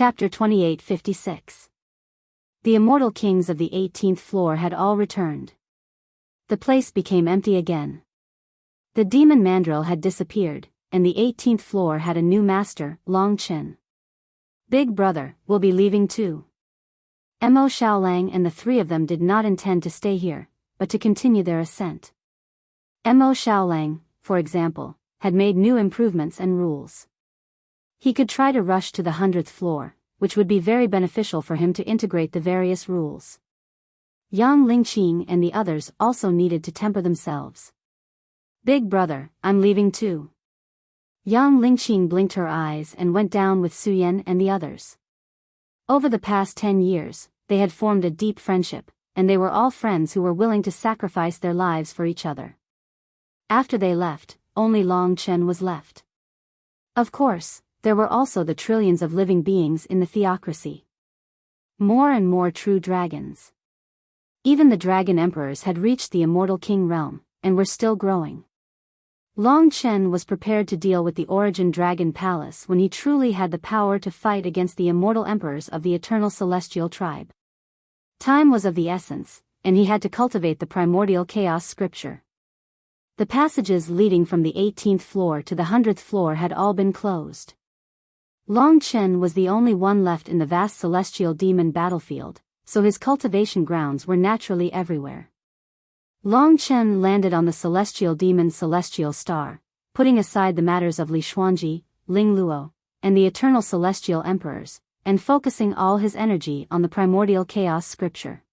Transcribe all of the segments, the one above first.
Chapter 2856. The immortal kings of the 18th floor had all returned. The place became empty again. The demon mandrill had disappeared, and the 18th floor had a new master, Long Chen. Big brother, will be leaving too. Mo Xiaolang and the three of them did not intend to stay here, but to continue their ascent. Mo Xiaolang, for example, had made new improvements and rules. He could try to rush to the 100th floor, which would be very beneficial for him to integrate the various rules. Yang Lingqing and the others also needed to temper themselves. Big brother, I'm leaving too. Yang Lingqing blinked her eyes and went down with Su Yan and the others. Over the past 10 years, they had formed a deep friendship, and they were all friends who were willing to sacrifice their lives for each other. After they left, only Long Chen was left. Of course, there were also the trillions of living beings in the theocracy. More and more true dragons. Even the dragon emperors had reached the immortal king realm, and were still growing. Long Chen was prepared to deal with the origin dragon palace when he truly had the power to fight against the immortal emperors of the eternal celestial tribe. Time was of the essence, and he had to cultivate the primordial chaos scripture. The passages leading from the 18th floor to the 100th floor had all been closed. Long Chen was the only one left in the vast celestial demon battlefield, so his cultivation grounds were naturally everywhere. Long Chen landed on the celestial demon's celestial star, putting aside the matters of Li Xuanji, Ling Luo, and the eternal celestial emperors, and focusing all his energy on the primordial chaos scripture.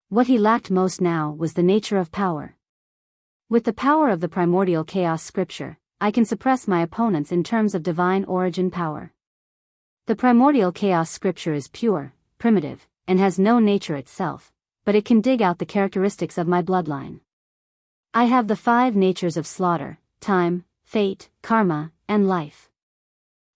What he lacked most now was the nature of power. With the power of the primordial chaos scripture, I can suppress my opponents in terms of divine origin power. The primordial chaos scripture is pure, primitive, and has no nature itself, but it can dig out the characteristics of my bloodline. I have the 5 natures of slaughter, time, fate, karma, and life.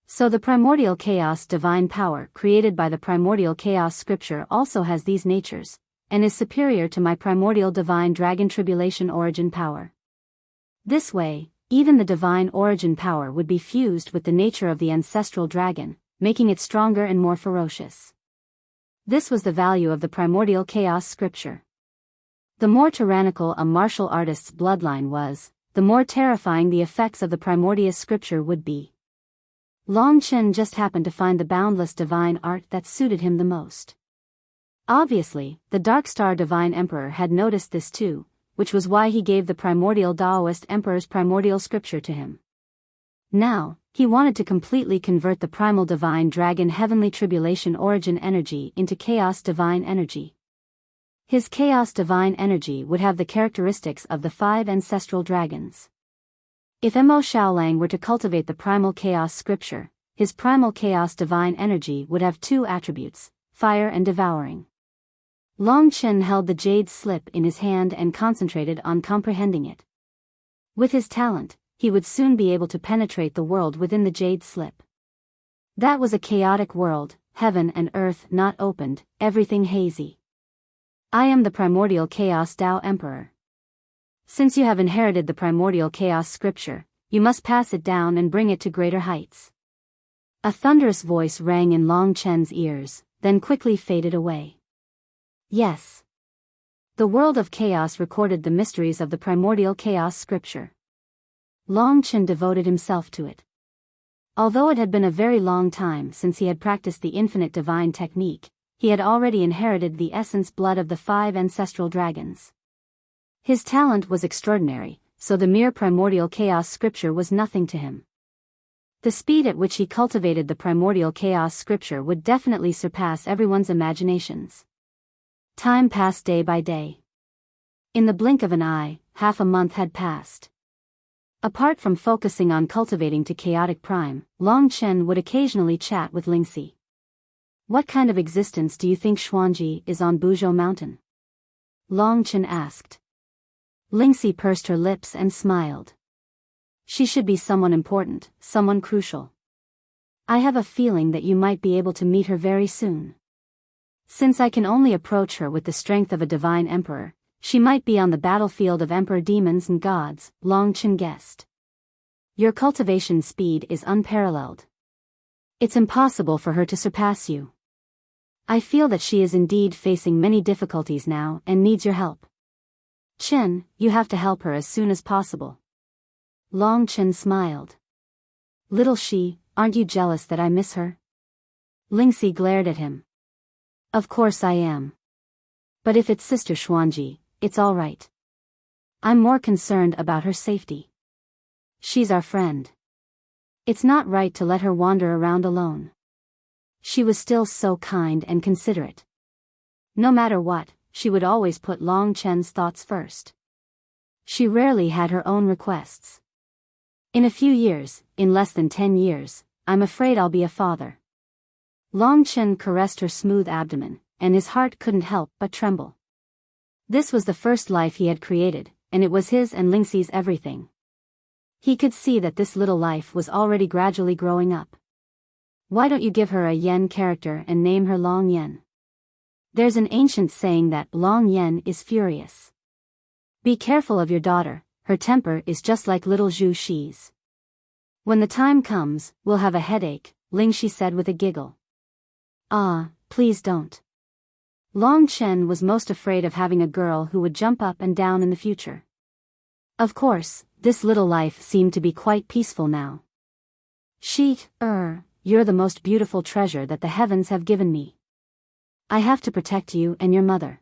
So the primordial chaos divine power created by the primordial chaos scripture also has these natures, and is superior to my primordial divine dragon tribulation origin power. This way, even the divine origin power would be fused with the nature of the ancestral dragon, making it stronger and more ferocious. This was the value of the primordial chaos scripture. The more tyrannical a martial artist's bloodline was, the more terrifying the effects of the primordial scripture would be. Long Chen just happened to find the boundless divine art that suited him the most. Obviously, the Dark Star Divine Emperor had noticed this too, which was why he gave the primordial Taoist Emperor's primordial scripture to him. Now, he wanted to completely convert the primal divine dragon heavenly tribulation origin energy into chaos divine energy. His chaos divine energy would have the characteristics of the 5 ancestral dragons. If Mo Xiaolang were to cultivate the primal chaos scripture, his primal chaos divine energy would have 2 attributes, fire and devouring. Long Chen held the jade slip in his hand and concentrated on comprehending it. With his talent, he would soon be able to penetrate the world within the jade slip. That was a chaotic world, heaven and earth not opened, everything hazy. I am the primordial chaos Tao Emperor. Since you have inherited the primordial chaos scripture, you must pass it down and bring it to greater heights. A thunderous voice rang in Long Chen's ears, then quickly faded away. Yes. The world of chaos recorded the mysteries of the primordial chaos scripture. Long Chen devoted himself to it. Although it had been a very long time since he had practiced the infinite divine technique, he had already inherited the essence blood of the 5 ancestral dragons. His talent was extraordinary, so the mere primordial chaos scripture was nothing to him. The speed at which he cultivated the primordial chaos scripture would definitely surpass everyone's imaginations. Time passed day by day. In the blink of an eye, half a month had passed. Apart from focusing on cultivating to chaotic prime, Long Chen would occasionally chat with Lingxi. What kind of existence do you think Xuanji is on Buzhou Mountain? Long Chen asked. Lingxi pursed her lips and smiled. She should be someone important, someone crucial. I have a feeling that you might be able to meet her very soon. Since I can only approach her with the strength of a divine emperor, she might be on the battlefield of emperor demons and gods, Long Chen guessed. Your cultivation speed is unparalleled. It's impossible for her to surpass you. I feel that she is indeed facing many difficulties now and needs your help. Chen, you have to help her as soon as possible. Long Chen smiled. Little she, aren't you jealous that I miss her? Lingxi glared at him. Of course I am. But if it's Sister Xuanji, it's all right. I'm more concerned about her safety. She's our friend. It's not right to let her wander around alone. She was still so kind and considerate. No matter what, she would always put Long Chen's thoughts first. She rarely had her own requests. In a few years, in less than 10 years, I'm afraid I'll be a father. Long Chen caressed her smooth abdomen, and his heart couldn't help but tremble. This was the first life he had created, and it was his and Lingxi's everything. He could see that this little life was already gradually growing up. Why don't you give her a Yen character and name her Long Yen? There's an ancient saying that Long Yen is furious. Be careful of your daughter, her temper is just like little Zhu Shi's. When the time comes, we'll have a headache, Lingxi said with a giggle. Ah, please don't. Long Chen was most afraid of having a girl who would jump up and down in the future. Of course, this little life seemed to be quite peaceful now. You're the most beautiful treasure that the heavens have given me. I have to protect you and your mother.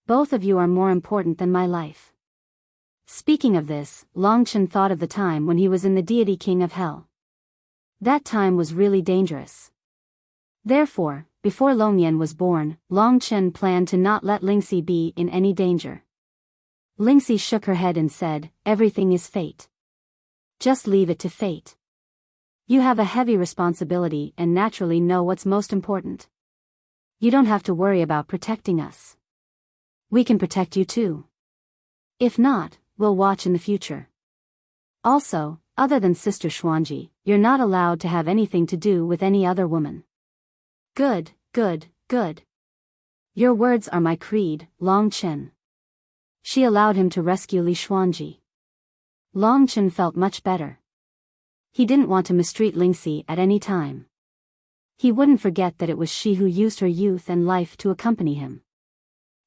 Both of you are more important than my life. Speaking of this, Long Chen thought of the time when he was in the deity king of hell. That time was really dangerous. Therefore, before Long Yen was born, Long Chen planned to not let Lingxi be in any danger. Lingxi shook her head and said, everything is fate. Just leave it to fate. You have a heavy responsibility and naturally know what's most important. You don't have to worry about protecting us. We can protect you too. If not, we'll watch in the future. Also, other than Sister Xuanji, you're not allowed to have anything to do with any other woman. Good, good, good. Your words are my creed, Long Chen. She allowed him to rescue Li Xuanji. Long Chen felt much better. He didn't want to mistreat Lingxi at any time. He wouldn't forget that it was she who used her youth and life to accompany him.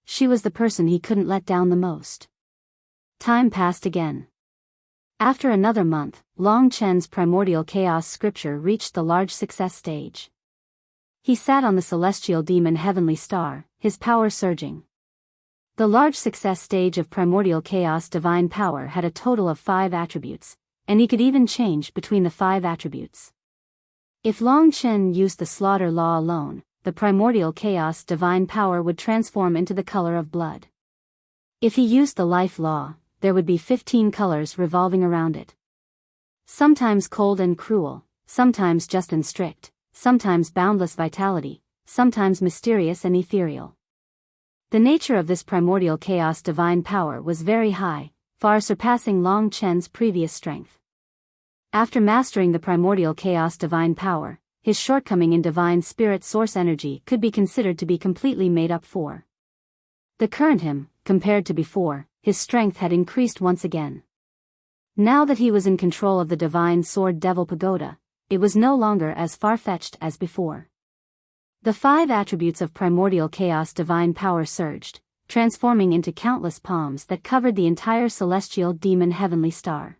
She was the person he couldn't let down the most. Time passed again. After another month, Long Chen's primordial chaos scripture reached the large success stage. He sat on the celestial demon heavenly star, his power surging. The large success stage of primordial chaos divine power had a total of 5 attributes, and he could even change between the 5 attributes. If Long Chen used the slaughter law alone, the primordial chaos divine power would transform into the color of blood. If he used the life law, there would be 15 colors revolving around it. Sometimes cold and cruel, sometimes just and strict, sometimes boundless vitality, sometimes mysterious and ethereal. The nature of this primordial chaos divine power was very high, far surpassing Long Chen's previous strength. After mastering the primordial chaos divine power, his shortcoming in divine spirit source energy could be considered to be completely made up for. The current him, compared to before, his strength had increased once again. Now that he was in control of the divine sword Devil Pagoda, it was no longer as far-fetched as before. The 5 attributes of primordial chaos divine power surged, transforming into countless palms that covered the entire celestial demon heavenly star.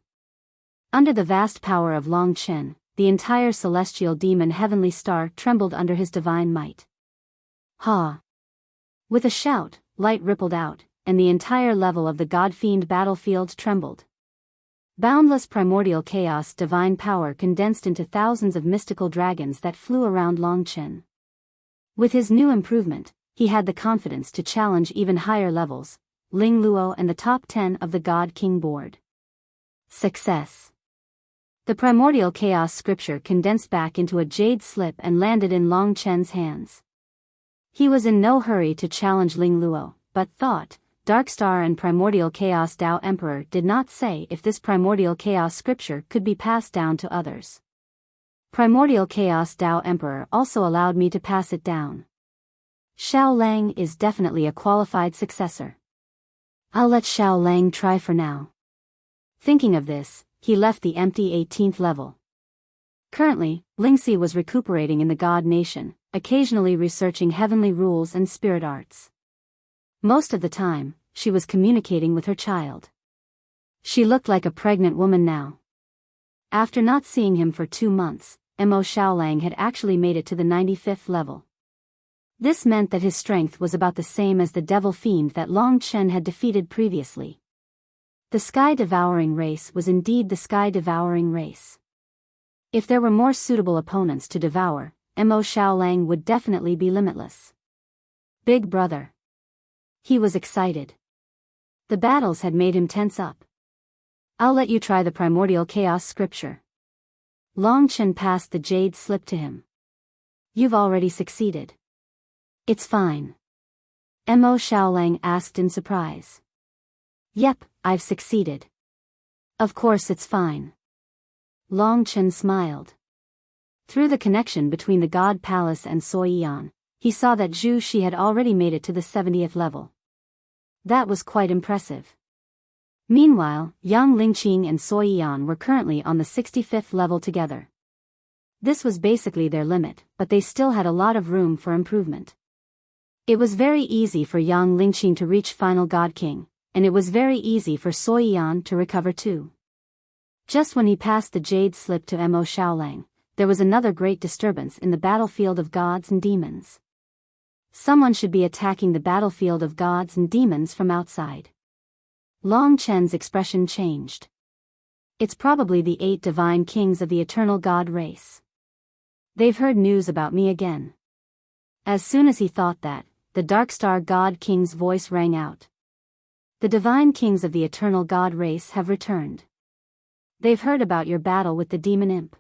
Under the vast power of Long Chen, the entire celestial demon heavenly star trembled under his divine might. Ha! With a shout, light rippled out, and the entire level of the God-fiend battlefield trembled. Boundless primordial chaos divine power condensed into thousands of mystical dragons that flew around Long Chen. With his new improvement, he had the confidence to challenge even higher levels, Ling Luo and the top 10 of the God King board. Success. The primordial chaos scripture condensed back into a jade slip and landed in Long Chen's hands. He was in no hurry to challenge Ling Luo, but thought, Dark Star and Primordial Chaos Tao Emperor did not say if this Primordial Chaos scripture could be passed down to others. Primordial Chaos Tao Emperor also allowed me to pass it down. Xiao Lang is definitely a qualified successor. I'll let Xiao Lang try for now. Thinking of this, he left the empty 18th level. Currently, Lingxi was recuperating in the God Nation, occasionally researching heavenly rules and spirit arts. Most of the time, she was communicating with her child. She looked like a pregnant woman now. After not seeing him for 2 months, Mo Xiaolang had actually made it to the 95th level. This meant that his strength was about the same as the devil fiend that Long Chen had defeated previously. The sky-devouring race was indeed the sky-devouring race. If there were more suitable opponents to devour, Mo Xiaolang would definitely be limitless. Big brother. He was excited. The battles had made him tense up. I'll let you try the primordial chaos scripture. Long Chen passed the jade slip to him. You've already succeeded. It's fine. Mo Xiaolang asked in surprise. Yep, I've succeeded. Of course it's fine. Long Chen smiled. Through the connection between the God Palace and Soyian, he saw that Zhu Shi had already made it to the 70th level. That was quite impressive. Meanwhile, Yang Lingqing and Soyian were currently on the 65th level together. This was basically their limit, but they still had a lot of room for improvement. It was very easy for Yang Lingqing to reach Final God King, and it was very easy for Soyian to recover too. Just when he passed the jade slip to Mo Xiaolang, there was another great disturbance in the battlefield of gods and demons. Someone should be attacking the battlefield of gods and demons from outside. Long Chen's expression changed. It's probably the 8 divine kings of the eternal god race. They've heard news about me again. As soon as he thought that, the Dark Star God King's voice rang out. The divine kings of the eternal god race have returned. They've heard about your battle with the demon imp.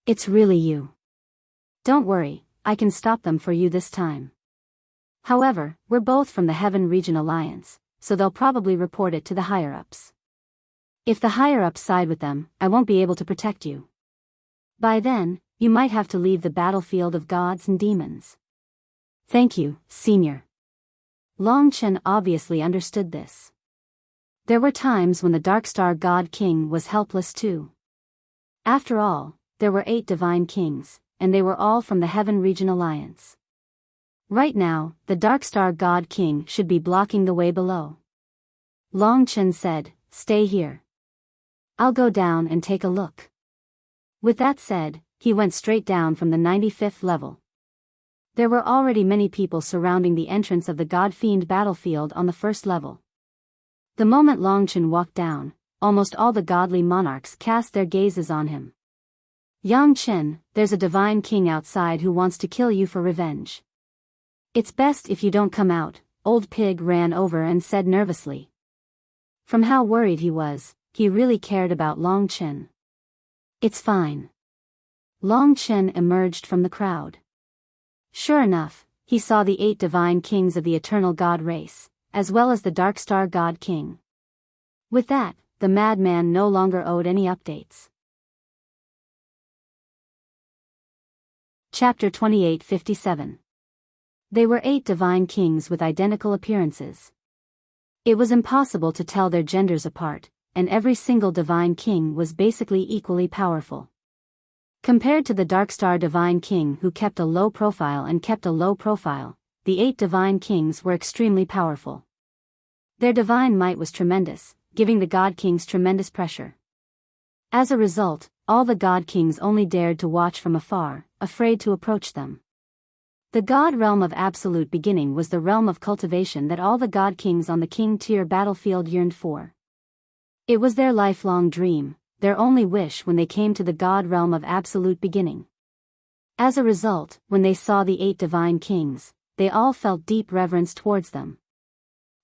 It's really you. Don't worry, I can stop them for you this time. However, we're both from the Heaven Region Alliance, so they'll probably report it to the higher-ups. If the higher-ups side with them, I won't be able to protect you. By then, you might have to leave the battlefield of gods and demons. Thank you, Senior. Long Chen obviously understood this. There were times when the Dark Star God King was helpless too. After all, there were 8 divine kings, and they were all from the Heaven Region Alliance. Right now, the Dark Star God King should be blocking the way below. Long Chen said, stay here. I'll go down and take a look. With that said, he went straight down from the 95th level. There were already many people surrounding the entrance of the God Fiend battlefield on the 1st level. The moment Long Chen walked down, almost all the godly monarchs cast their gazes on him. Yang Chen, there's a divine king outside who wants to kill you for revenge. It's best if you don't come out, Old Pig ran over and said nervously. From how worried he was, he really cared about Long Chen. It's fine. Long Chen emerged from the crowd. Sure enough, he saw the 8 divine kings of the eternal god race, as well as the Dark Star God King. With that, the madman no longer owed any updates. Chapter 2857. They were 8 divine kings with identical appearances. It was impossible to tell their genders apart, and every single divine king was basically equally powerful. Compared to the Dark Star Divine King who kept a low profile and kept a low profile, the 8 divine kings were extremely powerful. Their divine might was tremendous, giving the God Kings tremendous pressure. As a result, all the God Kings only dared to watch from afar, afraid to approach them. The God realm of absolute beginning was the realm of cultivation that all the God Kings on the King tier battlefield yearned for. It was their lifelong dream, their only wish when they came to the God realm of absolute beginning. As a result, when they saw the 8 divine kings, they all felt deep reverence towards them.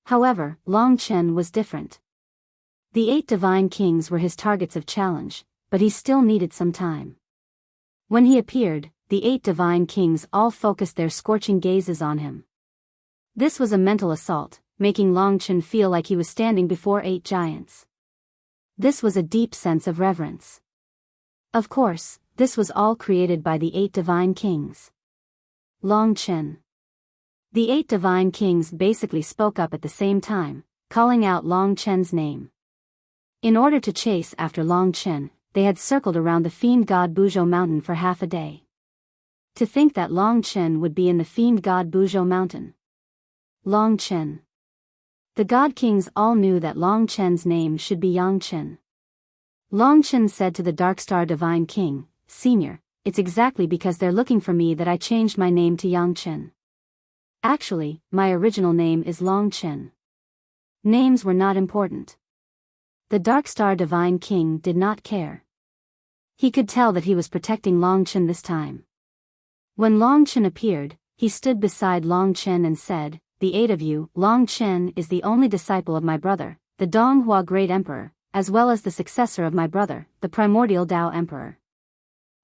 However, Long Chen was different. The 8 divine kings were his targets of challenge, but he still needed some time. When he appeared, the 8 divine kings all focused their scorching gazes on him. This was a mental assault, making Long Chen feel like he was standing before 8 giants. This was a deep sense of reverence. Of course, this was all created by the 8 divine kings. Long Chen. The 8 divine kings basically spoke up at the same time, calling out Long Chen's name. In order to chase after Long Chen, they had circled around the fiend god Buzhou mountain for half a day. To think that Long Chen would be in the fiend god Buzhou mountain. Long Chen. The god kings all knew that Long Chen's name should be Yang Chen. Long Chen said to the Darkstar Divine King, "Senior, it's exactly because they're looking for me that I changed my name to Yang Chen. Actually, my original name is Long Chen." Names were not important. The Darkstar Divine King did not care. He could tell that he was protecting Long Chen this time. When Long Chen appeared, he stood beside Long Chen and said, "The 8 of you, Long Chen is the only disciple of my brother, the Donghua Great Emperor, as well as the successor of my brother, the Primordial Dao Emperor.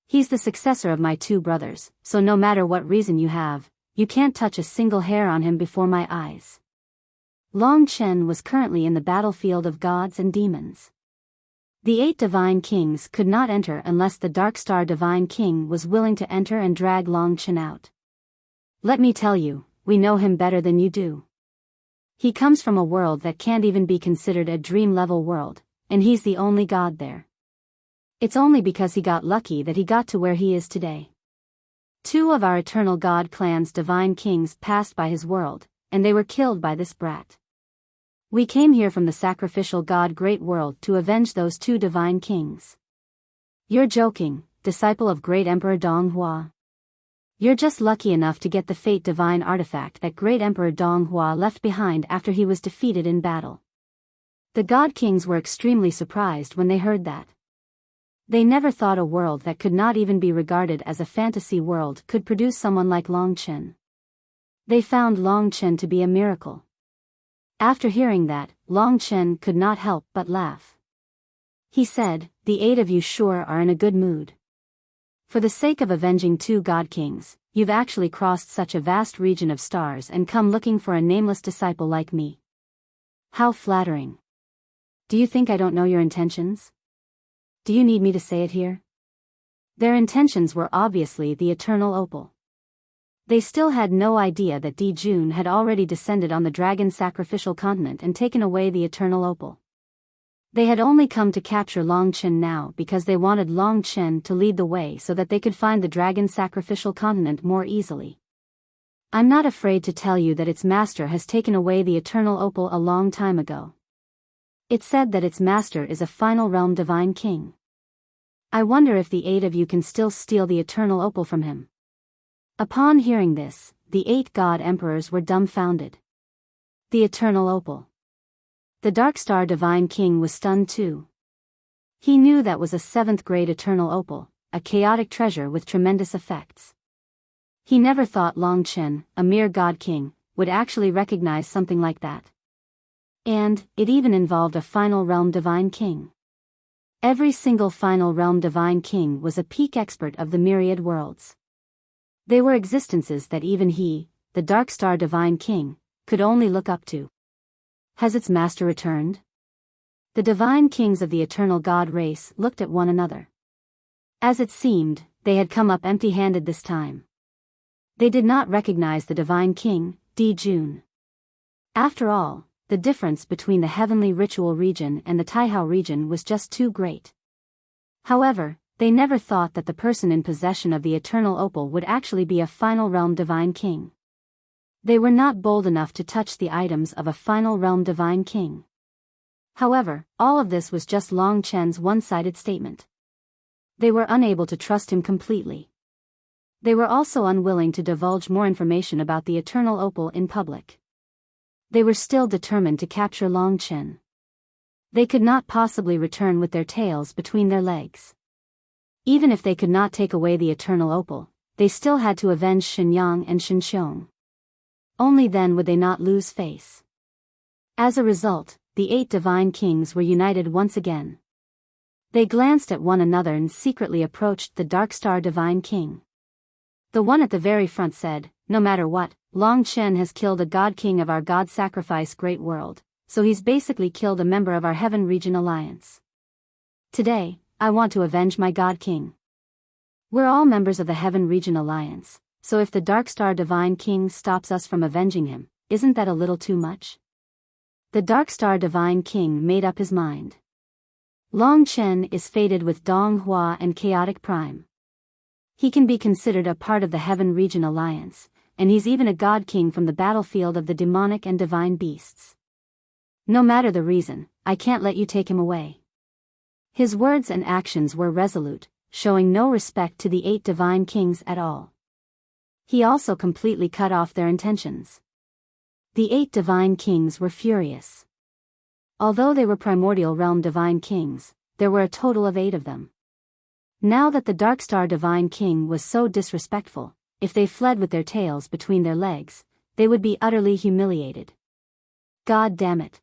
He's the successor of my 2 brothers, so no matter what reason you have, you can't touch a single hair on him before my eyes." Long Chen was currently in the battlefield of gods and demons. The 8 divine kings could not enter unless the Darkstar Divine King was willing to enter and drag Long Chen out. "Let me tell you, we know him better than you do. He comes from a world that can't even be considered a dream-level world, and he's the only god there. It's only because he got lucky that he got to where he is today. 2 of our Eternal God clan's divine kings passed by his world, and they were killed by this brat. We came here from the sacrificial god Great World to avenge those 2 divine kings." "You're joking, disciple of Great Emperor Donghua. You're just lucky enough to get the Fate Divine artifact that Great Emperor Donghua left behind after he was defeated in battle." The god kings were extremely surprised when they heard that. They never thought a world that could not even be regarded as a fantasy world could produce someone like Long Chen. They found Long Chen to be a miracle. After hearing that, Long Chen could not help but laugh. He said, "The 8 of you sure are in a good mood. For the sake of avenging 2 god kings, you've actually crossed such a vast region of stars and come looking for a nameless disciple like me. How flattering. Do you think I don't know your intentions? Do you need me to say it here?" Their intentions were obviously the eternal opal. They still had no idea that Di Jun had already descended on the dragon sacrificial continent and taken away the eternal opal. They had only come to capture Long Chen now because they wanted Long Chen to lead the way so that they could find the dragon sacrificial continent more easily. "I'm not afraid to tell you that its master has taken away the eternal opal a long time ago. It said that its master is a final realm divine king. I wonder if the 8 of you can still steal the eternal opal from him." Upon hearing this, the 8 god emperors were dumbfounded. The eternal opal. The Darkstar Divine King was stunned too. He knew that was a 7th grade eternal opal, a chaotic treasure with tremendous effects. He never thought Long Chen, a mere god king, would actually recognize something like that. And it even involved a final realm divine king. Every single final realm divine king was a peak expert of the myriad worlds. They were existences that even he, the Darkstar Divine King, could only look up to. Has its master returned? The divine kings of the eternal god race looked at one another. As it seemed, they had come up empty-handed this time. They did not recognize the divine king, Di Jun. After all, the difference between the heavenly ritual region and the Taihao region was just too great. However, they never thought that the person in possession of the eternal opal would actually be a final realm divine king. They were not bold enough to touch the items of a final realm divine king. However, all of this was just Long Chen's one-sided statement. They were unable to trust him completely. They were also unwilling to divulge more information about the eternal opal in public. They were still determined to capture Long Chen. They could not possibly return with their tails between their legs. Even if they could not take away the eternal opal, they still had to avenge Shenyang and Shenxiong. Only then would they not lose face. As a result, the 8 divine kings were united once again. They glanced at one another and secretly approached the Darkstar Divine King. The one at the very front said, "No matter what, Long Chen has killed a god king of our god sacrifice Great World, so he's basically killed a member of our Heaven Region Alliance. Today, I want to avenge my god king. We're all members of the Heaven Region Alliance, so if the Darkstar Divine King stops us from avenging him, isn't that a little too much?" The Darkstar Divine King made up his mind. Long Chen is fated with Dong Hua and Chaotic Prime. He can be considered a part of the Heaven Region Alliance, and he's even a god king from the battlefield of the demonic and divine beasts. No matter the reason, I can't let you take him away. His words and actions were resolute, showing no respect to the 8 divine kings at all. He also completely cut off their intentions. The 8 divine kings were furious. Although they were primordial realm divine kings, there were a total of 8 of them. Now that the Darkstar divine king was so disrespectful, if they fled with their tails between their legs, they would be utterly humiliated. God damn it.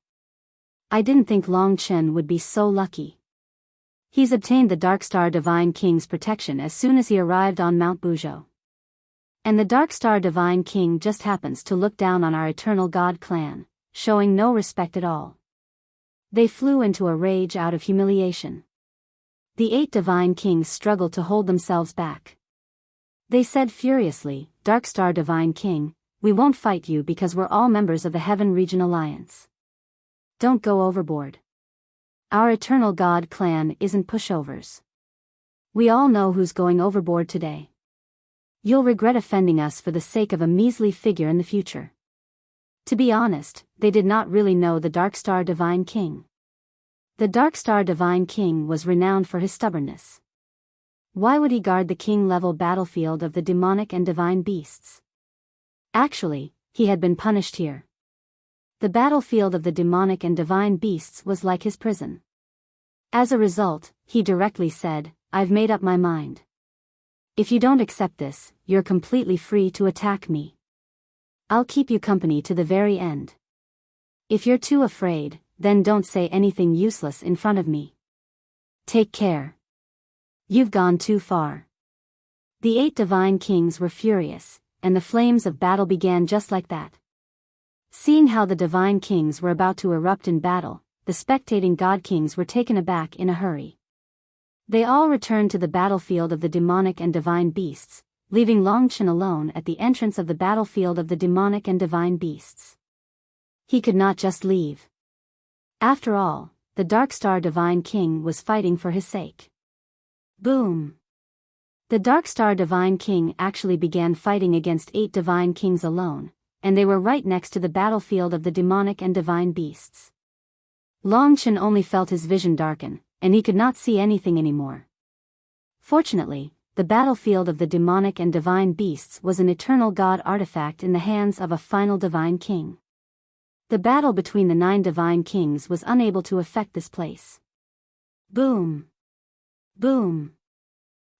I didn't think Long Chen would be so lucky. He's obtained the Darkstar divine king's protection as soon as he arrived on Mount Buzhou. And the Darkstar divine king just happens to look down on our eternal god clan, showing no respect at all. They flew into a rage out of humiliation. The 8 divine kings struggled to hold themselves back. They said furiously, Darkstar divine king, we won't fight you because we're all members of the Heaven Region Alliance. Don't go overboard. Our eternal god clan isn't pushovers. We all know who's going overboard today. You'll regret offending us for the sake of a measly figure in the future. To be honest, they did not really know the Darkstar divine king. The Darkstar divine king was renowned for his stubbornness. Why would he guard the king-level battlefield of the demonic and divine beasts? Actually, he had been punished here. The battlefield of the demonic and divine beasts was like his prison. As a result, he directly said, I've made up my mind. If you don't accept this, you're completely free to attack me. I'll keep you company to the very end. If you're too afraid, then don't say anything useless in front of me. Take care. You've gone too far. The 8 divine kings were furious, and the flames of battle began just like that. Seeing how the divine kings were about to erupt in battle, the spectating god kings were taken aback in a hurry. They all returned to the battlefield of the demonic and divine beasts, leaving Long Chen alone at the entrance of the battlefield of the demonic and divine beasts. He could not just leave. After all, the Darkstar divine king was fighting for his sake. Boom! The Darkstar divine king actually began fighting against 8 divine kings alone, and they were right next to the battlefield of the demonic and divine beasts. Long Chen only felt his vision darken, and he could not see anything anymore. Fortunately, the battlefield of the demonic and divine beasts was an eternal god artifact in the hands of a final divine king. The battle between the 9 divine kings was unable to affect this place. Boom! Boom!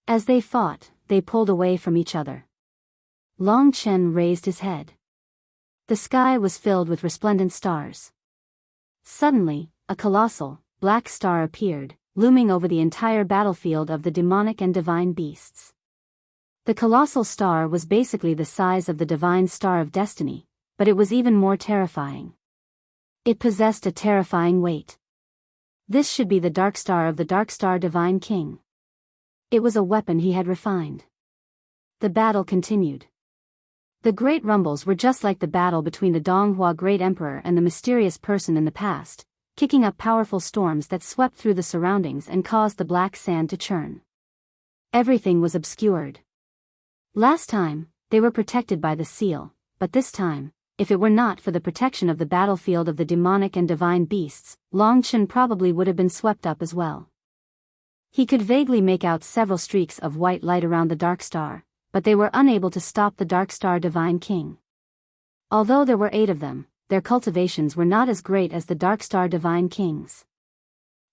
As they fought, they pulled away from each other. Long Chen raised his head. The sky was filled with resplendent stars. Suddenly, a colossal, black star appeared, looming over the entire battlefield of the demonic and divine beasts. The colossal star was basically the size of the divine star of destiny, but it was even more terrifying. It possessed a terrifying weight. This should be the Darkstar of the Darkstar divine king. It was a weapon he had refined. The battle continued. The great rumbles were just like the battle between the Donghua Great Emperor and the mysterious person in the past, kicking up powerful storms that swept through the surroundings and caused the black sand to churn. Everything was obscured. Last time, they were protected by the seal, but this time, if it were not for the protection of the battlefield of the demonic and divine beasts, Long Chen probably would have been swept up as well. He could vaguely make out several streaks of white light around the Darkstar, but they were unable to stop the Darkstar divine king. Although there were 8 of them, their cultivations were not as great as the Darkstar divine kings.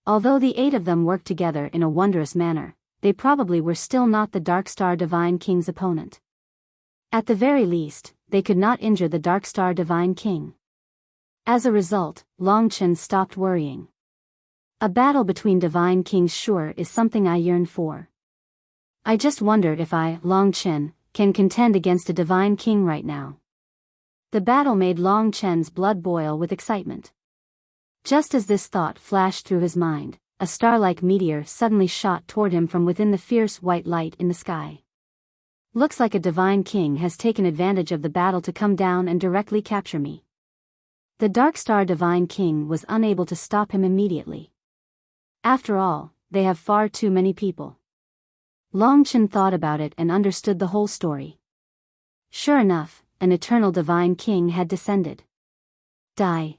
Although the 8 of them worked together in a wondrous manner, they probably were still not the Darkstar divine king's opponent. At the very least, they could not injure the Darkstar divine king. As a result, Long Chen stopped worrying. A battle between divine kings sure is something I yearn for. I just wondered if I, Long Chen, can contend against a divine king right now. The battle made Long Chen's blood boil with excitement. Just as this thought flashed through his mind, a star-like meteor suddenly shot toward him from within the fierce white light in the sky. Looks like a divine king has taken advantage of the battle to come down and directly capture me. The Darkstar divine king was unable to stop him immediately. After all, they have far too many people. Long Chen thought about it and understood the whole story. Sure enough, an eternal divine king had descended. Die.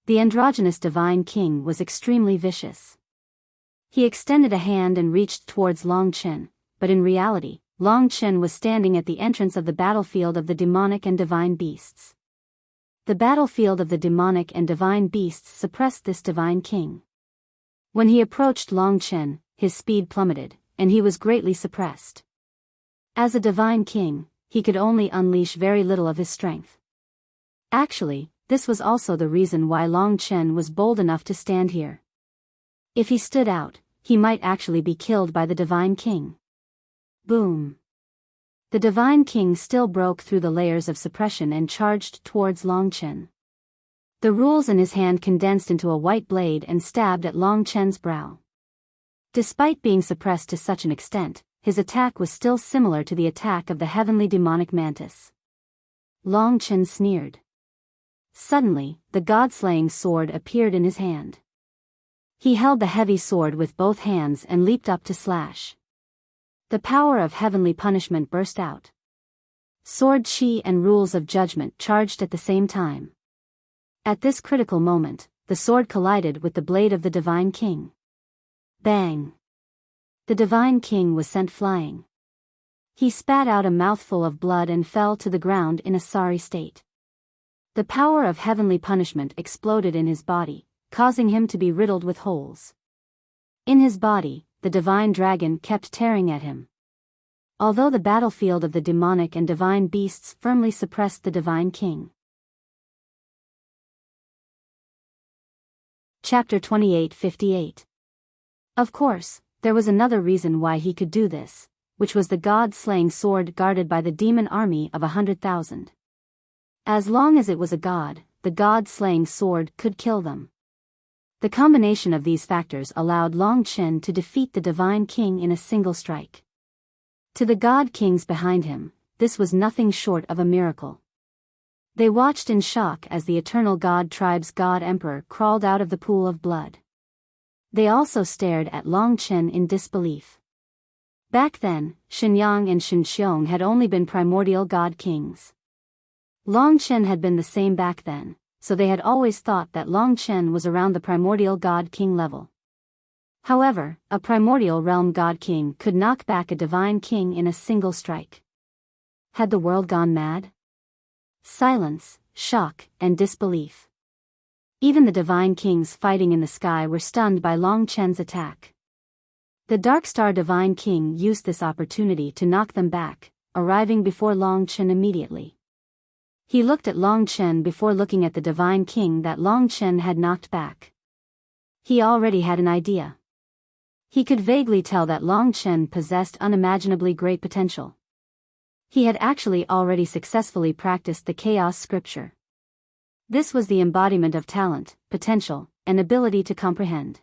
The androgynous divine king was extremely vicious. He extended a hand and reached towards Long Chen, but in reality, Long Chen was standing at the entrance of the battlefield of the demonic and divine beasts. The battlefield of the demonic and divine beasts suppressed this divine king. When he approached Long Chen, his speed plummeted, and he was greatly suppressed. As a divine king, he could only unleash very little of his strength. Actually, this was also the reason why Long Chen was bold enough to stand here. If he stood out, he might actually be killed by the divine king. Boom. The divine king still broke through the layers of suppression and charged towards Long Chen. The rules in his hand condensed into a white blade and stabbed at Long Chen's brow. Despite being suppressed to such an extent, his attack was still similar to the attack of the heavenly demonic mantis. Long Chen sneered. Suddenly, the god-slaying sword appeared in his hand. He held the heavy sword with both hands and leaped up to slash. The power of heavenly punishment burst out. Sword chi and rules of judgment charged at the same time. At this critical moment, the sword collided with the blade of the divine king. Bang! The divine king was sent flying. He spat out a mouthful of blood and fell to the ground in a sorry state. The power of heavenly punishment exploded in his body, causing him to be riddled with holes. In his body, the divine dragon kept tearing at him. Although the battlefield of the demonic and divine beasts firmly suppressed the divine king. Chapter 28:58. Of course, there was another reason why he could do this, which was the god-slaying sword guarded by the demon army of 100,000. As long as it was a god, the god-slaying sword could kill them. The combination of these factors allowed Long Chen to defeat the divine king in a single strike. To the god kings behind him, this was nothing short of a miracle. They watched in shock as the eternal god tribe's god emperor crawled out of the pool of blood. They also stared at Long Chen in disbelief. Back then, Shenyang and Shinxiong had only been primordial god kings. Long Chen had been the same back then, so they had always thought that Long Chen was around the primordial god king level. However, a primordial realm god king could knock back a divine king in a single strike. Had the world gone mad? Silence, shock, and disbelief. Even the divine kings fighting in the sky were stunned by Long Chen's attack. The Dark Star Divine King used this opportunity to knock them back, arriving before Long Chen immediately. He looked at Long Chen before looking at the divine king that Long Chen had knocked back. He already had an idea. He could vaguely tell that Long Chen possessed unimaginably great potential. He had actually already successfully practiced the chaos scripture. This was the embodiment of talent, potential, and ability to comprehend.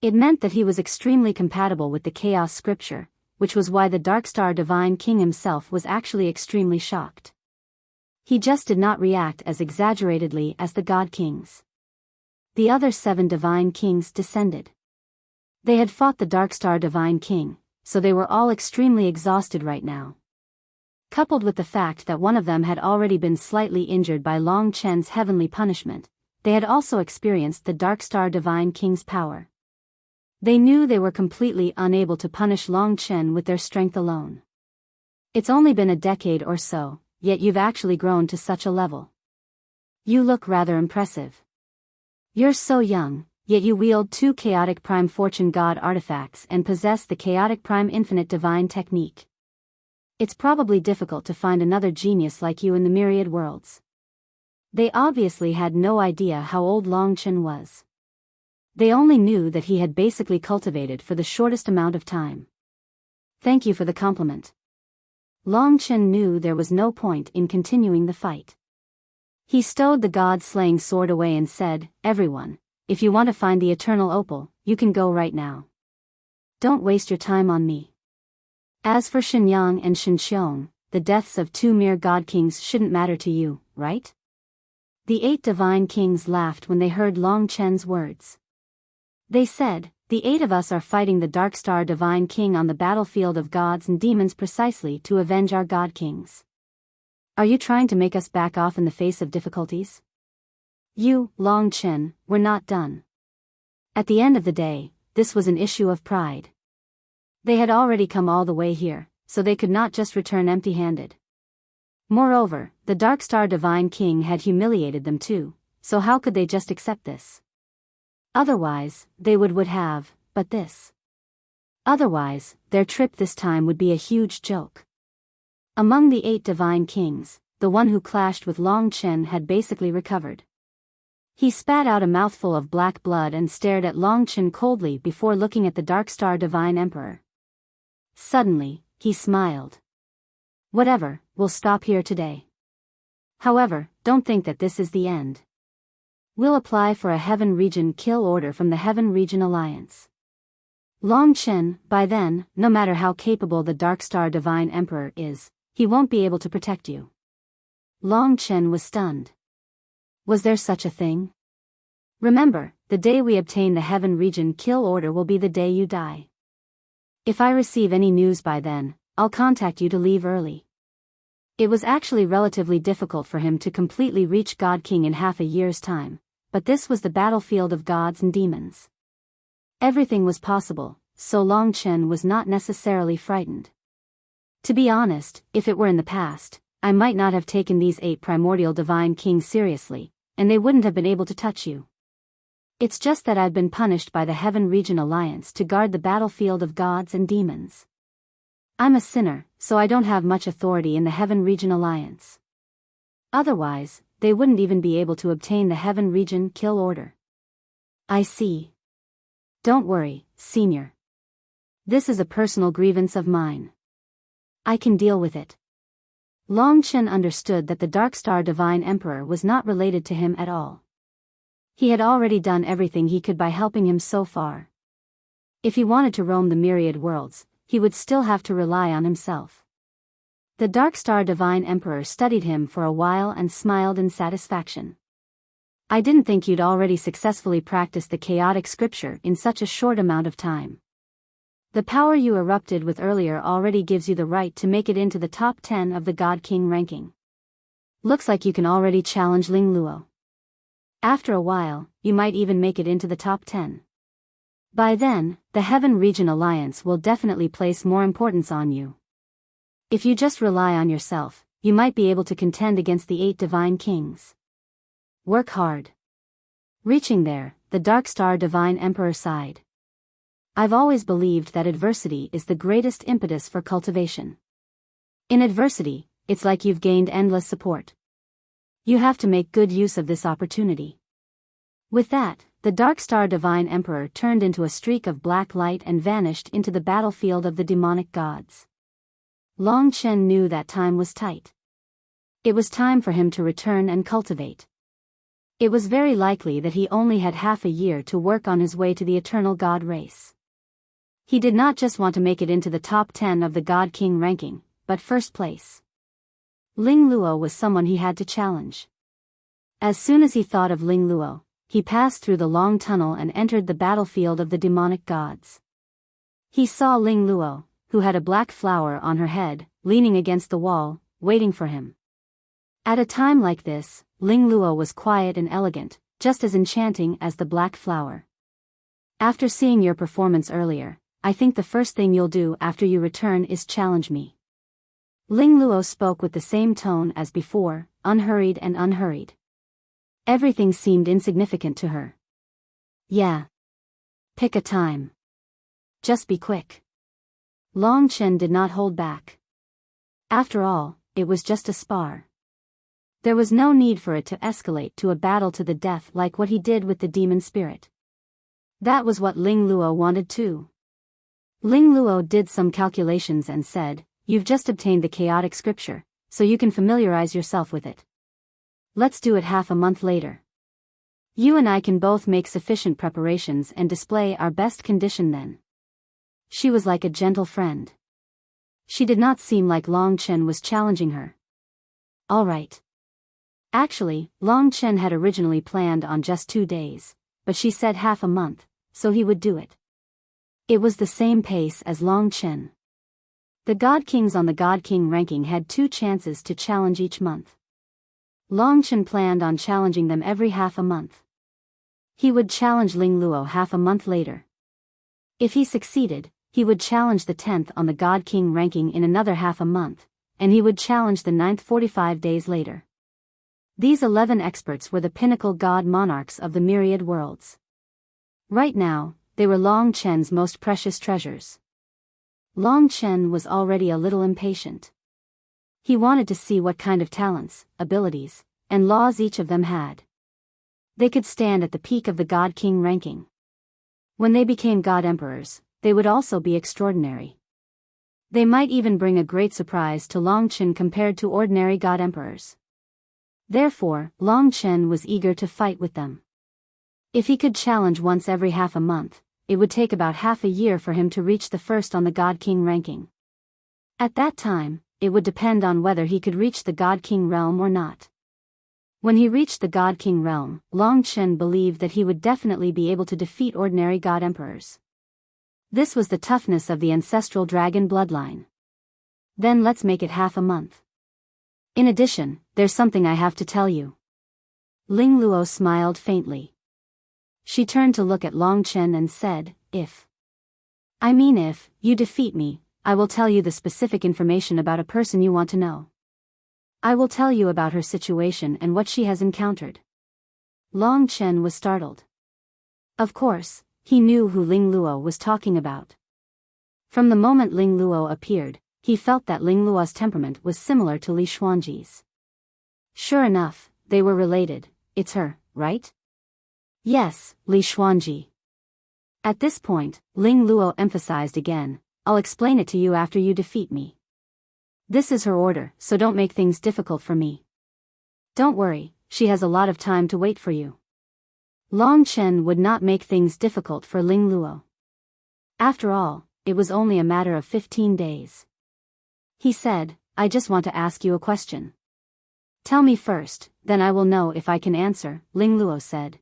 It meant that he was extremely compatible with the chaos scripture, which was why the Dark Star Divine King himself was actually extremely shocked. He just did not react as exaggeratedly as the God Kings. The other 7 Divine Kings descended. They had fought the Dark Star Divine King, so they were all extremely exhausted right now. Coupled with the fact that one of them had already been slightly injured by Long Chen's heavenly punishment, they had also experienced the Dark Star Divine King's power. They knew they were completely unable to punish Long Chen with their strength alone. It's only been a decade or so, yet you've actually grown to such a level. You look rather impressive. You're so young, yet you wield 2 chaotic prime fortune god artifacts and possess the chaotic prime infinite divine technique. It's probably difficult to find another genius like you in the myriad worlds. They obviously had no idea how old Long Chen was. They only knew that he had basically cultivated for the shortest amount of time. Thank you for the compliment. Long Chen knew there was no point in continuing the fight. He stowed the god-slaying sword away and said, "Everyone, if you want to find the eternal opal, you can go right now. Don't waste your time on me. As for Shenyang and Shinxiong, the deaths of 2 mere god kings shouldn't matter to you, right?" The 8 divine kings laughed when they heard Long Chen's words. They said, "The 8 of us are fighting the Dark Star Divine King on the battlefield of gods and demons precisely to avenge our god kings. Are you trying to make us back off in the face of difficulties? You, Long Chen, were not done." At the end of the day, this was an issue of pride. They had already come all the way here, so they could not just return empty-handed. Moreover, the Dark Star Divine King had humiliated them too, so how could they just accept this? Otherwise, they would have, but this. Otherwise, their trip this time would be a huge joke. Among the 8 Divine Kings, the one who clashed with Long Chen had basically recovered. He spat out a mouthful of black blood and stared at Long Chen coldly before looking at the Dark Star Divine Emperor. Suddenly, he smiled. "Whatever, we'll stop here today. However, don't think that this is the end. We'll apply for a Heaven Region kill order from the Heaven Region Alliance. Long Chen, by then, no matter how capable the Dark Star Divine Emperor is, he won't be able to protect you." Long Chen was stunned. Was there such a thing? "Remember, the day we obtain the Heaven Region kill order will be the day you die. If I receive any news by then, I'll contact you to leave early." It was actually relatively difficult for him to completely reach God King in half a year's time, but this was the battlefield of gods and demons. Everything was possible, so Long Chen was not necessarily frightened. To be honest, if it were in the past, I might not have taken these 8 primordial divine kings seriously, and they wouldn't have been able to touch you. It's just that I've been punished by the Heaven Region Alliance to guard the battlefield of gods and demons. I'm a sinner, so I don't have much authority in the Heaven Region Alliance. Otherwise, they wouldn't even be able to obtain the Heaven Region kill order. I see. Don't worry, Senior. This is a personal grievance of mine. I can deal with it. Long Chen understood that the Dark Star Divine Emperor was not related to him at all. He had already done everything he could by helping him so far. If he wanted to roam the myriad worlds, he would still have to rely on himself. The Dark Star Divine Emperor studied him for a while and smiled in satisfaction. "I didn't think you'd already successfully practiced the chaotic scripture in such a short amount of time. The power you erupted with earlier already gives you the right to make it into the top 10 of the God King ranking. Looks like you can already challenge Ling Luo. After a while, you might even make it into the top 10. By then, the Heaven Region Alliance will definitely place more importance on you. If you just rely on yourself, you might be able to contend against the 8 Divine Kings. Work hard." Reaching there, the Dark Star Divine Emperor sighed. "I've always believed that adversity is the greatest impetus for cultivation. In adversity, it's like you've gained endless support. You have to make good use of this opportunity." With that, the Dark Star Divine Emperor turned into a streak of black light and vanished into the battlefield of the demonic gods. Long Chen knew that time was tight. It was time for him to return and cultivate. It was very likely that he only had half a year to work on his way to the eternal god race. He did not just want to make it into the top 10 of the God King ranking, but first place. Ling Luo was someone he had to challenge. As soon as he thought of Ling Luo, he passed through the long tunnel and entered the battlefield of the demonic gods. He saw Ling Luo, who had a black flower on her head, leaning against the wall, waiting for him. At a time like this, Ling Luo was quiet and elegant, just as enchanting as the black flower. "After seeing your performance earlier, I think the first thing you'll do after you return is challenge me." Ling Luo spoke with the same tone as before, unhurried and unhurried. Everything seemed insignificant to her. "Yeah. Pick a time. Just be quick." Long Chen did not hold back. After all, it was just a spar. There was no need for it to escalate to a battle to the death like what he did with the demon spirit. That was what Ling Luo wanted too. Ling Luo did some calculations and said, "You've just obtained the chaotic scripture, so you can familiarize yourself with it. Let's do it half a month later. You and I can both make sufficient preparations and display our best condition then." She was like a gentle friend. She did not seem like Long Chen was challenging her. All right. Actually, Long Chen had originally planned on just 2 days, but she said half a month, so he would do it. It was the same pace as Long Chen. The God Kings on the God King ranking had 2 chances to challenge each month. Long Chen planned on challenging them every half a month. He would challenge Ling Luo half a month later. If he succeeded, he would challenge the 10th on the God King ranking in another half a month, and he would challenge the 9th 45 days later. These 11 experts were the pinnacle god monarchs of the myriad worlds. Right now, they were Long Chen's most precious treasures. Long Chen was already a little impatient. He wanted to see what kind of talents, abilities, and laws each of them had. They could stand at the peak of the God King ranking. When they became God Emperors, they would also be extraordinary. They might even bring a great surprise to Long Chen compared to ordinary God Emperors. Therefore, Long Chen was eager to fight with them. If he could challenge once every half a month, it would take about half a year for him to reach the first on the God King ranking. At that time, it would depend on whether he could reach the God King realm or not. When he reached the God King realm, Long Chen believed that he would definitely be able to defeat ordinary God Emperors. This was the toughness of the ancestral dragon bloodline. Then let's make it half a month. In addition, there's something I have to tell you. Ling Luo smiled faintly. She turned to look at Long Chen and said, if you defeat me, I will tell you the specific information about a person you want to know. I will tell you about her situation and what she has encountered. Long Chen was startled. Of course, he knew who Ling Luo was talking about. From the moment Ling Luo appeared, he felt that Ling Luo's temperament was similar to Li Xuanji's. Sure enough, they were related. It's her, right? Yes, Li Xuanji. At this point, Ling Luo emphasized again, I'll explain it to you after you defeat me. This is her order, so don't make things difficult for me. Don't worry, she has a lot of time to wait for you. Long Chen would not make things difficult for Ling Luo. After all, it was only a matter of 15 days. He said, I just want to ask you a question. Tell me first, then I will know if I can answer, Ling Luo said.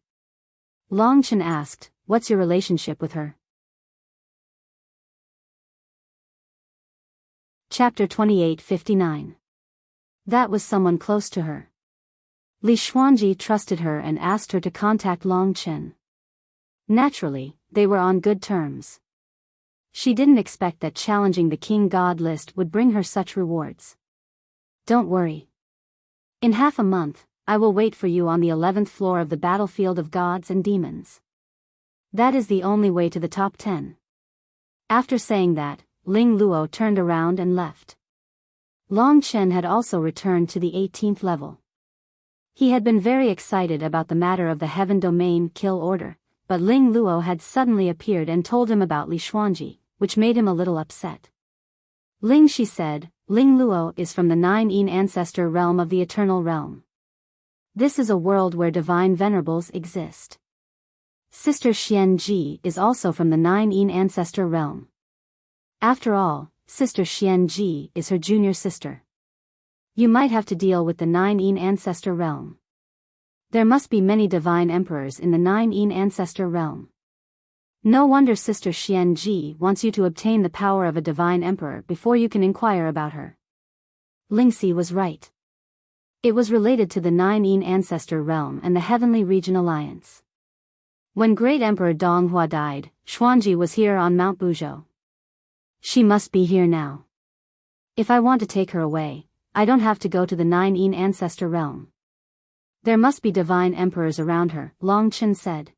Long Chen asked, what's your relationship with her? Chapter 28:59. That was someone close to her. Li Xuanji trusted her and asked her to contact Long Chen. Naturally, they were on good terms. She didn't expect that challenging the King God list would bring her such rewards. Don't worry. In half a month, I will wait for you on the 11th floor of the battlefield of gods and demons. That is the only way to the top 10. After saying that, Ling Luo turned around and left. Long Chen had also returned to the 18th level. He had been very excited about the matter of the Heaven Domain kill order, but Ling Luo had suddenly appeared and told him about Li Xuanji, which made him a little upset. Ling, she said, Ling Luo is from the 9 ancestor realm of the Eternal Realm. This is a world where divine venerables exist. Sister Xian Ji is also from the 9 ancestor realm. After all, Sister Xian Ji is her junior sister. You might have to deal with the 9 ancestor realm. There must be many divine emperors in the 9 ancestor realm. No wonder Sister Xian Ji wants you to obtain the power of a divine emperor before you can inquire about her. Lingxi was right. It was related to the 9 ancestor realm and the Heavenly Region Alliance. When Great Emperor Donghua died, Xuanji was here on Mount Buzhou. She must be here now. If I want to take her away, I don't have to go to the 9 ancestor realm. There must be divine emperors around her, Long Chen said.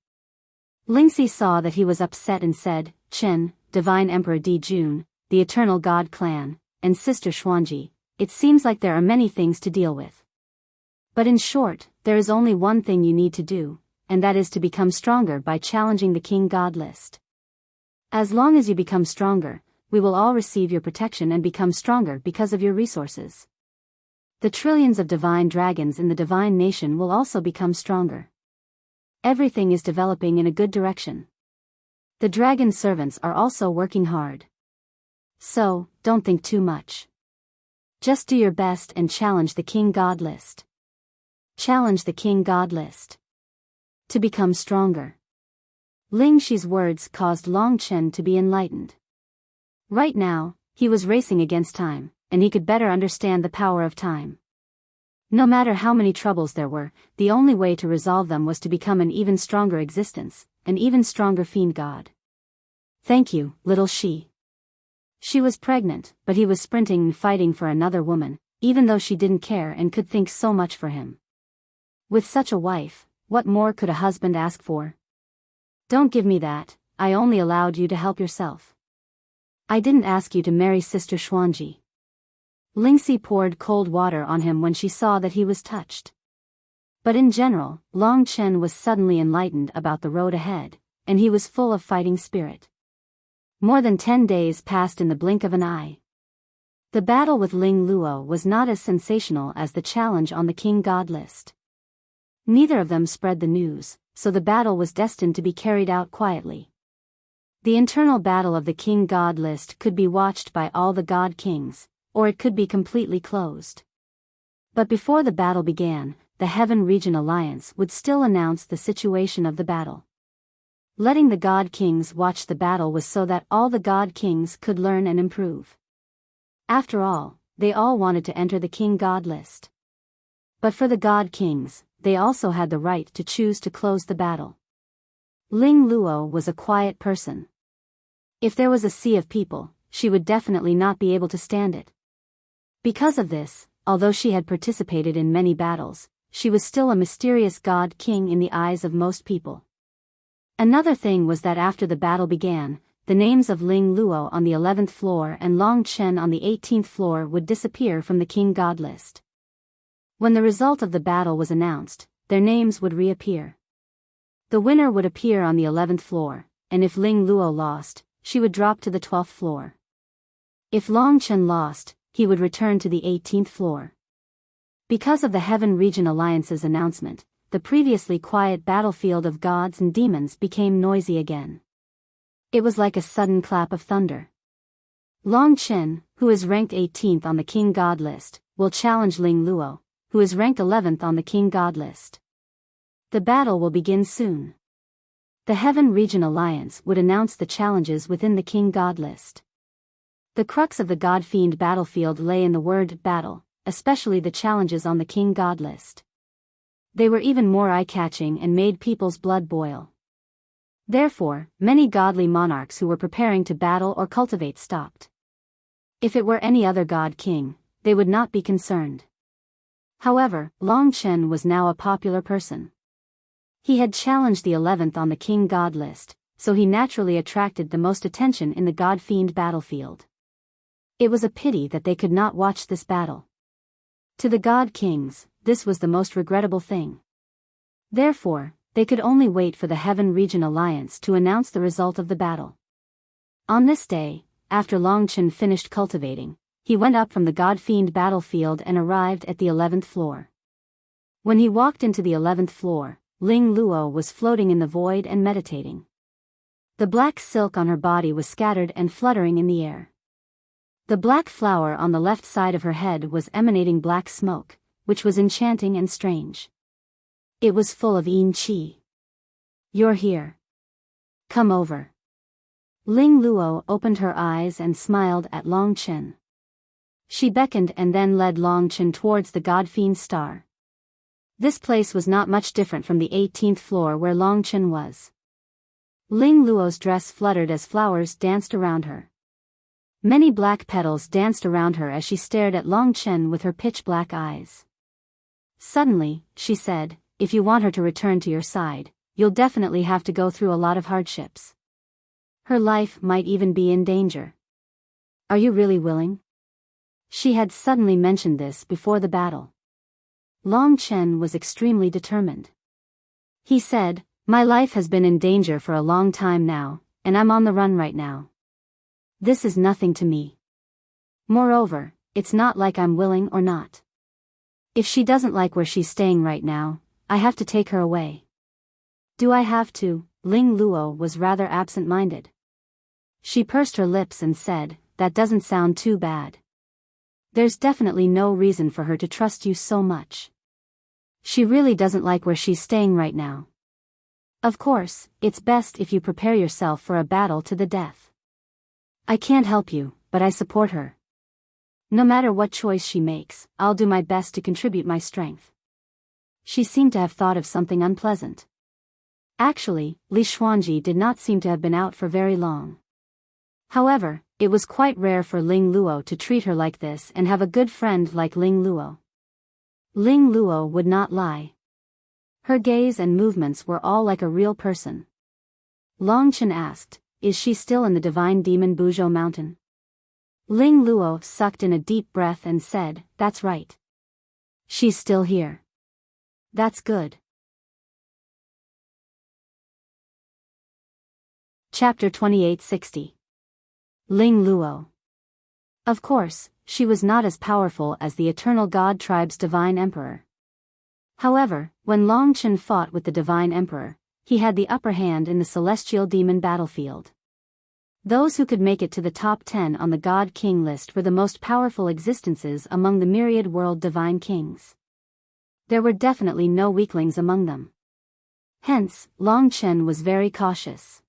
Lingxi saw that he was upset and said, Chen, Divine Emperor Di Jun, the Eternal God Clan, and Sister Xuanji, it seems like there are many things to deal with. But in short, there is only one thing you need to do, and that is to become stronger by challenging the King God list. As long as you become stronger, we will all receive your protection and become stronger because of your resources. The trillions of divine dragons in the divine nation will also become stronger. Everything is developing in a good direction. The dragon servants are also working hard. So, don't think too much. Just do your best and challenge the King God list. Challenge the King God list. To become stronger. Ling Shi's words caused Long Chen to be enlightened. Right now, he was racing against time, and he could better understand the power of time. No matter how many troubles there were, the only way to resolve them was to become an even stronger existence, an even stronger fiend god. Thank you, little Shi. She was pregnant, but he was sprinting and fighting for another woman, even though she didn't care and could think so much for him. With such a wife, what more could a husband ask for? Don't give me that, I only allowed you to help yourself. I didn't ask you to marry Sister Xuanji. Lingxi poured cold water on him when she saw that he was touched. But in general, Long Chen was suddenly enlightened about the road ahead, and he was full of fighting spirit. More than 10 days passed in the blink of an eye. The battle with Ling Luo was not as sensational as the challenge on the King God list. Neither of them spread the news, so the battle was destined to be carried out quietly. The internal battle of the King God list could be watched by all the God Kings, or it could be completely closed. But before the battle began, the Heaven Region Alliance would still announce the situation of the battle. Letting the God Kings watch the battle was so that all the God Kings could learn and improve. After all, they all wanted to enter the King God list. But for the God Kings, they also had the right to choose to close the battle. Ling Luo was a quiet person. If there was a sea of people, she would definitely not be able to stand it. Because of this, although she had participated in many battles, she was still a mysterious God King in the eyes of most people. Another thing was that after the battle began, the names of Ling Luo on the 11th floor and Long Chen on the 18th floor would disappear from the King God list. When the result of the battle was announced, their names would reappear. The winner would appear on the 11th floor, and if Ling Luo lost, she would drop to the 12th floor. If Long Chen lost, he would return to the 18th floor. Because of the Heaven Region Alliance's announcement, the previously quiet battlefield of gods and demons became noisy again. It was like a sudden clap of thunder. Long Chen, who is ranked 18th on the King God list, will challenge Ling Luo, who is ranked 11th on the King God list. The battle will begin soon. The Heaven Region Alliance would announce the challenges within the King God list. The crux of the God-fiend battlefield lay in the word battle, especially the challenges on the King God list. They were even more eye-catching and made people's blood boil. Therefore, many godly monarchs who were preparing to battle or cultivate stopped. If it were any other God King, they would not be concerned. However, Long Chen was now a popular person. He had challenged the 11th on the King God list, so he naturally attracted the most attention in the God-fiend battlefield. It was a pity that they could not watch this battle. To the God Kings, this was the most regrettable thing. Therefore, they could only wait for the Heaven Region Alliance to announce the result of the battle. On this day, after Long Chen finished cultivating, he went up from the God-fiend battlefield and arrived at the 11th floor. When he walked into the 11th floor, Ling Luo was floating in the void and meditating. The black silk on her body was scattered and fluttering in the air. The black flower on the left side of her head was emanating black smoke, which was enchanting and strange. It was full of yin qi. You're here. Come over. Ling Luo opened her eyes and smiled at Long Chen. She beckoned and then led Long Chen towards the God-fiend star. This place was not much different from the 18th floor where Long Chen was. Ling Luo's dress fluttered as flowers danced around her. Many black petals danced around her as she stared at Long Chen with her pitch-black eyes. Suddenly, she said, if you want her to return to your side, you'll definitely have to go through a lot of hardships. Her life might even be in danger. Are you really willing? She had suddenly mentioned this before the battle. Long Chen was extremely determined. He said, my life has been in danger for a long time now, and I'm on the run right now. This is nothing to me. Moreover, it's not like I'm willing or not. If she doesn't like where she's staying right now, I have to take her away. Do I have to? Ling Luo was rather absent-minded. She pursed her lips and said, that doesn't sound too bad. There's definitely no reason for her to trust you so much. She really doesn't like where she's staying right now. Of course, it's best if you prepare yourself for a battle to the death. I can't help you, but I support her. No matter what choice she makes, I'll do my best to contribute my strength. She seemed to have thought of something unpleasant. Actually, Li Xuanji did not seem to have been out for very long. However, it was quite rare for Ling Luo to treat her like this and have a good friend like Ling Luo. Ling Luo would not lie. Her gaze and movements were all like a real person. Long Chen asked, "Is she still in the divine demon Buzhou mountain?" Ling Luo sucked in a deep breath and said, "That's right. She's still here." "That's good." Chapter 2860. Ling Luo. Of course, she was not as powerful as the Eternal God Tribe's Divine Emperor. However, when Long Chen fought with the Divine Emperor, he had the upper hand in the Celestial Demon battlefield. Those who could make it to the top 10 on the God King list were the most powerful existences among the myriad world divine kings. There were definitely no weaklings among them. Hence, Long Chen was very cautious.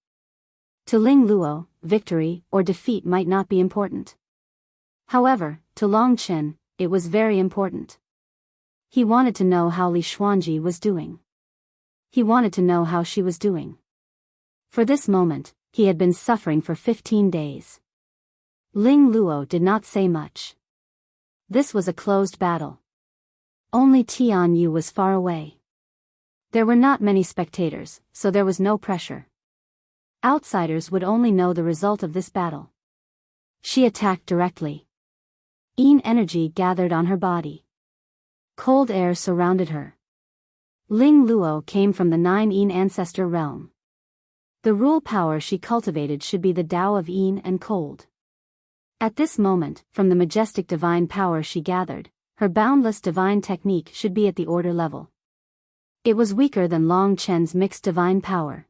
To Ling Luo, victory or defeat might not be important. However, to Long Chen, it was very important. He wanted to know how Li Xuanji was doing. He wanted to know how she was doing. For this moment, he had been suffering for 15 days. Ling Luo did not say much. This was a closed battle. Only Tian Yu was far away. There were not many spectators, so there was no pressure. Outsiders would only know the result of this battle. She attacked directly. Yin energy gathered on her body. Cold air surrounded her. Ling Luo came from the 9 Yin ancestor realm. The rule power she cultivated should be the Tao of Yin and cold. At this moment, from the majestic divine power she gathered, her boundless divine technique should be at the order level. It was weaker than Long Chen's mixed divine power.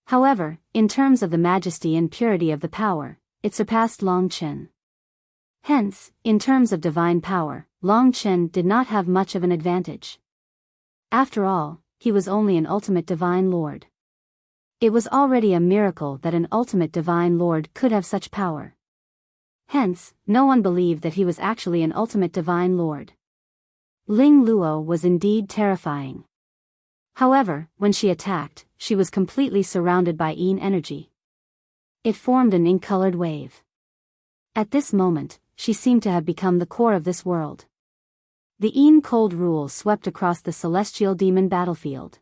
However, in terms of the majesty and purity of the power, it surpassed Long Chen. Hence, in terms of divine power, Long Chen did not have much of an advantage. After all, he was only an ultimate divine lord. It was already a miracle that an ultimate divine lord could have such power. Hence, no one believed that he was actually an ultimate divine lord. Ling Luo was indeed terrifying. However, when she attacked, she was completely surrounded by Yin energy. It formed an ink-colored wave. At this moment, she seemed to have become the core of this world. The Yin cold rule swept across the celestial demon battlefield.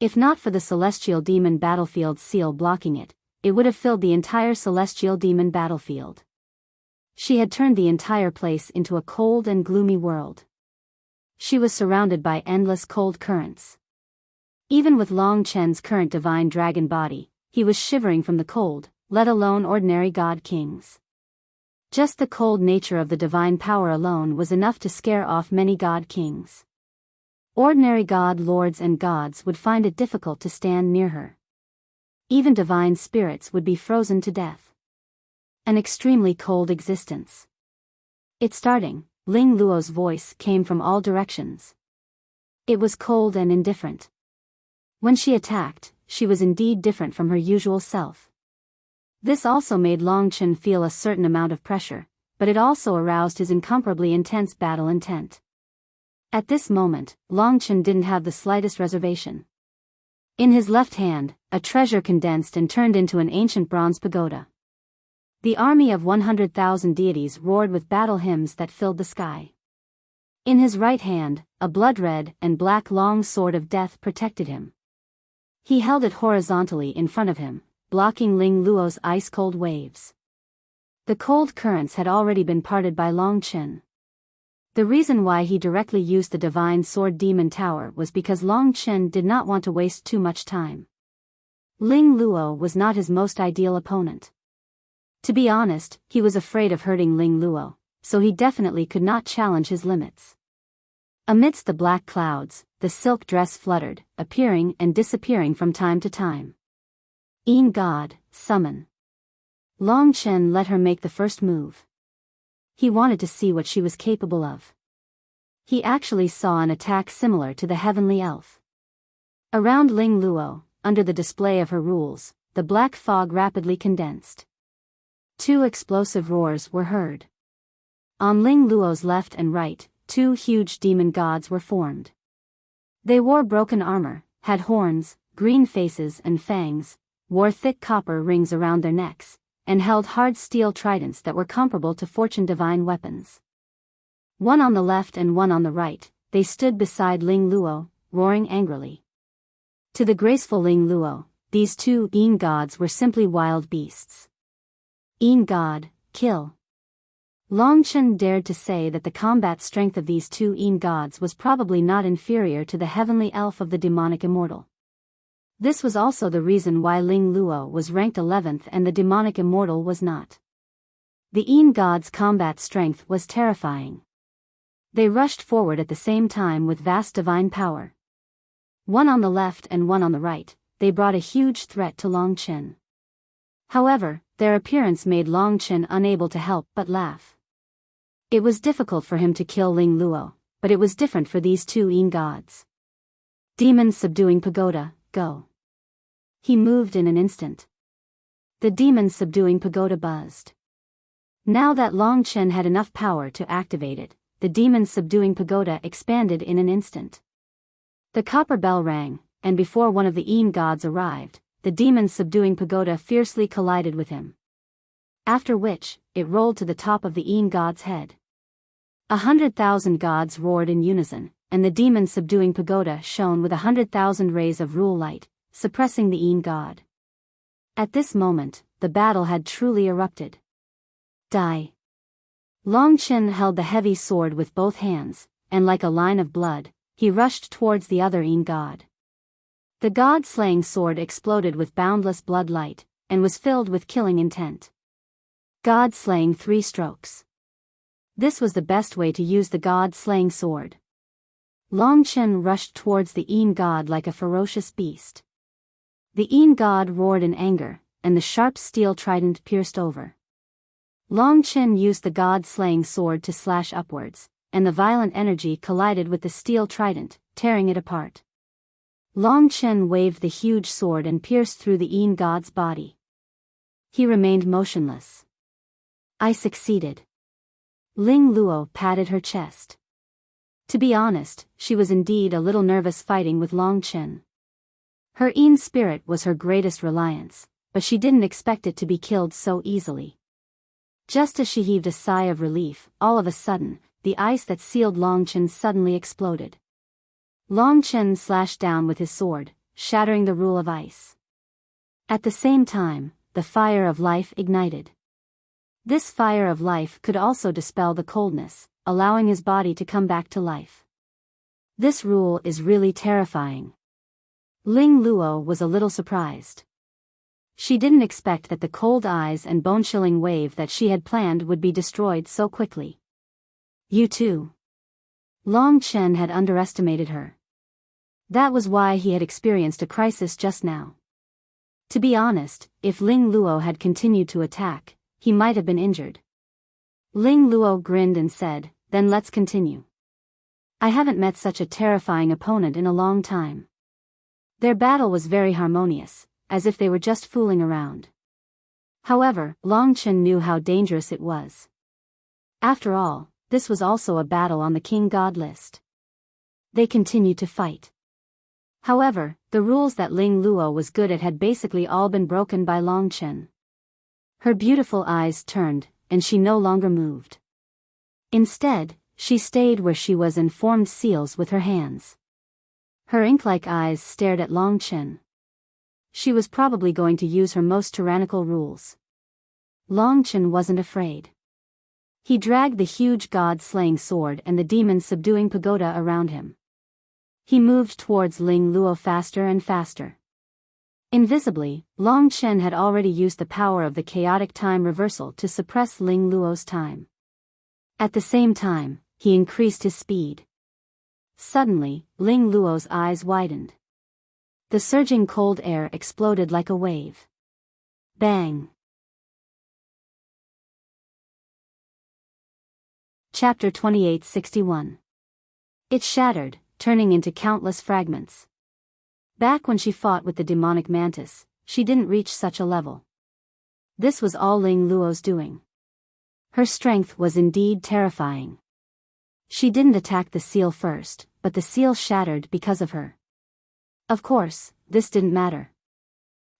If not for the celestial demon battlefield seal blocking it, it would have filled the entire celestial demon battlefield. She had turned the entire place into a cold and gloomy world. She was surrounded by endless cold currents. Even with Long Chen's current divine dragon body, he was shivering from the cold, let alone ordinary god kings. Just the cold nature of the divine power alone was enough to scare off many god kings. Ordinary god lords and gods would find it difficult to stand near her. Even divine spirits would be frozen to death. An extremely cold existence. It's starting, Ling Luo's voice came from all directions. It was cold and indifferent. When she attacked, she was indeed different from her usual self. This also made Long Chen feel a certain amount of pressure, but it also aroused his incomparably intense battle intent. At this moment, Long Chen didn't have the slightest reservation. In his left hand, a treasure condensed and turned into an ancient bronze pagoda. The army of 100,000 deities roared with battle hymns that filled the sky. In his right hand, a blood-red and black long sword of death protected him. He held it horizontally in front of him, blocking Ling Luo's ice-cold waves. The cold currents had already been parted by Long Chen. The reason why he directly used the divine sword demon tower was because Long Chen did not want to waste too much time. Ling Luo was not his most ideal opponent. To be honest, he was afraid of hurting Ling Luo, so he definitely could not challenge his limits. Amidst the black clouds, the silk dress fluttered, appearing and disappearing from time to time. Yin God, summon. Long Chen let her make the first move. He wanted to see what she was capable of. He actually saw an attack similar to the heavenly elf. Around Ling Luo, under the display of her rules, the black fog rapidly condensed. Two explosive roars were heard. On Ling Luo's left and right, two huge demon gods were formed. They wore broken armor, had horns, green faces and fangs, wore thick copper rings around their necks, and held hard steel tridents that were comparable to fortune divine weapons. One on the left and one on the right, they stood beside Ling Luo, roaring angrily. To the graceful Ling Luo, these two Yin gods were simply wild beasts. Yin god, kill. Longchen dared to say that the combat strength of these two Yin gods was probably not inferior to the heavenly elf of the demonic immortal. This was also the reason why Ling Luo was ranked 11th and the demonic immortal was not. The Yin gods' combat strength was terrifying. They rushed forward at the same time with vast divine power. One on the left and one on the right, they brought a huge threat to Longchen. However, their appearance made Longchen unable to help but laugh. It was difficult for him to kill Ling Luo, but it was different for these two Yin gods. Demon subduing pagoda, go. He moved in an instant. The demon subduing pagoda buzzed. Now that Longchen had enough power to activate it, the demon subduing pagoda expanded in an instant. The copper bell rang, and before one of the Yin gods arrived, the demon subduing pagoda fiercely collided with him. After which, it rolled to the top of the Yin god's head. 100,000 gods roared in unison, and the demon subduing pagoda shone with 100,000 rays of rule light, suppressing the Yin god. At this moment, the battle had truly erupted. Die. Longchen held the heavy sword with both hands, and like a line of blood, he rushed towards the other Yin god. The god-slaying sword exploded with boundless blood light, and was filled with killing intent. God-slaying 3 strokes. This was the best way to use the god-slaying sword. Longchen rushed towards the Yin god like a ferocious beast. The Yin god roared in anger, and the sharp steel trident pierced over. Longchen used the god-slaying sword to slash upwards, and the violent energy collided with the steel trident, tearing it apart. Longchen waved the huge sword and pierced through the Yin god's body. He remained motionless. I succeeded. Ling Luo patted her chest. To be honest, she was indeed a little nervous fighting with Longchen. Her Yin spirit was her greatest reliance, but she didn't expect it to be killed so easily. Just as she heaved a sigh of relief, all of a sudden, the ice that sealed Longchen suddenly exploded. Longchen slashed down with his sword, shattering the rule of ice. At the same time, the fire of life ignited. This fire of life could also dispel the coldness, allowing his body to come back to life. This rule is really terrifying. Ling Luo was a little surprised. She didn't expect that the cold eyes and bone-chilling wave that she had planned would be destroyed so quickly. You too. Longchen had underestimated her. That was why he had experienced a crisis just now. To be honest, if Ling Luo had continued to attack, he might have been injured. Ling Luo grinned and said, then let's continue. I haven't met such a terrifying opponent in a long time. Their battle was very harmonious, as if they were just fooling around. However, Longchen knew how dangerous it was. After all, this was also a battle on the King God list. They continued to fight. However, the rules that Ling Luo was good at had basically all been broken by Longchen. Her beautiful eyes turned, and she no longer moved. Instead, she stayed where she was and formed seals with her hands. Her ink-like eyes stared at Longchen. She was probably going to use her most tyrannical rules. Longchen wasn't afraid. He dragged the huge god-slaying sword and the demon-subduing pagoda around him. He moved towards Ling Luo faster and faster. Invisibly, Longchen had already used the power of the chaotic time reversal to suppress Ling Luo's time. At the same time, he increased his speed. Suddenly, Ling Luo's eyes widened. The surging cold air exploded like a wave. Bang! Chapter 2861. It shattered, turning into countless fragments. Back when she fought with the demonic mantis, she didn't reach such a level. This was all Ling Luo's doing. Her strength was indeed terrifying. She didn't attack the seal first, but the seal shattered because of her. Of course, this didn't matter.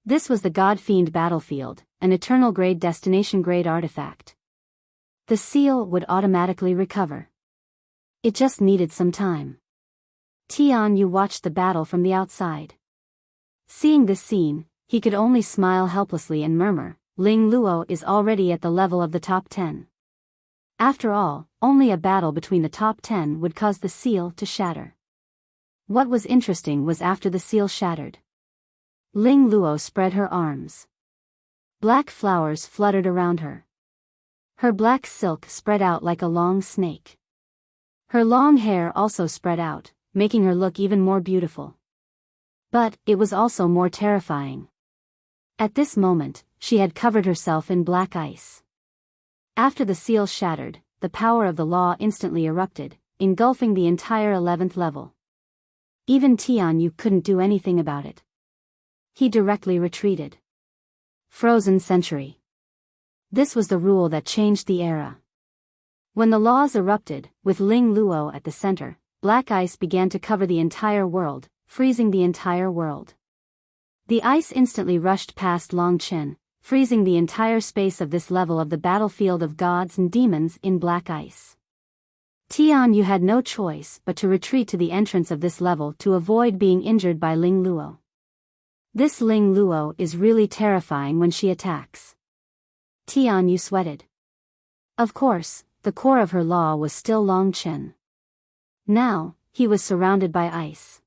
This was the God-fiend battlefield, an eternal-grade destination-grade artifact. The seal would automatically recover. It just needed some time. Tian Yu watched the battle from the outside. Seeing this scene, he could only smile helplessly and murmur, Ling Luo is already at the level of the top 10. After all, only a battle between the top 10 would cause the seal to shatter. What was interesting was after the seal shattered, Ling Luo spread her arms. Black flowers fluttered around her. Her black silk spread out like a long snake. Her long hair also spread out, making her look even more beautiful. But it was also more terrifying. At this moment, she had covered herself in black ice. After the seal shattered, the power of the law instantly erupted, engulfing the entire 11th level. Even Tian Yu couldn't do anything about it. He directly retreated. Frozen century. This was the rule that changed the era. When the laws erupted, with Ling Luo at the center, black ice began to cover the entire world, freezing the entire world. The ice instantly rushed past Long Chen, freezing the entire space of this level of the battlefield of gods and demons in black ice. Tian Yu had no choice but to retreat to the entrance of this level to avoid being injured by Ling Luo. This Ling Luo is really terrifying when she attacks. Tian Yu sweated. Of course, the core of her law was still Long Chen. Now, he was surrounded by ice.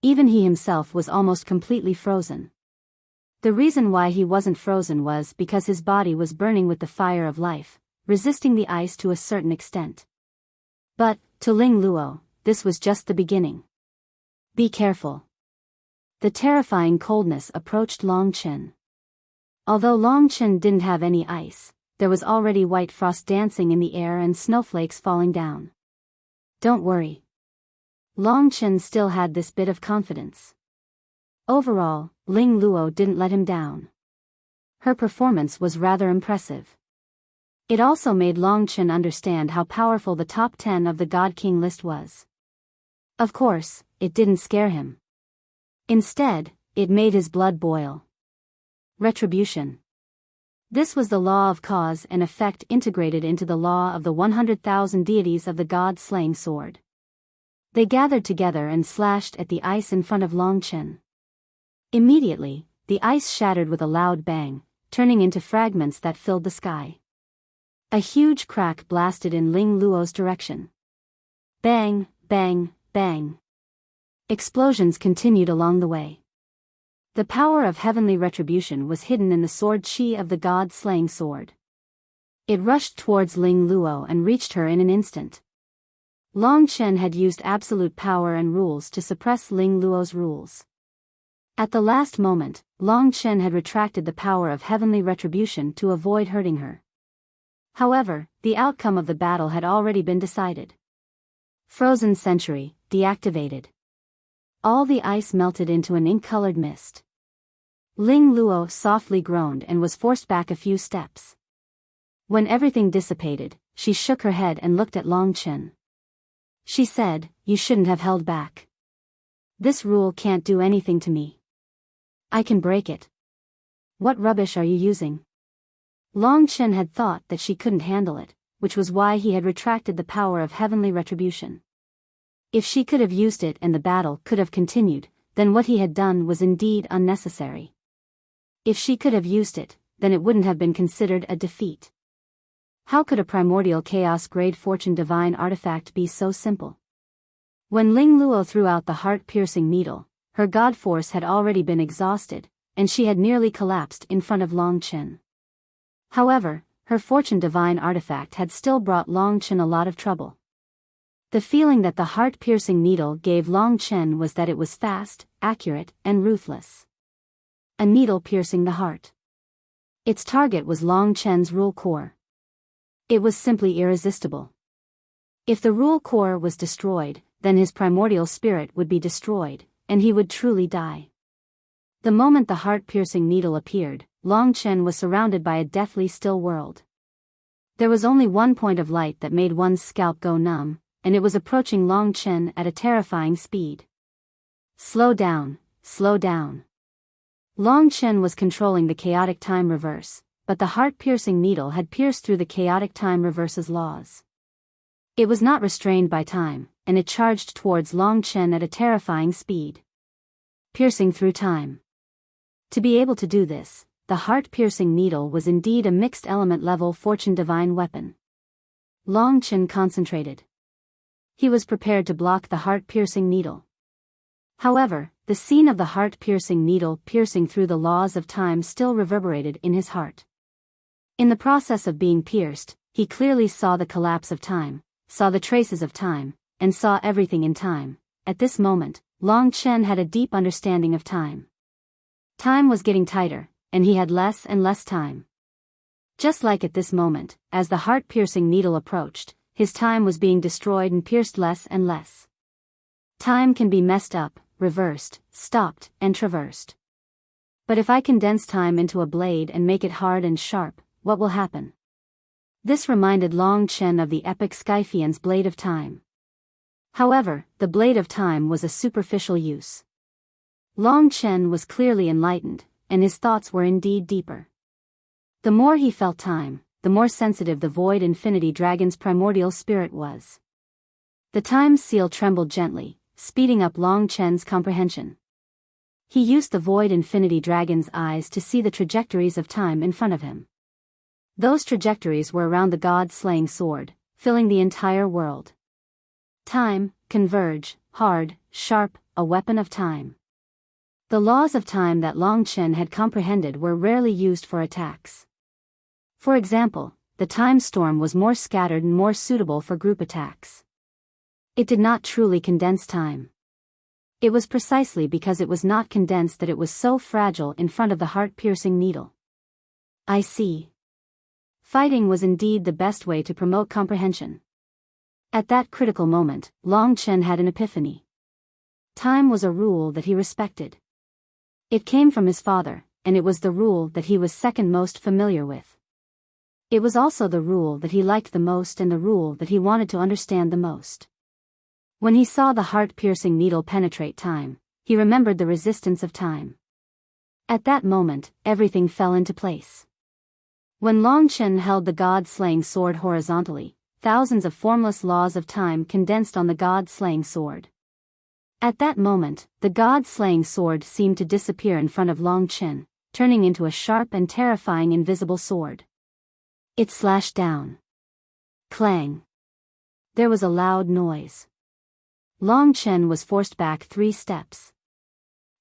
Even he himself was almost completely frozen. The reason why he wasn't frozen was because his body was burning with the fire of life, resisting the ice to a certain extent. But, to Ling Luo, this was just the beginning. Be careful. The terrifying coldness approached Long Chen. Although Long Chen didn't have any ice, there was already white frost dancing in the air and snowflakes falling down. Don't worry. Long Chen still had this bit of confidence. Overall, Ling Luo didn't let him down. Her performance was rather impressive. It also made Long Chen understand how powerful the top 10 of the God King list was. Of course, it didn't scare him. Instead, it made his blood boil. Retribution. This was the law of cause and effect integrated into the law of the 100,000 deities of the god-slaying sword. They gathered together and slashed at the ice in front of Long Chen. Immediately, the ice shattered with a loud bang, turning into fragments that filled the sky. A huge crack blasted in Ling Luo's direction. Bang, bang, bang. Explosions continued along the way. The power of heavenly retribution was hidden in the sword chi of the god-slaying sword. It rushed towards Ling Luo and reached her in an instant. Long Chen had used absolute power and rules to suppress Ling Luo's rules. At the last moment, Long Chen had retracted the power of heavenly retribution to avoid hurting her. However, the outcome of the battle had already been decided. Frozen Century, deactivated. All the ice melted into an ink-colored mist. Ling Luo softly groaned and was forced back a few steps. When everything dissipated, she shook her head and looked at Long Chen. She said, "You shouldn't have held back. This rule can't do anything to me. I can break it. What rubbish are you using?" Long Chen had thought that she couldn't handle it, which was why he had retracted the power of heavenly retribution. If she could have used it and the battle could have continued, then what he had done was indeed unnecessary. If she could have used it, then it wouldn't have been considered a defeat. How could a primordial chaos-grade fortune divine artifact be so simple? When Ling Luo threw out the heart-piercing needle, her god force had already been exhausted, and she had nearly collapsed in front of Long Chen. However, her fortune divine artifact had still brought Long Chen a lot of trouble. The feeling that the heart-piercing needle gave Long Chen was that it was fast, accurate, and ruthless. A needle piercing the heart. Its target was Long Chen's rule core. It was simply irresistible. If the rule core was destroyed, then his primordial spirit would be destroyed, and he would truly die. The moment the heart-piercing needle appeared, Long Chen was surrounded by a deathly still world. There was only one point of light that made one's scalp go numb, and it was approaching Long Chen at a terrifying speed. Slow down, slow down. Long Chen was controlling the chaotic time reverse, but the heart-piercing needle had pierced through the chaotic time reverse's laws. It was not restrained by time, and it charged towards Long Chen at a terrifying speed. Piercing through time. To be able to do this, the heart-piercing needle was indeed a mixed-element level fortune divine weapon. Long Chen concentrated. He was prepared to block the heart-piercing needle. However, the scene of the heart-piercing needle piercing through the laws of time still reverberated in his heart. In the process of being pierced, he clearly saw the collapse of time, saw the traces of time, and saw everything in time. At this moment, Long Chen had a deep understanding of time. Time was getting tighter, and he had less and less time. Just like at this moment, as the heart-piercing needle approached, his time was being destroyed and pierced less and less. Time can be messed up, reversed, stopped, and traversed. But if I condense time into a blade and make it hard and sharp, what will happen? This reminded Long Chen of the epic Scythian's blade of time. However, the blade of time was a superficial use. Long Chen was clearly enlightened, and his thoughts were indeed deeper. The more he felt time, the more sensitive the void infinity dragon's primordial spirit was. The time seal trembled gently, speeding up Long Chen's comprehension. He used the void infinity dragon's eyes to see the trajectories of time in front of him. Those trajectories were around the god-slaying sword, filling the entire world. Time, converge, hard, sharp, a weapon of time. The laws of time that Long Chen had comprehended were rarely used for attacks. For example, the time storm was more scattered and more suitable for group attacks. It did not truly condense time. It was precisely because it was not condensed that it was so fragile in front of the heart-piercing needle. I see. Fighting was indeed the best way to promote comprehension. At that critical moment, Long Chen had an epiphany. Time was a rule that he respected. It came from his father, and it was the rule that he was second most familiar with. It was also the rule that he liked the most and the rule that he wanted to understand the most. When he saw the heart-piercing needle penetrate time, he remembered the resistance of time. At that moment, everything fell into place. When Long Chen held the god-slaying sword horizontally, thousands of formless laws of time condensed on the god-slaying sword. At that moment, the god-slaying sword seemed to disappear in front of Long Chen, turning into a sharp and terrifying invisible sword. It slashed down. Clang. There was a loud noise. Long Chen was forced back 3 steps.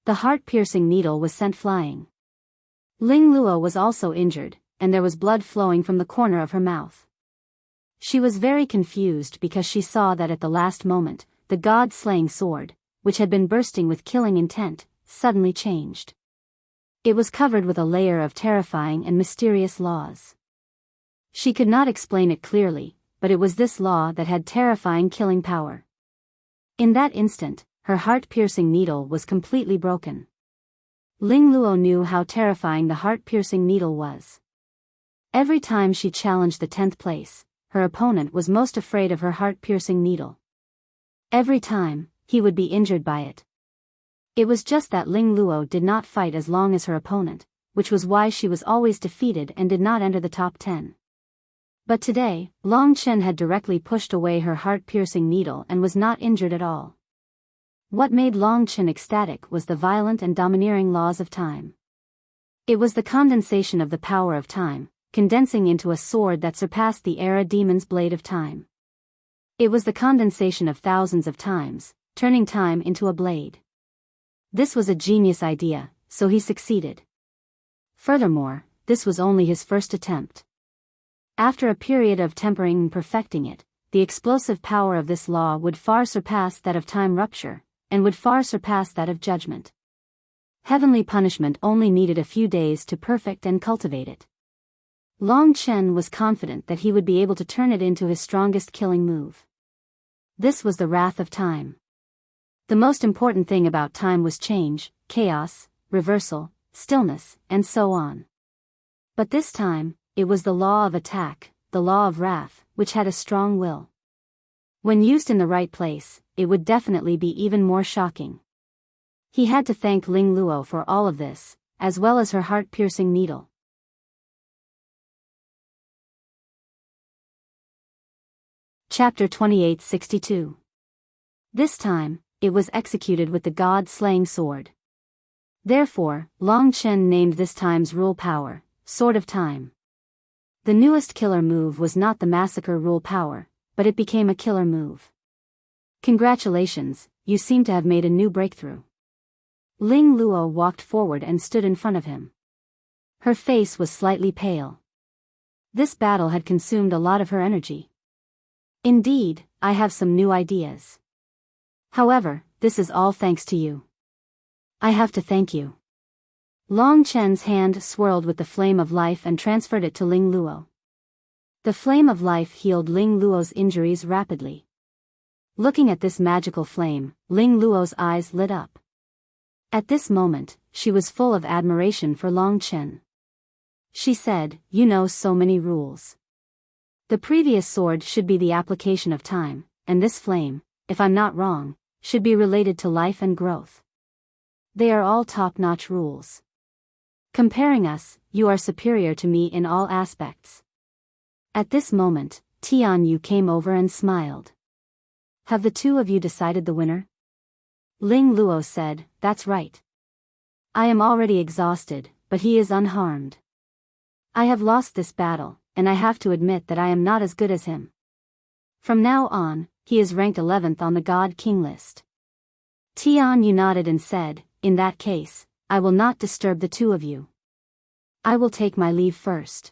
The heart-piercing needle was sent flying. Ling Luo was also injured, and there was blood flowing from the corner of her mouth. She was very confused because she saw that at the last moment, the god-slaying sword, which had been bursting with killing intent, suddenly changed. It was covered with a layer of terrifying and mysterious laws. She could not explain it clearly, but it was this law that had terrifying killing power. In that instant, her heart-piercing needle was completely broken. Ling Luo knew how terrifying the heart-piercing needle was. Every time she challenged the 10th place, her opponent was most afraid of her heart-piercing needle. Every time, he would be injured by it. It was just that Ling Luo did not fight as long as her opponent, which was why she was always defeated and did not enter the top 10. But today, Long Chen had directly pushed away her heart-piercing needle and was not injured at all. What made Long Chen ecstatic was the violent and domineering laws of time. It was the condensation of the power of time, condensing into a sword that surpassed the Era Demon's blade of time. It was the condensation of thousands of times, turning time into a blade. This was a genius idea, so he succeeded. Furthermore, this was only his first attempt. After a period of tempering and perfecting it, the explosive power of this law would far surpass that of time rupture, and would far surpass that of judgment. Heavenly punishment only needed a few days to perfect and cultivate it. Long Chen was confident that he would be able to turn it into his strongest killing move. This was the wrath of time. The most important thing about time was change, chaos, reversal, stillness, and so on. But this time, it was the law of attack, the law of wrath, which had a strong will. When used in the right place, it would definitely be even more shocking. He had to thank Ling Luo for all of this, as well as her heart-piercing needle. Chapter 2862. This time, it was executed with the god-slaying sword. Therefore, Long Chen named this time's rule power, Sword of Time. The newest killer move was not the massacre rule power, but it became a killer move. Congratulations, you seem to have made a new breakthrough. Ling Luo walked forward and stood in front of him. Her face was slightly pale. This battle had consumed a lot of her energy. Indeed, I have some new ideas. However, this is all thanks to you. I have to thank you. Long Chen's hand swirled with the flame of life and transferred it to Ling Luo. The flame of life healed Ling Luo's injuries rapidly. Looking at this magical flame, Ling Luo's eyes lit up. At this moment, she was full of admiration for Long Chen. She said, "You know so many rules. The previous sword should be the application of time, and this flame, if I'm not wrong, should be related to life and growth. They are all top-notch rules. Comparing us, you are superior to me in all aspects." At this moment, Tian Yu came over and smiled. "Have the two of you decided the winner?" Ling Luo said, "That's right. I am already exhausted, but he is unharmed. I have lost this battle, and I have to admit that I am not as good as him. From now on, he is ranked 11th on the God King list." Tian Yu nodded and said, "In that case, I will not disturb the two of you. I will take my leave first."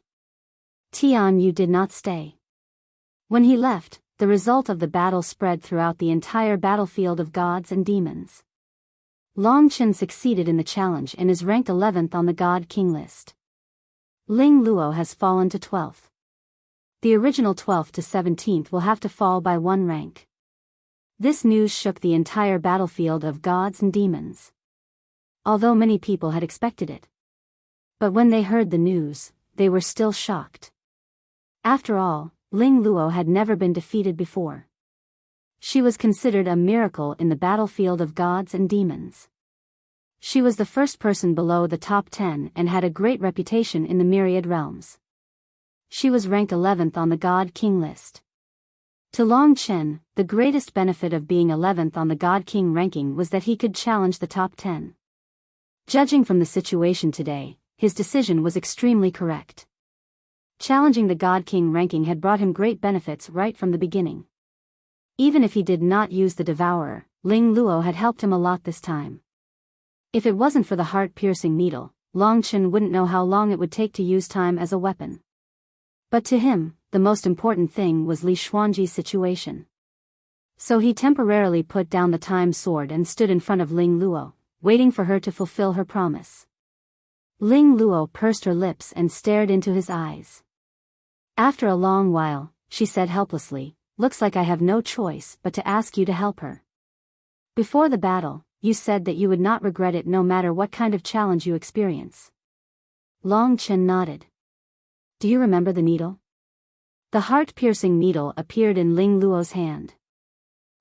Tian Yu did not stay. When he left, the result of the battle spread throughout the entire battlefield of gods and demons. Long Chen succeeded in the challenge and is ranked 11th on the God King list. Ling Luo has fallen to 12th. The original 12th to 17th will have to fall by one rank. This news shook the entire battlefield of gods and demons. Although many people had expected it. But when they heard the news, they were still shocked. After all, Ling Luo had never been defeated before. She was considered a miracle in the battlefield of gods and demons. She was the first person below the top 10 and had a great reputation in the myriad realms. She was ranked 11th on the God King list. To Long Chen, the greatest benefit of being 11th on the God King ranking was that he could challenge the top 10. Judging from the situation today, his decision was extremely correct. Challenging the God King ranking had brought him great benefits right from the beginning. Even if he did not use the Devourer, Ling Luo had helped him a lot this time. If it wasn't for the heart-piercing needle, Long Chen wouldn't know how long it would take to use time as a weapon. But to him, the most important thing was Li Xuanji's situation. So he temporarily put down the time sword and stood in front of Ling Luo, waiting for her to fulfill her promise. Ling Luo pursed her lips and stared into his eyes. After a long while, she said helplessly, "Looks like I have no choice but to ask you to help her. Before the battle, you said that you would not regret it no matter what kind of challenge you experience." Long Chen nodded. "Do you remember the needle?" The heart-piercing needle appeared in Ling Luo's hand.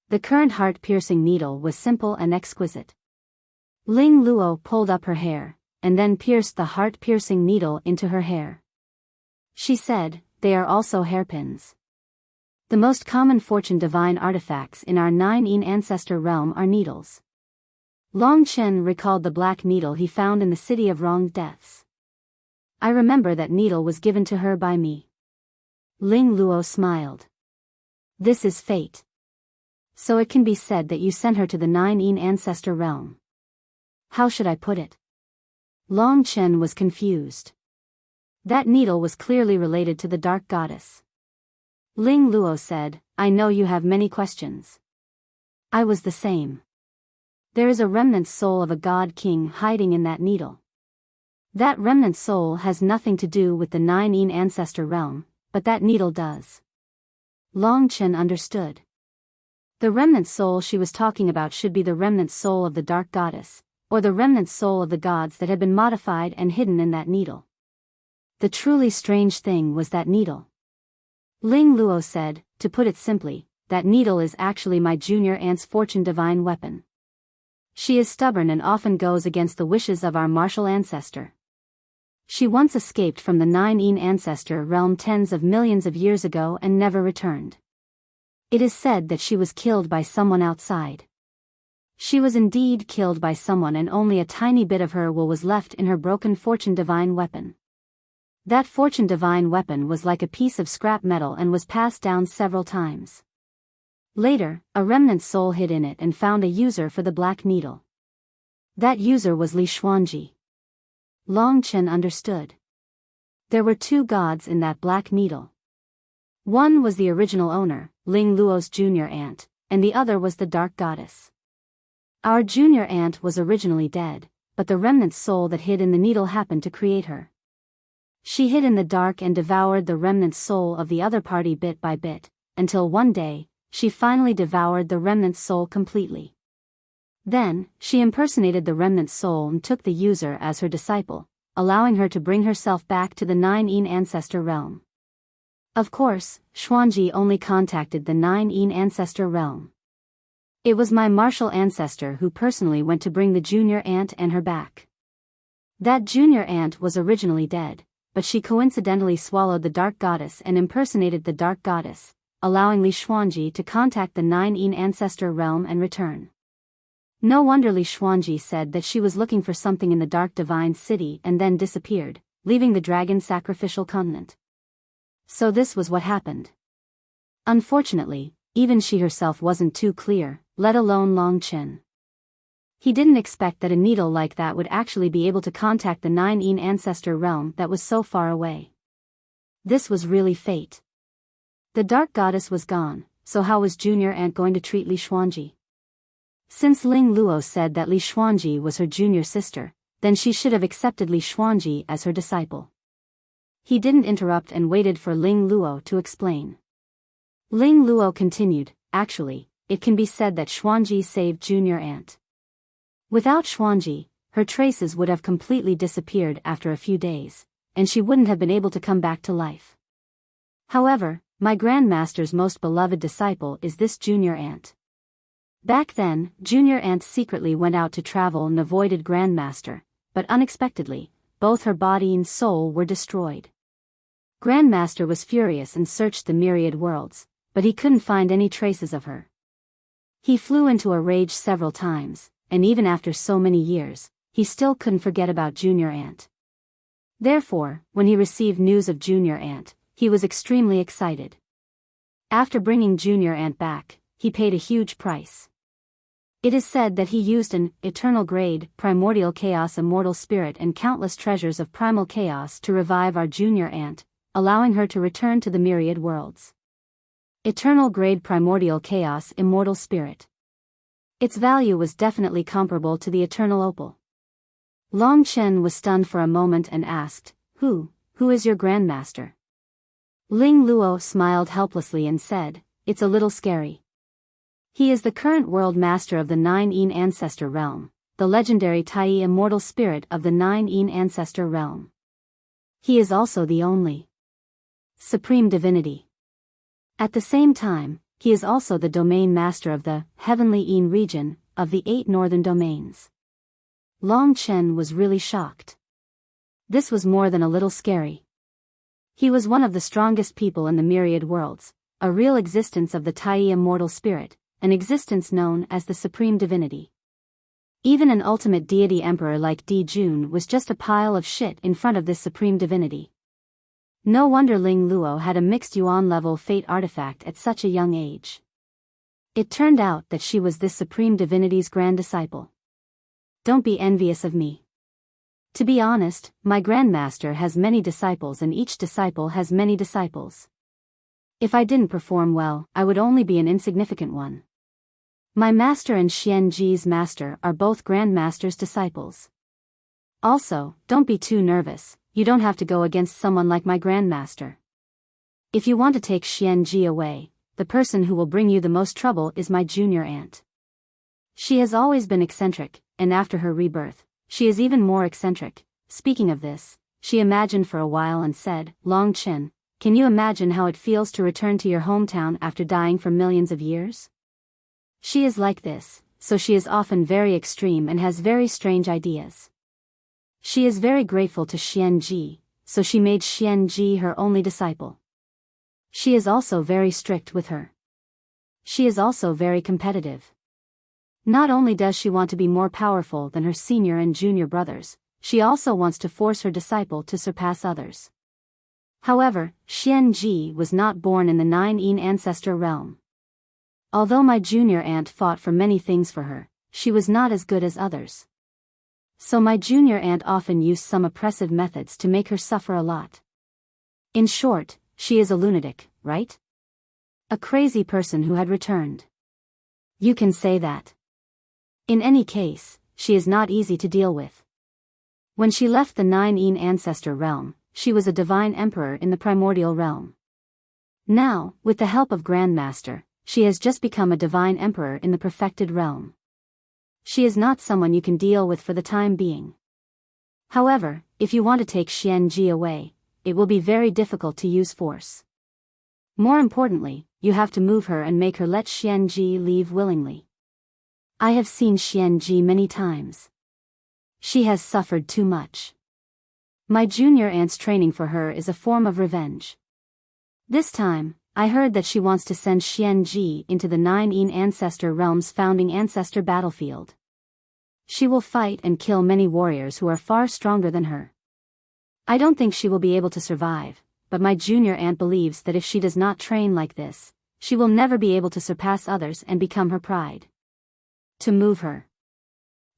The current heart-piercing needle was simple and exquisite. Ling Luo pulled up her hair, and then pierced the heart-piercing needle into her hair. She said, "They are also hairpins. The most common fortune divine artifacts in our 9 ancestor realm are needles." Long Chen recalled the black needle he found in the city of wronged deaths. "I remember that needle was given to her by me." Ling Luo smiled. "This is fate. So it can be said that you sent her to the 9 ancestor realm. How should I put it?" Long Chen was confused. That needle was clearly related to the dark goddess. Ling Luo said, "I know you have many questions. I was the same. There is a remnant soul of a god king hiding in that needle. That remnant soul has nothing to do with the 9 ancestor realm, but that needle does." Long Chen understood. The remnant soul she was talking about should be the remnant soul of the dark goddess, or the remnant soul of the gods that had been modified and hidden in that needle. The truly strange thing was that needle. Ling Luo said, to put it simply, that needle is actually my junior aunt's fortune divine weapon. She is stubborn and often goes against the wishes of our martial ancestor. She once escaped from the Nine Yin ancestor realm tens of millions of years ago and never returned. It is said that she was killed by someone outside. She was indeed killed by someone, and only a tiny bit of her will was left in her broken fortune divine weapon. That fortune divine weapon was like a piece of scrap metal and was passed down several times. Later, a remnant soul hid in it and found a user for the black needle. That user was Li Xuanji. Long Chen understood. There were two gods in that black needle. One was the original owner, Ling Luo's junior aunt, and the other was the dark goddess. Our junior aunt was originally dead, but the remnant soul that hid in the needle happened to create her. She hid in the dark and devoured the remnant soul of the other party bit by bit, until one day, she finally devoured the remnant soul completely. Then, she impersonated the remnant soul and took the user as her disciple, allowing her to bring herself back to the Nine Yin ancestor realm. Of course, Xuanji only contacted the Nine Yin ancestor realm. It was my martial ancestor who personally went to bring the junior aunt and her back. That junior aunt was originally dead, but she coincidentally swallowed the dark goddess and impersonated the dark goddess, allowing Li Xuanji to contact the Nine Yin ancestor realm and return. No wonder Li Xuanji said that she was looking for something in the dark divine city and then disappeared, leaving the dragon sacrificial continent. So this was what happened. Unfortunately, even she herself wasn't too clear, let alone Long Chen. He didn't expect that a needle like that would actually be able to contact the Nine Yin ancestor realm that was so far away. This was really fate. The dark goddess was gone, so how was junior aunt going to treat Li Xuanji? Since Ling Luo said that Li Xuanji was her junior sister, then she should have accepted Li Xuanji as her disciple. He didn't interrupt and waited for Ling Luo to explain. Ling Luo continued, actually, it can be said that Xuanji saved junior aunt. Without Xuanji, her traces would have completely disappeared after a few days, and she wouldn't have been able to come back to life. However, my grandmaster's most beloved disciple is this junior aunt. Back then, junior aunt secretly went out to travel and avoided grandmaster, but unexpectedly, both her body and soul were destroyed. Grandmaster was furious and searched the myriad worlds, but he couldn't find any traces of her. He flew into a rage several times, and even after so many years, he still couldn't forget about junior aunt. Therefore, when he received news of junior aunt, he was extremely excited. After bringing junior aunt back, he paid a huge price. It is said that he used an eternal grade, primordial chaos immortal spirit and countless treasures of primal chaos to revive our junior aunt, allowing her to return to the myriad worlds. Eternal grade primordial chaos immortal spirit. Its value was definitely comparable to the eternal opal. Long Chen was stunned for a moment and asked, Who is your grandmaster? Ling Luo smiled helplessly and said, it's a little scary. He is the current world master of the Nine Yin ancestor realm, the legendary Tai immortal spirit of the Nine Yin ancestor realm. He is also the only supreme divinity. At the same time, he is also the domain master of the heavenly Yin region of the 8 northern domains. Long Chen was really shocked. This was more than a little scary. He was one of the strongest people in the myriad worlds, a real existence of the Tai immortal spirit, an existence known as the supreme divinity. Even an ultimate deity emperor like Di Jun was just a pile of shit in front of this supreme divinity. No wonder Ling Luo had a mixed yuan-level fate artifact at such a young age. It turned out that she was this supreme divinity's grand disciple. Don't be envious of me. To be honest, my grandmaster has many disciples and each disciple has many disciples. If I didn't perform well, I would only be an insignificant one. My master and Xian Ji's master are both grandmaster's disciples. Also, don't be too nervous, you don't have to go against someone like my grandmaster. If you want to take Xian Ji away, the person who will bring you the most trouble is my junior aunt. She has always been eccentric, and after her rebirth, she is even more eccentric. Speaking of this, she imagined for a while and said, Long Chen, can you imagine how it feels to return to your hometown after dying for millions of years? She is like this, so she is often very extreme and has very strange ideas. She is very grateful to Xianji, so she made Xianji her only disciple. She is also very strict with her. She is also very competitive. Not only does she want to be more powerful than her senior and junior brothers, she also wants to force her disciple to surpass others. However, Xianji was not born in the 9-yin ancestor realm. Although my junior aunt fought for many things for her, she was not as good as others. So my junior aunt often used some oppressive methods to make her suffer a lot. In short, she is a lunatic, right? A crazy person who had returned. You can say that. In any case, she is not easy to deal with. When she left the 9-yin ancestor realm, she was a divine emperor in the primordial realm. Now, with the help of Grandmaster, she has just become a divine emperor in the perfected realm. She is not someone you can deal with for the time being. However, if you want to take Xianji away, it will be very difficult to use force. More importantly, you have to move her and make her let Xianji leave willingly. I have seen Xianji many times. She has suffered too much. My junior aunt's training for her is a form of revenge. This time, I heard that she wants to send Xianji into the 9-yin ancestor realm's founding ancestor battlefield. She will fight and kill many warriors who are far stronger than her. I don't think she will be able to survive, but my junior aunt believes that if she does not train like this, she will never be able to surpass others and become her pride. To move her.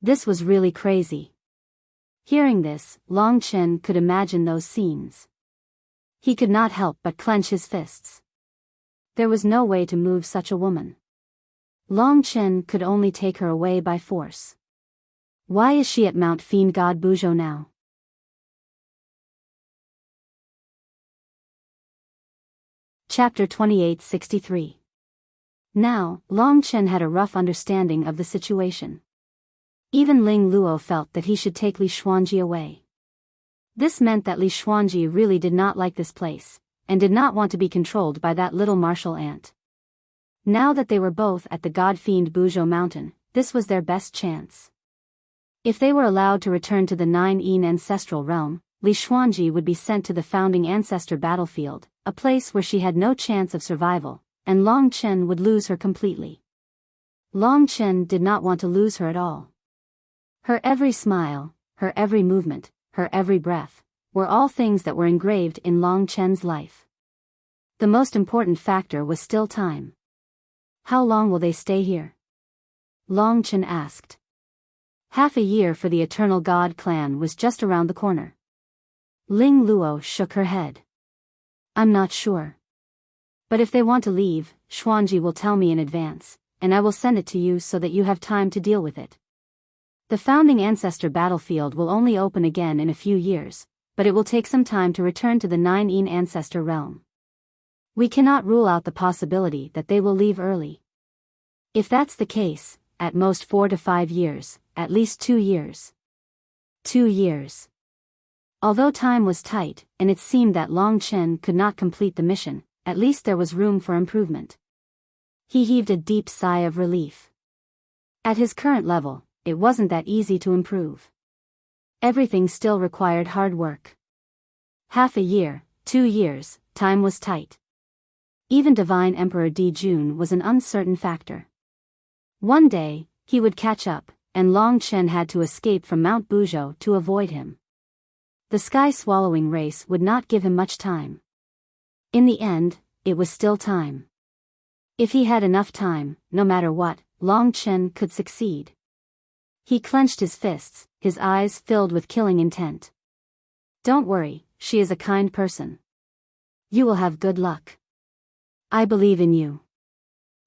This was really crazy. Hearing this, Long Chen could imagine those scenes. He could not help but clench his fists. There was no way to move such a woman. Long Chen could only take her away by force. Why is she at Mount Fiend God Buzhou now? Chapter 2863. Now, Long Chen had a rough understanding of the situation. Even Ling Luo felt that he should take Li Xuanji away. This meant that Li Xuanji really did not like this place, and did not want to be controlled by that little martial ant. Now that they were both at the God-fiend Buzhou mountain, this was their best chance. If they were allowed to return to the 9-yin ancestral realm, Li Xuanji would be sent to the founding ancestor battlefield, a place where she had no chance of survival, and Long Chen would lose her completely. Long Chen did not want to lose her at all. Her every smile, her every movement, her every breath, were all things that were engraved in Long Chen's life. The most important factor was still time. How long will they stay here? Long Chen asked. Half a year for the Eternal God clan was just around the corner. Ling Luo shook her head. I'm not sure. But if they want to leave, Xuanji will tell me in advance, and I will send it to you so that you have time to deal with it. The founding ancestor battlefield will only open again in a few years, but it will take some time to return to the 9-yin ancestor realm. We cannot rule out the possibility that they will leave early. If that's the case, at most 4 to 5 years, at least 2 years. 2 years. Although time was tight, and it seemed that Long Chen could not complete the mission, at least there was room for improvement. He heaved a deep sigh of relief. At his current level, it wasn't that easy to improve. Everything still required hard work. Half a year, 2 years, time was tight. Even Divine Emperor Di Jun was an uncertain factor. One day, he would catch up, and Long Chen had to escape from Mount Buzhou to avoid him. The sky-swallowing race would not give him much time. In the end, it was still time. If he had enough time, no matter what, Long Chen could succeed. He clenched his fists, his eyes filled with killing intent. Don't worry, she is a kind person. You will have good luck. I believe in you.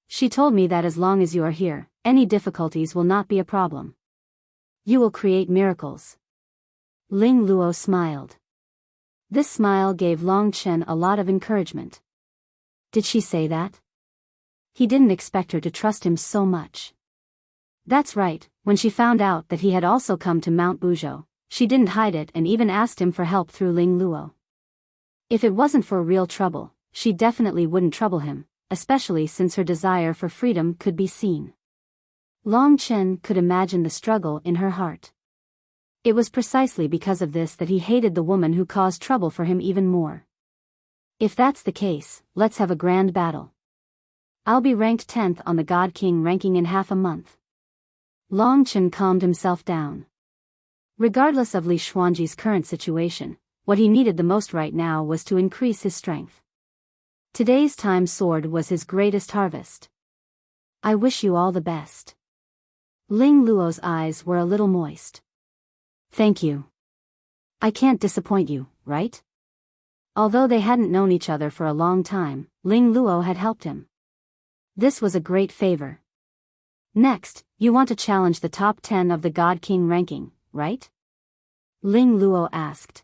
She told me that as long as you are here, any difficulties will not be a problem. You will create miracles. Ling Luo smiled. This smile gave Long Chen a lot of encouragement. Did she say that? He didn't expect her to trust him so much. That's right, when she found out that he had also come to Mount Buzhou, she didn't hide it and even asked him for help through Ling Luo. If it wasn't for real trouble, she definitely wouldn't trouble him, especially since her desire for freedom could be seen. Long Chen could imagine the struggle in her heart. It was precisely because of this that he hated the woman who caused trouble for him even more. If that's the case, let's have a grand battle. I'll be ranked 10th on the God King ranking in half a month. Long Chen calmed himself down. Regardless of Li Xuanji's current situation, what he needed the most right now was to increase his strength. Today's time sword was his greatest harvest. I wish you all the best. Ling Luo's eyes were a little moist. Thank you. I can't disappoint you, right? Although they hadn't known each other for a long time, Ling Luo had helped him. This was a great favor. Next, you want to challenge the top 10 of the God King ranking, right? Ling Luo asked.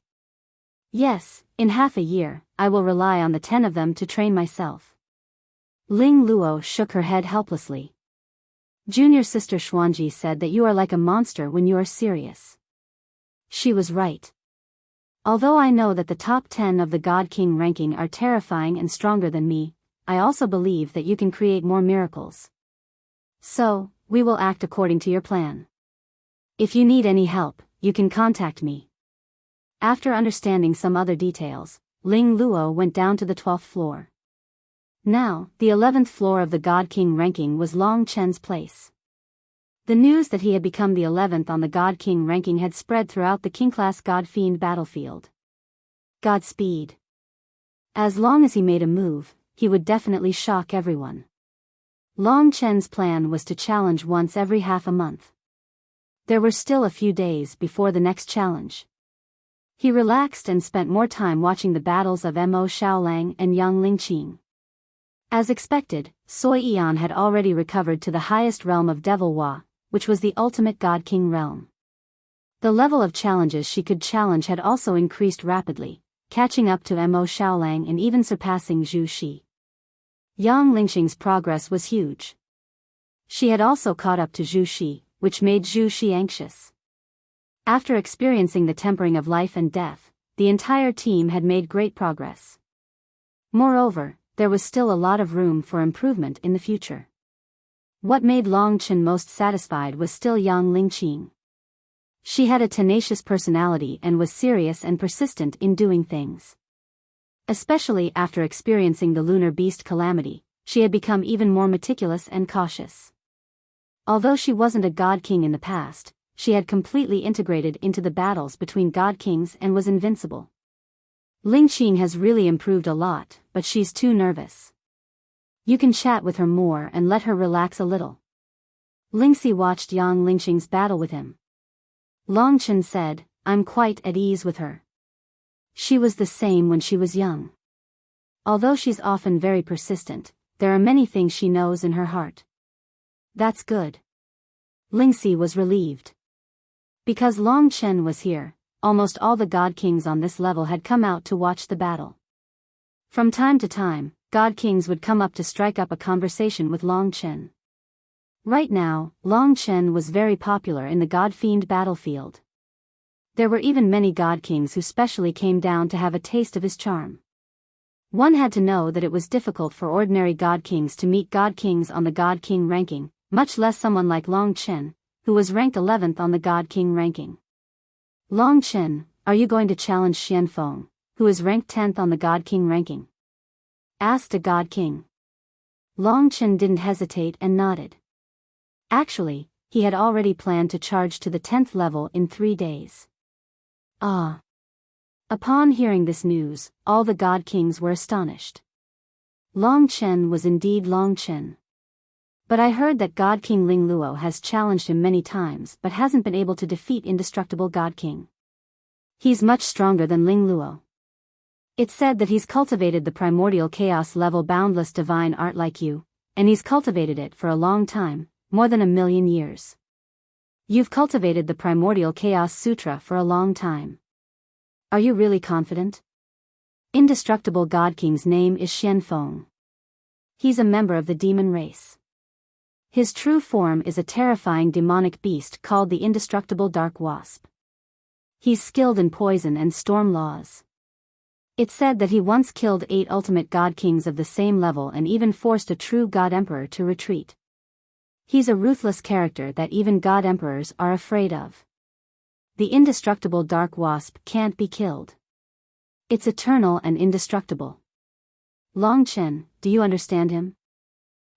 Yes, in half a year, I will rely on the 10 of them to train myself. Ling Luo shook her head helplessly. Junior sister Xuanji said that you are like a monster when you are serious. She was right. Although I know that the top 10 of the God King ranking are terrifying and stronger than me, I also believe that you can create more miracles. So, we will act according to your plan. If you need any help, you can contact me. After understanding some other details, Ling Luo went down to the 12th floor. Now, the 11th floor of the God King ranking was Long Chen's place. The news that he had become the 11th on the God King ranking had spread throughout the King-class God Fiend battlefield. Godspeed. As long as he made a move, he would definitely shock everyone. Long Chen's plan was to challenge once every half a month. There were still a few days before the next challenge. He relaxed and spent more time watching the battles of Mo Xiaolang and Yang Lingqing. As expected, Sui Eon had already recovered to the highest realm of Devil Hua, which was the ultimate God King realm. The level of challenges she could challenge had also increased rapidly, catching up to Mo Xiaolang and even surpassing Zhu Shi. Yang Lingqing's progress was huge. She had also caught up to Zhu Shi, which made Zhu Shi anxious. After experiencing the tempering of life and death, the entire team had made great progress. Moreover, there was still a lot of room for improvement in the future. What made Long Chen most satisfied was still Yang Lingqing. She had a tenacious personality and was serious and persistent in doing things. Especially after experiencing the lunar beast calamity, she had become even more meticulous and cautious. Although she wasn't a God King in the past, she had completely integrated into the battles between God Kings and was invincible. Lingqing has really improved a lot, but she's too nervous. You can chat with her more and let her relax a little. Lingxi watched Yang Lingqing's battle with him. Long Chen said, I'm quite at ease with her. She was the same when she was young. Although she's often very persistent, there are many things she knows in her heart. That's good. Lingxi was relieved. Because Long Chen was here, almost all the God Kings on this level had come out to watch the battle. From time to time, God Kings would come up to strike up a conversation with Long Chen. Right now, Long Chen was very popular in the God Fiend battlefield. There were even many God Kings who specially came down to have a taste of his charm. One had to know that it was difficult for ordinary God Kings to meet God Kings on the God King ranking, much less someone like Long Chen, who was ranked 11th on the God King ranking. Long Chen, are you going to challenge Xian Feng, who is ranked 10th on the God King ranking? Asked a God King. Long Chen didn't hesitate and nodded. Actually, he had already planned to charge to the 10th level in 3 days. Ah! Upon hearing this news, all the God Kings were astonished. Long Chen was indeed Long Chen. But I heard that God King Ling Luo has challenged him many times but hasn't been able to defeat indestructible God King. He's much stronger than Ling Luo. It's said that he's cultivated the primordial chaos level boundless divine art like you, and he's cultivated it for a long time, more than 1,000,000 years. You've cultivated the primordial chaos sutra for a long time. Are you really confident? Indestructible God King's name is Xian Feng. He's a member of the demon race. His true form is a terrifying demonic beast called the indestructible dark wasp. He's skilled in poison and storm laws. It's said that he once killed 8 ultimate god kings of the same level and even forced a true god emperor to retreat. He's a ruthless character that even god emperors are afraid of. The indestructible dark wasp can't be killed. It's eternal and indestructible. Long Chen, do you understand him?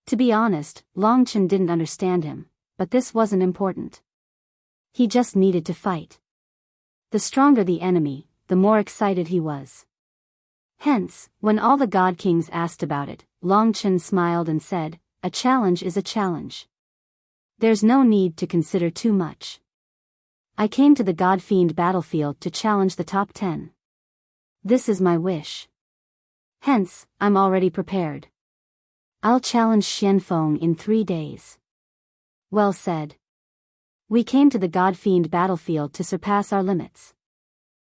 To be honest, Long Chen didn't understand him, but this wasn't important. He just needed to fight. The stronger the enemy, the more excited he was. Hence, when all the god kings asked about it, Long Chen smiled and said, "A challenge is a challenge. There's no need to consider too much. I came to the God-Fiend battlefield to challenge the top 10. This is my wish. Hence, I'm already prepared. I'll challenge Xianfeng in 3 days." Well said. We came to the God-Fiend battlefield to surpass our limits.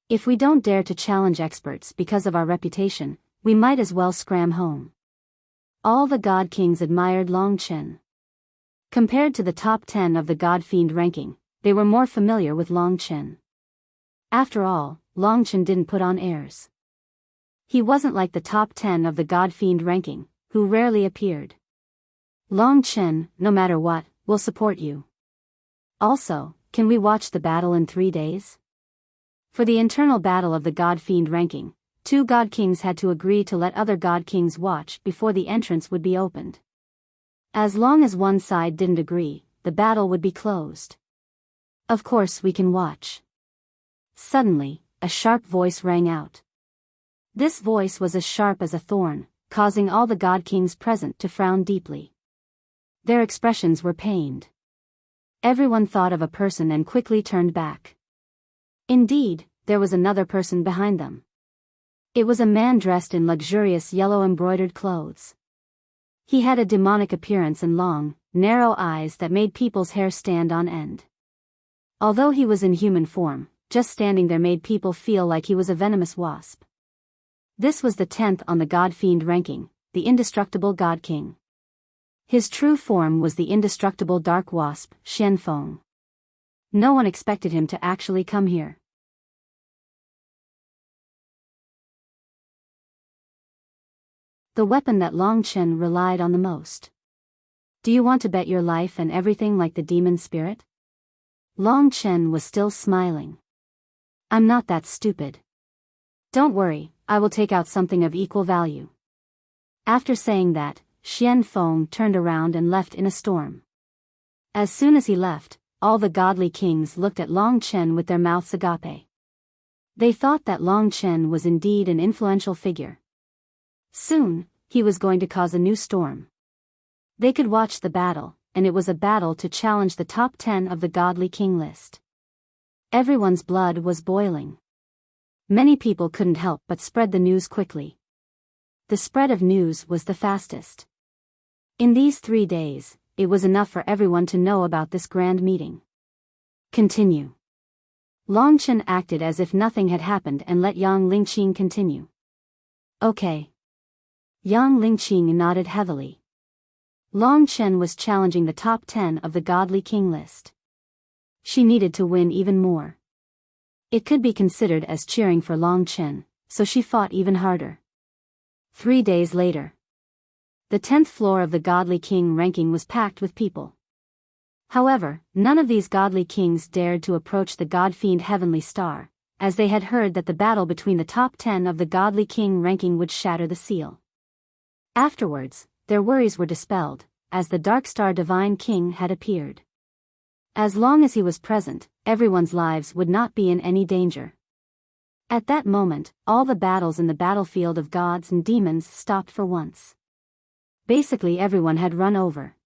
If we don't dare to challenge experts because of our reputation, we might as well scram home. All the god kings admired Long Chen. Compared to the top 10 of the God-Fiend ranking, they were more familiar with Long Chen. After all, Long Chen didn't put on airs. He wasn't like the top 10 of the God-Fiend ranking, who rarely appeared. Long Chen, no matter what, will support you. Also, can we watch the battle in 3 days? For the internal battle of the God-Fiend ranking, 2 god kings had to agree to let other god kings watch before the entrance would be opened. As long as one side didn't agree, the battle would be closed. Of course we can watch. Suddenly, a sharp voice rang out. This voice was as sharp as a thorn, causing all the god kings present to frown deeply. Their expressions were pained. Everyone thought of a person and quickly turned back. Indeed, there was another person behind them. It was a man dressed in luxurious yellow embroidered clothes. He had a demonic appearance and long, narrow eyes that made people's hair stand on end. Although he was in human form, just standing there made people feel like he was a venomous wasp. This was the 10th on the God-Fiend ranking, the indestructible God King. His true form was the indestructible dark wasp, Xianfeng. No one expected him to actually come here. The weapon that Long Chen relied on the most. Do you want to bet your life and everything like the demon spirit? Long Chen was still smiling. I'm not that stupid. Don't worry, I will take out something of equal value. After saying that, Xianfeng turned around and left in a storm. As soon as he left, all the godly kings looked at Long Chen with their mouths agape. They thought that Long Chen was indeed an influential figure. Soon, he was going to cause a new storm. They could watch the battle, and it was a battle to challenge the top 10 of the godly king list. Everyone's blood was boiling. Many people couldn't help but spread the news quickly. The spread of news was the fastest. In these 3 days, it was enough for everyone to know about this grand meeting. Continue. Long Chen acted as if nothing had happened and let Yang Lingqing continue. Okay. Yang Lingqing nodded heavily. Long Chen was challenging the top 10 of the godly king list. She needed to win even more. It could be considered as cheering for Long Chen, so she fought even harder. 3 days later. The 10th floor of the godly king ranking was packed with people. However, none of these godly kings dared to approach the God-Fiend Heavenly Star, as they had heard that the battle between the top 10 of the godly king ranking would shatter the seal. Afterwards, their worries were dispelled, as the Dark Star Divine King had appeared. As long as he was present, everyone's lives would not be in any danger. At that moment, all the battles in the battlefield of gods and demons stopped for once. Basically everyone had run over.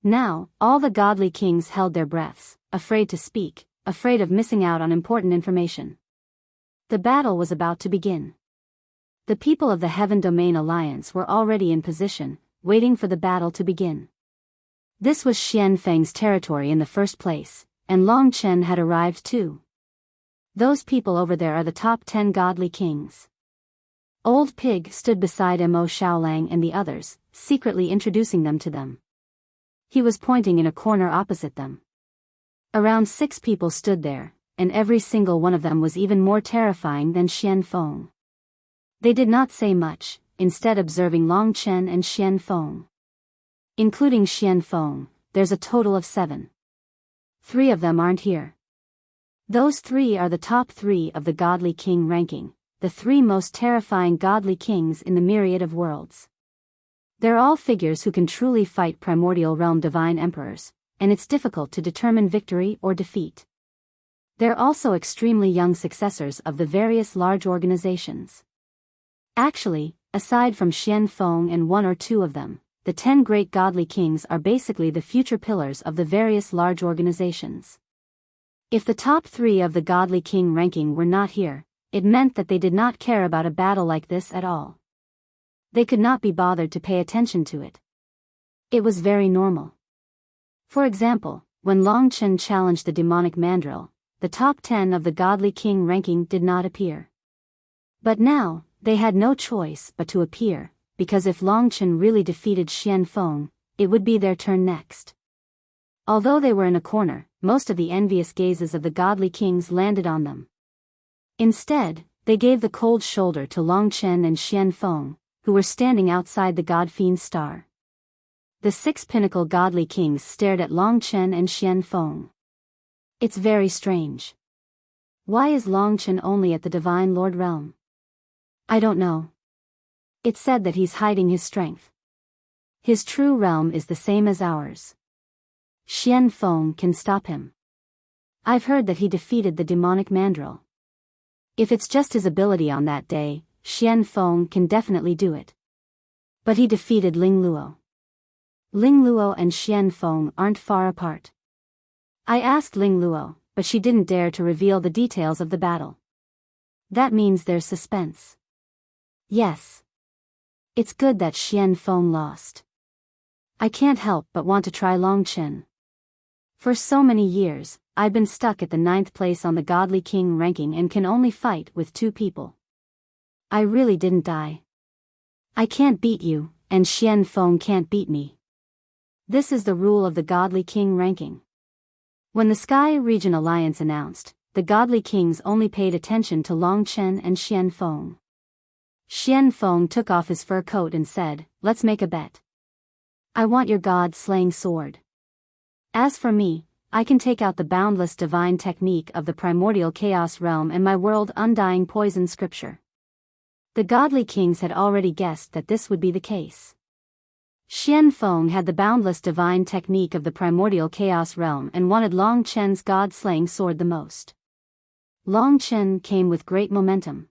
Now, all the godly kings held their breaths, afraid to speak, afraid of missing out on important information. The battle was about to begin. The people of the Heaven Domain Alliance were already in position, waiting for the battle to begin. This was Xianfeng's territory in the first place, and Long Chen had arrived too. Those people over there are the top 10 godly kings. Old Pig stood beside Mo Xiaolang and the others, secretly introducing them to them. He was pointing in a corner opposite them. Around 6 people stood there, and every single one of them was even more terrifying than Xian Feng. They did not say much, instead observing Long Chen and Xian Feng. Including Xian Feng, there's a total of 7. 3 of them aren't here. Those 3 are the top 3 of the Godly King ranking, the 3 most terrifying Godly Kings in the myriad of worlds. They're all figures who can truly fight primordial realm divine emperors, and it's difficult to determine victory or defeat. They're also extremely young successors of the various large organizations. Actually, aside from Xian Feng and 1 or 2 of them, the 10 great godly kings are basically the future pillars of the various large organizations. If the top 3 of the godly king ranking were not here, it meant that they did not care about a battle like this at all. They could not be bothered to pay attention to it. It was very normal. For example, when Long Chen challenged the demonic mandrill, the top 10 of the godly king ranking did not appear. But now, they had no choice but to appear, because if Long Chen really defeated Xian Feng, it would be their turn next. Although they were in a corner, most of the envious gazes of the godly kings landed on them. Instead, they gave the cold shoulder to Long Chen and Xian Feng, who were standing outside the God Fiend's star. The 6 pinnacle godly kings stared at Long Chen and Xian Feng. It's very strange. Why is Long Chen only at the Divine Lord realm? I don't know. It's said that he's hiding his strength. His true realm is the same as ours. Xian Feng can stop him. I've heard that he defeated the demonic mandrill. If it's just his ability on that day, Xian Feng can definitely do it. But he defeated Ling Luo. Ling Luo and Xian Feng aren't far apart. I asked Ling Luo, but she didn't dare to reveal the details of the battle. That means there's suspense. Yes. It's good that Xian Feng lost. I can't help but want to try Long Chen. For so many years, I've been stuck at the 9th place on the Godly King ranking and can only fight with 2 people. I really didn't die. I can't beat you, and Xian Feng can't beat me. This is the rule of the Godly King ranking. When the Sky Region Alliance announced, the Godly Kings only paid attention to Long Chen and Xian Feng. Xian Feng took off his fur coat and said, "Let's make a bet. I want your god-slaying sword. As for me, I can take out the boundless divine technique of the primordial chaos realm and my world undying poison scripture." The godly kings had already guessed that this would be the case. Xian Feng had the boundless divine technique of the primordial chaos realm and wanted Long Chen's god-slaying sword the most. Long Chen came with great momentum.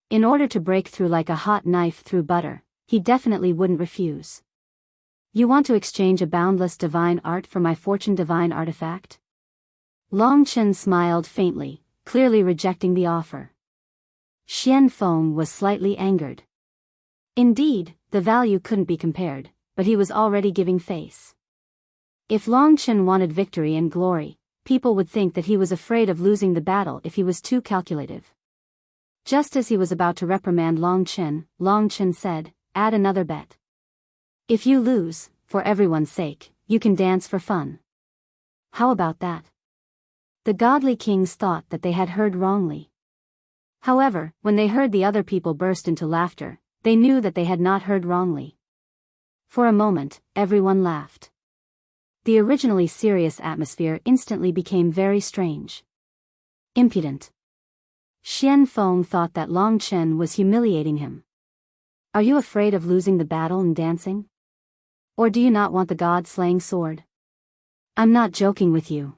In order to break through like a hot knife through butter, he definitely wouldn't refuse. "You want to exchange a boundless divine art for my fortune divine artifact?" Long Chen smiled faintly, clearly rejecting the offer. Xian Feng was slightly angered. Indeed, the value couldn't be compared, but he was already giving face. If Long Chen wanted victory and glory, people would think that he was afraid of losing the battle if he was too calculative. Just as he was about to reprimand Long Chen said, "Add another bet. If you lose, for everyone's sake, you can dance for fun. How about that?" The godly kings thought that they had heard wrongly. However, when they heard the other people burst into laughter, they knew that they had not heard wrongly. For a moment, everyone laughed. The originally serious atmosphere instantly became very strange. Impudent. Xian Feng thought that Long Chen was humiliating him. "Are you afraid of losing the battle and dancing? Or do you not want the god-slaying sword? I'm not joking with you."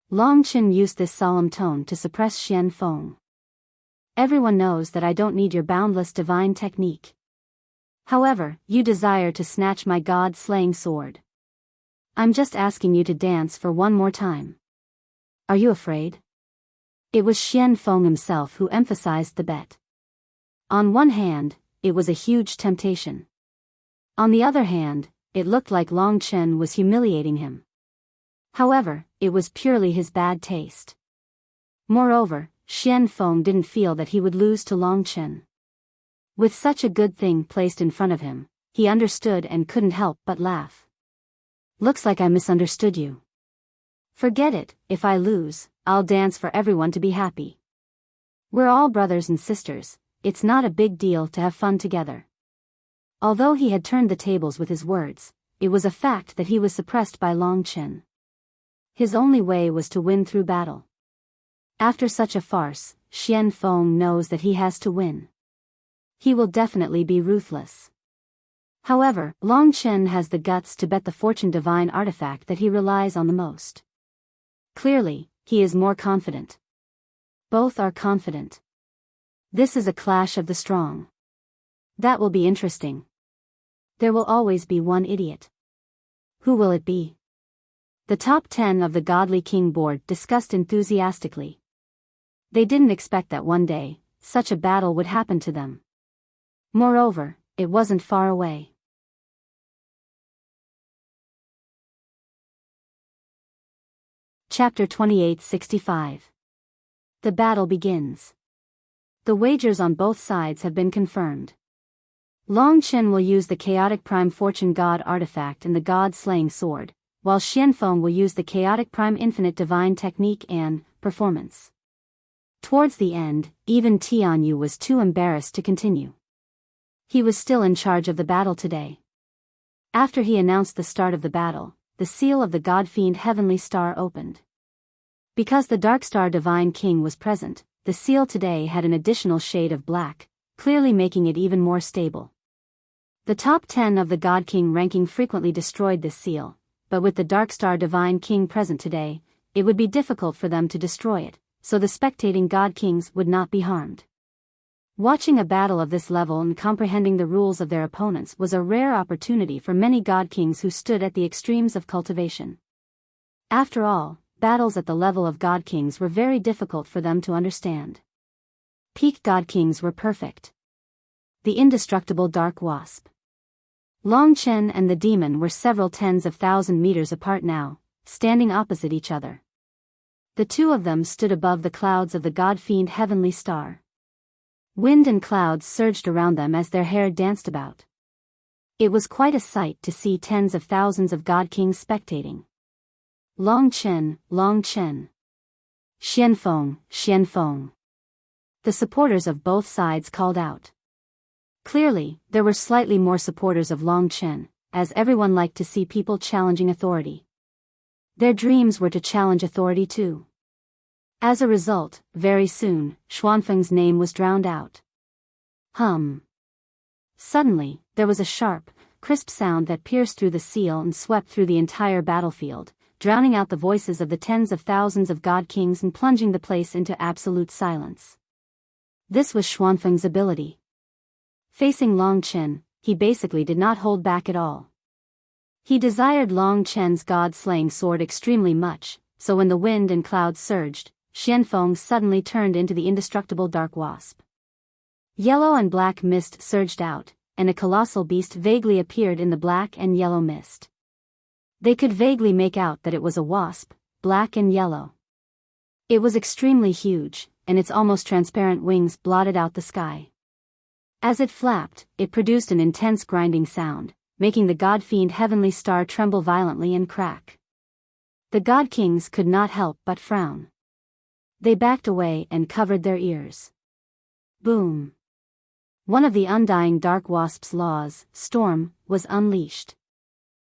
Long Chen used this solemn tone to suppress Xian Feng. "Everyone knows that I don't need your boundless divine technique. However, you desire to snatch my god-slaying sword. I'm just asking you to dance for one more time. Are you afraid?" It was Xian Feng himself who emphasized the bet. On one hand, it was a huge temptation. On the other hand, it looked like Long Chen was humiliating him. However, it was purely his bad taste. Moreover, Xian Feng didn't feel that he would lose to Long Chen. With such a good thing placed in front of him, he understood and couldn't help but laugh. Looks like I misunderstood you. Forget it, if I lose, I'll dance for everyone to be happy. We're all brothers and sisters, it's not a big deal to have fun together. Although he had turned the tables with his words, it was a fact that he was suppressed by Long Chen. His only way was to win through battle. After such a farce, Xian Feng knows that he has to win. He will definitely be ruthless. However, Long Chen has the guts to bet the fortune divine artifact that he relies on the most. Clearly, he is more confident. Both are confident. This is a clash of the strong. That will be interesting. There will always be one idiot. Who will it be? The top 10 of the Godly King board discussed enthusiastically. They didn't expect that one day, such a battle would happen to them. Moreover, it wasn't far away. Chapter 2865. The battle begins. The wagers on both sides have been confirmed. Long Chen will use the Chaotic Prime Fortune God artifact and the God-slaying sword, while Xianfeng will use the Chaotic Prime Infinite Divine Technique and Performance. Towards the end, even Tianyu was too embarrassed to continue. He was still in charge of the battle today. After he announced the start of the battle, the seal of the God-Fiend Heavenly Star opened. Because the Dark Star Divine King was present, the seal today had an additional shade of black, clearly making it even more stable. The top 10 of the God King ranking frequently destroyed this seal, but with the Dark Star Divine King present today, it would be difficult for them to destroy it, so the spectating God Kings would not be harmed. Watching a battle of this level and comprehending the rules of their opponents was a rare opportunity for many God Kings who stood at the extremes of cultivation. After all, battles at the level of God Kings were very difficult for them to understand. Peak God Kings were perfect. The indestructible Dark Wasp. Long Chen and the demon were several tens of thousand meters apart now, standing opposite each other. The two of them stood above the clouds of the God-Fiend Heavenly Star. Wind and clouds surged around them as their hair danced about. It was quite a sight to see tens of thousands of God Kings spectating. Long Chen, Long Chen. Xianfeng, Xianfeng. The supporters of both sides called out. Clearly, there were slightly more supporters of Long Chen, as everyone liked to see people challenging authority. Their dreams were to challenge authority too. As a result, very soon, Xuanfeng's name was drowned out. Suddenly, there was a sharp, crisp sound that pierced through the seal and swept through the entire battlefield, drowning out the voices of the tens of thousands of God Kings and plunging the place into absolute silence. This was Xuanfeng's ability. Facing Long Chen, he basically did not hold back at all. He desired Long Chen's God-slaying sword extremely much, so when the wind and clouds surged, Xianfeng suddenly turned into the indestructible Dark Wasp. Yellow and black mist surged out, and a colossal beast vaguely appeared in the black and yellow mist. They could vaguely make out that it was a wasp, black and yellow. It was extremely huge, and its almost transparent wings blotted out the sky. As it flapped, it produced an intense grinding sound, making the God-Fiend Heavenly Star tremble violently and crack. The God Kings could not help but frown. They backed away and covered their ears. Boom! One of the undying Dark Wasp's laws, Storm, was unleashed.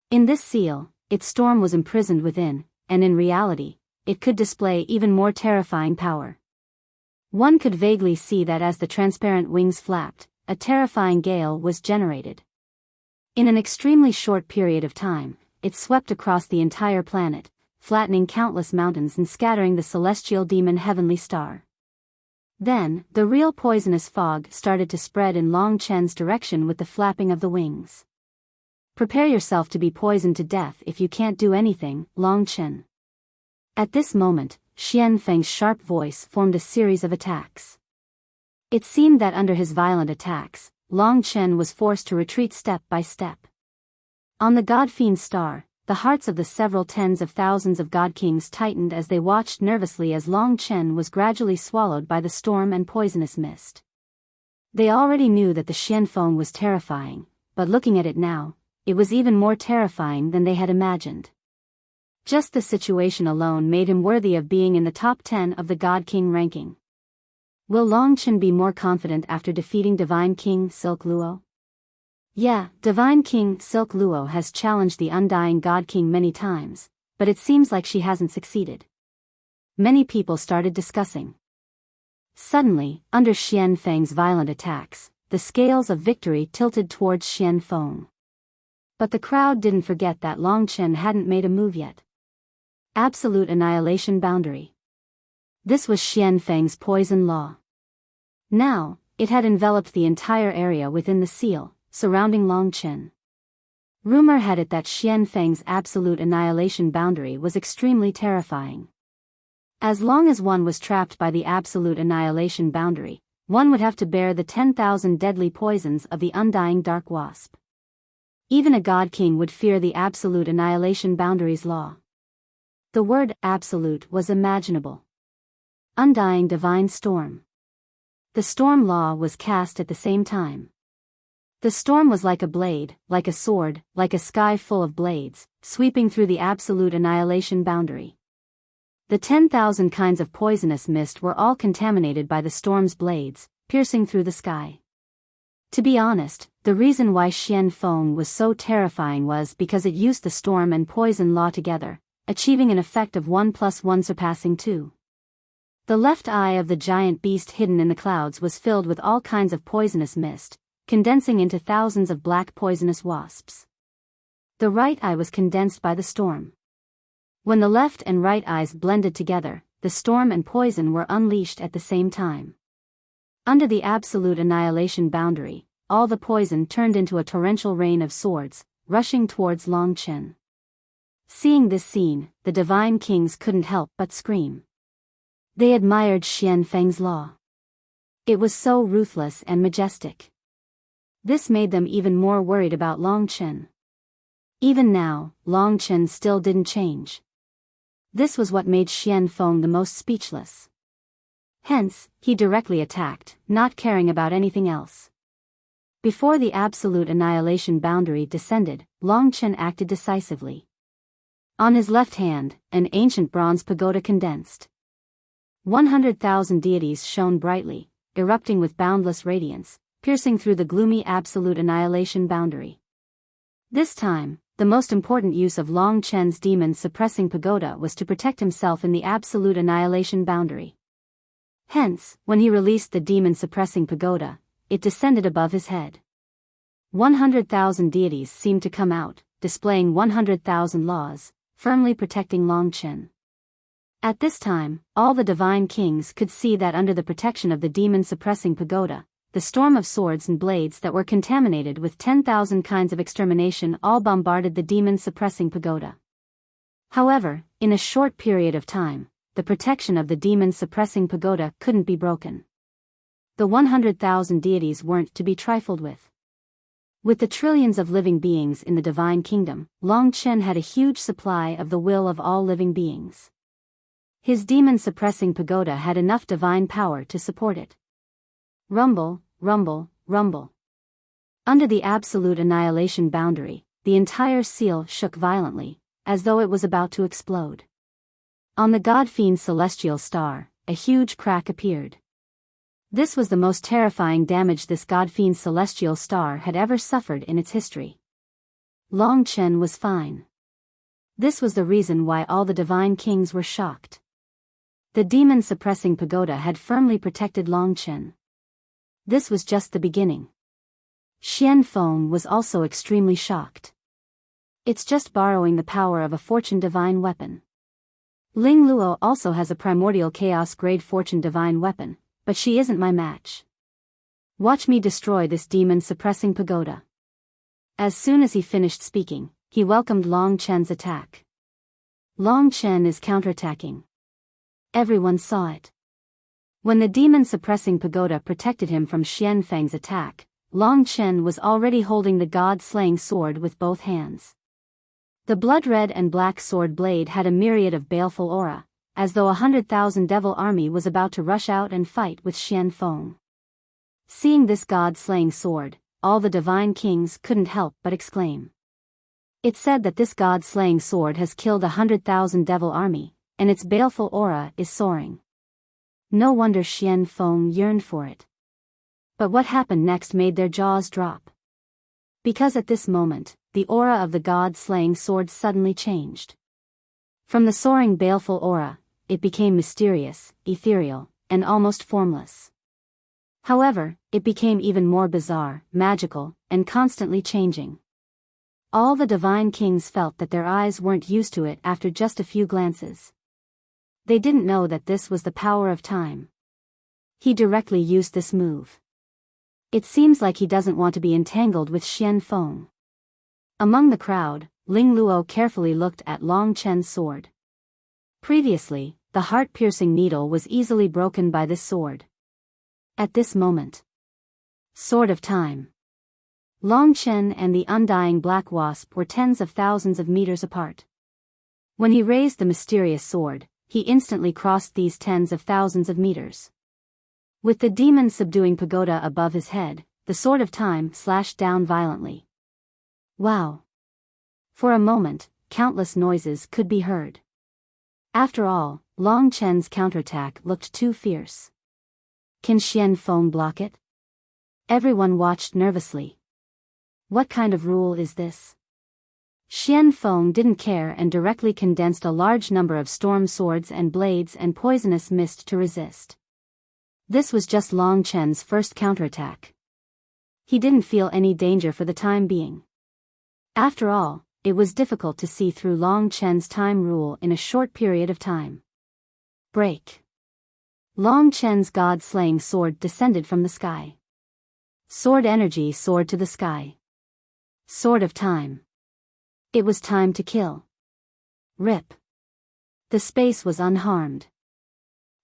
In this seal, its storm was imprisoned within, and in reality, it could display even more terrifying power. One could vaguely see that as the transparent wings flapped, a terrifying gale was generated. In an extremely short period of time, it swept across the entire planet, flattening countless mountains and scattering the celestial demon Heavenly Star. Then, the real poisonous fog started to spread in Long Chen's direction with the flapping of the wings. Prepare yourself to be poisoned to death if you can't do anything, Long Chen. At this moment, Xianfeng's sharp voice formed a series of attacks. It seemed that under his violent attacks, Long Chen was forced to retreat step by step. On the God-Fiend Star, the hearts of the several tens of thousands of God Kings tightened as they watched nervously as Long Chen was gradually swallowed by the storm and poisonous mist. They already knew that the Xianfeng was terrifying, but looking at it now, it was even more terrifying than they had imagined. Just the situation alone made him worthy of being in the top 10 of the God King ranking. Will Longchen be more confident after defeating Divine King Silk Luo? Yeah, Divine King Silk Luo has challenged the Undying God King many times, but it seems like she hasn't succeeded. Many people started discussing. Suddenly, under Xianfeng's violent attacks, the scales of victory tilted towards Xianfeng. But the crowd didn't forget that Longchen hadn't made a move yet. Absolute Annihilation Boundary. This was Xianfeng's poison law. Now, it had enveloped the entire area within the seal, surrounding Longchen. Rumor had it that Xianfeng's absolute annihilation boundary was extremely terrifying. As long as one was trapped by the absolute annihilation boundary, one would have to bear the 10,000 deadly poisons of the undying dark wasp. Even a god king would fear the absolute annihilation boundary's law. The word absolute was imaginable. Undying divine storm. The storm law was cast at the same time. The storm was like a blade, like a sword, like a sky full of blades, sweeping through the absolute annihilation boundary. The 10,000 kinds of poisonous mist were all contaminated by the storm's blades, piercing through the sky. To be honest, the reason why Xianfeng was so terrifying was because it used the storm and poison law together, achieving an effect of 1 + 1 surpassing 2. The left eye of the giant beast hidden in the clouds was filled with all kinds of poisonous mist, condensing into thousands of black poisonous wasps. The right eye was condensed by the storm. When the left and right eyes blended together, the storm and poison were unleashed at the same time. Under the absolute annihilation boundary, all the poison turned into a torrential rain of swords, rushing towards Longchen. Seeing this scene, the divine kings couldn't help but scream. They admired Xianfeng's law. It was so ruthless and majestic. This made them even more worried about Longchen. Even now, Longchen still didn't change. This was what made Xianfeng the most speechless. Hence, he directly attacked, not caring about anything else. Before the absolute annihilation boundary descended, Longchen acted decisively. On his left hand, an ancient bronze pagoda condensed. 100,000 deities shone brightly, erupting with boundless radiance, piercing through the gloomy absolute annihilation boundary. This time, the most important use of Longchen's demon-suppressing pagoda was to protect himself in the absolute annihilation boundary. Hence, when he released the demon-suppressing pagoda, it descended above his head. 100,000 deities seemed to come out, displaying 100,000 laws, firmly protecting Longchen. At this time, all the divine kings could see that under the protection of the demon-suppressing pagoda, the storm of swords and blades that were contaminated with 10,000 kinds of extermination all bombarded the demon-suppressing pagoda. However, in a short period of time, the protection of the demon-suppressing pagoda couldn't be broken. The 100,000 deities weren't to be trifled with. With the trillions of living beings in the divine kingdom, Longchen had a huge supply of the will of all living beings. His demon-suppressing pagoda had enough divine power to support it. Rumble, rumble, rumble. Under the absolute annihilation boundary, the entire seal shook violently, as though it was about to explode. On the God-fiend celestial star, a huge crack appeared. This was the most terrifying damage this God-fiend celestial star had ever suffered in its history. Longchen was fine. This was the reason why all the divine kings were shocked. The demon-suppressing pagoda had firmly protected Longchen. This was just the beginning. Xianfeng was also extremely shocked. It's just borrowing the power of a fortune divine weapon. Ling Luo also has a primordial chaos grade fortune divine weapon, but she isn't my match. Watch me destroy this demon-suppressing pagoda. As soon as he finished speaking, he welcomed Longchen's attack. Longchen is counterattacking. Everyone saw it. When the demon-suppressing pagoda protected him from Xianfeng's attack, Longchen was already holding the god-slaying sword with both hands. The blood-red and black sword blade had a myriad of baleful aura, as though 100,000 devil army was about to rush out and fight with Xianfeng. Seeing this god-slaying sword, all the divine kings couldn't help but exclaim. It said that this god-slaying sword has killed 100,000 devil army, and its baleful aura is soaring. No wonder Xian Feng yearned for it. But what happened next made their jaws drop. Because at this moment, the aura of the god-slaying sword suddenly changed. From the soaring baleful aura, it became mysterious, ethereal, and almost formless. However, it became even more bizarre, magical, and constantly changing. All the divine kings felt that their eyes weren't used to it after just a few glances. They didn't know that this was the power of time. He directly used this move. It seems like he doesn't want to be entangled with Xian Feng. Among the crowd, Ling Luo carefully looked at Long Chen's sword. Previously, the heart-piercing needle was easily broken by this sword. At this moment. Sword of Time. Long Chen and the undying black wasp were tens of thousands of meters apart. When he raised the mysterious sword, he instantly crossed these tens of thousands of meters. With the demon subduing pagoda above his head, the Sword of Time slashed down violently. Wow! For a moment, countless noises could be heard. After all, Long Chen's counterattack looked too fierce. Can Xian Feng block it? Everyone watched nervously. What kind of rule is this? Xian Feng didn't care and directly condensed a large number of storm swords and blades and poisonous mist to resist. This was just Long Chen's first counterattack. He didn't feel any danger for the time being. After all, it was difficult to see through Long Chen's time rule in a short period of time. Break. Long Chen's god-slaying sword descended from the sky. Sword energy soared to the sky. Sword of Time. It was time to kill. Rip. The space was unharmed.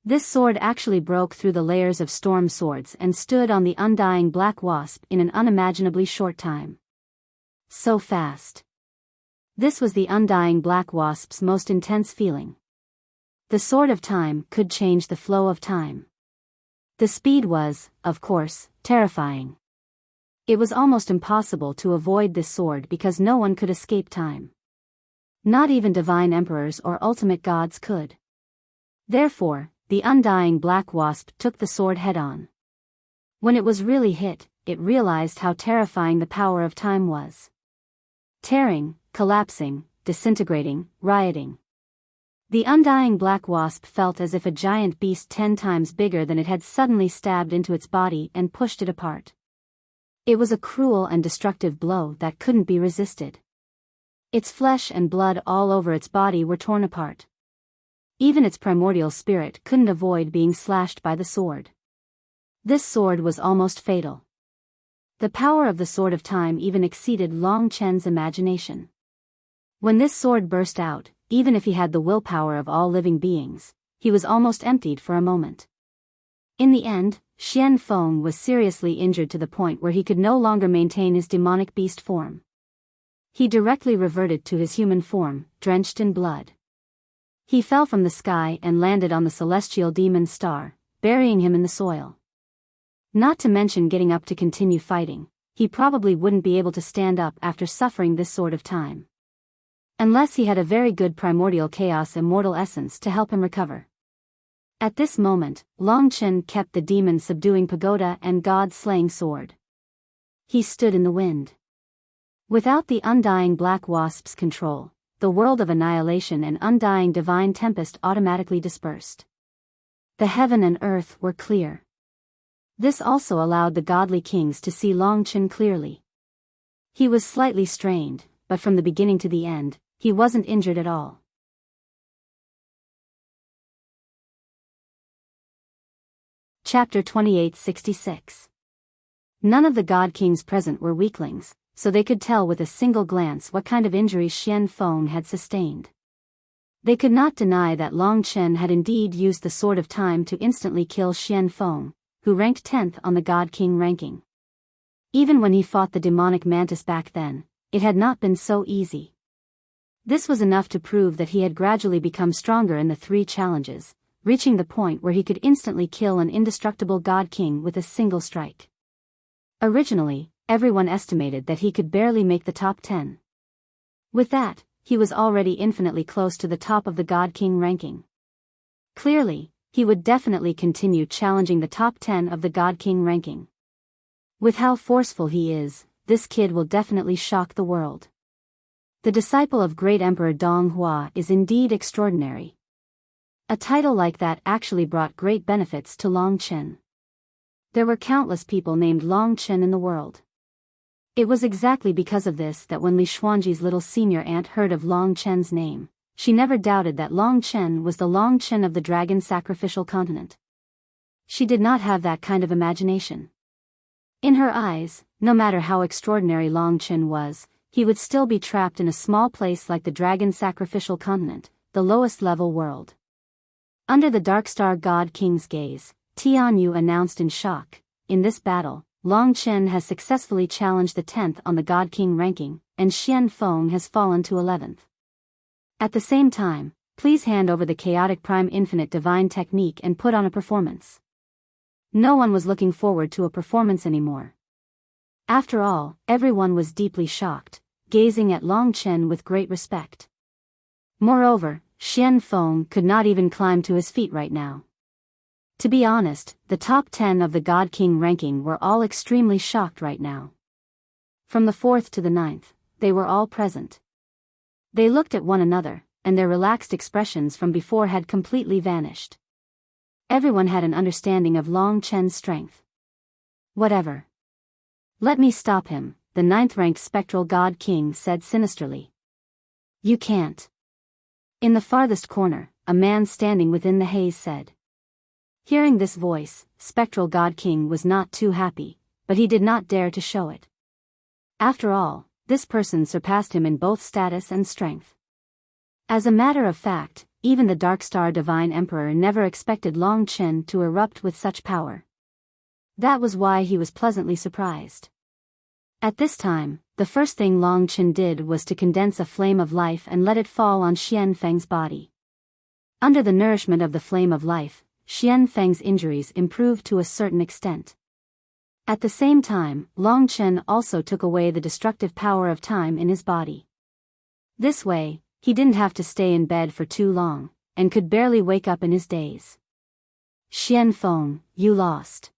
This sword actually broke through the layers of storm swords and stood on the undying black wasp in an unimaginably short time. So fast. This was the undying black wasp's most intense feeling. The Sword of Time could change the flow of time. The speed was, of course, terrifying. It was almost impossible to avoid this sword because no one could escape time. Not even divine emperors or ultimate gods could. Therefore, the undying black wasp took the sword head-on. When it was really hit, it realized how terrifying the power of time was. Tearing, collapsing, disintegrating, rioting. The undying black wasp felt as if a giant beast 10 times bigger than it had suddenly stabbed into its body and pushed it apart. It was a cruel and destructive blow that couldn't be resisted. Its flesh and blood all over its body were torn apart. Even its primordial spirit couldn't avoid being slashed by the sword. This sword was almost fatal. The power of the Sword of Time even exceeded Long Chen's imagination. When this sword burst out, even if he had the willpower of all living beings, he was almost emptied for a moment. In the end, Xian Feng was seriously injured to the point where he could no longer maintain his demonic beast form. He directly reverted to his human form, drenched in blood. He fell from the sky and landed on the celestial demon star, burying him in the soil. Not to mention getting up to continue fighting, he probably wouldn't be able to stand up after suffering this Sword of Time. Unless he had a very good primordial chaos immortal essence to help him recover. At this moment, Long Chen kept the demon subduing pagoda and god-slaying sword. He stood in the wind. Without the undying black wasp's control, the world of annihilation and undying divine tempest automatically dispersed. The heaven and earth were clear. This also allowed the godly kings to see Long Chen clearly. He was slightly strained, but from the beginning to the end, he wasn't injured at all. Chapter 2866. None of the god kings present were weaklings, so they could tell with a single glance what kind of injuries Xian Feng had sustained. They could not deny that Long Chen had indeed used the Sword of Time to instantly kill Xian Feng, who ranked 10th on the god king ranking. Even when he fought the demonic mantis back then, it had not been so easy. This was enough to prove that he had gradually become stronger in the 3 challenges, reaching the point where he could instantly kill an indestructible god king with a single strike. Originally, everyone estimated that he could barely make the top 10. With that, he was already infinitely close to the top of the God King ranking. Clearly, he would definitely continue challenging the top 10 of the God King ranking. With how forceful he is, this kid will definitely shock the world. The disciple of great Emperor Dong Hua is indeed extraordinary. A title like that actually brought great benefits to Long Chen. There were countless people named Long Chen in the world. It was exactly because of this that when Li Xuanji's little senior aunt heard of Long Chen's name, she never doubted that Long Chen was the Long Chen of the dragon sacrificial continent. She did not have that kind of imagination. In her eyes, no matter how extraordinary Long Chen was, he would still be trapped in a small place like the dragon sacrificial continent, the lowest level world. Under the Dark Star God King's gaze, Tian Yu announced in shock, "In this battle, Long Chen has successfully challenged the 10th on the God King ranking, and Xian Feng has fallen to 11th. At the same time, please hand over the Chaotic Prime Infinite Divine Technique and put on a performance." No one was looking forward to a performance anymore. After all, everyone was deeply shocked, gazing at Long Chen with great respect. Moreover, Xian Feng could not even climb to his feet right now. To be honest, the top 10 of the God King ranking were all extremely shocked right now. From the 4th to the 9th, they were all present. They looked at one another, and their relaxed expressions from before had completely vanished. Everyone had an understanding of Long Chen's strength. "Whatever. Let me stop him," the 9th-ranked spectral God King said sinisterly. "You can't." In the farthest corner, a man standing within the haze said. Hearing this voice, Spectral God King was not too happy, but he did not dare to show it. After all, this person surpassed him in both status and strength. As a matter of fact, even the Dark Star Divine Emperor never expected Long Chen to erupt with such power. That was why he was pleasantly surprised. At this time, the first thing Long Chen did was to condense a flame of life and let it fall on Xian Feng's body. Under the nourishment of the flame of life, Xian Feng's injuries improved to a certain extent. At the same time, Long Chen also took away the destructive power of time in his body. This way, he didn't have to stay in bed for too long, and could barely wake up in his days. "Xian Feng, you lost,"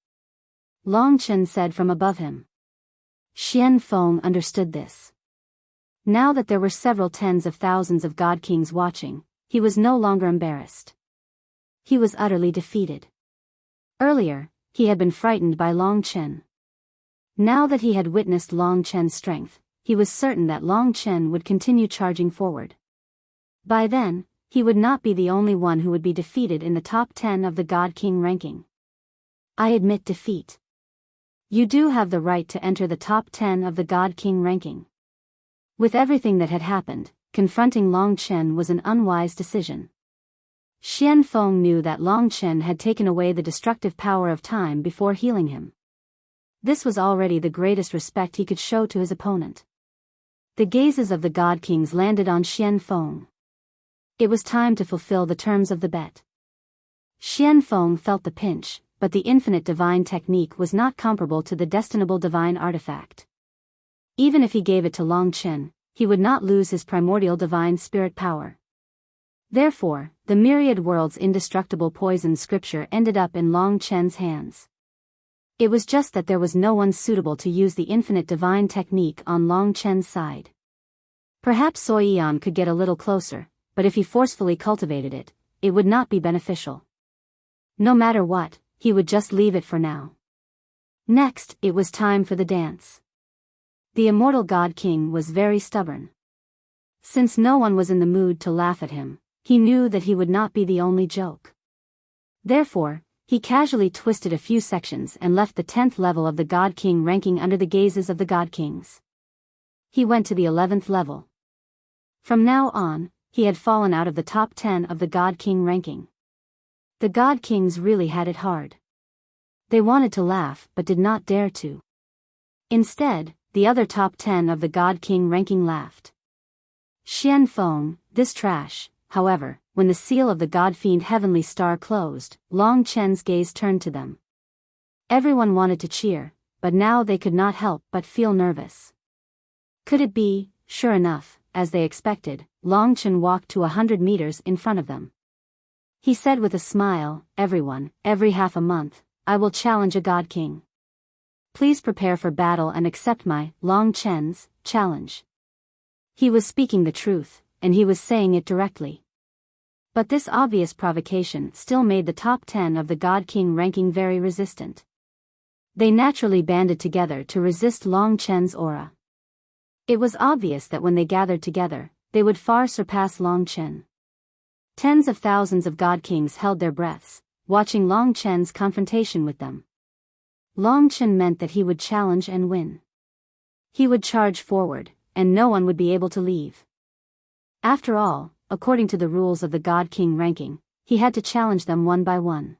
Long Chen said from above him. Xian Feng understood this. Now that there were several tens of thousands of God Kings watching, he was no longer embarrassed. He was utterly defeated. Earlier, he had been frightened by Long Chen. Now that he had witnessed Long Chen's strength, he was certain that Long Chen would continue charging forward. By then, he would not be the only one who would be defeated in the top 10 of the God King ranking. "I admit defeat. You do have the right to enter the top 10 of the God King ranking." With everything that had happened, confronting Long Chen was an unwise decision. Xian Feng knew that Long Chen had taken away the destructive power of time before healing him. This was already the greatest respect he could show to his opponent. The gazes of the God Kings landed on Xian Feng. It was time to fulfill the terms of the bet. Xian Feng felt the pinch, but the infinite divine technique was not comparable to the destinable divine artifact. Even if he gave it to Long Chen, he would not lose his primordial divine spirit power. Therefore, the myriad world's indestructible poison scripture ended up in Long Chen's hands. It was just that there was no one suitable to use the infinite divine technique on Long Chen's side. Perhaps Soi Yan could get a little closer, but if he forcefully cultivated it, it would not be beneficial. No matter what, he would just leave it for now. Next, it was time for the dance. The immortal God King was very stubborn. Since no one was in the mood to laugh at him, he knew that he would not be the only joke. Therefore, he casually twisted a few sections and left the 10th level of the God King ranking under the gazes of the God Kings. He went to the 11th level. From now on, he had fallen out of the top 10 of the God King ranking. The God Kings really had it hard. They wanted to laugh but did not dare to. Instead, the other top 10 of the God King ranking laughed. Xian Feng, this trash. However, when the seal of the God Fiend Heavenly Star closed, Long Chen's gaze turned to them. Everyone wanted to cheer, but now they could not help but feel nervous. Could it be? Sure enough, as they expected, Long Chen walked to 100 meters in front of them. He said with a smile, "Everyone, every half a month, I will challenge a God King. Please prepare for battle and accept my, Long Chen's, challenge." He was speaking the truth, and he was saying it directly. But this obvious provocation still made the top 10 of the God King ranking very resistant. They naturally banded together to resist Long Chen's aura. It was obvious that when they gathered together, they would far surpass Long Chen. Tens of thousands of God Kings held their breaths, watching Long Chen's confrontation with them. Long Chen meant that he would challenge and win. He would charge forward, and no one would be able to leave. After all, according to the rules of the God King ranking, he had to challenge them one by one.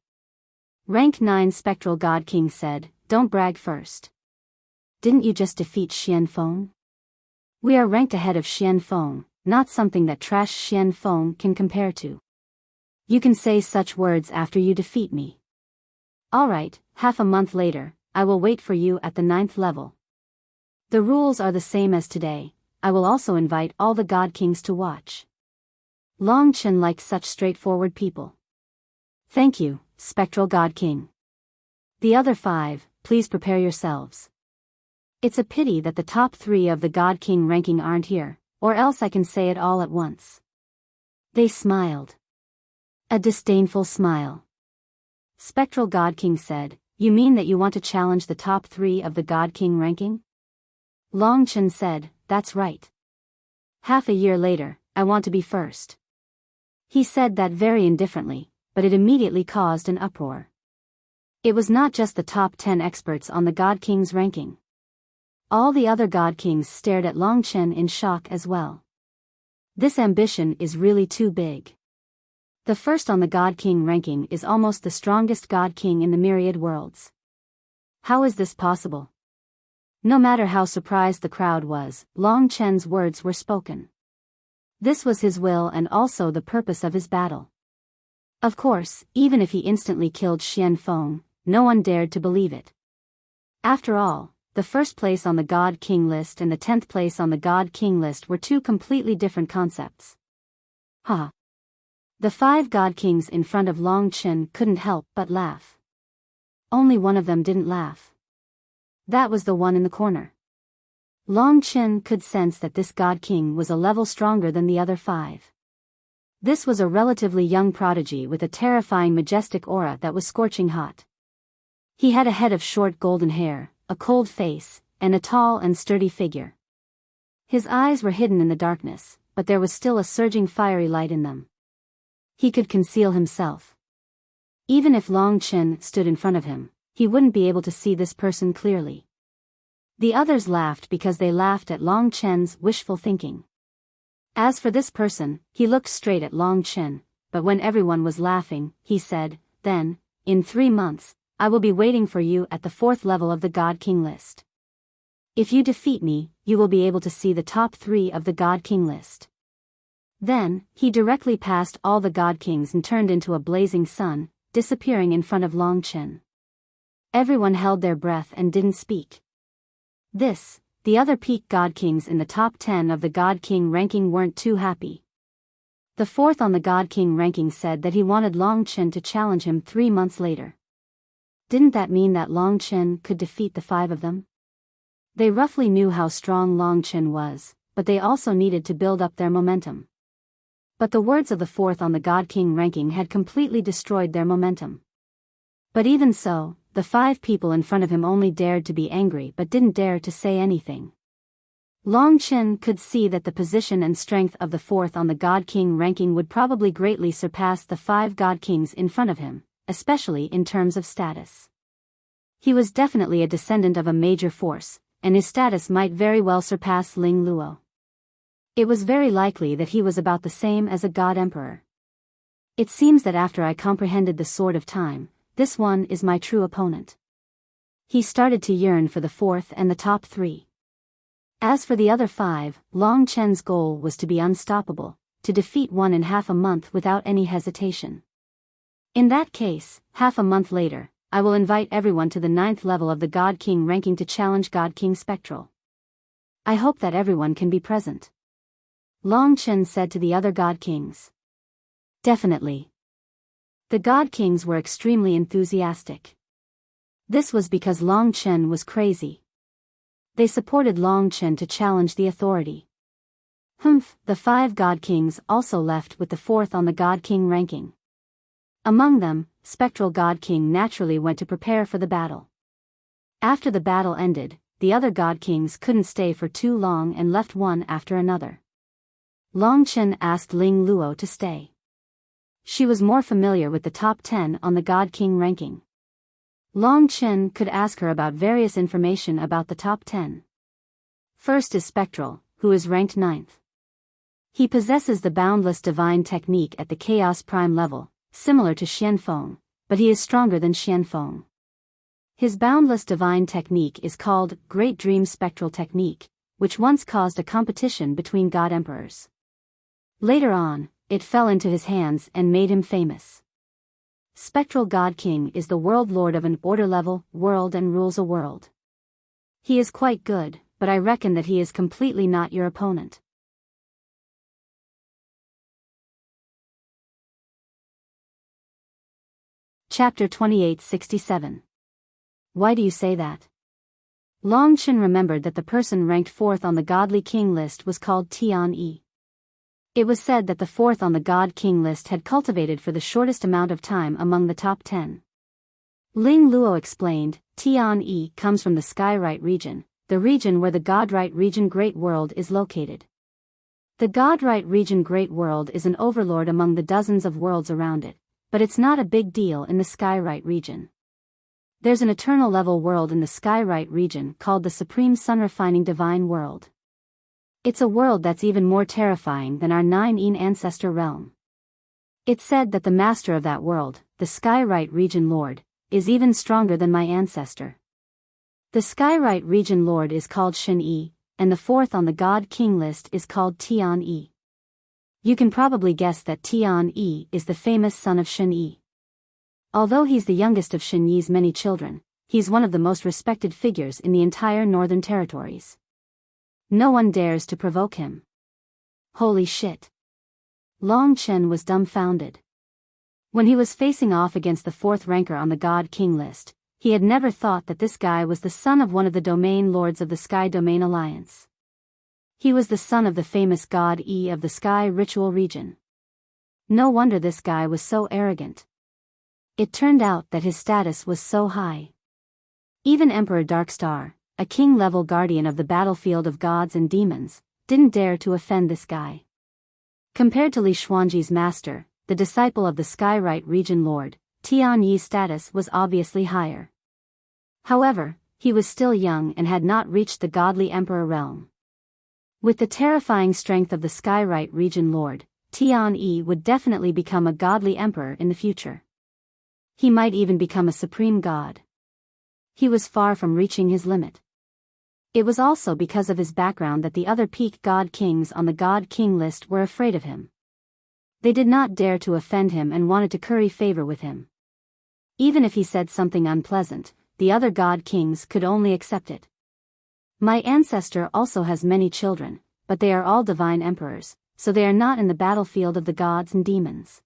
Rank 9 Spectral God King said, "Don't brag first. Didn't you just defeat Xian Feng? We are ranked ahead of Xian Feng, not something that trash Xian Feng can compare to. You can say such words after you defeat me. Alright, half a month later, I will wait for you at the 9th level. The rules are the same as today. I will also invite all the God Kings to watch." Long Chen liked such straightforward people. "Thank you, Spectral God King. The other 5, please prepare yourselves. It's a pity that the top 3 of the God King ranking aren't here, or else I can say it all at once." They smiled. A disdainful smile. Spectral God King said, "You mean that you want to challenge the top 3 of the God King ranking?" Long Chen said, "That's right. Half a year later, I want to be first." He said that very indifferently, but it immediately caused an uproar. It was not just the top 10 experts on the God King's ranking. All the other God Kings stared at Long Chen in shock as well. This ambition is really too big. The first on the God King ranking is almost the strongest God King in the myriad worlds. How is this possible? No matter how surprised the crowd was, Long Chen's words were spoken. This was his will and also the purpose of his battle. Of course, even if he instantly killed Xian Feng, no one dared to believe it. After all, the first place on the God King list and the 10th place on the God King list were two completely different concepts. Ha! The 5 God Kings in front of Long Chen couldn't help but laugh. Only one of them didn't laugh. That was the one in the corner. Long Chen could sense that this God King was a level stronger than the other 5. This was a relatively young prodigy with a terrifying majestic aura that was scorching hot. He had a head of short golden hair, a cold face, and a tall and sturdy figure. His eyes were hidden in the darkness, but there was still a surging fiery light in them. He could conceal himself. Even if Long Chen stood in front of him, he wouldn't be able to see this person clearly. The others laughed because they laughed at Long Chen's wishful thinking. As for this person, he looked straight at Long Chen, but when everyone was laughing, he said, "Then, in 3 months, I will be waiting for you at the 4th level of the God King list. If you defeat me, you will be able to see the top 3 of the God King list." Then, he directly passed all the God Kings and turned into a blazing sun, disappearing in front of Long Chen. Everyone held their breath and didn't speak. The other peak God Kings in the top 10 of the God King ranking weren't too happy. The 4th on the God King ranking said that he wanted Long Chen to challenge him 3 months later. Didn't that mean that Long Chen could defeat the 5 of them? They roughly knew how strong Long Chen was, but they also needed to build up their momentum. But the words of the 4th on the God King ranking had completely destroyed their momentum. But even so, the 5 people in front of him only dared to be angry but didn't dare to say anything. Long Chen could see that the position and strength of the 4th on the God King ranking would probably greatly surpass the 5 God Kings in front of him, especially in terms of status. He was definitely a descendant of a major force, and his status might very well surpass Ling Luo. It was very likely that he was about the same as a God Emperor. It seems that after I comprehended the Sword of Time, this one is my true opponent. He started to yearn for the 4th and the top 3. As for the other 5, Long Chen's goal was to be unstoppable, to defeat one in half a month without any hesitation. In that case, half a month later, I will invite everyone to the 9th level of the God King ranking to challenge God King Spectral. I hope that everyone can be present. Long Chen said to the other God Kings. Definitely. The God Kings were extremely enthusiastic. This was because Long Chen was crazy. They supported Long Chen to challenge the authority. The 5 God Kings also left with the 4th on the God King ranking. Among them, Spectral God King naturally went to prepare for the battle. After the battle ended, the other God Kings couldn't stay for too long and left one after another. Long Chen asked Ling Luo to stay. She was more familiar with the top 10 on the God King ranking. Long Chen could ask her about various information about the top 10. First is Spectral, who is ranked 9th. He possesses the boundless divine technique at the Chaos Prime level, similar to Xianfeng, but he is stronger than Xianfeng. His boundless divine technique is called Great Dream Spectral Technique, which once caused a competition between God Emperors. Later on, it fell into his hands and made him famous. Spectral God King is the world lord of an order level world and rules a world. He is quite good, but I reckon that he is completely not your opponent. Chapter 2867. Why do you say that? Long Chen remembered that the person ranked 4th on the Godly King list was called Tian Yi. It was said that the 4th on the God King list had cultivated for the shortest amount of time among the top 10. Ling Luo explained, Tian Yi comes from the Skyrite region, the region where the Godrite region Great World is located. The Godrite region Great World is an overlord among the dozens of worlds around it, but it's not a big deal in the Skyrite region. There's an eternal level world in the Skyrite region called the Supreme Sun Refining Divine World. It's a world that's even more terrifying than our 9-yin ancestor realm. It's said that the master of that world, the Skyrite region lord, is even stronger than my ancestor. The Skyrite region lord is called Shen Yi, and the 4th on the God King list is called Tian Yi. You can probably guess that Tian Yi is the famous son of Shen Yi. Although he's the youngest of Shen Yi's many children, he's one of the most respected figures in the entire Northern Territories. No one dares to provoke him. Holy shit. Long Chen was dumbfounded. When he was facing off against the 4th ranker on the God King list, he had never thought that this guy was the son of one of the domain lords of the Sky Domain Alliance. He was the son of the famous God Yi of the Sky Ritual region. No wonder this guy was so arrogant. It turned out that his status was so high. Even Emperor Darkstar, a king-level guardian of the battlefield of gods and demons, didn't dare to offend this guy. Compared to Li Xuanji's master, the disciple of the Skyrite region lord, Tian Yi's status was obviously higher. However, he was still young and had not reached the godly emperor realm. With the terrifying strength of the Skyrite region lord, Tian Yi would definitely become a godly emperor in the future. He might even become a supreme god. He was far from reaching his limit. It was also because of his background that the other peak God Kings on the God King list were afraid of him. They did not dare to offend him and wanted to curry favor with him. Even if he said something unpleasant, the other God Kings could only accept it. My ancestor also has many children, but they are all divine emperors, so they are not in the battlefield of the gods and demons.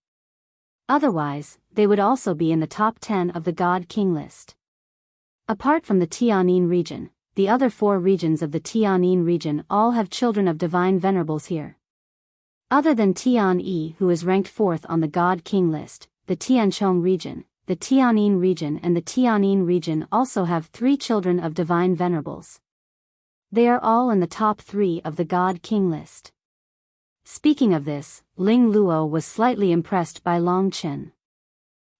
Otherwise, they would also be in the top 10 of the God King list. Apart from the Tianyin region, the other 4 regions of the Tianyin region all have children of divine venerables here. Other than Tian Yi, who is ranked 4th on the God King list, the Tianchong region, the Tianyin region and the Tianyin region also have 3 children of divine venerables. They are all in the top 3 of the God King list. Speaking of this, Ling Luo was slightly impressed by Long Chen.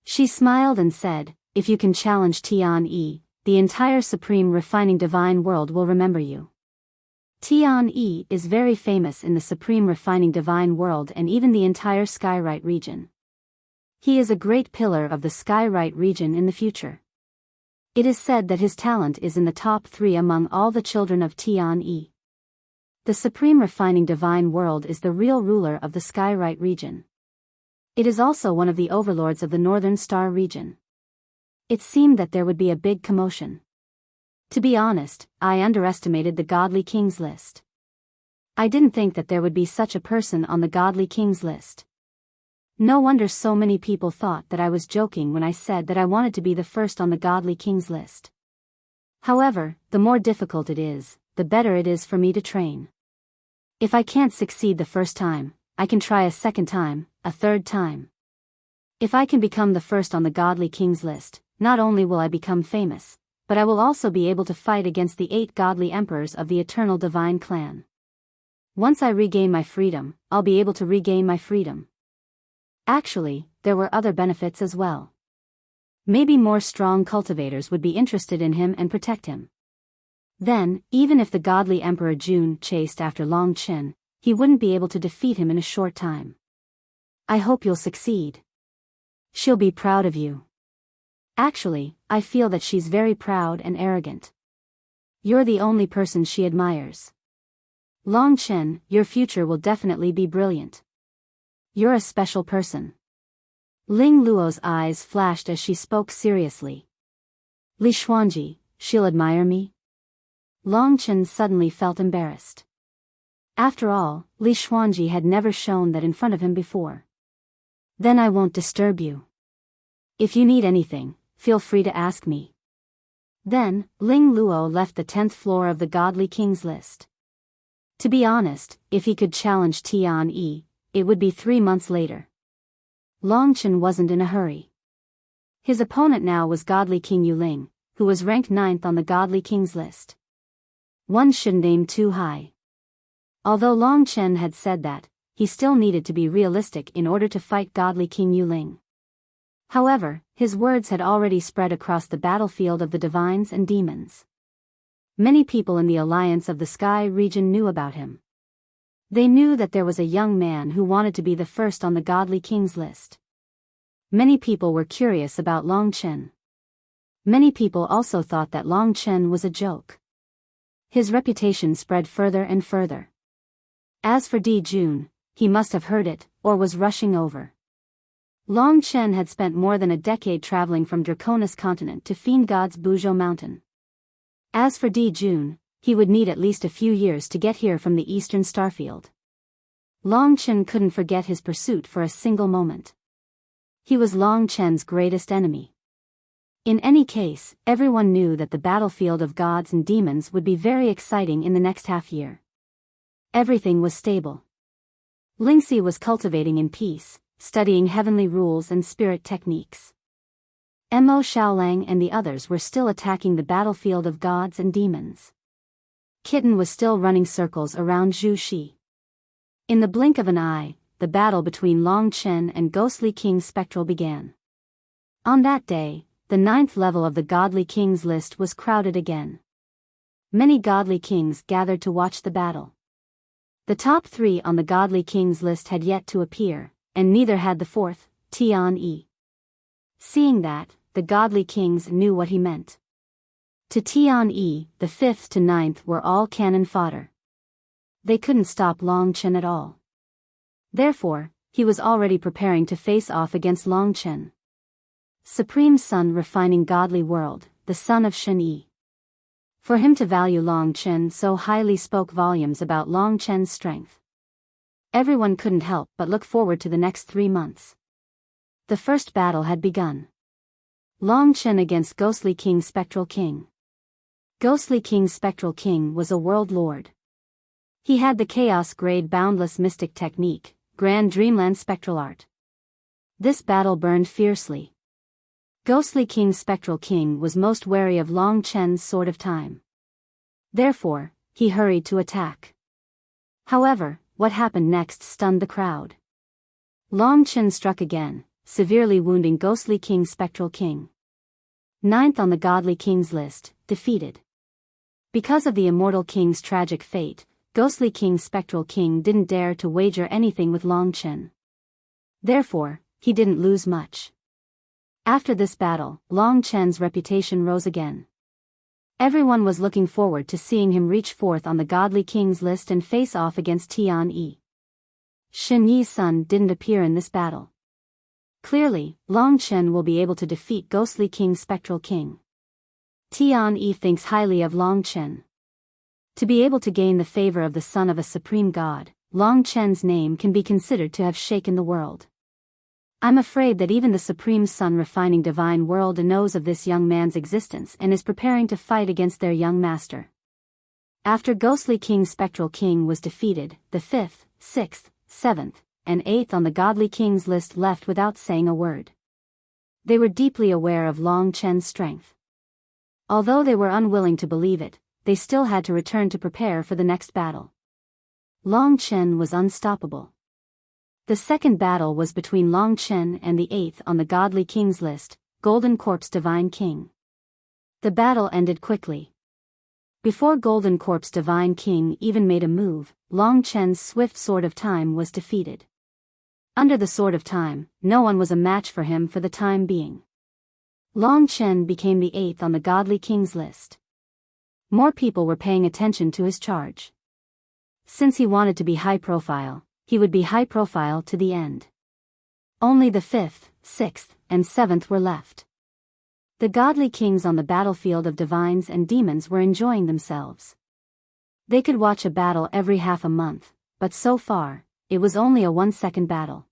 She smiled and said, "If you can challenge Tian Yi, the entire Supreme Refining Divine World will remember you." Tian Yi is very famous in the Supreme Refining Divine World and even the entire Skyrite region. He is a great pillar of the Skyrite region in the future. It is said that his talent is in the top 3 among all the children of Tian Yi. The Supreme Refining Divine World is the real ruler of the Skyrite region. It is also one of the overlords of the Northern Star region. It seemed that there would be a big commotion. To be honest, I underestimated the godly kings list. I didn't think that there would be such a person on the godly kings list. No wonder so many people thought that I was joking when I said that I wanted to be the first on the godly kings list. However, the more difficult it is, the better it is for me to train. If I can't succeed the first time, I can try a second time, a third time. If I can become the first on the godly kings list, not only will I become famous, but I will also be able to fight against the 8 godly emperors of the eternal divine clan. Once I regain my freedom, I'll be able to regain my freedom. Actually, there were other benefits as well. Maybe more strong cultivators would be interested in him and protect him. Then, even if the godly Emperor Jun chased after Long Chen, he wouldn't be able to defeat him in a short time. I hope you'll succeed. She'll be proud of you. Actually, I feel that she's very proud and arrogant. You're the only person she admires. Long Chen, your future will definitely be brilliant. You're a special person. Ling Luo's eyes flashed as she spoke seriously. Li Xuanji, she'll admire me? Long Chen suddenly felt embarrassed. After all, Li Xuanji had never shown that in front of him before. Then I won't disturb you. If you need anything, feel free to ask me. Then, Ling Luo left the 10th floor of the Godly Kings list. To be honest, if he could challenge Tian Yi, it would be 3 months later. Long Chen wasn't in a hurry. His opponent now was Godly King Yuling, who was ranked 9th on the Godly Kings list. One shouldn't aim too high. Although Long Chen had said that, he still needed to be realistic in order to fight Godly King Yuling. However, his words had already spread across the battlefield of the divines and demons. Many people in the Alliance of the Sky region knew about him. They knew that there was a young man who wanted to be the first on the Godly Kings list. Many people were curious about Long Chen. Many people also thought that Long Chen was a joke. His reputation spread further and further. As for Di Jun, he must have heard it, or was rushing over. Long Chen had spent more than a decade traveling from Draconis continent to Fiend God's Buzhou mountain. As for Di Jun, he would need at least a few years to get here from the eastern starfield. Long Chen couldn't forget his pursuit for a single moment. He was Long Chen's greatest enemy. In any case, everyone knew that the battlefield of gods and demons would be very exciting in the next half year. Everything was stable. Lingxi was cultivating in peace, studying heavenly rules and spirit techniques. Mo Xiaolang and the others were still attacking the battlefield of gods and demons. Kitten was still running circles around Zhu Shi. In the blink of an eye, the battle between Long Chen and Ghostly King Spectral began. On that day, the 9th level of the Godly Kings list was crowded again. Many godly kings gathered to watch the battle. The top 3 on the Godly Kings list had yet to appear, and neither had the 4th, Tian Yi. Seeing that, the godly kings knew what he meant. To Tian Yi, the 5th to 9th were all cannon fodder. They couldn't stop Long Chen at all. Therefore, he was already preparing to face off against Long Chen. Supreme Sun refining godly world, the son of Shen Yi. For him to value Long Chen so highly spoke volumes about Long Chen's strength. Everyone couldn't help but look forward to the next 3 months. The first battle had begun. Long Chen against Ghostly King Spectral King. Ghostly King Spectral King was a world lord. He had the chaos-grade boundless mystic technique, Grand Dreamland Spectral Art. This battle burned fiercely. Ghostly King Spectral King was most wary of Long Chen's Sword of Time. Therefore, he hurried to attack. However, what happened next stunned the crowd. Long Chen struck again, severely wounding Ghostly King Spectral King. 9th on the Godly Kings list, defeated. Because of the Immortal King's tragic fate, Ghostly King Spectral King didn't dare to wager anything with Long Chen. Therefore, he didn't lose much. After this battle, Long Chen's reputation rose again. Everyone was looking forward to seeing him reach 4th on the Godly Kings list and face off against Tian Yi. Shen Yi's son didn't appear in this battle. Clearly, Long Chen will be able to defeat Ghostly King Spectral King. Tian thinks highly of Long Chen. To be able to gain the favor of the son of a supreme god, Long Chen's name can be considered to have shaken the world. I'm afraid that even the Supreme Sun refining divine world knows of this young man's existence and is preparing to fight against their young master. After Ghostly King Spectral King was defeated, the 5th, 6th, 7th, and 8th on the Godly Kings list left without saying a word. They were deeply aware of Long Chen's strength. Although they were unwilling to believe it, they still had to return to prepare for the next battle. Long Chen was unstoppable. The second battle was between Long Chen and the 8th on the Godly Kings list, Golden Corpse Divine King. The battle ended quickly. Before Golden Corpse Divine King even made a move, Long Chen's swift Sword of Time was defeated. Under the Sword of Time, no one was a match for him for the time being. Long Chen became the 8th on the Godly Kings list. More people were paying attention to his charge. Since he wanted to be high profile, he would be high profile to the end. Only the 5th, 6th, and 7th were left. The Godly Kings on the battlefield of divines and demons were enjoying themselves. They could watch a battle every half a month, but so far, it was only a 1-second battle.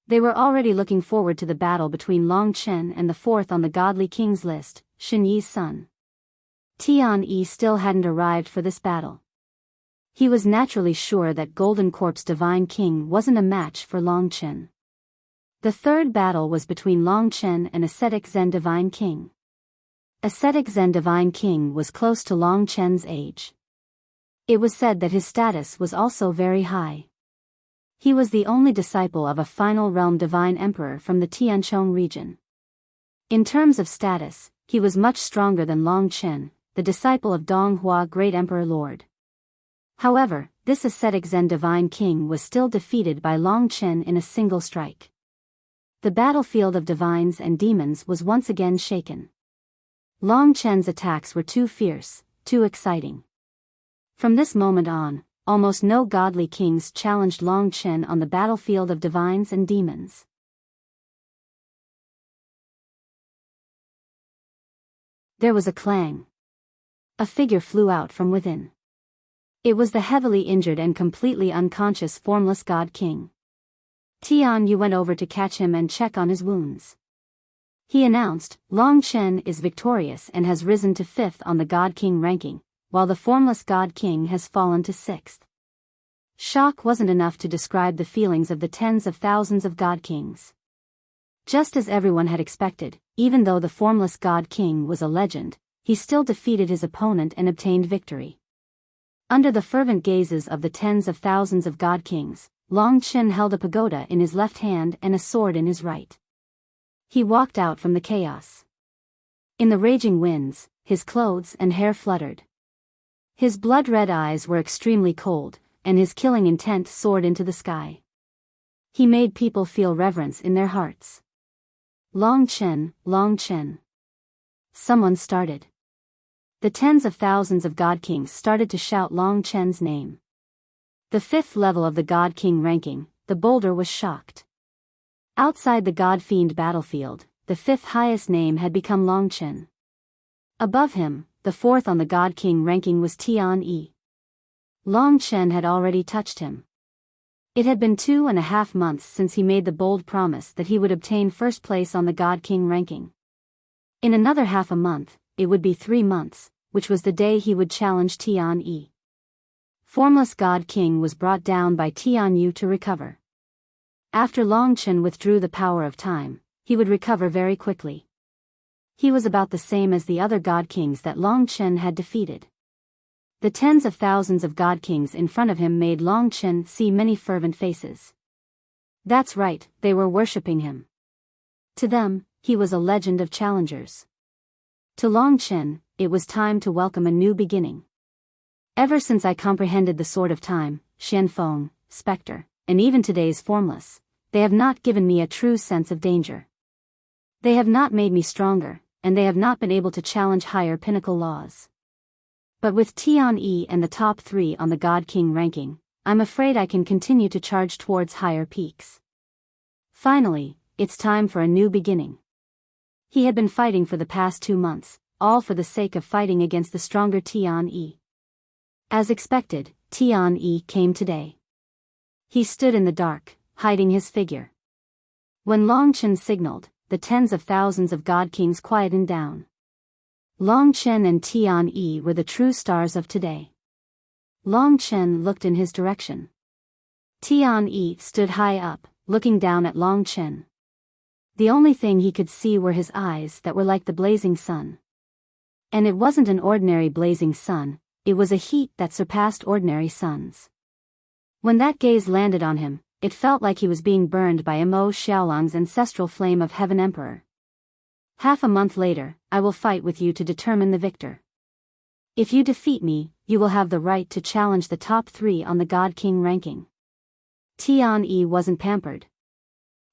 They were already looking forward to the battle between Long Chen and the 4th on the Godly Kings list, Shen Yi's son. Tian still hadn't arrived for this battle. He was naturally sure that Golden Corpse Divine King wasn't a match for Long Chen. The third battle was between Long Chen and Ascetic Zen Divine King. Ascetic Zen Divine King was close to Long Chen's age. It was said that his status was also very high. He was the only disciple of a Final Realm Divine Emperor from the Tianchong region. In terms of status, he was much stronger than Long Chen, the disciple of Donghua Great Emperor Lord. However, this ascetic Zen Divine King was still defeated by Long Chen in a single strike. The battlefield of divines and demons was once again shaken. Long Chen's attacks were too fierce, too exciting. From this moment on, almost no godly kings challenged Long Chen on the battlefield of divines and demons. There was a clang. A figure flew out from within. It was the heavily injured and completely unconscious Formless God King. Tian Yu went over to catch him and check on his wounds. He announced, Long Chen is victorious and has risen to 5th on the God King ranking, while the Formless God King has fallen to 6th. Shock wasn't enough to describe the feelings of the tens of thousands of God Kings. Just as everyone had expected, even though the Formless God King was a legend, he still defeated his opponent and obtained victory. Under the fervent gazes of the tens of thousands of God Kings, Long Chen held a pagoda in his left hand and a sword in his right. He walked out from the chaos. In the raging winds, his clothes and hair fluttered. His blood-red eyes were extremely cold, and his killing intent soared into the sky. He made people feel reverence in their hearts. Long Chen, Long Chen. Someone started. The tens of thousands of God Kings started to shout Long Chen's name. The 5th level of the God King ranking, the boulder was shocked. Outside the God Fiend battlefield, the 5th highest name had become Long Chen. Above him, the 4th on the God King ranking was Tian Yi. Long Chen had already touched him. It had been 2.5 months since he made the bold promise that he would obtain first place on the God King ranking. In another half a month, it would be 3 months, which was the day he would challenge Tian Yi. Formless God King was brought down by Tian Yu to recover. After Long Chen withdrew the power of time, he would recover very quickly. He was about the same as the other God Kings that Long Chen had defeated. The tens of thousands of God Kings in front of him made Long Chen see many fervent faces. That's right, they were worshipping him. To them, he was a legend of challengers. To Long Chen, it was time to welcome a new beginning. Ever since I comprehended the Sword of Time, Xianfeng, Spectre, and even today's Formless, they have not given me a true sense of danger. They have not made me stronger, and they have not been able to challenge higher pinnacle laws. But with Tian Yi and the top 3 on the God King ranking, I'm afraid I can continue to charge towards higher peaks. Finally, it's time for a new beginning. He had been fighting for the past 2 months, all for the sake of fighting against the stronger Tian-yi. As expected, Tian-yi came today. He stood in the dark, hiding his figure. When Long Chen signaled, the tens of thousands of God Kings quietened down. Long Chen and Tian-yi were the true stars of today. Long Chen looked in his direction. Tian-yi stood high up, looking down at Long Chen. The only thing he could see were his eyes that were like the blazing sun. And it wasn't an ordinary blazing sun, it was a heat that surpassed ordinary suns. When that gaze landed on him, it felt like he was being burned by Mo Xiaolong's ancestral flame of Heaven Emperor. Half a month later, I will fight with you to determine the victor. If you defeat me, you will have the right to challenge the top 3 on the God King ranking. Tian-yi wasn't pampered.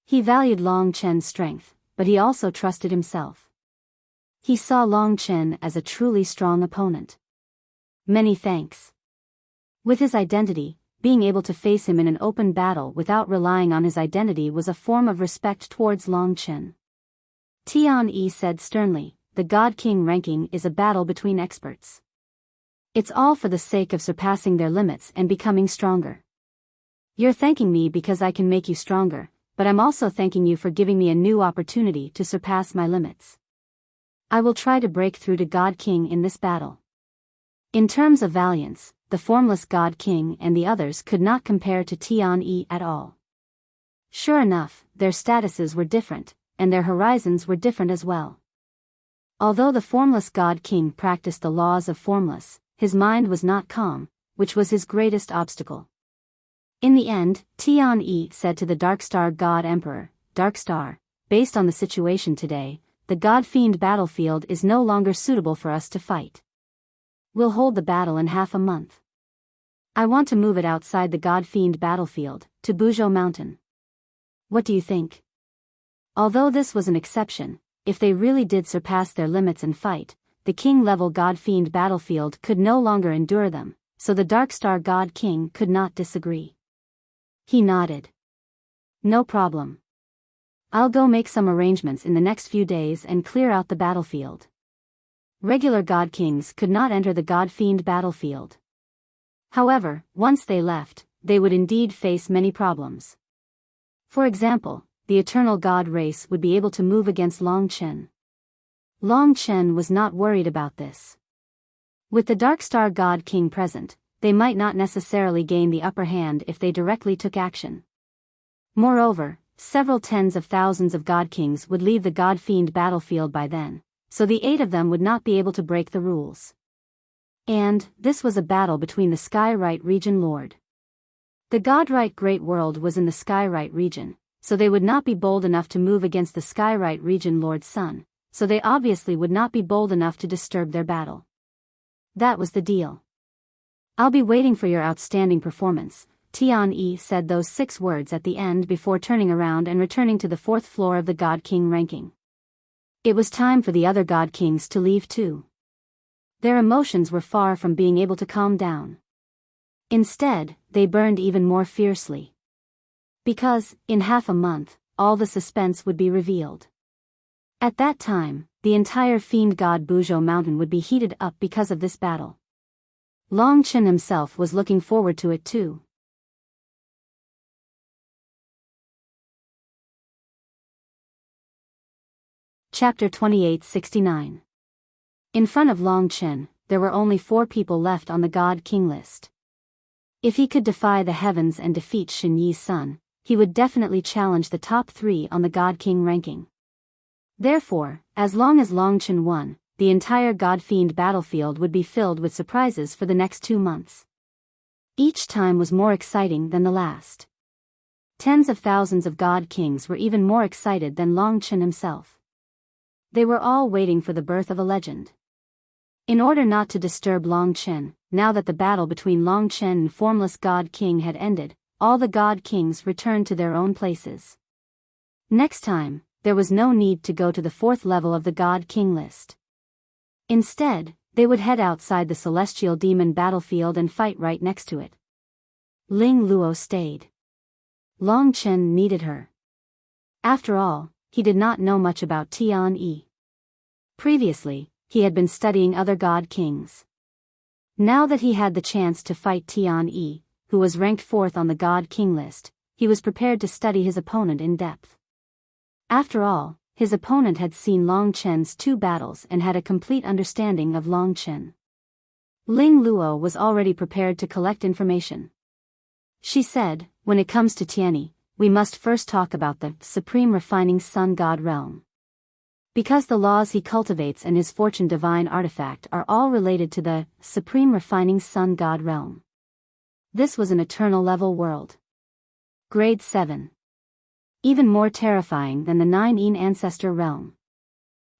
He valued Long Chen's strength, but he also trusted himself. He saw Long Chen as a truly strong opponent. Many thanks. With his identity, being able to face him in an open battle without relying on his identity was a form of respect towards Long Chen. Tian-yi said sternly, the God King ranking is a battle between experts. It's all for the sake of surpassing their limits and becoming stronger. You're thanking me because I can make you stronger, but I'm also thanking you for giving me a new opportunity to surpass my limits. I will try to break through to God King in this battle. In terms of valiance, the formless God King and the others could not compare to Tian-yi at all. Sure enough, their statuses were different, and their horizons were different as well. Although the formless God King practiced the laws of formless, his mind was not calm, which was his greatest obstacle. In the end, Tian-yi said to the Darkstar God Emperor, Darkstar, based on the situation today, the God Fiend battlefield is no longer suitable for us to fight. We'll hold the battle in half a month. I want to move it outside the God Fiend battlefield, to Biyao Mountain. What do you think? Although this was an exception, if they really did surpass their limits and fight, the king-level God Fiend battlefield could no longer endure them, so the Darkstar God King could not disagree. He nodded. No problem. I'll go make some arrangements in the next few days and clear out the battlefield. Regular God Kings could not enter the God Fiend battlefield. However, once they left, they would indeed face many problems. For example, the Eternal God race would be able to move against Long Chen. Long Chen was not worried about this. With the Darkstar God King present, they might not necessarily gain the upper hand if they directly took action. Moreover, several tens of thousands of God Kings would leave the God Fiend battlefield by then, so the 8 of them would not be able to break the rules. And, this was a battle between the Skyrite region lord. The Godrite Great World was in the Skyrite region, so they would not be bold enough to move against the Skyrite region lord's son, so they obviously would not be bold enough to disturb their battle. That was the deal. I'll be waiting for your outstanding performance, Tian-yi said those 6 words at the end before turning around and returning to the 4th floor of the God King ranking. It was time for the other God Kings to leave too. Their emotions were far from being able to calm down. Instead, they burned even more fiercely. Because, in half a month, all the suspense would be revealed. At that time, the entire Fiend God Biyao Mountain would be heated up because of this battle. Long Chen himself was looking forward to it too. Chapter 2869. In front of Long Chen, there were only 4 people left on the God King list. If he could defy the heavens and defeat Shen Yi's son, he would definitely challenge the top 3 on the God King ranking. Therefore, as long as Long Chen won, the entire God Fiend battlefield would be filled with surprises for the next 2 months. Each time was more exciting than the last. Tens of thousands of God Kings were even more excited than Long Chen himself. They were all waiting for the birth of a legend. In order not to disturb Long Chen, now that the battle between Long Chen and formless God King had ended, all the God Kings returned to their own places. Next time, there was no need to go to the 4th level of the God King list. Instead, they would head outside the Celestial Demon battlefield and fight right next to it. Ling Luo stayed. Long Chen needed her. After all, he did not know much about Tian-yi. Previously, he had been studying other god kings. Now that he had the chance to fight Tian-yi, who was ranked 4th on the god king list, he was prepared to study his opponent in depth. After all, his opponent had seen Long Chen's 2 battles and had a complete understanding of Long Chen. Ling Luo was already prepared to collect information. She said, when it comes to Tianyi, we must first talk about the Supreme Refining Sun God realm. Because the laws he cultivates and his fortune divine artifact are all related to the Supreme Refining Sun God realm. This was an eternal level world. Grade 7. Even more terrifying than the 9-yin ancestor realm.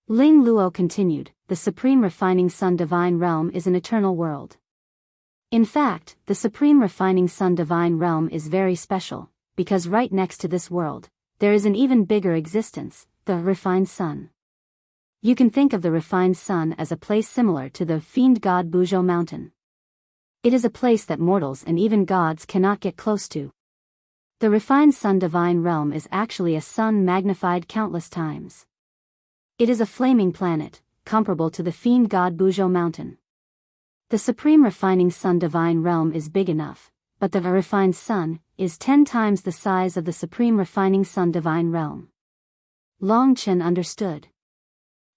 Ling Luo continued, the Supreme Refining Sun Divine Realm is an eternal world. In fact, the Supreme Refining Sun Divine Realm is very special, because right next to this world, there is an even bigger existence, the Refined Sun. You can think of the Refined Sun as a place similar to the fiend god Biyao mountain. It is a place that mortals and even gods cannot get close to. The Refined Sun Divine Realm is actually a sun magnified countless times. It is a flaming planet, comparable to the fiend god Biyao mountain. The Supreme Refining Sun Divine Realm is big enough, but the Refined Sun is 10 times the size of the Supreme Refining Sun Divine Realm. Long Chen understood.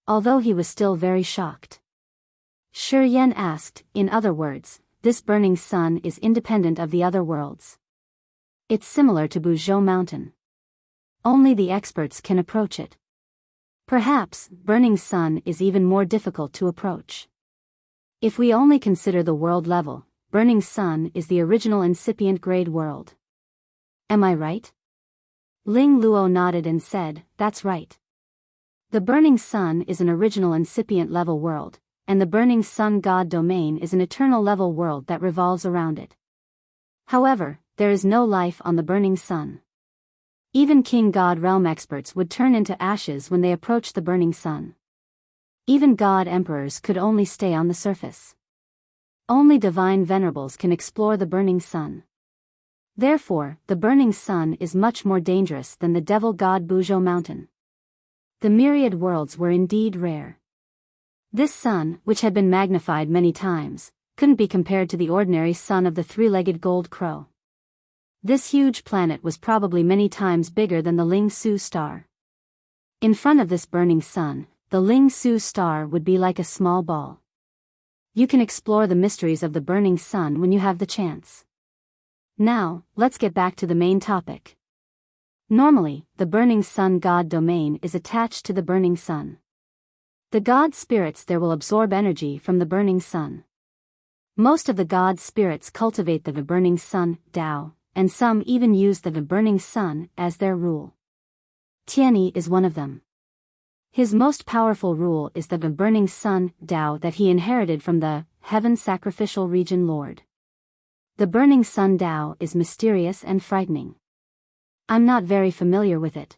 Although he was still very shocked. Shi Yan asked, in other words, this burning sun is independent of the other worlds. It's similar to Biyao mountain. Only the experts can approach it. Perhaps, burning sun is even more difficult to approach. If we only consider the world level, burning sun is the original incipient grade world. Am I right? Ling Luo nodded and said, that's right. The burning sun is an original incipient level world, and the burning sun god domain is an eternal level world that revolves around it. However, there is no life on the burning sun. Even king god realm experts would turn into ashes when they approach the burning sun. Even god emperors could only stay on the surface. Only divine venerables can explore the burning sun. Therefore, the burning sun is much more dangerous than the devil god Biyao mountain. The myriad worlds were indeed rare. This sun, which had been magnified many times, couldn't be compared to the ordinary sun of the 3-legged gold crow. This huge planet was probably many times bigger than the Ling Su star. In front of this burning sun, the Ling Su star would be like a small ball. You can explore the mysteries of the burning sun when you have the chance. Now, let's get back to the main topic. Normally, the burning sun god domain is attached to the burning sun. The god spirits there will absorb energy from the burning sun. Most of the god spirits cultivate the burning sun, Tao, and some even use the burning sun as their rule. Tianyi is one of them. His most powerful rule is the burning sun, Tao, that he inherited from the heaven sacrificial region lord. The burning sun Tao is mysterious and frightening. I'm not very familiar with it.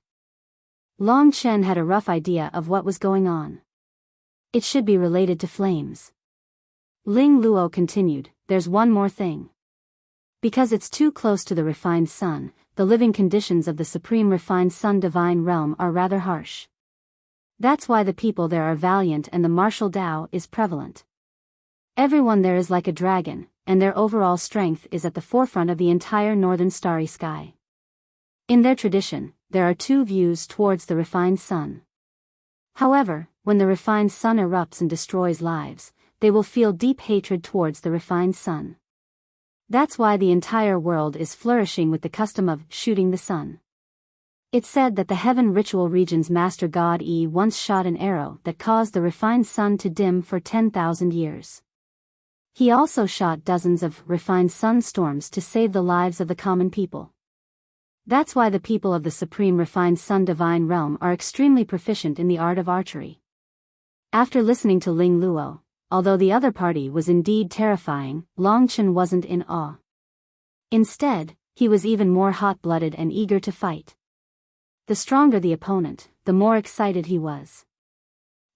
Long Chen had a rough idea of what was going on. It should be related to flames. Ling Luo continued, there's one more thing. Because it's too close to the refined sun, the living conditions of the Supreme Refined Sun Divine Realm are rather harsh. That's why the people there are valiant and the martial Tao is prevalent. Everyone there is like a dragon, and their overall strength is at the forefront of the entire northern starry sky. In their tradition, there are 2 views towards the refined sun. However, when the refined sun erupts and destroys lives, they will feel deep hatred towards the refined sun. That's why the entire world is flourishing with the custom of shooting the sun. It's said that the heaven ritual region's master god Yi once shot an arrow that caused the refined sun to dim for 10,000 years. He also shot dozens of refined sun storms to save the lives of the common people. That's why the people of the Supreme Refined Sun Divine Realm are extremely proficient in the art of archery. After listening to Ling Luo, although the other party was indeed terrifying, Long Chen wasn't in awe. Instead, he was even more hot-blooded and eager to fight. The stronger the opponent, the more excited he was.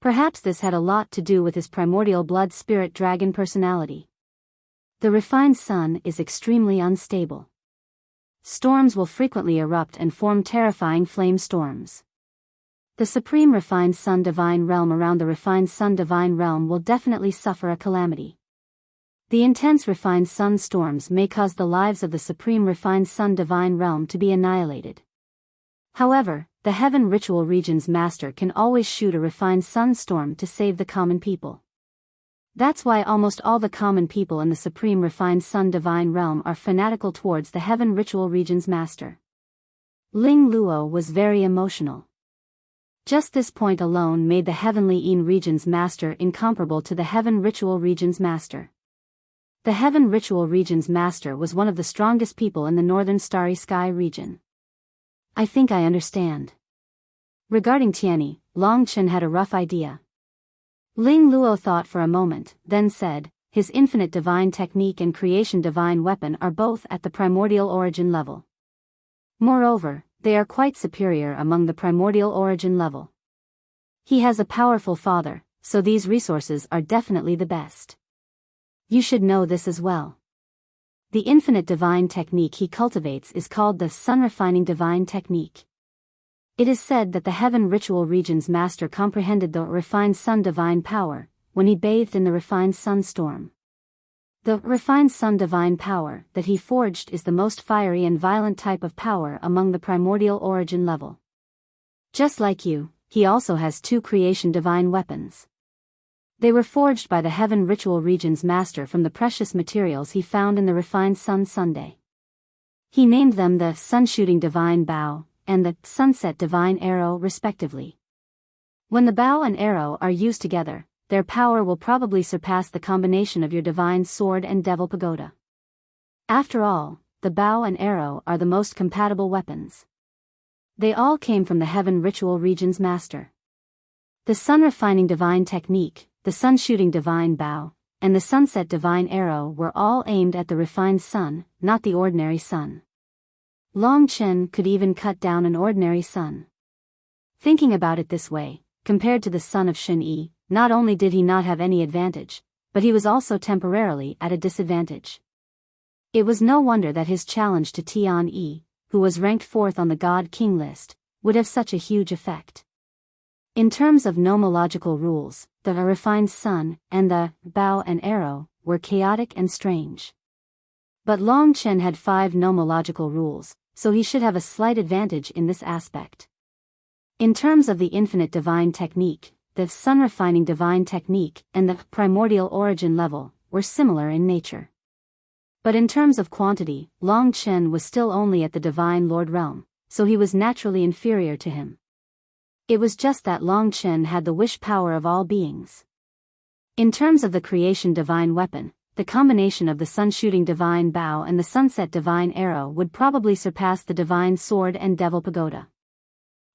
Perhaps this had a lot to do with his primordial blood spirit dragon personality. The refined sun is extremely unstable. storms will frequently erupt and form terrifying flame storms. The Supreme Refined Sun Divine Realm around the Refined Sun Divine Realm will definitely suffer a calamity. The intense Refined Sun storms may cause the lives of the Supreme Refined Sun Divine Realm to be annihilated. However, the Heaven Ritual Region's Master can always shoot a Refined Sun storm to save the common people. That's why almost all the common people in the Supreme Refined Sun Divine Realm are fanatical towards the Heaven Ritual Region's Master. Ling Luo was very emotional. Just this point alone made the Heavenly Yin Region's Master incomparable to the Heaven Ritual Region's Master. The Heaven Ritual Region's Master was one of the strongest people in the Northern Starry Sky region. I think I understand. Regarding Tianyi, Long Chen had a rough idea. Ling Luo thought for a moment, then said, his infinite divine technique and creation divine weapon are both at the primordial origin level. Moreover, they are quite superior among the primordial origin level. He has a powerful father, so these resources are definitely the best. You should know this as well. The infinite divine technique he cultivates is called the Sun Refining Divine Technique. It is said that the Heaven Ritual Region's Master comprehended the refined sun divine power when he bathed in the refined sun storm. The refined sun divine power that he forged is the most fiery and violent type of power among the primordial origin level. Just like you, he also has two creation divine weapons. They were forged by the Heaven Ritual Region's Master from the precious materials he found in the refined sun Sunday. He named them the Sun-Shooting Divine Bow and the Sunset Divine Arrow respectively. When the bow and arrow are used together, their power will probably surpass the combination of your divine sword and devil pagoda. After all, the bow and arrow are the most compatible weapons. They all came from the Heaven Ritual Region's Master. The Sun Refining Divine Technique, the Sun-Shooting Divine Bow, and the Sunset Divine Arrow were all aimed at the refined sun, not the ordinary sun. Long Chen could even cut down an ordinary sun. Thinking about it this way, compared to the son of Shen Yi, not only did he not have any advantage, but he was also temporarily at a disadvantage. It was no wonder that his challenge to Tian Yi, who was ranked 4th on the God King list, would have such a huge effect. In terms of nomological rules, the refined sun and the bow and arrow were chaotic and strange. But Long Chen had 5 nomological rules, so he should have a slight advantage in this aspect. In terms of the infinite divine technique, the Sun Refining Divine Technique and the primordial origin level were similar in nature. But in terms of quantity, Long Chen was still only at the Divine Lord realm, so he was naturally inferior to him. It was just that Long Chen had the wish power of all beings. In terms of the creation divine weapon, the combination of the Sun-Shooting Divine Bow and the Sunset Divine Arrow would probably surpass the Divine Sword and Devil Pagoda.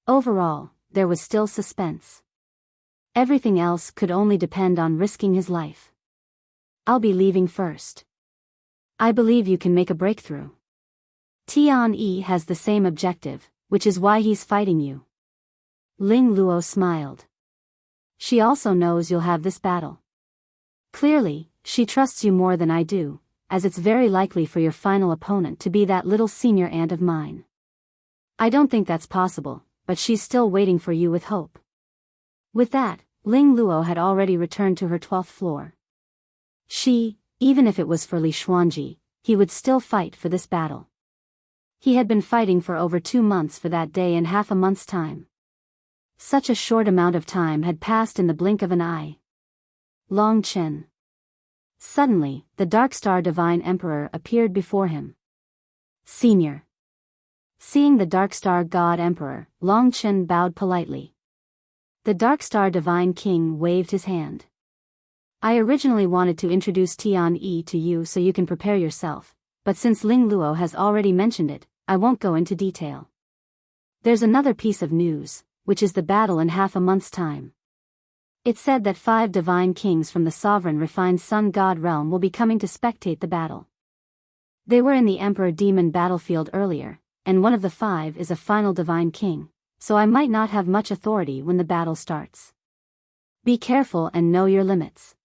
Overall, there was still suspense. Everything else could only depend on risking his life. I'll be leaving first. I believe you can make a breakthrough. Tian Yi has the same objective, which is why he's fighting you. Ling Luo smiled. She also knows you'll have this battle. Clearly, she trusts you more than I do, as it's very likely for your final opponent to be that little senior aunt of mine. I don't think that's possible, but she's still waiting for you with hope. With that, Ling Luo had already returned to her 12th floor. Even if it was for Li Xuanji, he would still fight for this battle. He had been fighting for over 2 months for that day and half a month's time. Such a short amount of time had passed in the blink of an eye. Long Chen. Suddenly, the Dark Star Divine Emperor appeared before him. Senior. Seeing the Dark Star God Emperor, Long Chen bowed politely. The Dark Star Divine King waved his hand. I originally wanted to introduce Tian Yi to you so you can prepare yourself, but since Ling Luo has already mentioned it, I won't go into detail. There's another piece of news, which is the battle in half a month's time. It's said that 5 divine kings from the sovereign refined sun god realm will be coming to spectate the battle. They were in the Emperor Demon battlefield earlier, and one of the 5 is a final divine king, so I might not have much authority when the battle starts. Be careful and know your limits.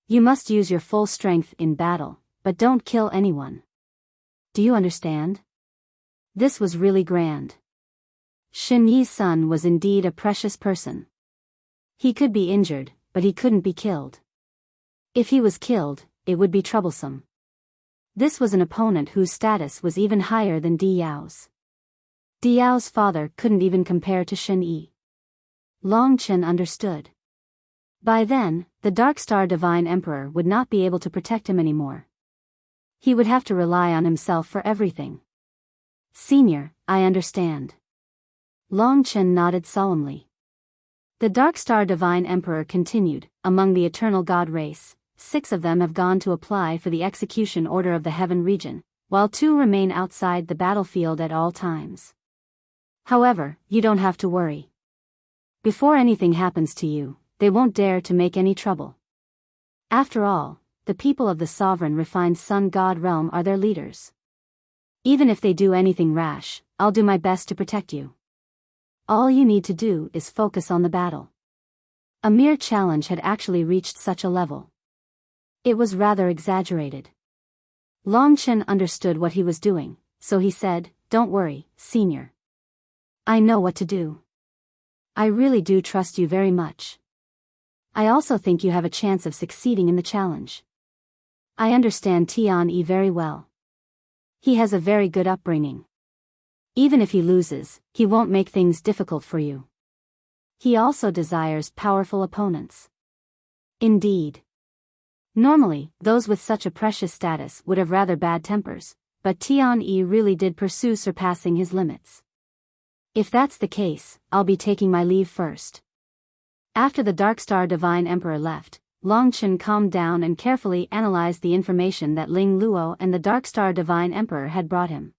You must use your full strength in battle, but don't kill anyone. Do you understand? This was really grand. Shen Yi's son was indeed a precious person. He could be injured, but he couldn't be killed. If he was killed, it would be troublesome. This was an opponent whose status was even higher than Diyao's. Diyao's father couldn't even compare to Shen Yi. Long Chen understood. By then, the Dark Star Divine Emperor would not be able to protect him anymore. He would have to rely on himself for everything. Senior, I understand. Long Chen nodded solemnly. The Dark Star Divine Emperor continued, among the Eternal God race, 6 of them have gone to apply for the execution order of the Heaven region, while 2 remain outside the battlefield at all times. However, you don't have to worry. Before anything happens to you, they won't dare to make any trouble. After all, the people of the sovereign refined Sun God realm are their leaders. Even if they do anything rash, I'll do my best to protect you. All you need to do is focus on the battle. A mere challenge had actually reached such a level. It was rather exaggerated. Long Chen understood what he was doing, so he said, "Don't worry, Senior. I know what to do. I really do trust you very much. I also think you have a chance of succeeding in the challenge. I understand Tian Yi very well. He has a very good upbringing. Even if he loses, he won't make things difficult for you. He also desires powerful opponents." Indeed. Normally, those with such a precious status would have rather bad tempers, but Tian Yi really did pursue surpassing his limits. If that's the case, I'll be taking my leave first. After the Dark Star Divine Emperor left, Long Chen calmed down and carefully analyzed the information that Ling Luo and the Dark Star Divine Emperor had brought him.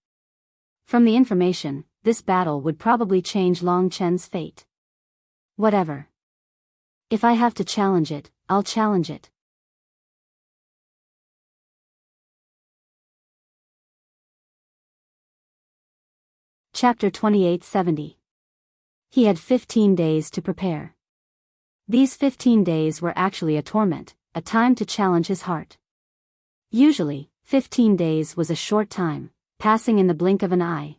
From the information, this battle would probably change Long Chen's fate. Whatever. If I have to challenge it, I'll challenge it. Chapter 2870. He had 15 days to prepare. These 15 days were actually a torment, a time to challenge his heart. Usually, 15 days was a short time, passing in the blink of an eye.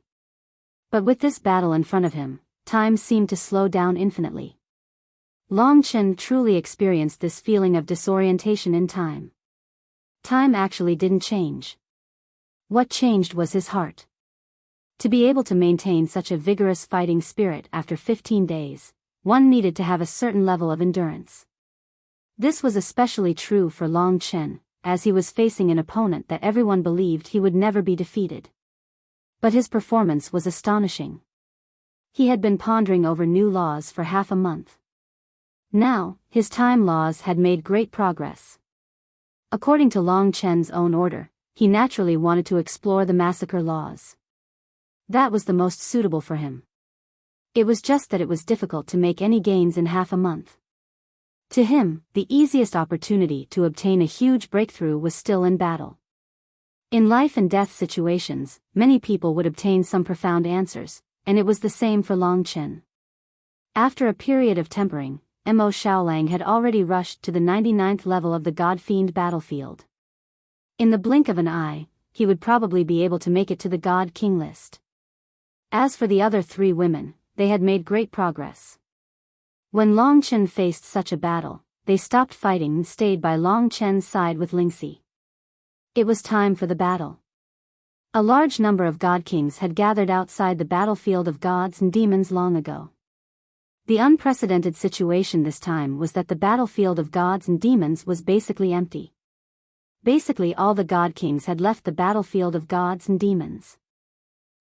But with this battle in front of him, time seemed to slow down infinitely. Long Chen truly experienced this feeling of disorientation in time. Time actually didn't change. What changed was his heart. To be able to maintain such a vigorous fighting spirit after 15 days, one needed to have a certain level of endurance. This was especially true for Long Chen, as he was facing an opponent that everyone believed he would never be defeated. But his performance was astonishing. He had been pondering over new laws for half a month. Now, his time laws had made great progress. According to Long Chen's own order, he naturally wanted to explore the massacre laws. That was the most suitable for him. It was just that it was difficult to make any gains in half a month. To him, the easiest opportunity to obtain a huge breakthrough was still in battle. In life and death situations, many people would obtain some profound answers, and it was the same for Long Chen. After a period of tempering, Mo Xiaolang had already rushed to the 99th level of the God-Fiend battlefield. In the blink of an eye, he would probably be able to make it to the God King list. As for the other 3 women, they had made great progress. When Long Chen faced such a battle, they stopped fighting and stayed by Long Chen's side with Lingxi. It was time for the battle. A large number of God Kings had gathered outside the battlefield of gods and demons long ago. The unprecedented situation this time was that the battlefield of gods and demons was basically empty. Basically all the God Kings had left the battlefield of gods and demons.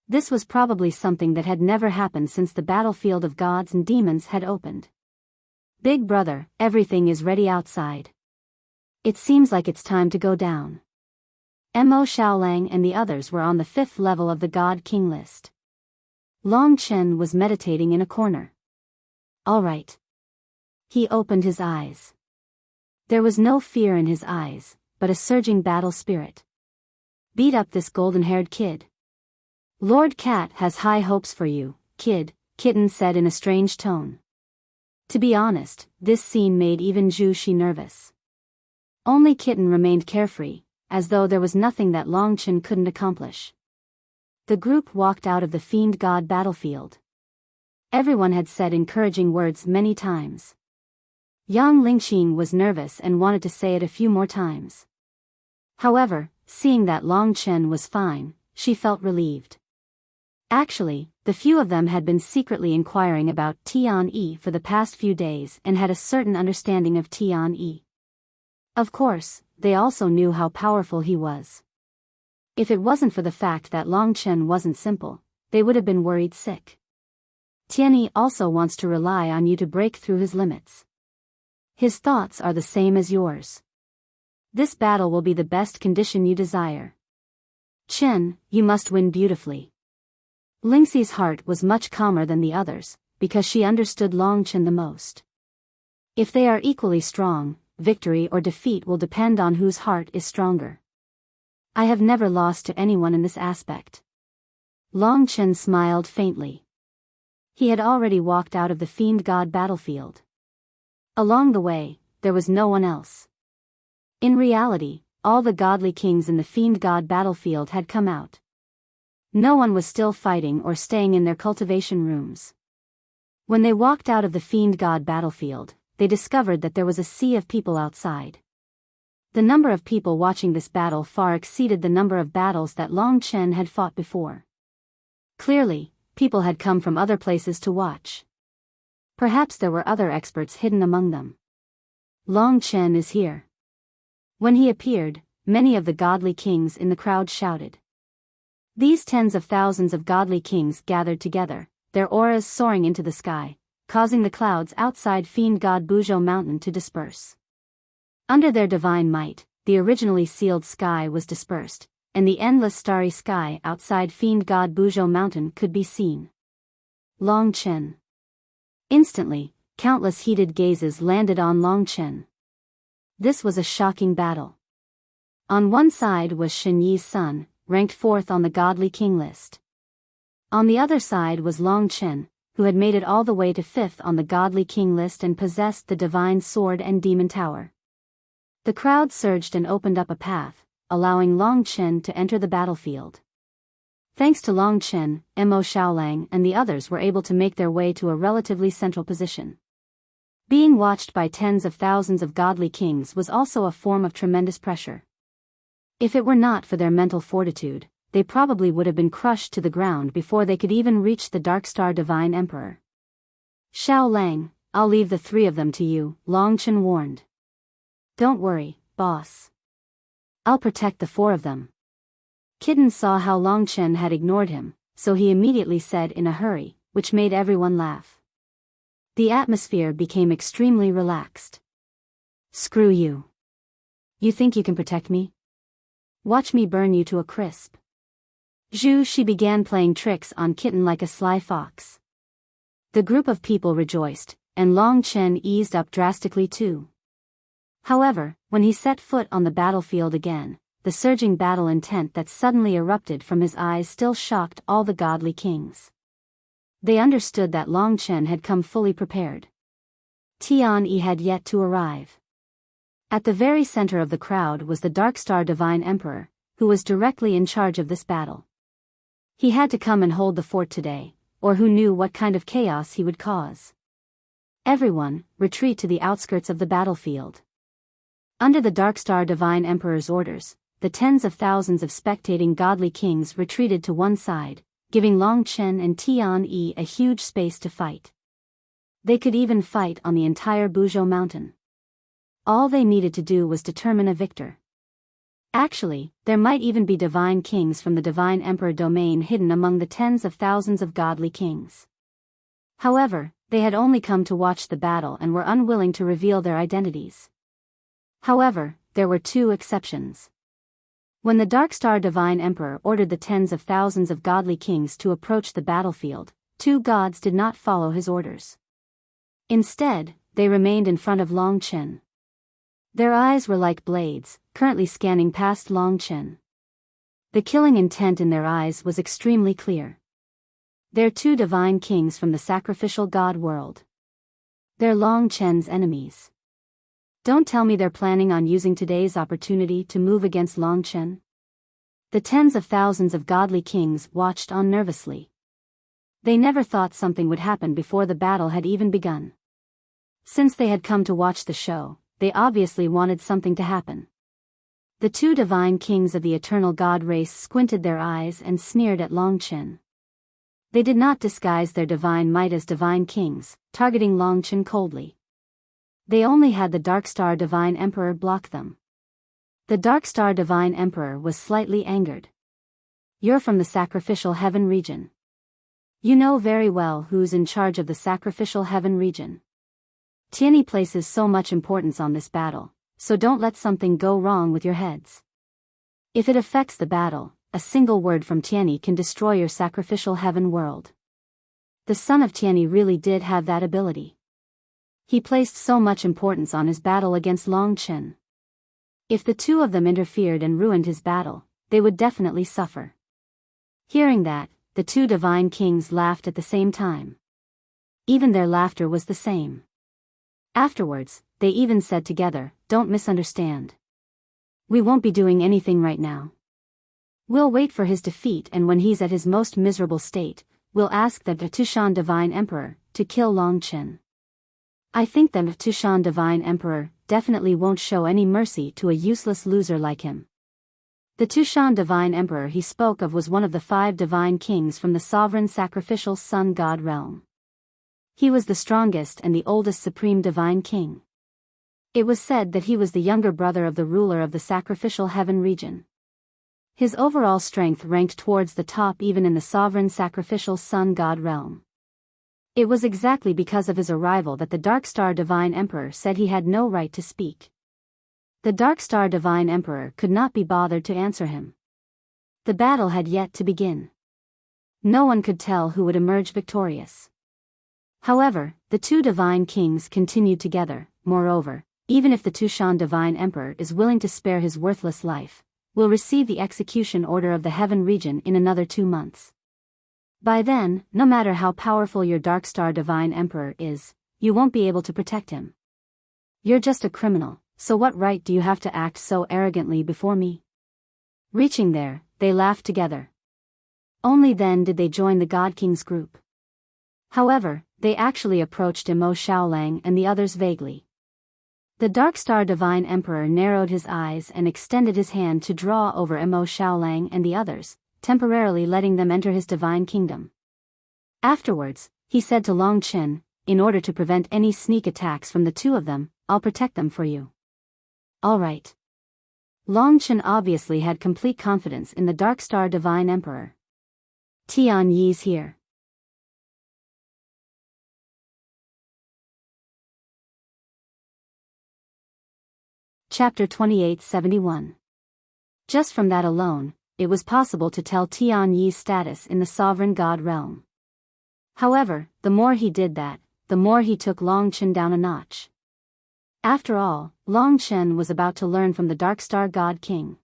This was probably something that had never happened since the battlefield of gods and demons had opened. "Big brother, everything is ready outside. It seems like it's time to go down." Mo Xiaolang and the others were on the 5th level of the God King list. Long Chen was meditating in a corner. All right. He opened his eyes. There was no fear in his eyes, but a surging battle spirit. "Beat up this golden-haired kid. Lord Cat has high hopes for you, kid," Kitten said in a strange tone. To be honest, this scene made even Zhu Shi nervous. Only Kitten remained carefree, as though there was nothing that Long Chen couldn't accomplish. The group walked out of the fiend god battlefield. Everyone had said encouraging words many times. Yang Lingxing was nervous and wanted to say it a few more times. However, seeing that Long Chen was fine, she felt relieved. Actually, the few of them had been secretly inquiring about Tian-Yi for the past few days and had a certain understanding of Tian-Yi. Of course, they also knew how powerful he was. If it wasn't for the fact that Long Chen wasn't simple, they would have been worried sick. Tian-Yi also wants to rely on you to break through his limits. His thoughts are the same as yours. This battle will be the best condition you desire. Chen, you must win beautifully. Lingxi's heart was much calmer than the others, because she understood Long Chen the most. If they are equally strong, victory or defeat will depend on whose heart is stronger. I have never lost to anyone in this aspect. Long Chen smiled faintly. He had already walked out of the fiend god battlefield. Along the way, there was no one else. In reality, all the godly kings in the fiend god battlefield had come out. No one was still fighting or staying in their cultivation rooms. When they walked out of the fiend god battlefield, they discovered that there was a sea of people outside. The number of people watching this battle far exceeded the number of battles that Long Chen had fought before. Clearly, people had come from other places to watch. Perhaps there were other experts hidden among them. Long Chen is here. When he appeared, many of the godly kings in the crowd shouted. These tens of thousands of godly kings gathered together, their auras soaring into the sky, causing the clouds outside fiend god Buzhou Mountain to disperse. Under their divine might, the originally sealed sky was dispersed, and the endless starry sky outside fiend god Buzhou Mountain could be seen. Long Chen. Instantly, countless heated gazes landed on Long Chen. This was a shocking battle. On one side was Shen Yi's son, ranked 4th on the godly king list. On the other side was Long Chen, who had made it all the way to 5th on the godly king list and possessed the divine sword and demon tower. The crowd surged and opened up a path, allowing Long Chen to enter the battlefield. Thanks to Long Chen, Mo Xiaolang and the others were able to make their way to a relatively central position. Being watched by tens of thousands of godly kings was also a form of tremendous pressure. If it were not for their mental fortitude, they probably would have been crushed to the ground before they could even reach the Darkstar Divine Emperor. Xiaolang, I'll leave the 3 of them to you, Long Chen warned. Don't worry, boss. I'll protect the 4 of them. Kitten saw how Long Chen had ignored him, so he immediately said in a hurry, which made everyone laugh. The atmosphere became extremely relaxed. Screw you. You think you can protect me? Watch me burn you to a crisp. She began playing tricks on Kitten like a sly fox. The group of people rejoiced, and Long Chen eased up drastically too. However, when he set foot on the battlefield again, the surging battle intent that suddenly erupted from his eyes still shocked all the godly kings. They understood that Long Chen had come fully prepared. Tian-Yi had yet to arrive. At the very center of the crowd was the Darkstar Divine Emperor, who was directly in charge of this battle. He had to come and hold the fort today, or who knew what kind of chaos he would cause. Everyone, retreat to the outskirts of the battlefield. Under the Darkstar Divine Emperor's orders, the tens of thousands of spectating godly kings retreated to one side, giving Long Chen and Tian-Yi a huge space to fight. They could even fight on the entire Buzhou Mountain. All they needed to do was determine a victor. Actually, there might even be divine kings from the Divine Emperor domain hidden among the tens of thousands of godly kings. However, they had only come to watch the battle and were unwilling to reveal their identities. However, there were 2 exceptions. When the Darkstar Divine Emperor ordered the tens of thousands of godly kings to approach the battlefield, 2 gods did not follow his orders. Instead, they remained in front of Long Chen. Their eyes were like blades, currently scanning past Long Chen. The killing intent in their eyes was extremely clear. They're 2 divine kings from the sacrificial god world. They're Long Chen's enemies. Don't tell me they're planning on using today's opportunity to move against Long Chen. The tens of thousands of godly kings watched on nervously. They never thought something would happen before the battle had even begun. Since they had come to watch the show, they obviously wanted something to happen. The two divine kings of the eternal god race squinted their eyes and sneered at Long Chen. They did not disguise their divine might as divine kings, targeting Long Chen coldly. They only had the Darkstar Divine Emperor block them. The Darkstar Divine Emperor was slightly angered. You're from the Sacrificial Heaven region. You know very well who's in charge of the Sacrificial Heaven region. Tianyi places so much importance on this battle, so don't let something go wrong with your heads. If it affects the battle, a single word from Tianyi can destroy your Sacrificial Heaven world. The son of Tianyi really did have that ability. He placed so much importance on his battle against Long Chen. If the two of them interfered and ruined his battle, they would definitely suffer. Hearing that, the two divine kings laughed at the same time. Even their laughter was the same. Afterwards, they even said together, "Don't misunderstand. We won't be doing anything right now. We'll wait for his defeat, and when he's at his most miserable state, we'll ask the Tushan Divine Emperor to kill Long Chen." I think the Tushan Divine Emperor definitely won't show any mercy to a useless loser like him. The Tushan Divine Emperor he spoke of was one of the 5 divine kings from the sovereign sacrificial sun god realm. He was the strongest and the oldest supreme divine king. It was said that he was the younger brother of the ruler of the sacrificial heaven region. His overall strength ranked towards the top even in the sovereign sacrificial sun god realm. It was exactly because of his arrival that the Darkstar Divine Emperor said he had no right to speak. The Darkstar Divine Emperor could not be bothered to answer him. The battle had yet to begin. No one could tell who would emerge victorious. However, the two divine kings continued together. Moreover, even if the Tushan Divine Emperor is willing to spare his worthless life, will receive the execution order of the Heaven region in another 2 months. By then, no matter how powerful your Darkstar Divine Emperor is, you won't be able to protect him. You're just a criminal, so what right do you have to act so arrogantly before me? Reaching there, they laughed together. Only then did they join the God King's group. However, they actually approached Mo Shaolang and the others vaguely. The Darkstar Divine Emperor narrowed his eyes and extended his hand to draw over Mo Shaolang and the others, temporarily letting them enter his divine kingdom. Afterwards, he said to Long Chen, "In order to prevent any sneak attacks from the two of them, I'll protect them for you." All right. Long Chen obviously had complete confidence in the Darkstar Divine Emperor. Tianyi's here. Chapter 2871. Just from that alone, it was possible to tell Tianyi's status in the sovereign god realm. However, the more he did that, the more he took Long Chen down a notch. After all, Long Chen was about to learn from the Darkstar God King.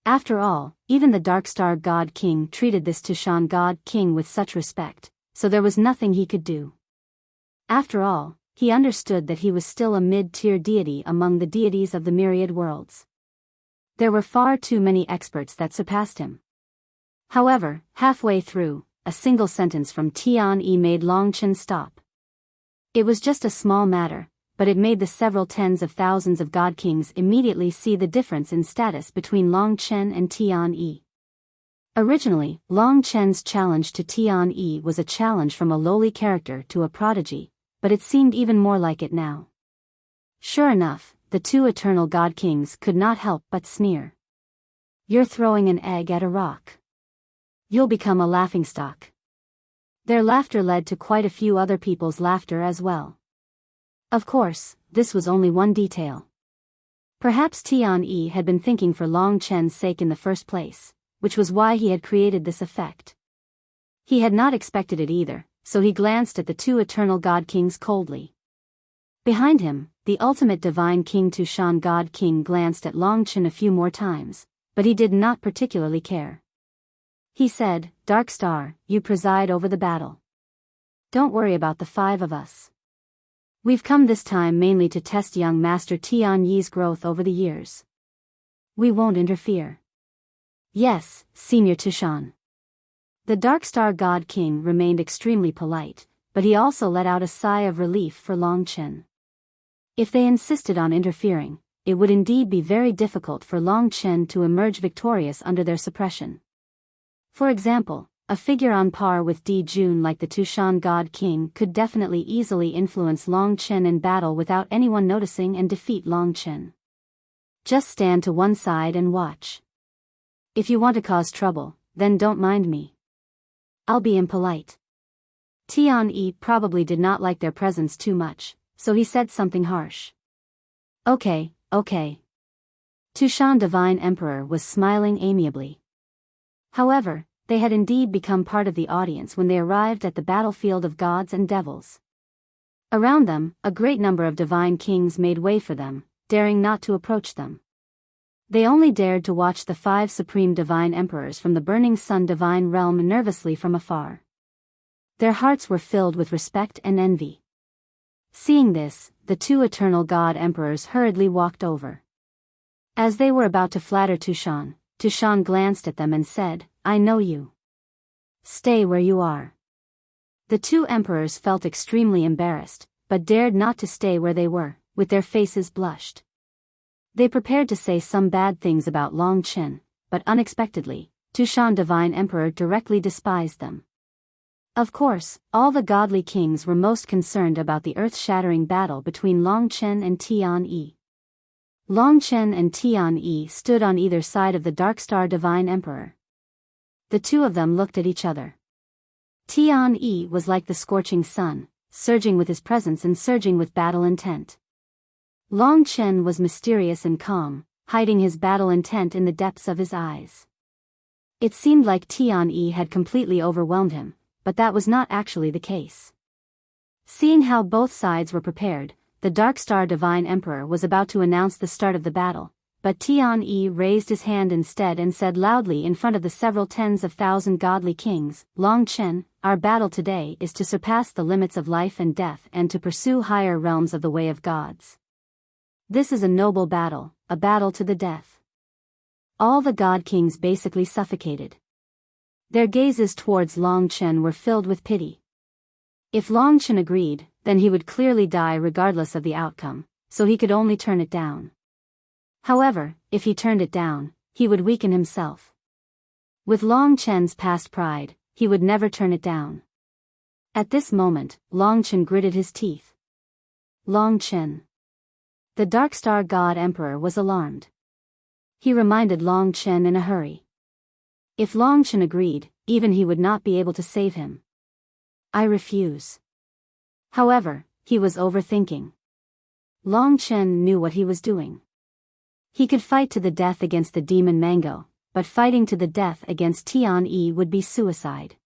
After all, even the Darkstar God King treated this Tushan God King with such respect, so there was nothing he could do. After all, he understood that he was still a mid-tier deity among the deities of the myriad worlds. There were far too many experts that surpassed him. However, halfway through, a single sentence from Tianyi made Long Chen stop. It was just a small matter, but it made the several tens of thousands of God Kings immediately see the difference in status between Long Chen and Tianyi. Originally, Long Chen's challenge to Tianyi was a challenge from a lowly character to a prodigy, but it seemed even more like it now. Sure enough, the two eternal God Kings could not help but sneer. "You're throwing an egg at a rock. You'll become a laughingstock." Their laughter led to quite a few other people's laughter as well. Of course, this was only one detail. Perhaps Tianyi had been thinking for Long Chen's sake in the first place, which was why he had created this effect. He had not expected it either, so he glanced at the two eternal God Kings coldly. Behind him, the ultimate divine King Tushan God King glanced at Long Chen a few more times, but he did not particularly care. He said, "Darkstar, you preside over the battle. Don't worry about the 5 of us. We've come this time mainly to test young Master Tianyi's growth over the years. We won't interfere." Yes, Senior Tushan. The Dark Star God King remained extremely polite, but he also let out a sigh of relief for Long Chen. If they insisted on interfering, it would indeed be very difficult for Long Chen to emerge victorious under their suppression. For example, a figure on par with Di Jun like the Tushan God King could definitely easily influence Long Chen in battle without anyone noticing and defeat Long Chen. Just stand to one side and watch. If you want to cause trouble, then don't mind me. I'll be impolite. Tian-Yi probably did not like their presence too much, so he said something harsh. Okay. Tushan Divine Emperor was smiling amiably. However, they had indeed become part of the audience when they arrived at the battlefield of gods and devils. Around them, a great number of divine kings made way for them, daring not to approach them. They only dared to watch the 5 supreme divine emperors from the Burning Sun divine realm nervously from afar. Their hearts were filled with respect and envy. Seeing this, the 2 eternal god emperors hurriedly walked over. As they were about to flatter Tushan glanced at them and said, "I know you. Stay where you are." The 2 emperors felt extremely embarrassed, but dared not to stay where they were, with their faces blushed. They prepared to say some bad things about Long Chen, but unexpectedly, Tushan Divine Emperor directly despised them. Of course, all the godly kings were most concerned about the earth-shattering battle between Long Chen and Tian-Yi. Long Chen and Tian-Yi stood on either side of the Dark Star Divine Emperor. The 2 of them looked at each other. Tian-Yi was like the scorching sun, surging with his presence and surging with battle intent. Long Chen was mysterious and calm, hiding his battle intent in the depths of his eyes. It seemed like Tian-Yi had completely overwhelmed him, but that was not actually the case. Seeing how both sides were prepared, the Dark Star Divine Emperor was about to announce the start of the battle, but Tian-Yi raised his hand instead and said loudly in front of the several tens of thousand godly kings, "Long Chen, our battle today is to surpass the limits of life and death and to pursue higher realms of the way of gods. This is a noble battle, a battle to the death." All the god kings basically suffocated. Their gazes towards Long Chen were filled with pity. If Long Chen agreed, then he would clearly die regardless of the outcome, so he could only turn it down. However, if he turned it down, he would weaken himself. With Long Chen's past pride, he would never turn it down. At this moment, Long Chen gritted his teeth. Long Chen. The Dark Star God Emperor was alarmed. He reminded Long Chen in a hurry. If Long Chen agreed, even he would not be able to save him. "I refuse." However, he was overthinking. Long Chen knew what he was doing. He could fight to the death against the demon Mango, but fighting to the death against Tian-Yi would be suicide.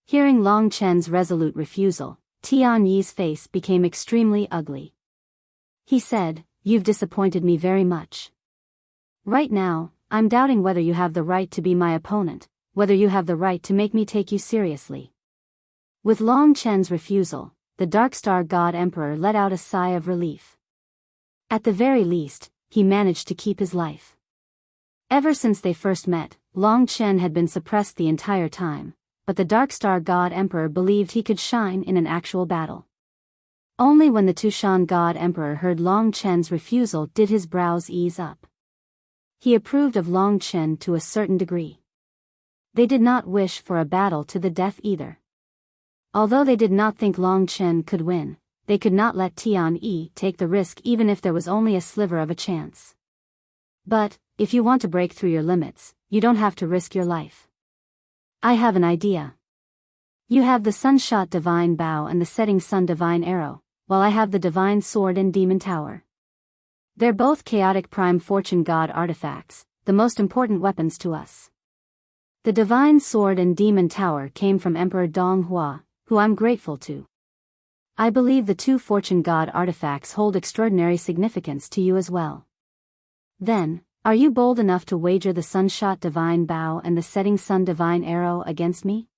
Hearing Long Chen's resolute refusal, Tian-Yi's face became extremely ugly. He said, "You've disappointed me very much. Right now, I'm doubting whether you have the right to be my opponent, whether you have the right to make me take you seriously." With Long Chen's refusal, the Dark Star God Emperor let out a sigh of relief. At the very least, he managed to keep his life. Ever since they first met, Long Chen had been suppressed the entire time, but the Dark Star God Emperor believed he could shine in an actual battle. Only when the Tushan God Emperor heard Long Chen's refusal did his brows ease up. He approved of Long Chen to a certain degree. They did not wish for a battle to the death either. Although they did not think Long Chen could win, they could not let Tian-Yi take the risk even if there was only a sliver of a chance. But, if you want to break through your limits, you don't have to risk your life. I have an idea. You have the Sunshot Divine Bow and the Setting Sun Divine Arrow, while I have the Divine Sword and Demon Tower. They're both chaotic prime fortune god artifacts, the most important weapons to us. The Divine Sword and Demon Tower came from Emperor Dong Hua, who I'm grateful to. I believe the 2 fortune god artifacts hold extraordinary significance to you as well. Then, are you bold enough to wager the Sunshot Divine Bow and the Setting Sun Divine Arrow against me?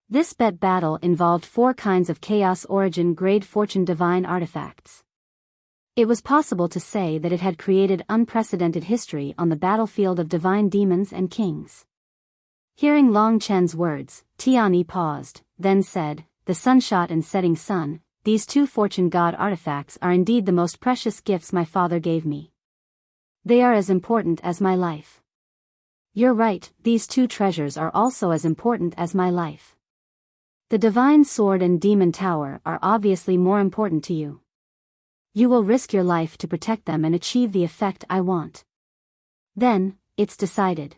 This bet battle involved 4 kinds of Chaos Origin Grade Fortune Divine artifacts. It was possible to say that it had created unprecedented history on the battlefield of divine demons and kings. Hearing Long Chen's words, Tianyi paused, then said, "The sunshot and setting sun, these two fortune god artifacts are indeed the most precious gifts my father gave me. They are as important as my life." "You're right, these two treasures are also as important as my life. The divine sword and demon tower are obviously more important to you. You will risk your life to protect them and achieve the effect I want." "Then, it's decided."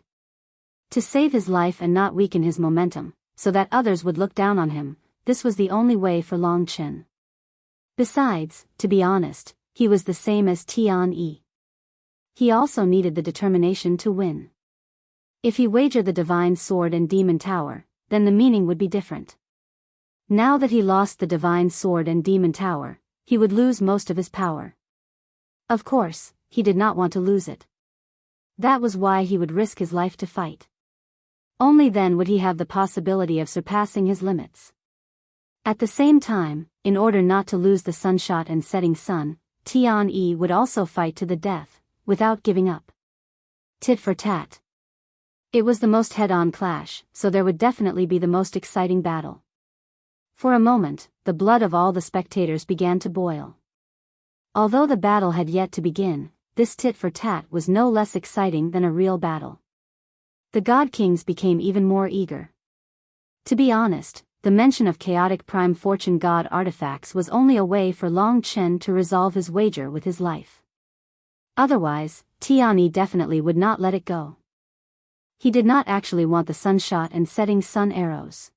To save his life and not weaken his momentum, so that others would look down on him, this was the only way for Long Chen. Besides, to be honest, he was the same as Tianyi. He also needed the determination to win. If he wagered the divine sword and demon tower, then the meaning would be different. Now that he lost the divine sword and demon tower, he would lose most of his power. Of course, he did not want to lose it. That was why he would risk his life to fight. Only then would he have the possibility of surpassing his limits. At the same time, in order not to lose the sunshot and setting sun, Tianyi would also fight to the death, without giving up. Tit for tat. It was the most head-on clash, so there would definitely be the most exciting battle. For a moment, the blood of all the spectators began to boil. Although the battle had yet to begin, this tit for tat was no less exciting than a real battle. The God Kings became even more eager. To be honest, the mention of chaotic prime fortune god artifacts was only a way for Long Chen to resolve his wager with his life. Otherwise, Tianyi definitely would not let it go. He did not actually want the sunshot and setting sun arrows.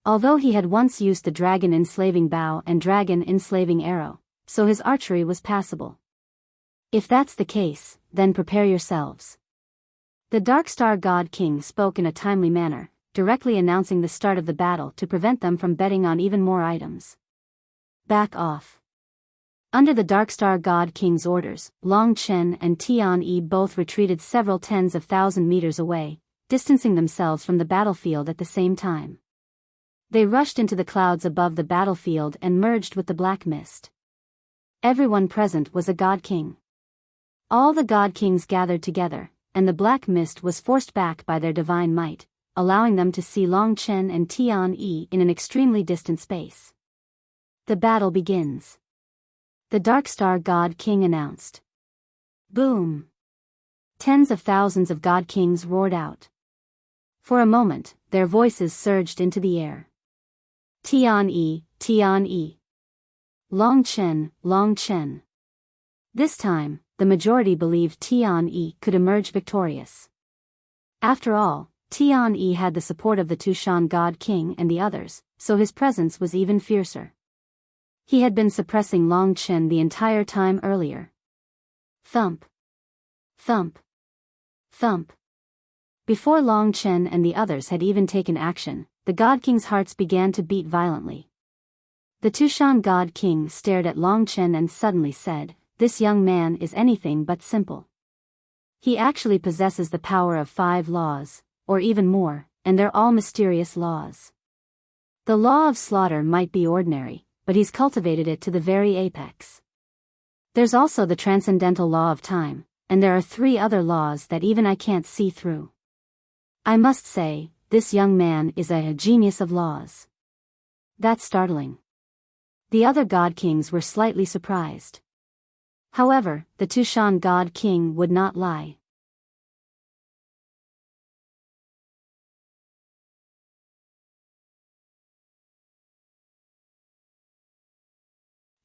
Although he had once used the dragon enslaving bow and dragon enslaving arrow, so his archery was passable. If that's the case, then prepare yourselves. The Dark Star God King spoke in a timely manner, directly announcing the start of the battle to prevent them from betting on even more items. Back off. Under the Dark Star God King's orders, Long Chen and Tianyi both retreated several tens of thousand meters away, distancing themselves from the battlefield at the same time. They rushed into the clouds above the battlefield and merged with the black mist. Everyone present was a God King. All the God Kings gathered together, and the black mist was forced back by their divine might, allowing them to see Long Chen and Tianyi in an extremely distant space. The battle begins. The Dark Star God King announced. Boom! Tens of thousands of God Kings roared out. For a moment, their voices surged into the air. Tianyi, Tianyi. Long Chen, Long Chen. This time, the majority believed Tianyi could emerge victorious. After all, Tianyi had the support of the Tushan God King and the others, so his presence was even fiercer. He had been suppressing Long Chen the entire time earlier. Thump. Thump. Thump. Before Long Chen and the others had even taken action, the God King's hearts began to beat violently. The Tushan God King stared at Long Chen and suddenly said, "This young man is anything but simple. He actually possesses the power of 5 laws, or even more, and they're all mysterious laws. The law of slaughter might be ordinary, but he's cultivated it to the very apex. There's also the transcendental law of time, and there are 3 other laws that even I can't see through. I must say, this young man is a genius of laws." That's startling. The other God Kings were slightly surprised. However, the Tushan God King would not lie.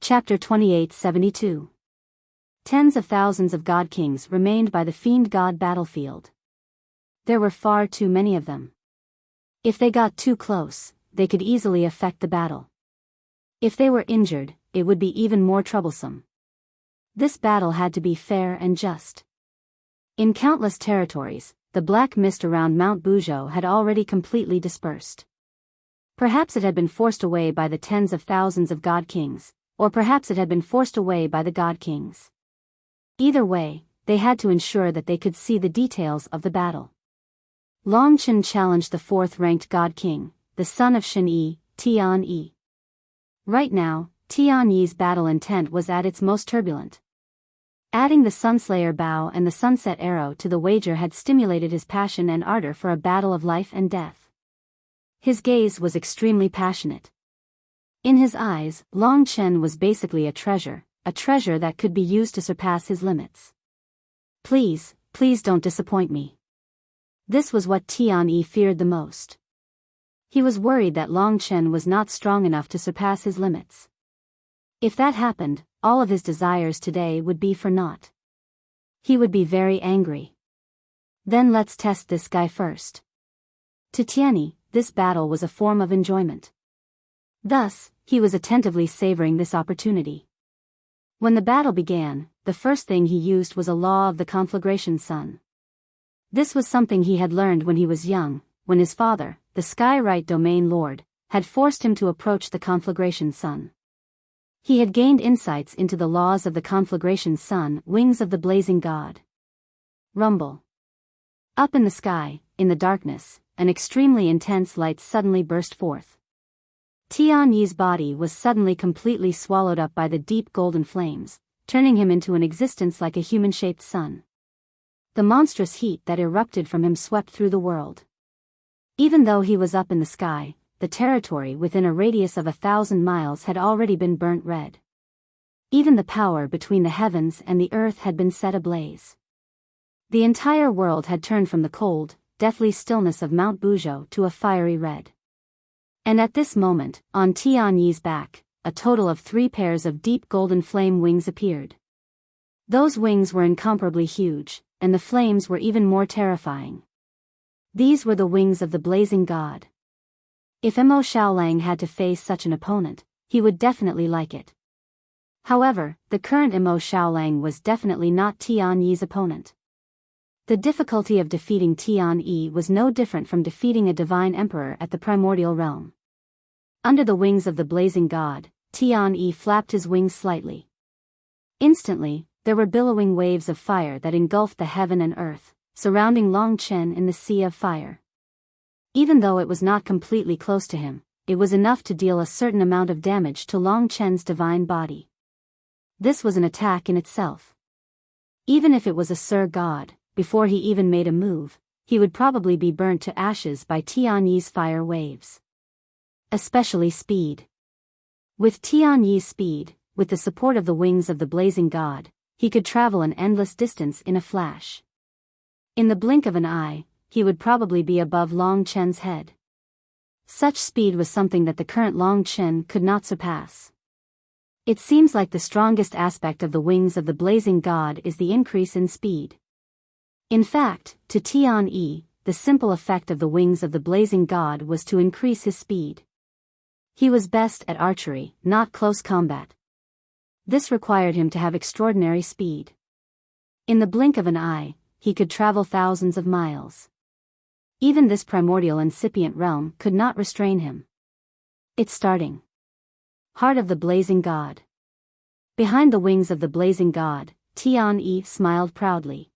Chapter 2872. Tens of thousands of God Kings remained by the Fiend God battlefield. There were far too many of them. If they got too close, they could easily affect the battle. If they were injured, it would be even more troublesome. This battle had to be fair and just. In countless territories, the black mist around Mount Biyao had already completely dispersed. Perhaps it had been forced away by the tens of thousands of God Kings, or perhaps it had been forced away by the God Kings. Either way, they had to ensure that they could see the details of the battle. Long Chen challenged the 4th-ranked God King, the son of Shen-Yi, Tianyi. Right now, Tian Yi's battle intent was at its most turbulent. Adding the Sunslayer bow and the sunset arrow to the wager had stimulated his passion and ardor for a battle of life and death. His gaze was extremely passionate. In his eyes, Long Chen was basically a treasure that could be used to surpass his limits. Please, please don't disappoint me. This was what Tian Yi feared the most. He was worried that Long Chen was not strong enough to surpass his limits. If that happened, all of his desires today would be for naught. He would be very angry. Then let's test this guy first. To Tianyi, this battle was a form of enjoyment. Thus, he was attentively savoring this opportunity. When the battle began, the first thing he used was a law of the conflagration sun. This was something he had learned when he was young, when his father, the Sky Right Domain Lord, had forced him to approach the conflagration sun. He had gained insights into the laws of the conflagration sun, wings of the blazing god. Rumble. Up in the sky, in the darkness, an extremely intense light suddenly burst forth. Tian Yi's body was suddenly completely swallowed up by the deep golden flames, turning him into an existence like a human-shaped sun. The monstrous heat that erupted from him swept through the world. Even though he was up in the sky, the territory within a radius of 1,000 miles had already been burnt red. Even the power between the heavens and the earth had been set ablaze. The entire world had turned from the cold, deathly stillness of Mount Buzhou to a fiery red. And at this moment, on Tian Yi's back, a total of 3 pairs of deep golden flame wings appeared. Those wings were incomparably huge, and the flames were even more terrifying. These were the wings of the blazing god. If Mo Xiaolang had to face such an opponent, he would definitely like it. However, the current Mo Xiaolang was definitely not Tian Yi's opponent. The difficulty of defeating Tian Yi was no different from defeating a divine emperor at the primordial realm. Under the wings of the blazing god, Tian Yi flapped his wings slightly. Instantly, there were billowing waves of fire that engulfed the heaven and earth, surrounding Long Chen in the sea of fire. Even though it was not completely close to him, it was enough to deal a certain amount of damage to Long Chen's divine body. This was an attack in itself. Even if it was a Sir God, before he even made a move, he would probably be burnt to ashes by Tian Yi's fire waves. Especially speed. With Tian Yi's speed, with the support of the wings of the blazing god, he could travel an endless distance in a flash. In the blink of an eye, he would probably be above Long Chen's head. Such speed was something that the current Long Chen could not surpass. It seems like the strongest aspect of the wings of the blazing god is the increase in speed. In fact, to Tian Yi, the simple effect of the wings of the blazing god was to increase his speed. He was best at archery, not close combat. This required him to have extraordinary speed. In the blink of an eye, he could travel thousands of miles. Even this primordial incipient realm could not restrain him. It's starting. Heart of the blazing god. Behind the wings of the blazing god, Tian Yi smiled proudly.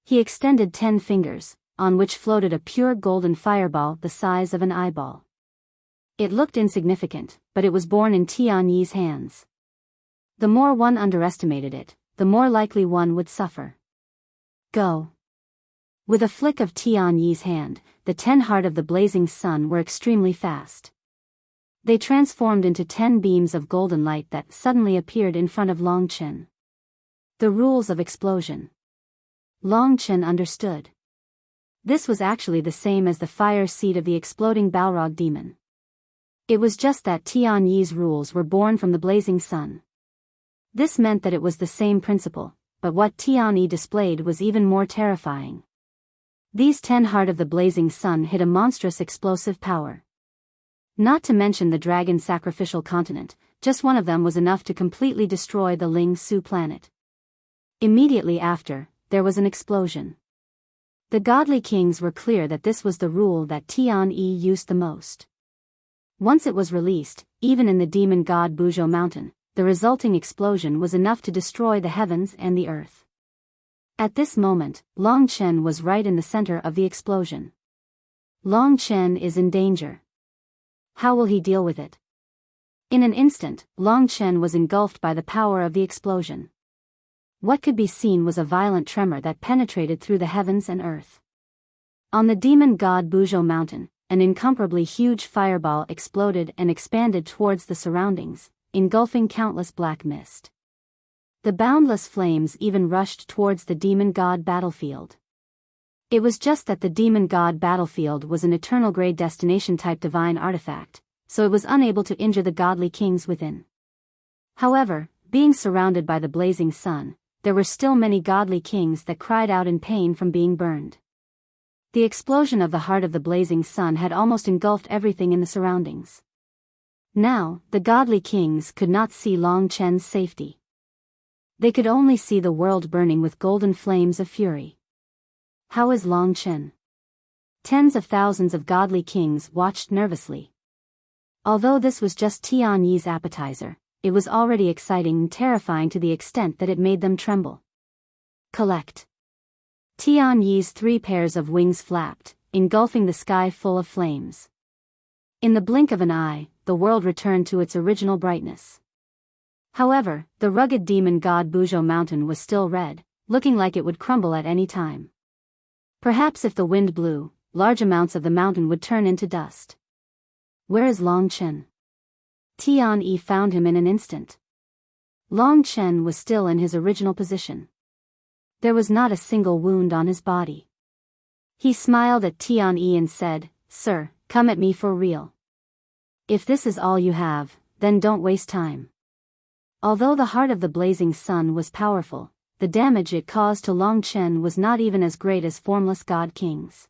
He extended 10 fingers, on which floated a pure golden fireball the size of an eyeball. It looked insignificant, but it was born in Tian Yi's hands. The more one underestimated it, the more likely one would suffer. Go. With a flick of Tian Yi's hand, the 10 heart of the blazing sun were extremely fast. They transformed into 10 beams of golden light that suddenly appeared in front of Long Chen. The rules of explosion. Long Chen understood. This was actually the same as the fire seed of the exploding Balrog demon. It was just that Tian Yi's rules were born from the blazing sun. This meant that it was the same principle, but what Tian Yi displayed was even more terrifying. These 10 heart of the blazing sun hid a monstrous explosive power. Not to mention the dragon sacrificial continent, just one of them was enough to completely destroy the Ling Su planet. Immediately after, there was an explosion. The godly kings were clear that this was the rule that Tian Yi used the most. Once it was released, even in the demon god Buzhou mountain, the resulting explosion was enough to destroy the heavens and the earth. At this moment, Long Chen was right in the center of the explosion. Long Chen is in danger. How will he deal with it? In an instant, Long Chen was engulfed by the power of the explosion. What could be seen was a violent tremor that penetrated through the heavens and earth. On the demon god Biyao mountain, an incomparably huge fireball exploded and expanded towards the surroundings, engulfing countless black mist. The boundless flames even rushed towards the demon god battlefield. It was just that the demon god battlefield was an eternal grade destination type divine artifact, so it was unable to injure the godly kings within. However, being surrounded by the blazing sun, there were still many godly kings that cried out in pain from being burned. The explosion of the heart of the blazing sun had almost engulfed everything in the surroundings. Now, the godly kings could not see Long Chen's safety. They could only see the world burning with golden flames of fury. How is Long Chen? Tens of thousands of godly kings watched nervously. Although this was just Tian Yi's appetizer, it was already exciting and terrifying to the extent that it made them tremble. Collect. Tian Yi's 3 pairs of wings flapped, engulfing the sky full of flames. In the blink of an eye, the world returned to its original brightness. However, the rugged demon god Biyao mountain was still red, looking like it would crumble at any time. Perhaps if the wind blew, large amounts of the mountain would turn into dust. Where is Long Chen? Tian Yi found him in an instant. Long Chen was still in his original position. There was not a single wound on his body. He smiled at Tian Yi and said, "Sir, come at me for real. If this is all you have, then don't waste time." Although the heart of the blazing sun was powerful, the damage it caused to Long Chen was not even as great as formless god kings.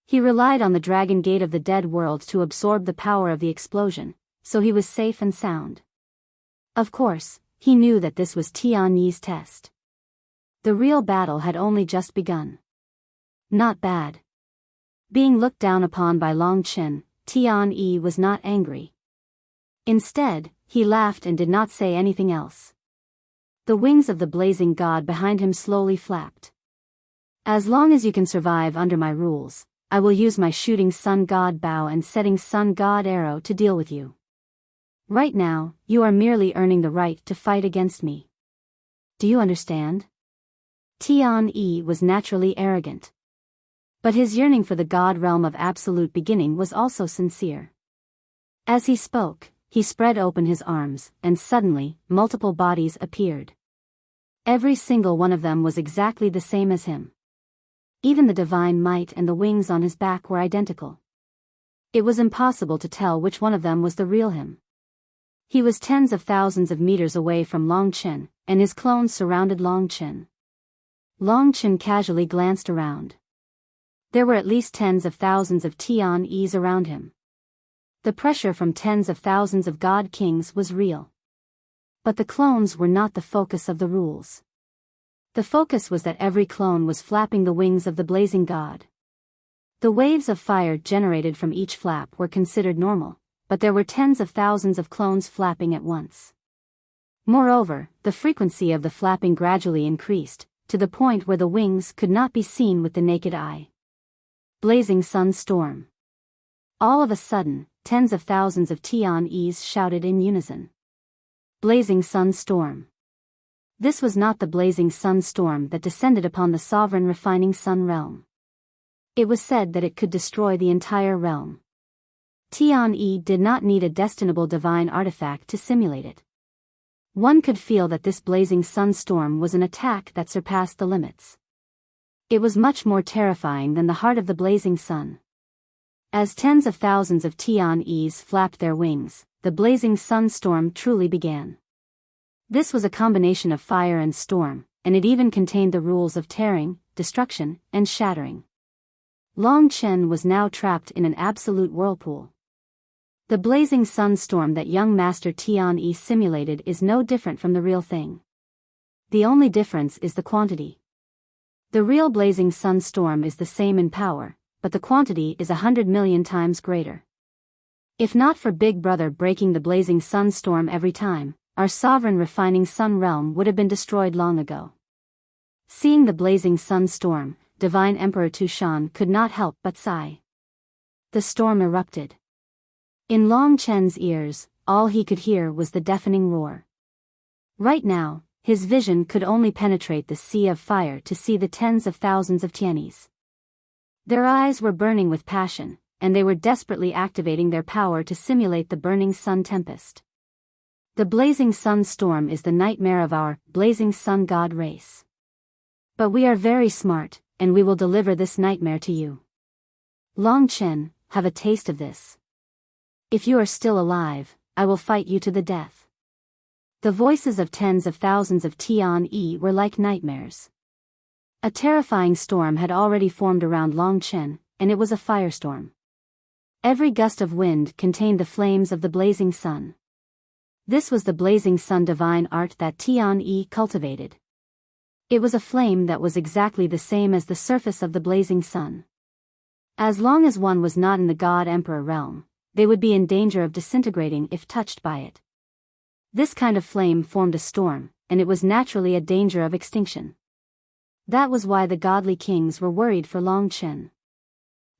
He relied on the dragon gate of the dead world to absorb the power of the explosion, so he was safe and sound. Of course, he knew that this was Tian Yi's test. The real battle had only just begun. Not bad. Being looked down upon by Long Chen, Tian Yi was not angry. Instead, he laughed and did not say anything else. The wings of the blazing god behind him slowly flapped. As long as you can survive under my rules, I will use my shooting sun god bow and setting sun god arrow to deal with you. Right now, you are merely earning the right to fight against me. Do you understand? Tian Yi was naturally arrogant. But his yearning for the god realm of absolute beginning was also sincere. As he spoke, he spread open his arms, and suddenly, multiple bodies appeared. Every single one of them was exactly the same as him. Even the divine might and the wings on his back were identical. It was impossible to tell which one of them was the real him. He was tens of thousands of meters away from Long Chen, and his clones surrounded Long Chen. Long Chen casually glanced around. There were at least tens of thousands of Tian Yis around him. The pressure from tens of thousands of god kings was real. But the clones were not the focus of the rules. The focus was that every clone was flapping the wings of the blazing god. The waves of fire generated from each flap were considered normal, but there were tens of thousands of clones flapping at once. Moreover, the frequency of the flapping gradually increased, to the point where the wings could not be seen with the naked eye. Blazing sun storm. All of a sudden, tens of thousands of Tian Yis shouted in unison. Blazing sun storm. This was not the blazing sun storm that descended upon the sovereign refining sun realm. It was said that it could destroy the entire realm. Tian Yi did not need a destinable divine artifact to simulate it. One could feel that this blazing sun storm was an attack that surpassed the limits. It was much more terrifying than the heart of the blazing sun. As tens of thousands of Tian Yis flapped their wings, the blazing sun storm truly began. This was a combination of fire and storm, and it even contained the rules of tearing, destruction, and shattering. Long Chen was now trapped in an absolute whirlpool. The blazing sun storm that young Master Tian Yi simulated is no different from the real thing. The only difference is the quantity. The real blazing sun storm is the same in power, but the quantity is 100 million times greater. If not for Big Brother breaking the blazing sun storm every time, our sovereign refining sun realm would have been destroyed long ago. Seeing the blazing sun storm, Divine Emperor Tushan could not help but sigh. The storm erupted. In Long Chen's ears, all he could hear was the deafening roar. Right now, his vision could only penetrate the sea of fire to see the tens of thousands of Tianis. Their eyes were burning with passion, and they were desperately activating their power to simulate the burning sun tempest. The blazing sun storm is the nightmare of our blazing sun god race. But we are very smart, and we will deliver this nightmare to you. Long Chen, have a taste of this. If you are still alive, I will fight you to the death. The voices of tens of thousands of Tian were like nightmares. A terrifying storm had already formed around Long Chen, and it was a firestorm. Every gust of wind contained the flames of the blazing sun. This was the blazing sun divine art that Tian cultivated. It was a flame that was exactly the same as the surface of the blazing sun. As long as one was not in the God-Emperor realm, they would be in danger of disintegrating if touched by it. This kind of flame formed a storm, and it was naturally a danger of extinction. That was why the godly kings were worried for Long Chen.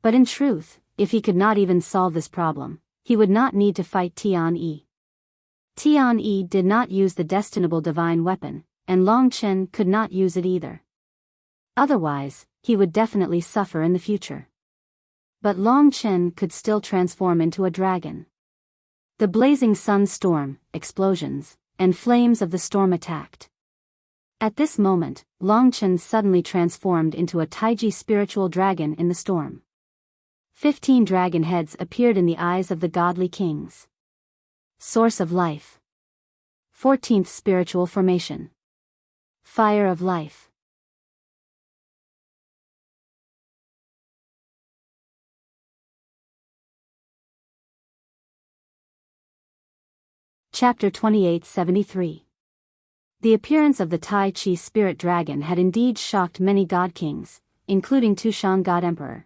But in truth, if he could not even solve this problem, he would not need to fight Tian. Tian did not use the destinable divine weapon, and Long Chen could not use it either. Otherwise, he would definitely suffer in the future. But Long Chen could still transform into a dragon. The blazing sun storm, explosions, and flames of the storm attacked. At this moment, Long Chen suddenly transformed into a Taiji spiritual dragon in the storm. 15 dragon heads appeared in the eyes of the godly kings. Source of life. 14th spiritual formation. Fire of life. Chapter 2873. The appearance of the Tai Chi spirit dragon had indeed shocked many god kings, including Tushan God Emperor.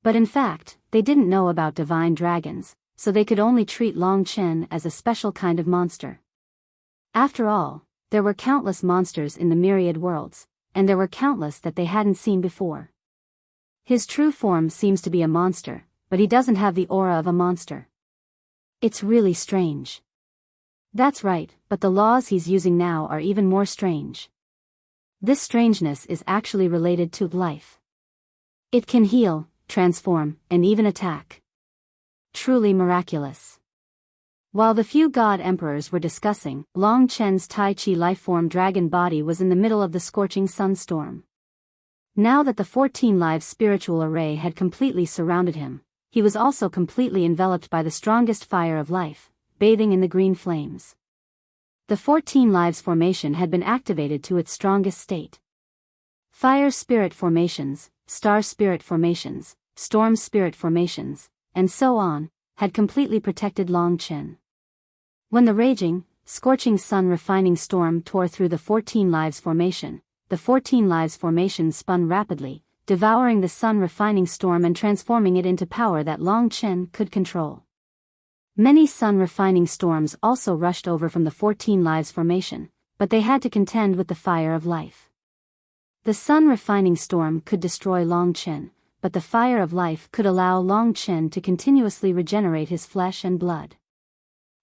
But in fact, they didn't know about divine dragons, so they could only treat Long Chen as a special kind of monster. After all, there were countless monsters in the myriad worlds, and there were countless that they hadn't seen before. His true form seems to be a monster, but he doesn't have the aura of a monster. It's really strange. That's right, but the laws he's using now are even more strange. This strangeness is actually related to life. It can heal, transform, and even attack. Truly miraculous. While the few god emperors were discussing, Long Chen's Tai Chi lifeform dragon body was in the middle of the scorching sunstorm. Now that the 14 live spiritual array had completely surrounded him, he was also completely enveloped by the strongest fire of life, bathing in the green flames. The 14 lives formation had been activated to its strongest state. Fire spirit formations, star spirit formations, storm spirit formations, and so on, had completely protected Long Chen. When the raging, scorching sun refining storm tore through the 14 lives formation, the 14 lives formation spun rapidly, devouring the sun refining storm and transforming it into power that Long Chen could control. Many sun refining storms also rushed over from the 14 lives formation, but they had to contend with the fire of life. The sun refining storm could destroy Long Chen, but the fire of life could allow Long Chen to continuously regenerate his flesh and blood.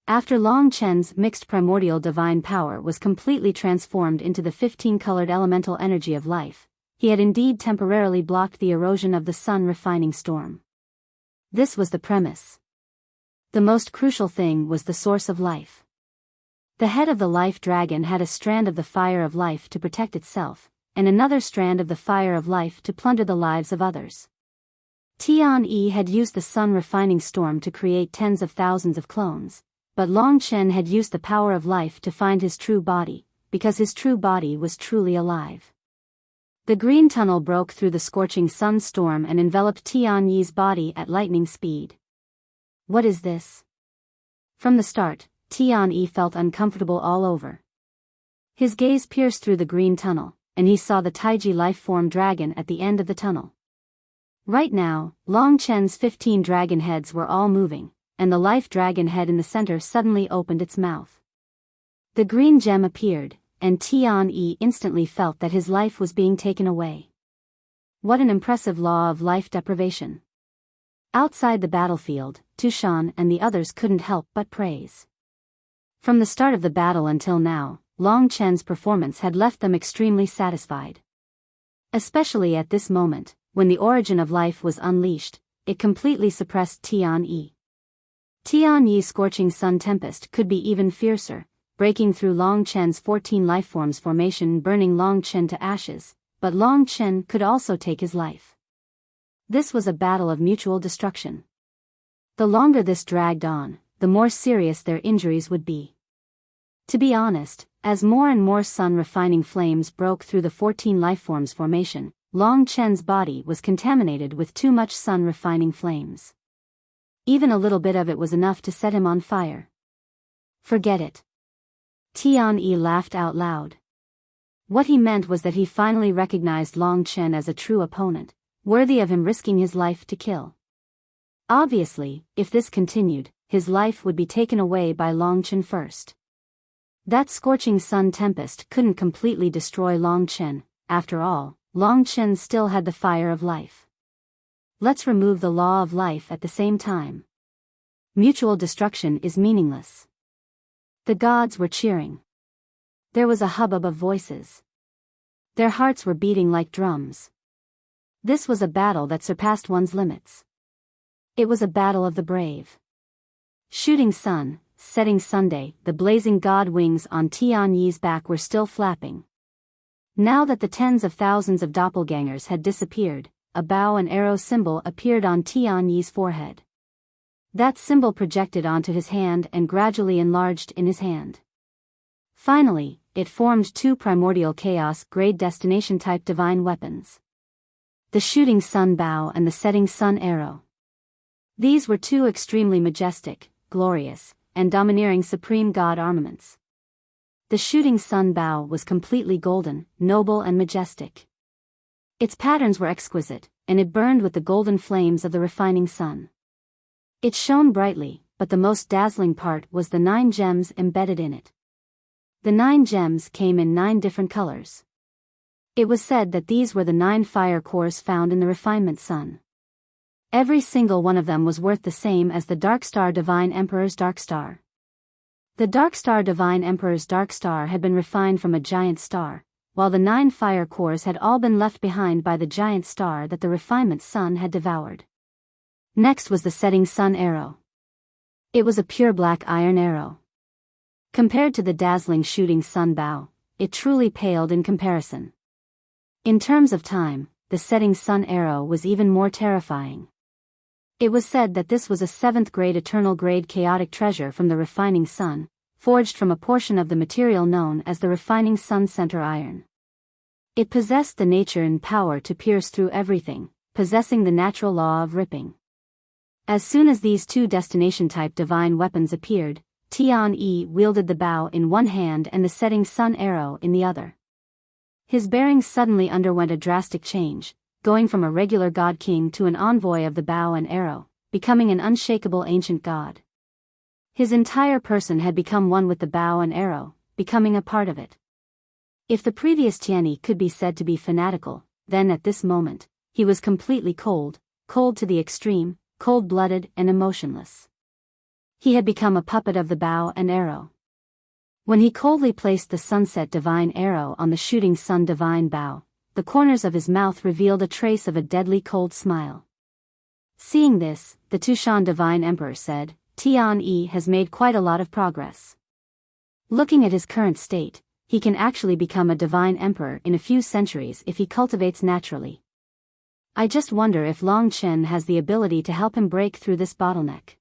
After Long Chen's mixed primordial divine power was completely transformed into the 15-colored elemental energy of life, he had indeed temporarily blocked the erosion of the sun refining storm. This was the premise. The most crucial thing was the source of life. The head of the life dragon had a strand of the fire of life to protect itself, and another strand of the fire of life to plunder the lives of others. Tian had used the sun refining storm to create tens of thousands of clones, but Long Chen had used the power of life to find his true body, because his true body was truly alive. The green tunnel broke through the scorching sun storm and enveloped Tian Yi's body at lightning speed. What is this? From the start, Tian Yi felt uncomfortable all over. His gaze pierced through the green tunnel, and he saw the Taiji life-form dragon at the end of the tunnel. Right now, Long Chen's 15 dragon heads were all moving, and the life dragon head in the center suddenly opened its mouth. The green gem appeared, and Tian Yi instantly felt that his life was being taken away. What an impressive law of life deprivation. Outside the battlefield, Tushan and the others couldn't help but praise. From the start of the battle until now, Long Chen's performance had left them extremely satisfied. Especially at this moment, when the origin of life was unleashed, it completely suppressed Tian Yi. Tian Yi's scorching sun tempest could be even fiercer, breaking through Long Chen's 14 lifeforms formation, burning Long Chen to ashes, but Long Chen could also take his life. This was a battle of mutual destruction. The longer this dragged on, the more serious their injuries would be. To be honest, as more and more sun-refining flames broke through the 14 lifeforms formation, Long Chen's body was contaminated with too much sun-refining flames. Even a little bit of it was enough to set him on fire. Forget it. Tian Yi laughed out loud. What he meant was that he finally recognized Long Chen as a true opponent, worthy of him risking his life to kill. Obviously, if this continued, his life would be taken away by Long Chen first. That scorching sun tempest couldn't completely destroy Long Chen. After all, Long Chen still had the fire of life. Let's remove the law of life at the same time. Mutual destruction is meaningless. The gods were cheering. There was a hubbub of voices. Their hearts were beating like drums. This was a battle that surpassed one's limits. It was a battle of the brave. Shooting sun, setting Sunday, the blazing god wings on Tian Yi's back were still flapping. Now that the tens of thousands of doppelgangers had disappeared, a bow and arrow symbol appeared on Tian Yi's forehead. That symbol projected onto his hand and gradually enlarged in his hand. Finally, it formed two primordial chaos-grade destination-type divine weapons. The shooting sun bow and the setting sun arrow. These were two extremely majestic, glorious, and domineering supreme god armaments. The shooting sun bow was completely golden, noble and majestic. Its patterns were exquisite, and it burned with the golden flames of the refining sun. It shone brightly, but the most dazzling part was the 9 gems embedded in it. The 9 gems came in 9 different colors. It was said that these were the 9 fire cores found in the refinement sun. Every single one of them was worth the same as the Dark Star Divine Emperor's Dark Star. The Dark Star Divine Emperor's Dark Star had been refined from a giant star, while the 9 fire cores had all been left behind by the giant star that the refinement sun had devoured. Next was the setting sun arrow. It was a pure black iron arrow. Compared to the dazzling shooting sun bow, it truly paled in comparison. In terms of time, the setting sun arrow was even more terrifying. It was said that this was a 7th grade eternal grade chaotic treasure from the refining sun, forged from a portion of the material known as the refining sun center iron. It possessed the nature and power to pierce through everything, possessing the natural law of ripping. As soon as these two destination-type divine weapons appeared, Tian Yi wielded the bow in one hand and the setting sun arrow in the other. His bearings suddenly underwent a drastic change, going from a regular god king to an envoy of the bow and arrow, becoming an unshakable ancient god. His entire person had become one with the bow and arrow, becoming a part of it. If the previous Tianyi could be said to be fanatical, then at this moment, he was completely cold, cold to the extreme, cold-blooded and emotionless. He had become a puppet of the bow and arrow. When he coldly placed the sunset divine arrow on the shooting sun divine bow, the corners of his mouth revealed a trace of a deadly cold smile. Seeing this, the Tushan divine emperor said, Tian Yi has made quite a lot of progress. Looking at his current state, he can actually become a divine emperor in a few centuries if he cultivates naturally. I just wonder if Long Chen has the ability to help him break through this bottleneck.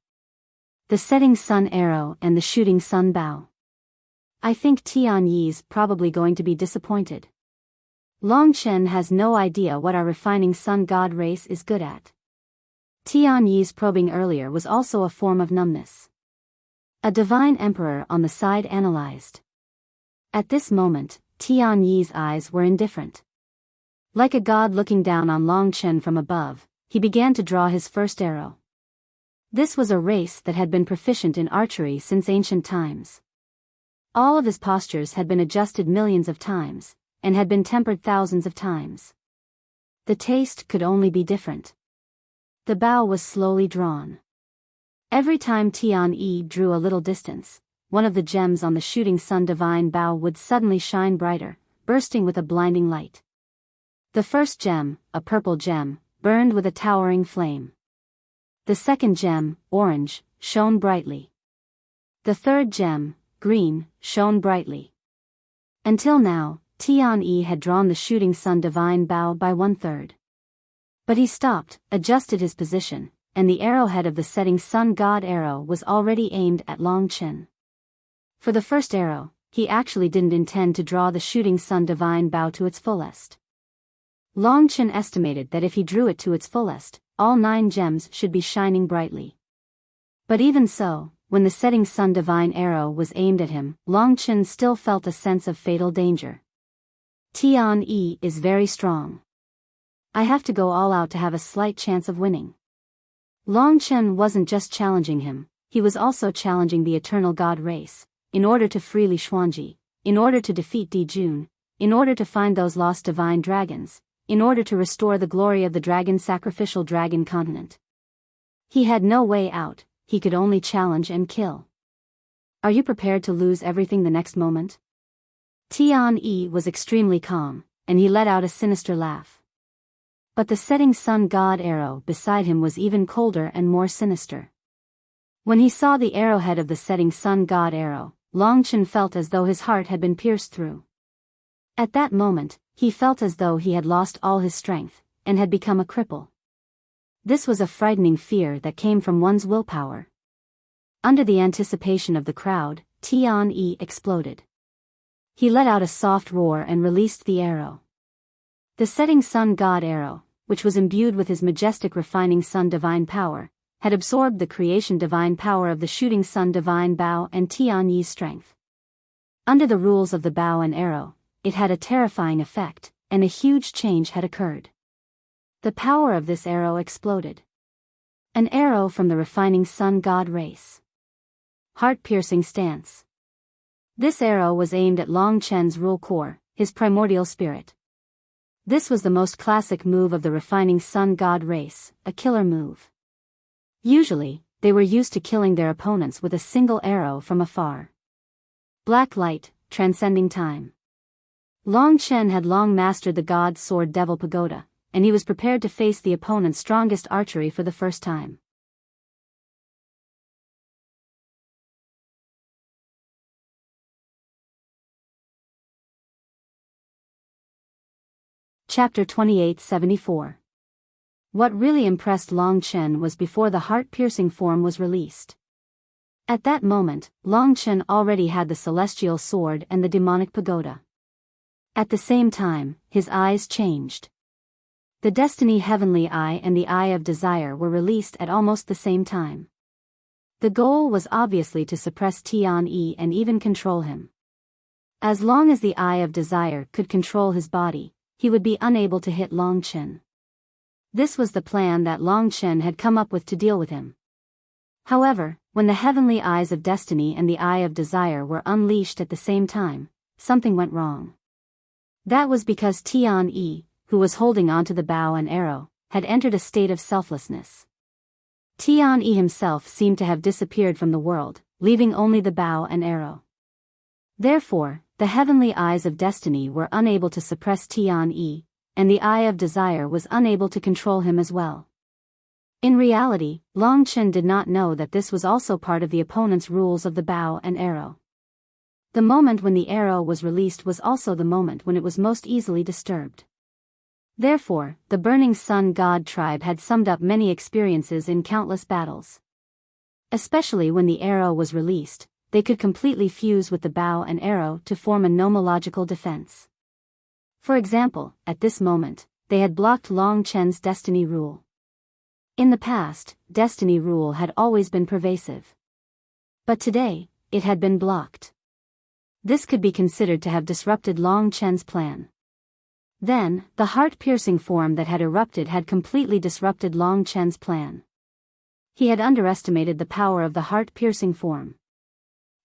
The setting sun arrow and the shooting sun bow. I think Tian Yi's probably going to be disappointed. Long Chen has no idea what our refining sun god race is good at. Tian Yi's probing earlier was also a form of numbness. A divine emperor on the side analyzed. At this moment, Tian Yi's eyes were indifferent. Like a god looking down on Long Chen from above, he began to draw his first arrow. This was a race that had been proficient in archery since ancient times. All of his postures had been adjusted millions of times, and had been tempered thousands of times. The taste could only be different. The bow was slowly drawn. Every time Tian-yi drew a little distance, one of the gems on the shooting sun divine bow would suddenly shine brighter, bursting with a blinding light. The first gem, a purple gem, burned with a towering flame. The second gem, orange, shone brightly. The third gem, green, shone brightly. Until now, Tian-yi had drawn the shooting sun divine bow by 1/3. But he stopped, adjusted his position, and the arrowhead of the setting sun god arrow was already aimed at Long Chen. For the first arrow, he actually didn't intend to draw the shooting sun divine bow to its fullest. Long Chen estimated that if he drew it to its fullest, all 9 gems should be shining brightly. But even so, when the setting sun divine arrow was aimed at him, Long Chen still felt a sense of fatal danger. Tian-yi is very strong. I have to go all out to have a slight chance of winning. Long Chen wasn't just challenging him, he was also challenging the eternal god race, in order to free Li Xuanji, in order to defeat Di Jun, in order to find those lost divine dragons, in order to restore the glory of the dragon sacrificial dragon continent. He had no way out, he could only challenge and kill. Are you prepared to lose everything the next moment? Tian-yi was extremely calm, and he let out a sinister laugh. But the setting sun god arrow beside him was even colder and more sinister. When he saw the arrowhead of the setting sun god arrow, Long Chen felt as though his heart had been pierced through. At that moment, he felt as though he had lost all his strength, and had become a cripple. This was a frightening fear that came from one's willpower. Under the anticipation of the crowd, Tian-yi exploded. He let out a soft roar and released the arrow. The setting sun god arrow, which was imbued with his majestic refining sun divine power, had absorbed the creation divine power of the shooting sun divine bow and Tian-yi's strength. Under the rules of the bow and arrow, it had a terrifying effect, and a huge change had occurred. The power of this arrow exploded. An arrow from the refining sun god race. Heart-piercing stance. This arrow was aimed at Long Chen's rule core, his primordial spirit. This was the most classic move of the refining sun god race, a killer move. Usually, they were used to killing their opponents with a single arrow from afar. Black light, transcending time. Long Chen had long mastered the god sword devil pagoda, and he was prepared to face the opponent's strongest archery for the first time. Chapter 2874. What really impressed Long Chen was before the heart-piercing form was released. At that moment, Long Chen already had the celestial sword and the demonic pagoda. At the same time, his eyes changed. The Destiny Heavenly Eye and the Eye of Desire were released at almost the same time. The goal was obviously to suppress Tian-yi and even control him. As long as the Eye of Desire could control his body, he would be unable to hit Long Chen. This was the plan that Long Chen had come up with to deal with him. However, when the Heavenly Eyes of Destiny and the Eye of Desire were unleashed at the same time, something went wrong. That was because Tian-yi, who was holding onto the bow and arrow, had entered a state of selflessness. Tian-yi himself seemed to have disappeared from the world, leaving only the bow and arrow. Therefore, the Heavenly Eyes of Destiny were unable to suppress Tian-yi, and the Eye of Desire was unable to control him as well. In reality, Long Chen did not know that this was also part of the opponent's rules of the bow and arrow. The moment when the arrow was released was also the moment when it was most easily disturbed. Therefore, the Burning Sun God tribe had summed up many experiences in countless battles. Especially when the arrow was released, they could completely fuse with the bow and arrow to form a nomological defense. For example, at this moment, they had blocked Long Chen's destiny rule. In the past, destiny rule had always been pervasive. But today, it had been blocked. This could be considered to have disrupted Long Chen's plan. Then, the heart-piercing form that had erupted had completely disrupted Long Chen's plan. He had underestimated the power of the heart-piercing form.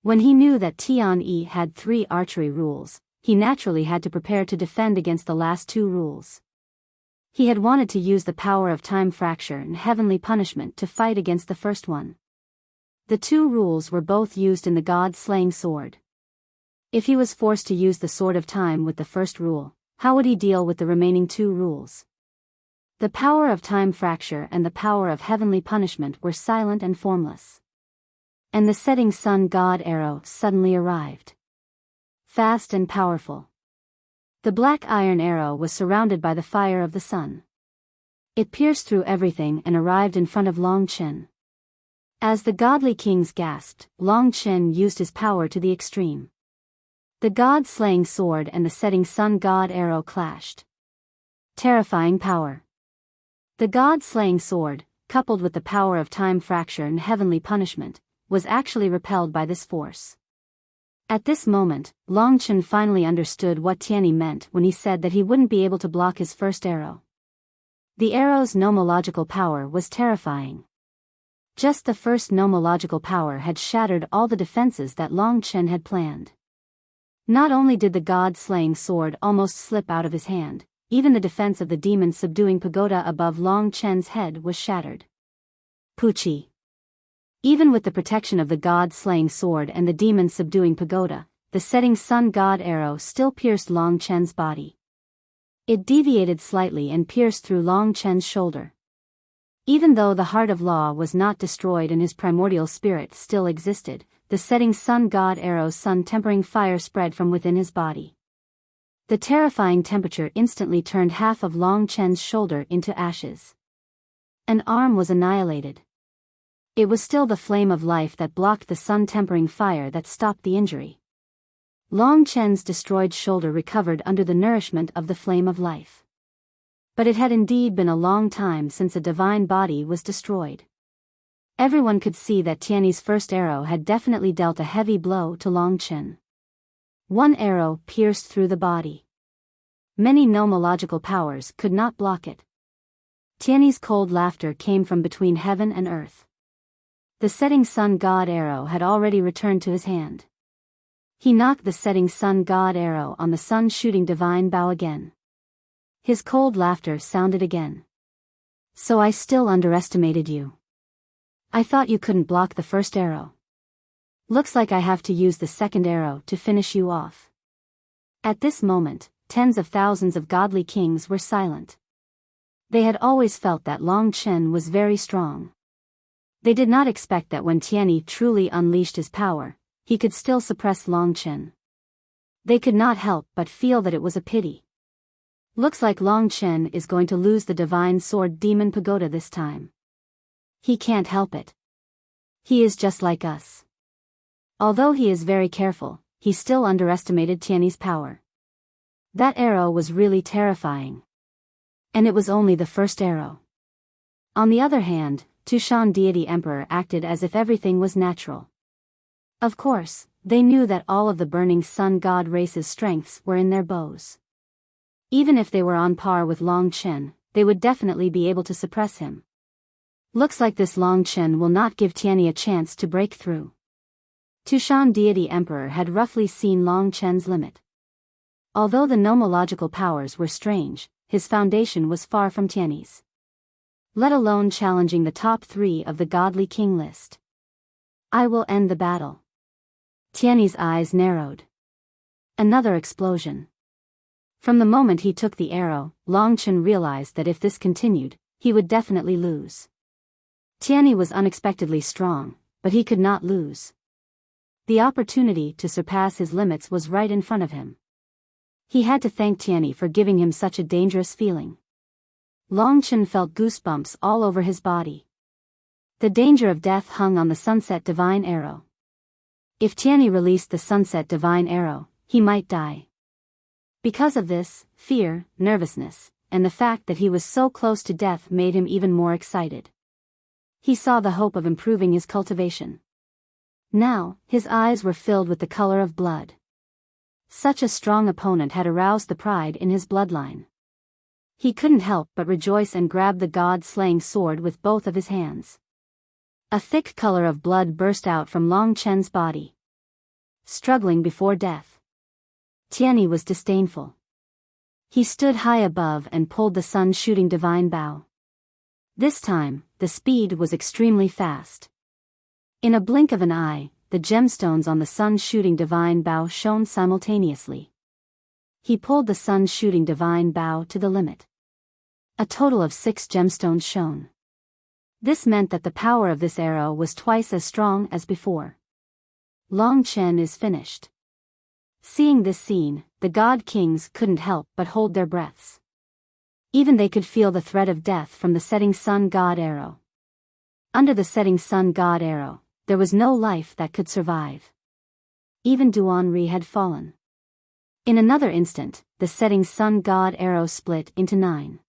When he knew that Tian-yi had 3 archery rules, he naturally had to prepare to defend against the last 2 rules. He had wanted to use the power of time fracture and heavenly punishment to fight against the first one. The two rules were both used in the god-slaying sword. If he was forced to use the Sword of Time with the first rule, how would he deal with the remaining two rules? The power of time fracture and the power of heavenly punishment were silent and formless. And the setting sun god arrow suddenly arrived. Fast and powerful. The black iron arrow was surrounded by the fire of the sun. It pierced through everything and arrived in front of Long Chen. As the godly kings gasped, Long Chen used his power to the extreme. The god-slaying sword and the setting sun god arrow clashed. Terrifying power. The god-slaying sword, coupled with the power of time fracture and heavenly punishment, was actually repelled by this force. At this moment, Long Chen finally understood what Tianyi meant when he said that he wouldn't be able to block his first arrow. The arrow's nomological power was terrifying. Just the first nomological power had shattered all the defenses that Long Chen had planned. Not only did the god-slaying sword almost slip out of his hand, even the defense of the demon subduing pagoda above Long Chen's head was shattered. Puchi. Even with the protection of the god-slaying sword and the demon subduing pagoda, the setting sun god arrow still pierced Long Chen's body. It deviated slightly and pierced through Long Chen's shoulder. Even though the heart of law was not destroyed and his primordial spirit still existed, the setting sun god arrow's sun-tempering fire spread from within his body. The terrifying temperature instantly turned half of Long Chen's shoulder into ashes. An arm was annihilated. It was still the flame of life that blocked the sun-tempering fire that stopped the injury. Long Chen's destroyed shoulder recovered under the nourishment of the flame of life. But it had indeed been a long time since a divine body was destroyed. Everyone could see that Tianyi's first arrow had definitely dealt a heavy blow to Long Chen. One arrow pierced through the body. Many nomological powers could not block it. Tianyi's cold laughter came from between heaven and earth. The setting sun god arrow had already returned to his hand. He knocked the setting sun god arrow on the sun-shooting divine bow again. His cold laughter sounded again. So I still underestimated you. I thought you couldn't block the first arrow. Looks like I have to use the second arrow to finish you off. At this moment, tens of thousands of godly kings were silent. They had always felt that Long Chen was very strong. They did not expect that when Tianyi truly unleashed his power, he could still suppress Long Chen. They could not help but feel that it was a pity. Looks like Long Chen is going to lose the divine sword demon pagoda this time. He can't help it. He is just like us. Although he is very careful, he still underestimated Tianyi's power. That arrow was really terrifying. And it was only the first arrow. On the other hand, Tushan Deity Emperor acted as if everything was natural. Of course, they knew that all of the burning sun god race's strengths were in their bows. Even if they were on par with Long Chen, they would definitely be able to suppress him. Looks like this Long Chen will not give Tianyi a chance to break through. Tushan Deity Emperor had roughly seen Long Chen's limit. Although the nomological powers were strange, his foundation was far from Tianyi's. Let alone challenging the top 3 of the godly king list. I will end the battle. Tianyi's eyes narrowed. Another explosion. From the moment he took the arrow, Long Chen realized that if this continued, he would definitely lose. Tianyi was unexpectedly strong, but he could not lose. The opportunity to surpass his limits was right in front of him. He had to thank Tianyi for giving him such a dangerous feeling. Long Chen felt goosebumps all over his body. The danger of death hung on the sunset divine arrow. If Tianyi released the sunset divine arrow, he might die. Because of this, fear, nervousness, and the fact that he was so close to death made him even more excited. He saw the hope of improving his cultivation. Now, his eyes were filled with the color of blood. Such a strong opponent had aroused the pride in his bloodline. He couldn't help but rejoice and grab the god-slaying sword with both of his hands. A thick color of blood burst out from Long Chen's body. Struggling before death. Tianyi was disdainful. He stood high above and pulled the sun-shooting divine bow. This time, the speed was extremely fast. In a blink of an eye, the gemstones on the sun-shooting divine bow shone simultaneously. He pulled the sun-shooting divine bow to the limit. A total of 6 gemstones shone. This meant that the power of this arrow was twice as strong as before. Long Chen is finished. Seeing this scene, the god kings couldn't help but hold their breaths. Even they could feel the threat of death from the setting sun god arrow. Under the setting sun god arrow, there was no life that could survive. Even Duanri had fallen. In another instant, the setting sun god arrow split into 9.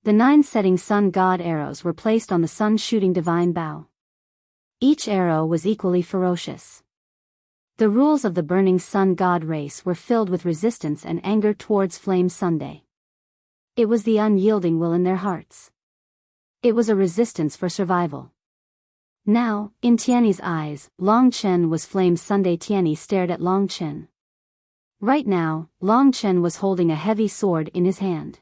The 9 setting sun god arrows were placed on the sun-shooting divine bow. Each arrow was equally ferocious. The rules of the burning sun god race were filled with resistance and anger towards Flame Sunday. It was the unyielding will in their hearts. It was a resistance for survival. Now, in Tiany's eyes, Long Chen was Flame Sunday. Tiany stared at Long Chen. Right now, Long Chen was holding a heavy sword in his hand.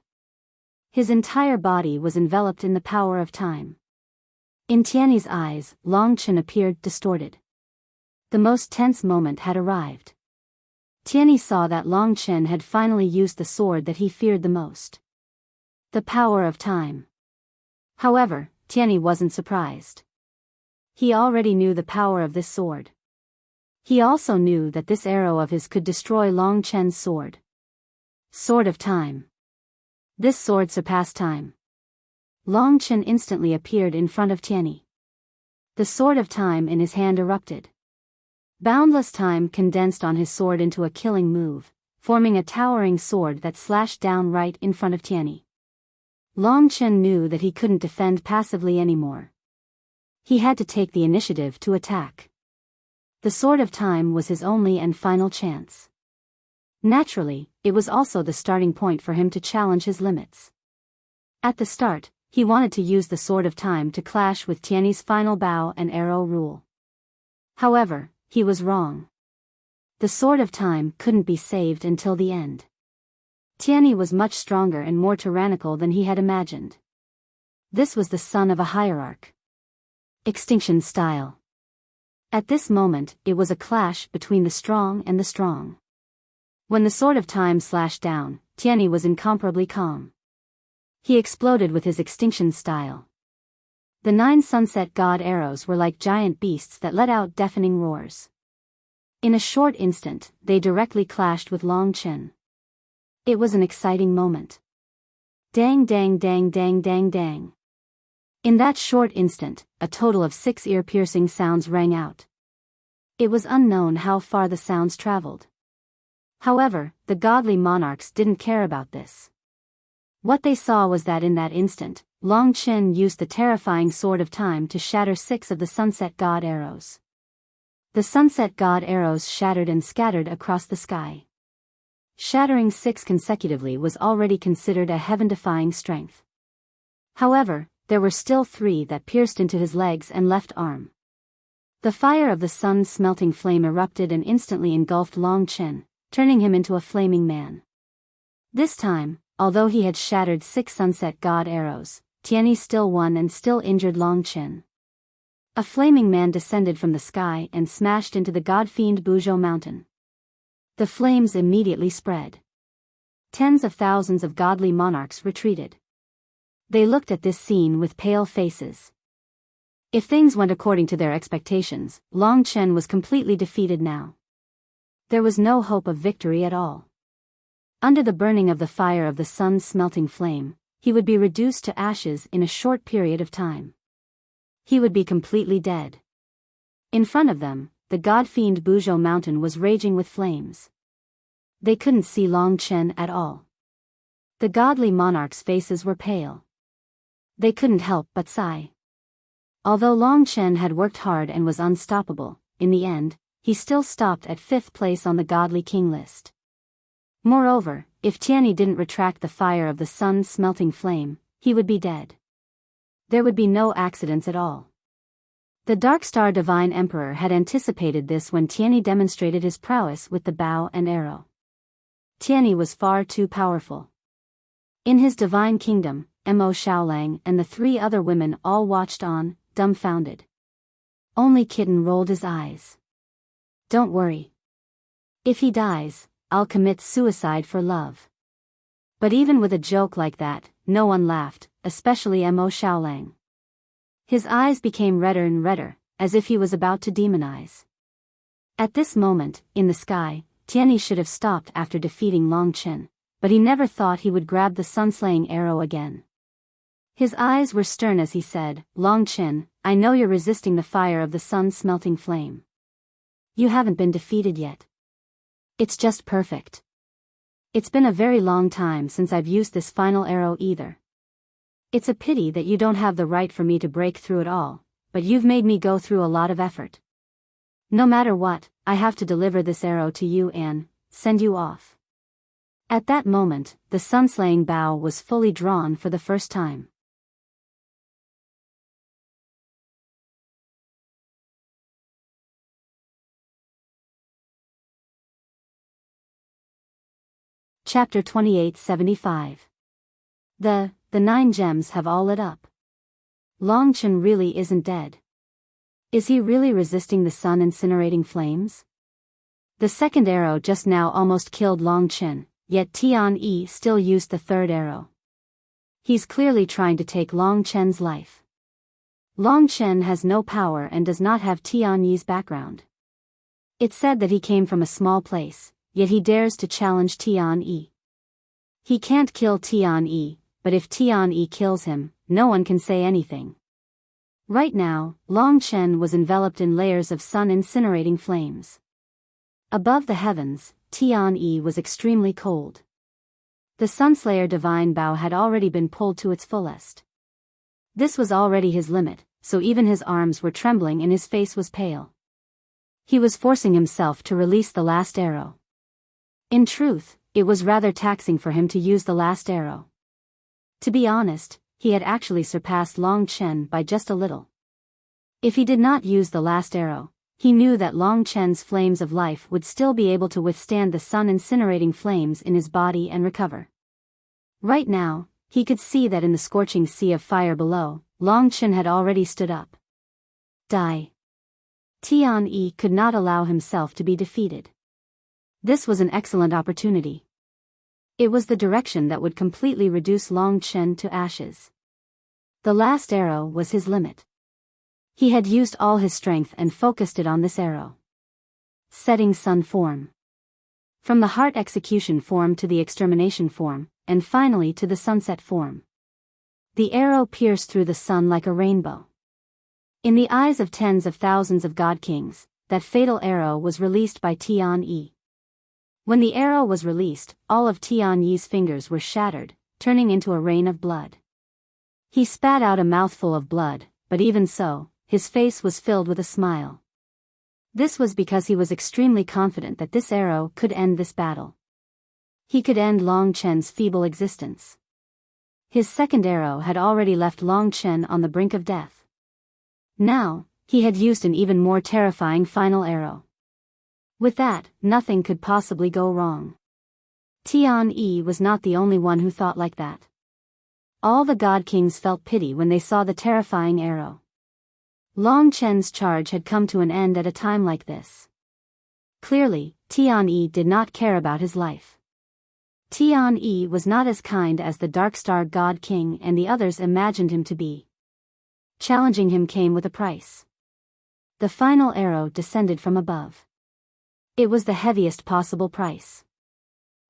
His entire body was enveloped in the power of time. In Tiany's eyes, Long Chen appeared distorted. The most tense moment had arrived. Tiany saw that Long Chen had finally used the sword that he feared the most. The power of time. However, Tiany wasn't surprised. He already knew the power of this sword. He also knew that this arrow of his could destroy Long Chen's sword. Sword of Time. This sword surpassed time. Long Chen instantly appeared in front of Tiany. The sword of time in his hand erupted. Boundless time condensed on his sword into a killing move, forming a towering sword that slashed down right in front of Tiany. Long Chen knew that he couldn't defend passively anymore. He had to take the initiative to attack. The sword of time was his only and final chance. Naturally, it was also the starting point for him to challenge his limits. At the start, he wanted to use the sword of time to clash with Tiany's final bow and arrow rule. However, he was wrong. The sword of time couldn't be saved until the end. Tiany was much stronger and more tyrannical than he had imagined. This was the son of a hierarch. Extinction style. At this moment, it was a clash between the strong and the strong. When the sword of time slashed down, Tiany was incomparably calm. He exploded with his extinction style. The 9 sunset god arrows were like giant beasts that let out deafening roars. In a short instant, they directly clashed with Long Chen. It was an exciting moment. Dang dang dang dang dang dang. In that short instant, a total of 6 ear-piercing sounds rang out. It was unknown how far the sounds traveled. However, the godly monarchs didn't care about this. What they saw was that in that instant, Long Chen used the terrifying sword of time to shatter 6 of the sunset god arrows. The sunset god arrows shattered and scattered across the sky. Shattering 6 consecutively was already considered a heaven-defying strength. However, there were still 3 that pierced into his legs and left arm. The fire of the sun's smelting flame erupted and instantly engulfed Long Chen, turning him into a flaming man. This time, although he had shattered 6 sunset god arrows, Tiany still won and still injured Long Chen. A flaming man descended from the sky and smashed into the god-fiend Biyao mountain. The flames immediately spread. Tens of thousands of godly monarchs retreated. They looked at this scene with pale faces. If things went according to their expectations, Long Chen was completely defeated now. There was no hope of victory at all. Under the burning of the fire of the sun's smelting flame, he would be reduced to ashes in a short period of time. He would be completely dead. In front of them, the god-fiend Biyao mountain was raging with flames. They couldn't see Long Chen at all. The godly monarchs' faces were pale. They couldn't help but sigh. Although Long Chen had worked hard and was unstoppable, in the end, he still stopped at 5th place on the godly king list. Moreover, if Tiany didn't retract the fire of the sun's smelting flame, he would be dead. There would be no accidents at all. The Dark Star Divine Emperor had anticipated this when Tiany demonstrated his prowess with the bow and arrow. Tiany was far too powerful. In his divine kingdom, Mo Shaolang and the 3 other women all watched on, dumbfounded. Only Kitten rolled his eyes. Don't worry. If he dies, I'll commit suicide for love. But even with a joke like that, no one laughed, especially Mo Xiaolang. His eyes became redder and redder, as if he was about to demonize. At this moment, in the sky, Tianyi should have stopped after defeating Long Chen, but he never thought he would grab the sun-slaying arrow again. His eyes were stern as he said, Long Chen, I know you're resisting the fire of the sun-smelting flame. You haven't been defeated yet. It's just perfect. It's been a very long time since I've used this final arrow either. It's a pity that you don't have the right for me to break through it all, but you've made me go through a lot of effort. No matter what, I have to deliver this arrow to you and send you off. At that moment, the sun-slaying bow was fully drawn for the first time. Chapter 2875. The 9 gems have all lit up. Long Chen really isn't dead. Is he really resisting the sun incinerating flames? The second arrow just now almost killed Long Chen, yet Tianyi still used the third arrow. He's clearly trying to take Long Chen's life. Long Chen has no power and does not have Tianyi's background. It's said that he came from a small place, yet he dares to challenge Tianyi. He can't kill Tianyi, but if Tianyi kills him, no one can say anything. Right now, Long Chen was enveloped in layers of sun-incinerating flames. Above the heavens, Tianyi was extremely cold. The Sunslayer Divine Bow had already been pulled to its fullest. This was already his limit, so even his arms were trembling and his face was pale. He was forcing himself to release the last arrow. In truth, it was rather taxing for him to use the last arrow. To be honest, he had actually surpassed Long Chen by just a little. If he did not use the last arrow, he knew that Long Chen's flames of life would still be able to withstand the sun-incinerating flames in his body and recover. Right now, he could see that in the scorching sea of fire below, Long Chen had already stood up. Die. Tianyi could not allow himself to be defeated. This was an excellent opportunity. It was the direction that would completely reduce Long Chen to ashes. The last arrow was his limit. He had used all his strength and focused it on this arrow. Setting sun form. From the heart execution form to the extermination form, and finally to the sunset form. The arrow pierced through the sun like a rainbow. In the eyes of tens of thousands of god kings, that fatal arrow was released by Tianyi. When the arrow was released, all of Tianyi's fingers were shattered, turning into a rain of blood. He spat out a mouthful of blood, but even so, his face was filled with a smile. This was because he was extremely confident that this arrow could end this battle. He could end Long Chen's feeble existence. His second arrow had already left Long Chen on the brink of death. Now, he had used an even more terrifying final arrow. With that, nothing could possibly go wrong. Tianyi was not the only one who thought like that. All the god kings felt pity when they saw the terrifying arrow. Long Chen's charge had come to an end at a time like this. Clearly, Tianyi did not care about his life. Tianyi was not as kind as the Dark Star God King and the others imagined him to be. Challenging him came with a price. The final arrow descended from above. It was the heaviest possible price.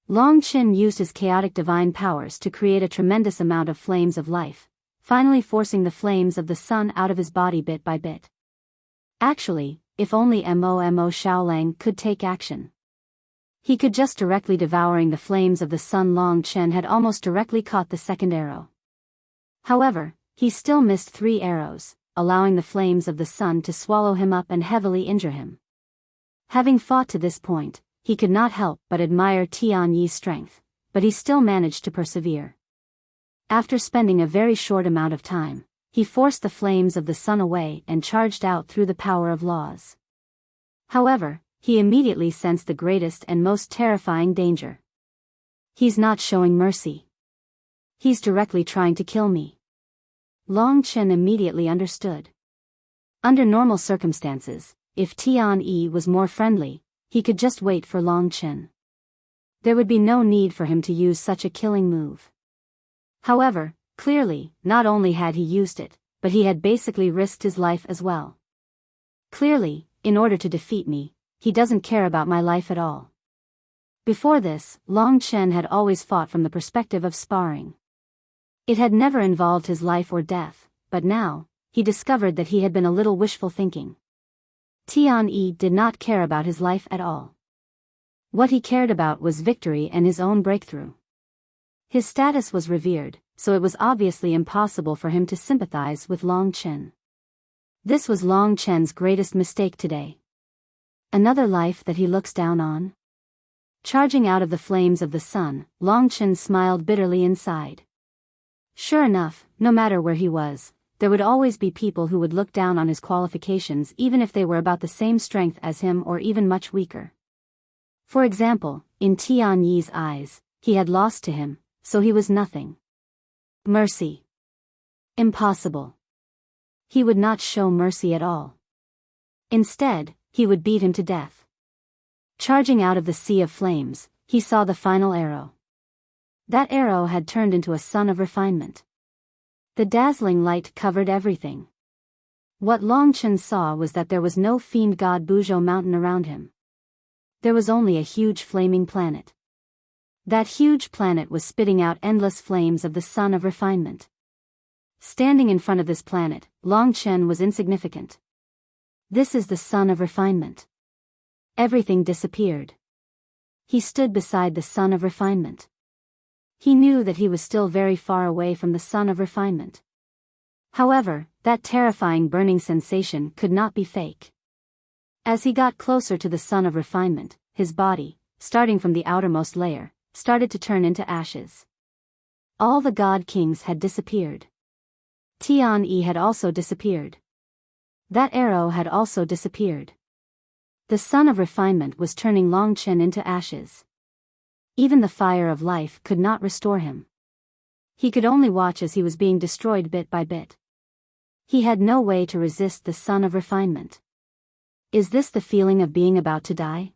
Long Chen used his chaotic divine powers to create a tremendous amount of flames of life, finally forcing the flames of the sun out of his body bit by bit. Actually, if only Mo Xiaolang could take action. He could just directly devouring the flames of the sun. Long Chen had almost directly caught the second arrow. However, he still missed 3 arrows, allowing the flames of the sun to swallow him up and heavily injure him. Having fought to this point, he could not help but admire Tianyi's strength, but he still managed to persevere. After spending a very short amount of time, he forced the flames of the sun away and charged out through the power of laws. However, he immediately sensed the greatest and most terrifying danger. He's not showing mercy. He's directly trying to kill me. Long Chen immediately understood. Under normal circumstances, if Tian-yi was more friendly, he could just wait for Long Chen. There would be no need for him to use such a killing move. However, clearly, not only had he used it, but he had basically risked his life as well. Clearly, in order to defeat me, he doesn't care about my life at all. Before this, Long Chen had always fought from the perspective of sparring. It had never involved his life or death, but now, he discovered that he had been a little wishful thinking. Tian-yi did not care about his life at all. What he cared about was victory and his own breakthrough. His status was revered, so it was obviously impossible for him to sympathize with Long Chen. This was Long Chen's greatest mistake today. Another life that he looks down on? Charging out of the flames of the sun, Long Chen smiled bitterly inside. Sure enough, no matter where he was, there would always be people who would look down on his qualifications even if they were about the same strength as him or even much weaker. For example, in Tian-yi's eyes, he had lost to him, so he was nothing. Mercy. Impossible. He would not show mercy at all. Instead, he would beat him to death. Charging out of the sea of flames, he saw the final arrow. That arrow had turned into a sun of refinement. The dazzling light covered everything. What Long Chen saw was that there was no fiend god Buzhou mountain around him. There was only a huge flaming planet. That huge planet was spitting out endless flames of the sun of refinement. Standing in front of this planet, Long Chen was insignificant. This is the sun of refinement. Everything disappeared. He stood beside the sun of refinement. He knew that he was still very far away from the sun of refinement. However, that terrifying burning sensation could not be fake. As he got closer to the sun of refinement, his body, starting from the outermost layer, started to turn into ashes. All the god kings had disappeared. Tian-yi had also disappeared. That arrow had also disappeared. The sun of refinement was turning Long Chen into ashes. Even the fire of life could not restore him. He could only watch as he was being destroyed bit by bit. He had no way to resist the sun of refinement. Is this the feeling of being about to die?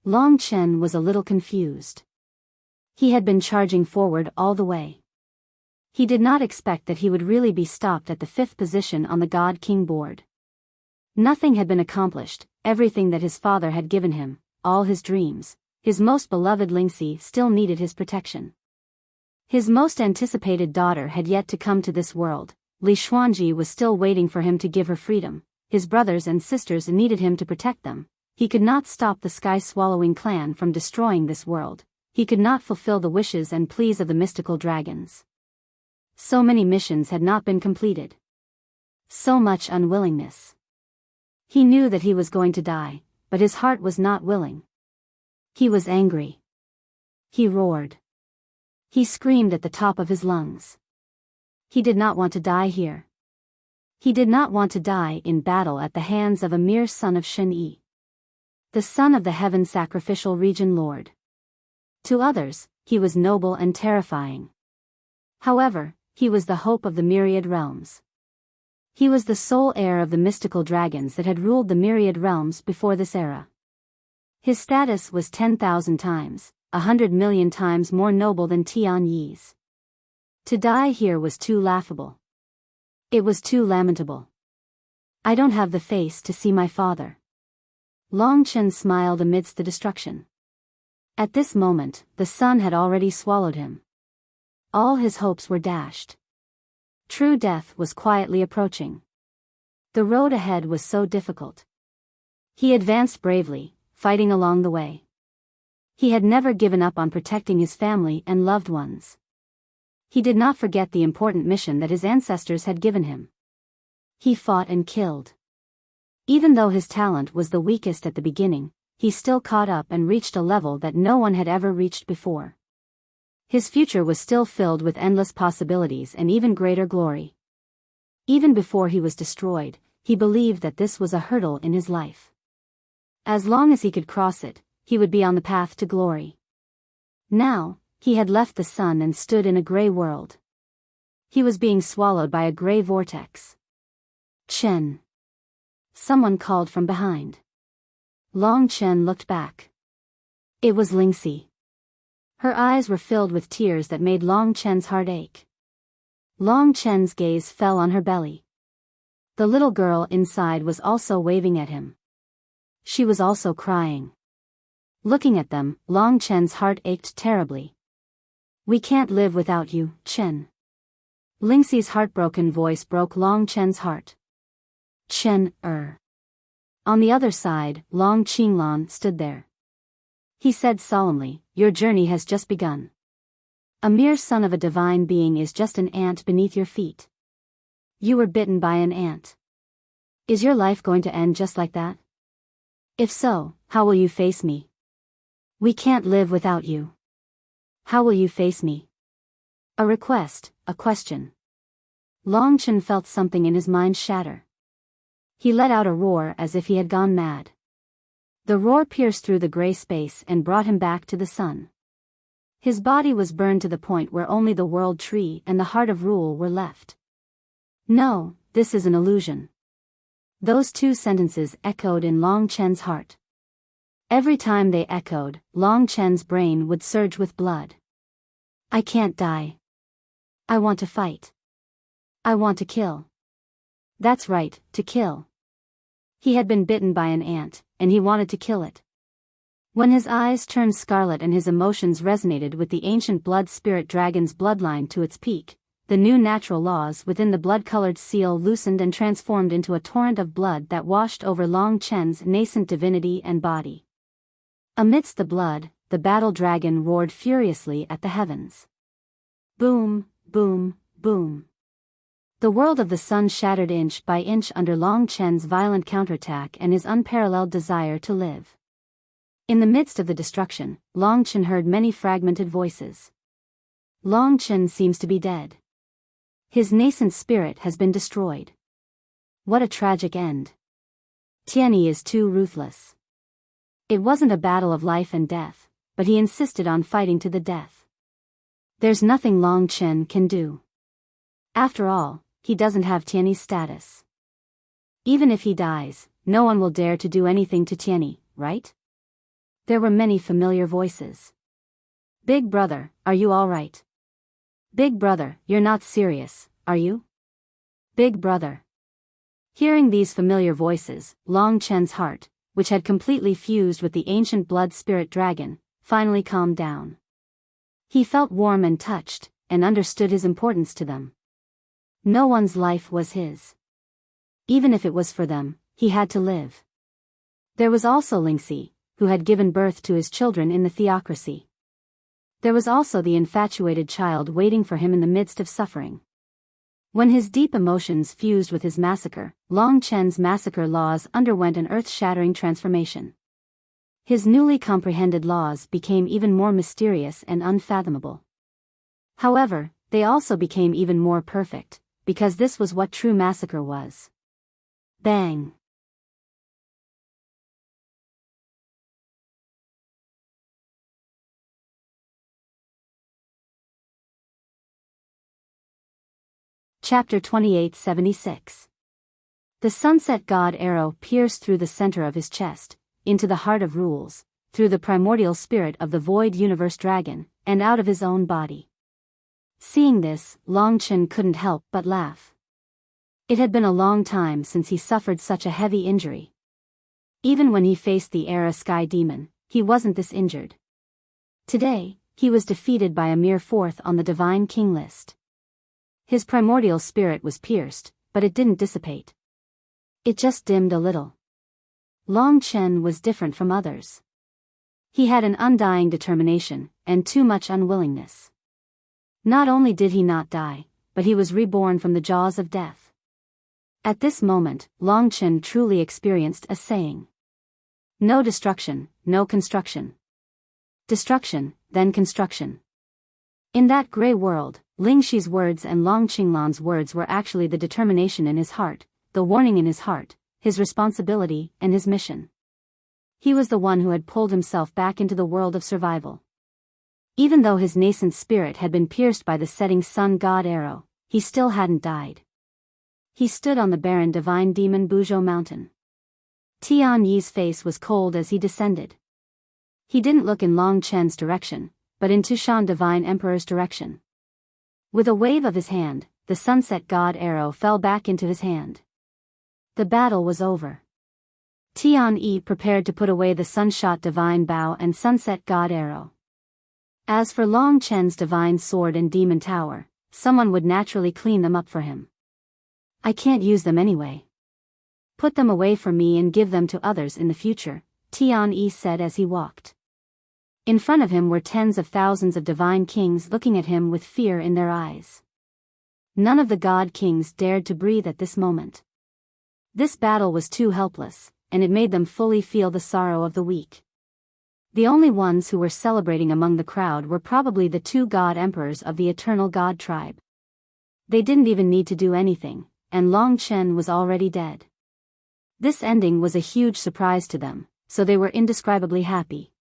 Long Chen was a little confused. He had been charging forward all the way. He did not expect that he would really be stopped at the 5th position on the God King board. Nothing had been accomplished. Everything that his father had given him, all his dreams, his most beloved Lingxi still needed his protection. His most anticipated daughter had yet to come to this world. Li Xuanji was still waiting for him to give her freedom. His brothers and sisters needed him to protect them. He could not stop the sky-swallowing clan from destroying this world. He could not fulfill the wishes and pleas of the mystical dragons. So many missions had not been completed. So much unwillingness. He knew that he was going to die, but his heart was not willing. He was angry. He roared. He screamed at the top of his lungs. He did not want to die here. He did not want to die in battle at the hands of a mere son of Shen-yi. The son of the heaven sacrificial region lord. To others, he was noble and terrifying. However, he was the hope of the myriad realms. He was the sole heir of the mystical dragons that had ruled the myriad realms before this era. His status was 10,000 times, 100 million times more noble than Tian-yi's. To die here was too laughable. It was too lamentable. I don't have the face to see my father. Long Chen smiled amidst the destruction. At this moment, the sun had already swallowed him. All his hopes were dashed. True death was quietly approaching. The road ahead was so difficult. He advanced bravely, fighting along the way. He had never given up on protecting his family and loved ones. He did not forget the important mission that his ancestors had given him. He fought and killed. Even though his talent was the weakest at the beginning, he still caught up and reached a level that no one had ever reached before. His future was still filled with endless possibilities and even greater glory. Even before he was destroyed, he believed that this was a hurdle in his life. As long as he could cross it, he would be on the path to glory. Now, he had left the sun and stood in a gray world. He was being swallowed by a gray vortex. Chen. Someone called from behind. Long Chen looked back. It was Lingxi. Her eyes were filled with tears that made Long Chen's heart ache. Long Chen's gaze fell on her belly. The little girl inside was also waving at him. She was also crying. Looking at them, Long Chen's heart ached terribly. We can't live without you, Chen. Lingxi's heartbroken voice broke Long Chen's heart. Chen, On the other side, Long Qinglan stood there. He said solemnly, your journey has just begun. A mere son of a divine being is just an ant beneath your feet. You were bitten by an ant. Is your life going to end just like that? If so, how will you face me? We can't live without you. How will you face me? A request, a question. Long Chen felt something in his mind shatter. He let out a roar as if he had gone mad. The roar pierced through the gray space and brought him back to the sun. His body was burned to the point where only the world tree and the heart of rule were left. No, this is an illusion. Those two sentences echoed in Long Chen's heart. Every time they echoed, Long Chen's brain would surge with blood. I can't die. I want to fight. I want to kill. That's right, to kill. He had been bitten by an ant, and he wanted to kill it. When his eyes turned scarlet and his emotions resonated with the ancient blood spirit dragon's bloodline to its peak, the new natural laws within the blood-colored seal loosened and transformed into a torrent of blood that washed over Long Chen's nascent divinity and body. Amidst the blood, the battle dragon roared furiously at the heavens. Boom, boom, boom. The world of the sun shattered inch by inch under Long Chen's violent counterattack and his unparalleled desire to live. In the midst of the destruction, Long Chen heard many fragmented voices. Long Chen seems to be dead. His nascent spirit has been destroyed. What a tragic end. Tianyi is too ruthless. It wasn't a battle of life and death, but he insisted on fighting to the death. There's nothing Long Chen can do. After all, he doesn't have Tianyi's status. Even if he dies, no one will dare to do anything to Tianyi, right? There were many familiar voices. Big brother, are you all right? Big brother, you're not serious, are you? Big brother. Hearing these familiar voices, Long Chen's heart, which had completely fused with the ancient blood spirit dragon, finally calmed down. He felt warm and touched, and understood his importance to them. No one's life was his. Even if it was for them, he had to live. There was also Lingxi, who had given birth to his children in the theocracy. There was also the infatuated child waiting for him in the midst of suffering. When his deep emotions fused with his massacre, Long Chen's massacre laws underwent an earth-shattering transformation. His newly comprehended laws became even more mysterious and unfathomable. However, they also became even more perfect, because this was what true massacre was. Bang! Chapter 2876. The sunset god arrow pierced through the center of his chest, into the heart of rules, through the primordial spirit of the void universe dragon, and out of his own body. Seeing this, Long Chen couldn't help but laugh. It had been a long time since he suffered such a heavy injury. Even when he faced the Era Sky Demon, he wasn't this injured. Today, he was defeated by a mere fourth on the Divine King list. His primordial spirit was pierced, but it didn't dissipate. It just dimmed a little. Long Chen was different from others. He had an undying determination, and too much unwillingness. Not only did he not die, but he was reborn from the jaws of death. At this moment, Long Chen truly experienced a saying. No destruction, no construction. Destruction, then construction. In that gray world, Lingxi's words and Long Qinglan's words were actually the determination in his heart, the warning in his heart, his responsibility, and his mission. He was the one who had pulled himself back into the world of survival. Even though his nascent spirit had been pierced by the setting sun god arrow, he still hadn't died. He stood on the barren divine demon Buzhou mountain. Tian Yi's face was cold as he descended. He didn't look in Long Chen's direction, but in Tushan Divine Emperor's direction. With a wave of his hand, the Sunset God arrow fell back into his hand. The battle was over. Tian Yi prepared to put away the Sunshot Divine Bow and Sunset God arrow. As for Long Chen's Divine Sword and Demon Tower, someone would naturally clean them up for him. I can't use them anyway. Put them away for me and give them to others in the future, Tian Yi said as he walked. In front of him were tens of thousands of divine kings looking at him with fear in their eyes. None of the god kings dared to breathe at this moment. This battle was too helpless, and it made them fully feel the sorrow of the weak. The only ones who were celebrating among the crowd were probably the two god emperors of the eternal god tribe. They didn't even need to do anything, and Long Chen was already dead. This ending was a huge surprise to them, so they were indescribably happy.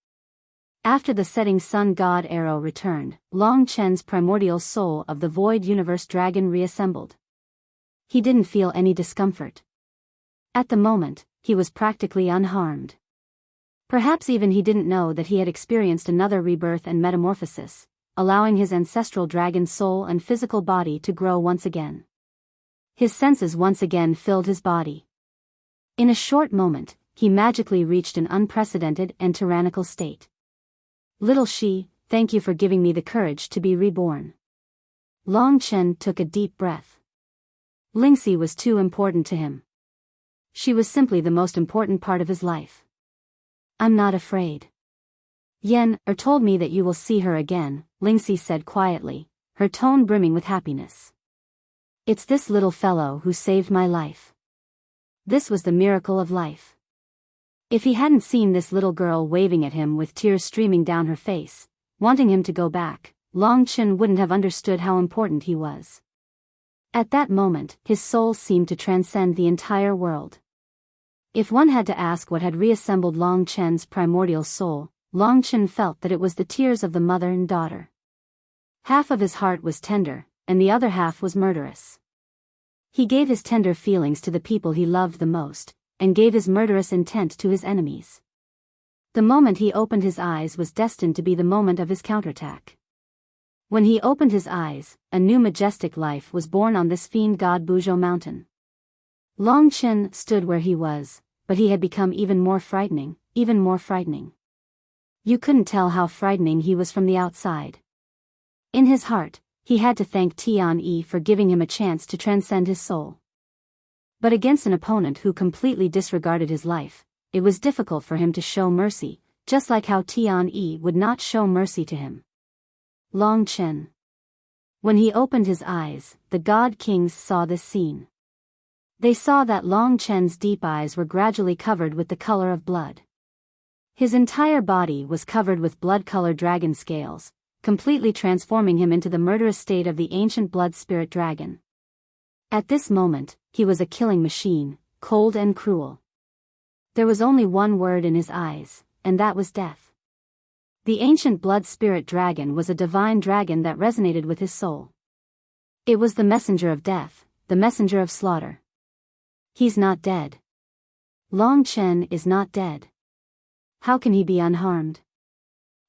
After the setting sun god arrow returned, Long Chen's primordial soul of the void universe dragon reassembled. He didn't feel any discomfort. At the moment, he was practically unharmed. Perhaps even he didn't know that he had experienced another rebirth and metamorphosis, allowing his ancestral dragon soul and physical body to grow once again. His senses once again filled his body. In a short moment, he magically reached an unprecedented and tyrannical state. Little Shi, thank you for giving me the courage to be reborn. Long Chen took a deep breath. Lingxi was too important to him. She was simply the most important part of his life. I'm not afraid. Yen told me that you will see her again, Lingxi said quietly, her tone brimming with happiness. It's this little fellow who saved my life. This was the miracle of life. If he hadn't seen this little girl waving at him with tears streaming down her face, wanting him to go back, Long Chen wouldn't have understood how important he was. At that moment, his soul seemed to transcend the entire world. If one had to ask what had reassembled Long Chen's primordial soul, Long Chen felt that it was the tears of the mother and daughter. Half of his heart was tender, and the other half was murderous. He gave his tender feelings to the people he loved the most, and gave his murderous intent to his enemies. The moment he opened his eyes was destined to be the moment of his counterattack. When he opened his eyes, a new majestic life was born on this fiend god Buzhou mountain. Long Chen stood where he was, but he had become even more frightening, even more frightening. You couldn't tell how frightening he was from the outside. In his heart, he had to thank Tian Yi for giving him a chance to transcend his soul. But against an opponent who completely disregarded his life, it was difficult for him to show mercy, just like how Tian Yi would not show mercy to him. Long Chen. When he opened his eyes, the god kings saw this scene. They saw that Long Chen's deep eyes were gradually covered with the color of blood. His entire body was covered with blood-colored dragon scales, completely transforming him into the murderous state of the ancient blood spirit dragon. At this moment, he was a killing machine, cold and cruel. There was only one word in his eyes, and that was death. The ancient blood spirit dragon was a divine dragon that resonated with his soul. It was the messenger of death, the messenger of slaughter. He's not dead. Long Chen is not dead. How can he be unharmed?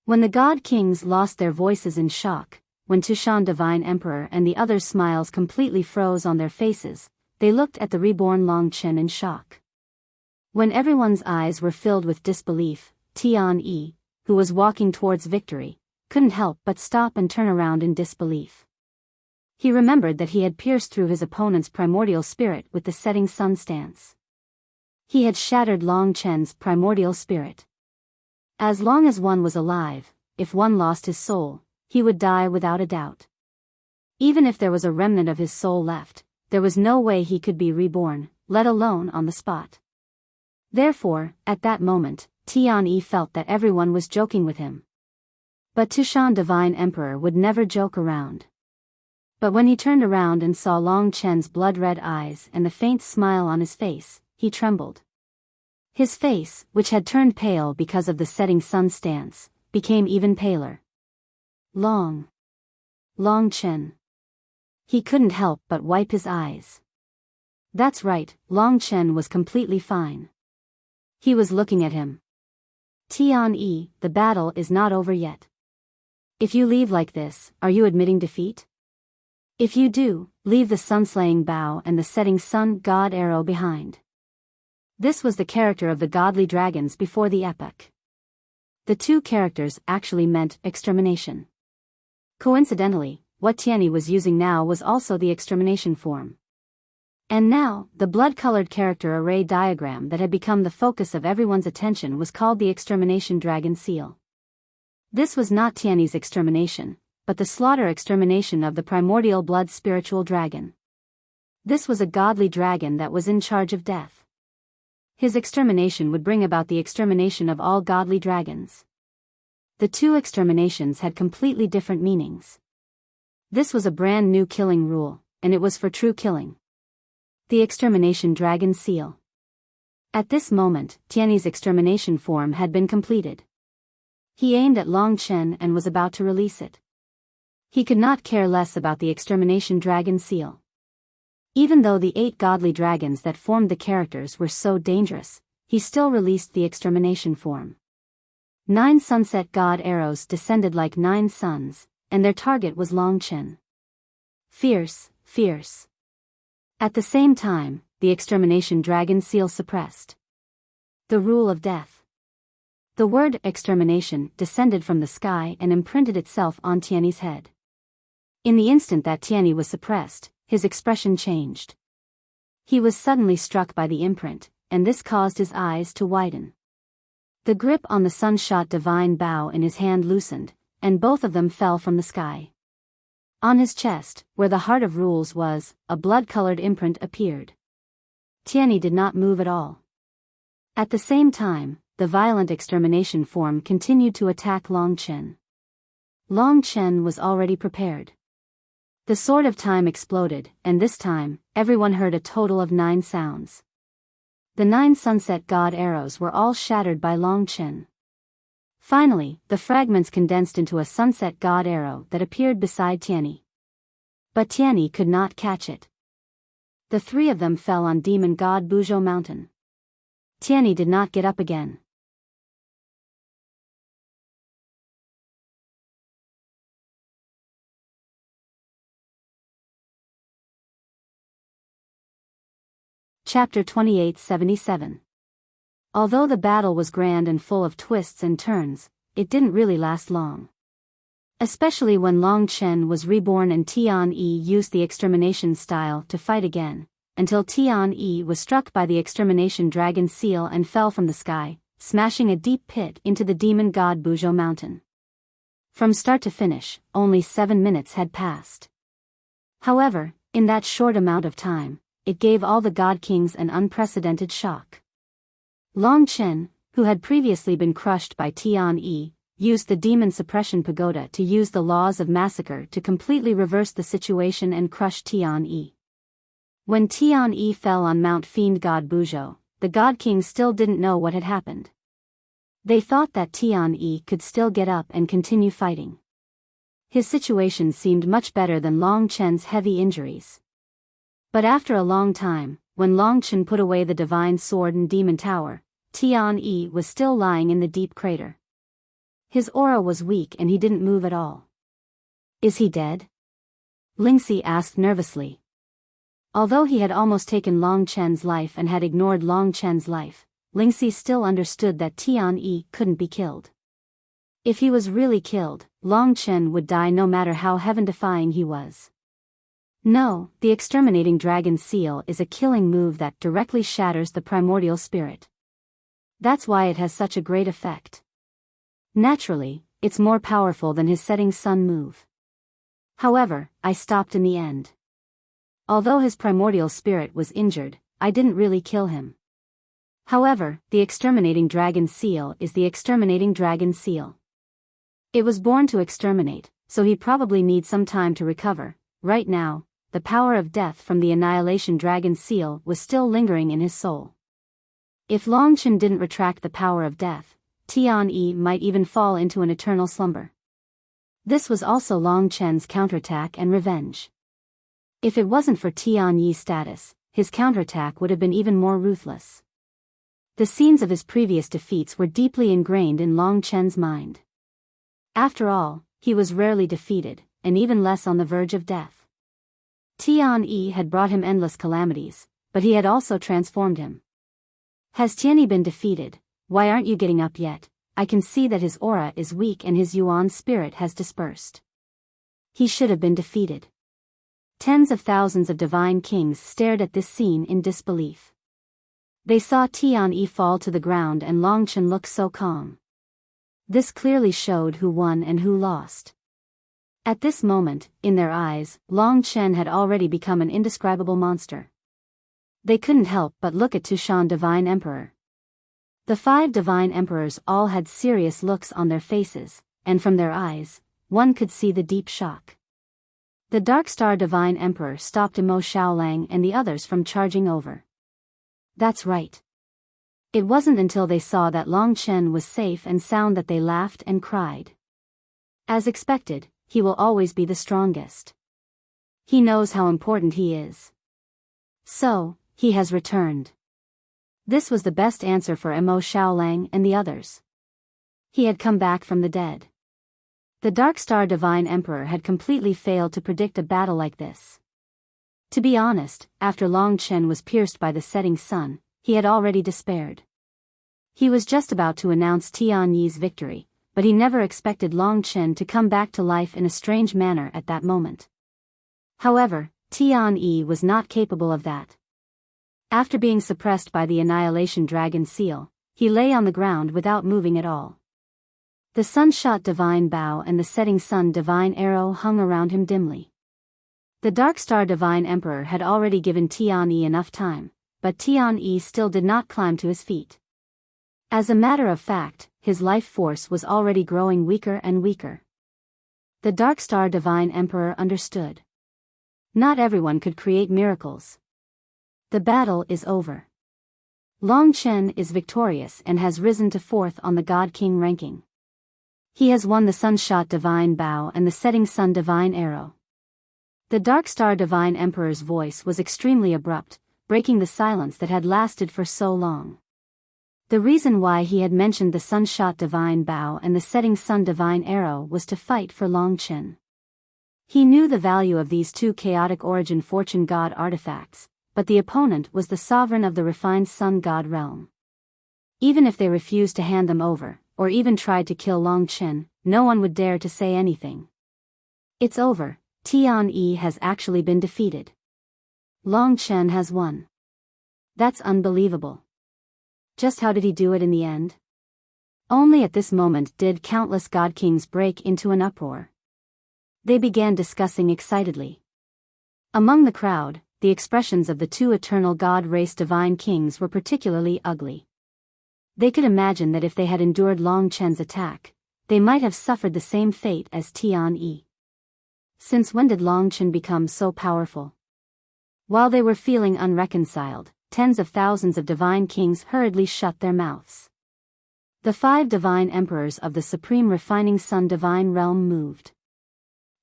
When the god kings lost their voices in shock, when Tushan Divine Emperor and the others' smiles completely froze on their faces, they looked at the reborn Long Chen in shock. When everyone's eyes were filled with disbelief, Tian Yi, who was walking towards victory, couldn't help but stop and turn around in disbelief. He remembered that he had pierced through his opponent's primordial spirit with the setting sun stance. He had shattered Long Chen's primordial spirit. As long as one was alive, if one lost his soul, he would die without a doubt. Even if there was a remnant of his soul left, there was no way he could be reborn, let alone on the spot. Therefore, at that moment, Tian Yi felt that everyone was joking with him. But Tushan Divine Emperor would never joke around. But when he turned around and saw Long Chen's blood-red eyes and the faint smile on his face, he trembled. His face, which had turned pale because of the setting sun stance, became even paler. Long Chen. He couldn't help but wipe his eyes. That's right, Long Chen was completely fine. He was looking at him. Tian, the battle is not over yet. If you leave like this, are you admitting defeat? If you do, leave the sun-slaying bow and the setting sun god arrow behind. This was the character of the godly dragons before the epoch. The two characters actually meant extermination. Coincidentally, what Tianyi was using now was also the extermination form. And now, the blood-colored character array diagram that had become the focus of everyone's attention was called the extermination dragon seal. This was not Tianyi's extermination, but the slaughter extermination of the primordial blood spiritual dragon. This was a godly dragon that was in charge of death. His extermination would bring about the extermination of all godly dragons. The two exterminations had completely different meanings. This was a brand new killing rule, and it was for true killing. The extermination dragon seal. At this moment, Tianyi's extermination form had been completed. He aimed at Long Chen and was about to release it. He could not care less about the extermination dragon seal. Even though the 8 godly dragons that formed the characters were so dangerous, he still released the extermination form. 9 sunset god arrows descended like 9 suns, and their target was Long Chen. Fierce, fierce. At the same time, the extermination dragon seal suppressed the rule of death. The word extermination descended from the sky and imprinted itself on Tianyi's head. In the instant that Tianyi was suppressed, his expression changed. He was suddenly struck by the imprint, and this caused his eyes to widen. The grip on the sun-shot divine bow in his hand loosened, and both of them fell from the sky. On his chest, where the heart of rules was, a blood-colored imprint appeared. Tianyi did not move at all. At the same time, the violent extermination form continued to attack Long Chen. Long Chen was already prepared. The sword of time exploded, and this time, everyone heard a total of 9 sounds. The 9 sunset god arrows were all shattered by Long Chen. Finally, the fragments condensed into a sunset god arrow that appeared beside Tianyi. But Tianyi could not catch it. The 3 of them fell on demon god Biyao mountain. Tianyi did not get up again. Chapter 2877. Although the battle was grand and full of twists and turns, it didn't really last long. Especially when Long Chen was reborn and Tianyi used the extermination style to fight again, until Tianyi was struck by the extermination dragon seal and fell from the sky, smashing a deep pit into the demon god Biyao mountain. From start to finish, only 7 minutes had passed. However, in that short amount of time, it gave all the god kings an unprecedented shock. Long Chen, who had previously been crushed by Tianyi, used the demon suppression pagoda to use the laws of massacre to completely reverse the situation and crush Tianyi. When Tianyi fell on Mount Fiend God Biyao, the god kings still didn't know what had happened. They thought that Tianyi could still get up and continue fighting. His situation seemed much better than Long Chen's heavy injuries. But after a long time, when Long Chen put away the divine sword in Demon Tower, Tianyi was still lying in the deep crater. His aura was weak and he didn't move at all. Is he dead? Lingxi asked nervously. Although he had almost taken Long Chen's life and had ignored Long Chen's life, Lingxi still understood that Tianyi couldn't be killed. If he was really killed, Long Chen would die no matter how heaven-defying he was. No, the exterminating dragon seal is a killing move that directly shatters the primordial spirit. That's why it has such a great effect. Naturally, it's more powerful than his setting sun move. However, I stopped in the end. Although his primordial spirit was injured, I didn't really kill him. However, the exterminating dragon seal is the exterminating dragon seal. It was born to exterminate, so he probably needs some time to recover. Right now, the power of death from the annihilation dragon seal was still lingering in his soul. If Long Chen didn't retract the power of death, Tianyi might even fall into an eternal slumber. This was also Long Chen's counterattack and revenge. If it wasn't for Tianyi's status, his counterattack would have been even more ruthless. The scenes of his previous defeats were deeply ingrained in Long Chen's mind. After all, he was rarely defeated, and even less on the verge of death. Tian-Yi had brought him endless calamities, but he had also transformed him. Has Tian-Yi been defeated? Why aren't you getting up yet? I can see that his aura is weak and his Yuan spirit has dispersed. He should have been defeated. Tens of thousands of divine kings stared at this scene in disbelief. They saw Tian-Yi fall to the ground and Long Chen look so calm. This clearly showed who won and who lost. At this moment, in their eyes, Long Chen had already become an indescribable monster. They couldn't help but look at Tushan Divine Emperor. The 5 divine emperors all had serious looks on their faces, and from their eyes, one could see the deep shock. The Dark Star Divine Emperor stopped Emo Xiaolang and the others from charging over. That's right. It wasn't until they saw that Long Chen was safe and sound that they laughed and cried. As expected, he will always be the strongest. He knows how important he is. So, he has returned. This was the best answer for Emo Xiaolang and the others. He had come back from the dead. The Dark Star Divine Emperor had completely failed to predict a battle like this. To be honest, after Long Chen was pierced by the setting sun, he had already despaired. He was just about to announce Tian-Yi's victory, but he never expected Long Chen to come back to life in a strange manner at that moment. However, Tian-Yi was not capable of that. After being suppressed by the Annihilation Dragon Seal, he lay on the ground without moving at all. The Sunshot Divine Bow and the Setting Sun Divine Arrow hung around him dimly. The Dark Star Divine Emperor had already given Tian-Yi enough time, but Tian-Yi still did not climb to his feet. As a matter of fact, his life force was already growing weaker and weaker. The Dark Star Divine Emperor understood. Not everyone could create miracles. The battle is over. Long Chen is victorious and has risen to 4th on the God King ranking. He has won the Sunshot Divine Bow and the Setting Sun Divine Arrow. The Dark Star Divine Emperor's voice was extremely abrupt, breaking the silence that had lasted for so long. The reason why he had mentioned the Sunshot Divine Bow and the Setting Sun Divine Arrow was to fight for Long Chen. He knew the value of these 2 chaotic origin fortune god artifacts, but the opponent was the sovereign of the refined sun god realm. Even if they refused to hand them over, or even tried to kill Long Chen, no one would dare to say anything. It's over. Tian-Yi has actually been defeated. Long Chen has won. That's unbelievable. Just how did he do it in the end? Only at this moment did countless god kings break into an uproar. They began discussing excitedly. Among the crowd, the expressions of the 2 eternal god race divine kings were particularly ugly. They could imagine that if they had endured Long Chen's attack, they might have suffered the same fate as Tian-Yi. Since when did Long Chen become so powerful? While they were feeling unreconciled, tens of thousands of divine kings hurriedly shut their mouths. The 5 divine emperors of the supreme refining sun divine realm moved.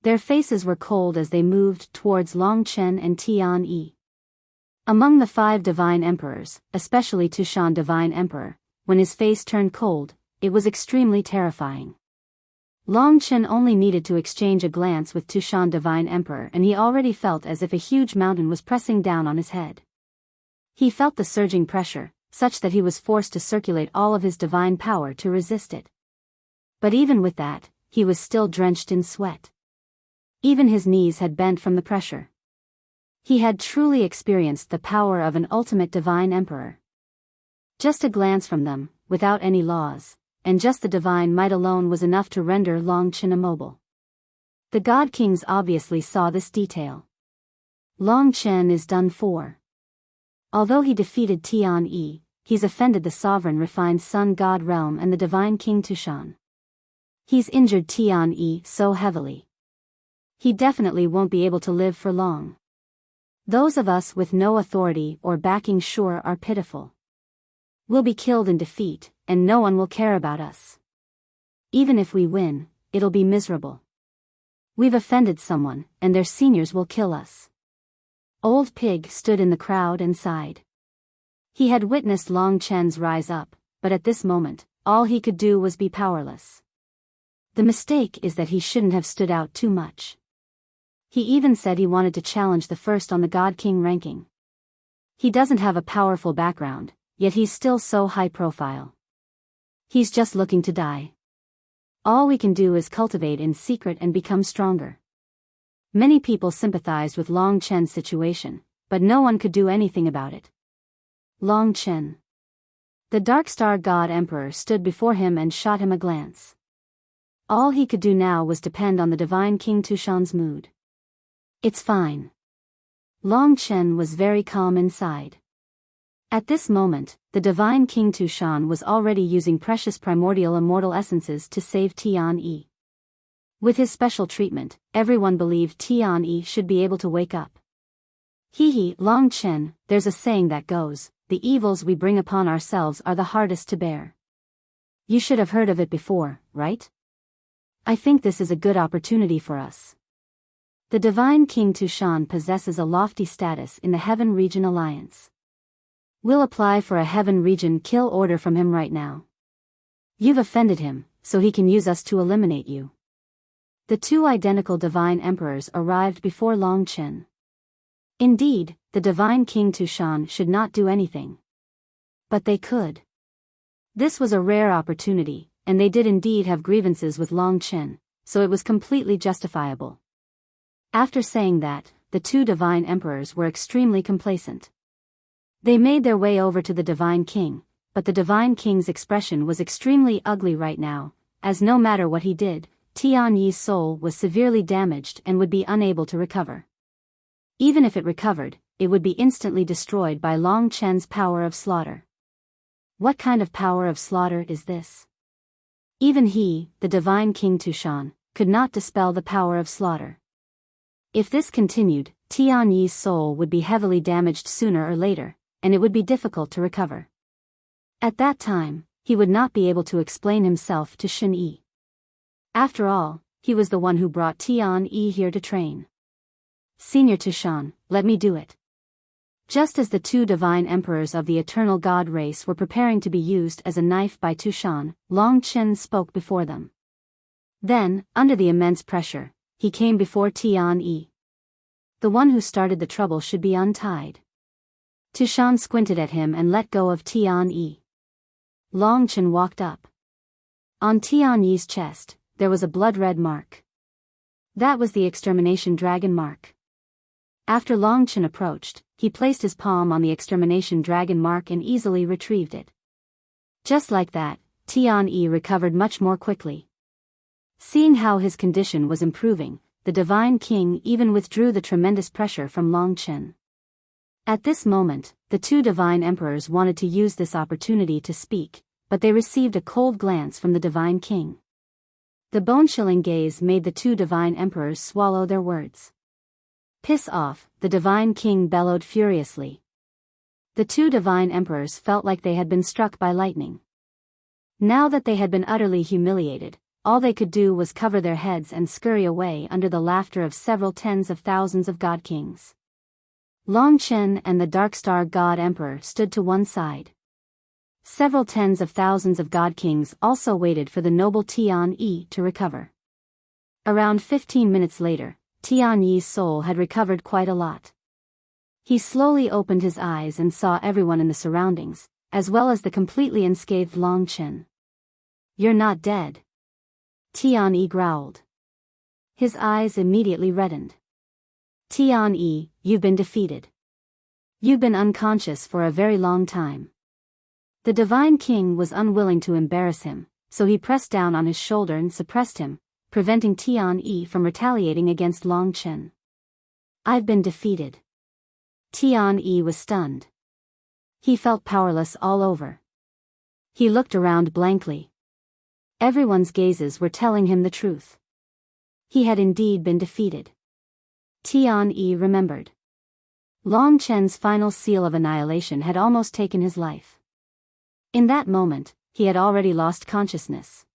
Their faces were cold as they moved towards Long Chen and Tian-Yi. Among the 5 divine emperors, especially Tushan Divine Emperor, when his face turned cold, it was extremely terrifying. Long Chen only needed to exchange a glance with Tushan Divine Emperor and he already felt as if a huge mountain was pressing down on his head. He felt the surging pressure, such that he was forced to circulate all of his divine power to resist it. But even with that, he was still drenched in sweat. Even his knees had bent from the pressure. He had truly experienced the power of an ultimate divine emperor. Just a glance from them, without any laws, and just the divine might alone was enough to render Long Chen immobile. The God Kings obviously saw this detail. Long Chen is done for. Although he defeated Tian-Yi, he's offended the sovereign refined sun god realm and the divine king Tushan. He's injured Tian-Yi so heavily. He definitely won't be able to live for long. Those of us with no authority or backing sure are pitiful. We'll be killed in defeat, and no one will care about us. Even if we win, it'll be miserable. We've offended someone, and their seniors will kill us. Old Pig stood in the crowd and sighed. He had witnessed Long Chen's rise up, but at this moment, all he could do was be powerless. The mistake is that he shouldn't have stood out too much. He even said he wanted to challenge the first on the God King ranking. He doesn't have a powerful background, yet he's still so high profile. He's just looking to die. All we can do is cultivate in secret and become stronger. Many people sympathized with Long Chen's situation, but no one could do anything about it. Long Chen. The Dark Star God Emperor stood before him and shot him a glance. All he could do now was depend on the Divine King Tushan's mood. It's fine. Long Chen was very calm inside. At this moment, the Divine King Tushan was already using precious primordial immortal essences to save Tian-Yi. With his special treatment, everyone believed Tian-Yi should be able to wake up. Hee, Long Chen, there's a saying that goes, the evils we bring upon ourselves are the hardest to bear. You should have heard of it before, right? I think this is a good opportunity for us. The Divine King Tushan possesses a lofty status in the Heaven Region Alliance. We'll apply for a Heaven Region kill order from him right now. You've offended him, so he can use us to eliminate you. The two identical Divine Emperors arrived before Long Chen. Indeed, the Divine King Tushan should not do anything. But they could. This was a rare opportunity, and they did indeed have grievances with Long Chen, so it was completely justifiable. After saying that, the two Divine Emperors were extremely complacent. They made their way over to the Divine King, but the Divine King's expression was extremely ugly right now, as no matter what he did, Tian-Yi's soul was severely damaged and would be unable to recover. Even if it recovered, it would be instantly destroyed by Long Chen's power of slaughter. What kind of power of slaughter is this? Even he, the Divine King Tushan, could not dispel the power of slaughter. If this continued, Tian-Yi's soul would be heavily damaged sooner or later, and it would be difficult to recover. At that time, he would not be able to explain himself to Shen-Yi. After all, he was the one who brought Tian-Yi here to train. Senior Tushan, let me do it. Just as the two Divine Emperors of the Eternal God race were preparing to be used as a knife by Tushan, Long Chen spoke before them. Then, under the immense pressure, he came before Tian-Yi. The one who started the trouble should be untied. Tushan squinted at him and let go of Tian-Yi. Long Chen walked up. On Tian-Yi's chest, there was a blood-red mark. That was the extermination dragon mark. After Long Chen approached, he placed his palm on the extermination dragon mark and easily retrieved it. Just like that, Tian-Yi recovered much more quickly. Seeing how his condition was improving, the Divine King even withdrew the tremendous pressure from Long Chen. At this moment, the two Divine Emperors wanted to use this opportunity to speak, but they received a cold glance from the Divine King. The bone-chilling gaze made the two Divine Emperors swallow their words. Piss off, the Divine King bellowed furiously. The two Divine Emperors felt like they had been struck by lightning. Now that they had been utterly humiliated, all they could do was cover their heads and scurry away under the laughter of several tens of thousands of God Kings. Long Chen and the Dark Star God Emperor stood to one side. Several tens of thousands of God Kings also waited for the noble Tian-Yi to recover. Around 15 minutes later, Tian-Yi's soul had recovered quite a lot. He slowly opened his eyes and saw everyone in the surroundings, as well as the completely unscathed Long Chen. You're not dead. Tian-Yi growled. His eyes immediately reddened. Tian-Yi, you've been defeated. You've been unconscious for a very long time. The Divine King was unwilling to embarrass him, so he pressed down on his shoulder and suppressed him, preventing Tian-Yi from retaliating against Long Chen. I've been defeated. Tian-Yi was stunned. He felt powerless all over. He looked around blankly. Everyone's gazes were telling him the truth. He had indeed been defeated. Tian-Yi remembered. Long Chen's final seal of annihilation had almost taken his life. In that moment, he had already lost consciousness.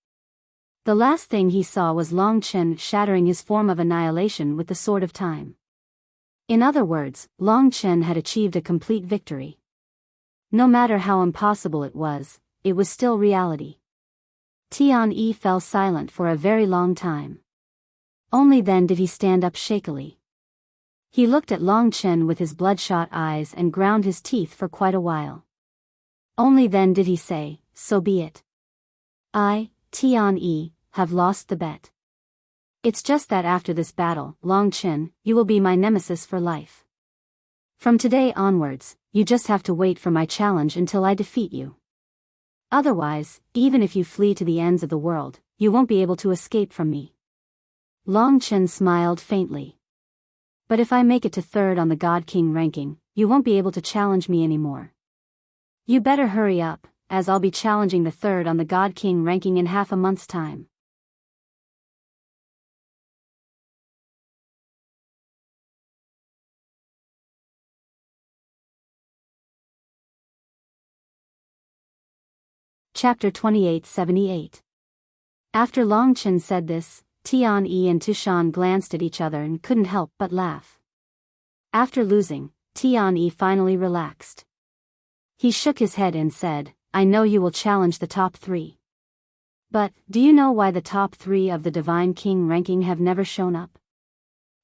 The last thing he saw was Long Chen shattering his form of annihilation with the Sword of Time. In other words, Long Chen had achieved a complete victory. No matter how impossible it was still reality. Tian-Yi fell silent for a very long time. Only then did he stand up shakily. He looked at Long Chen with his bloodshot eyes and ground his teeth for quite a while. Only then did he say, "So be it. I, Tian-Yi, have lost the bet. It's just that after this battle, Long Chen, you will be my nemesis for life. From today onwards, you just have to wait for my challenge until I defeat you. Otherwise, even if you flee to the ends of the world, you won't be able to escape from me." Long Chen smiled faintly. "But if I make it to third on the God King ranking, you won't be able to challenge me anymore. You better hurry up, as I'll be challenging the third on the God King ranking in half a month's time." Chapter 2878. After Long Chen said this, Tian-Yi and Tushan glanced at each other and couldn't help but laugh. After losing, Tian-Yi finally relaxed. He shook his head and said, "I know you will challenge the top 3. But, do you know why the top 3 of the Divine King ranking have never shown up?"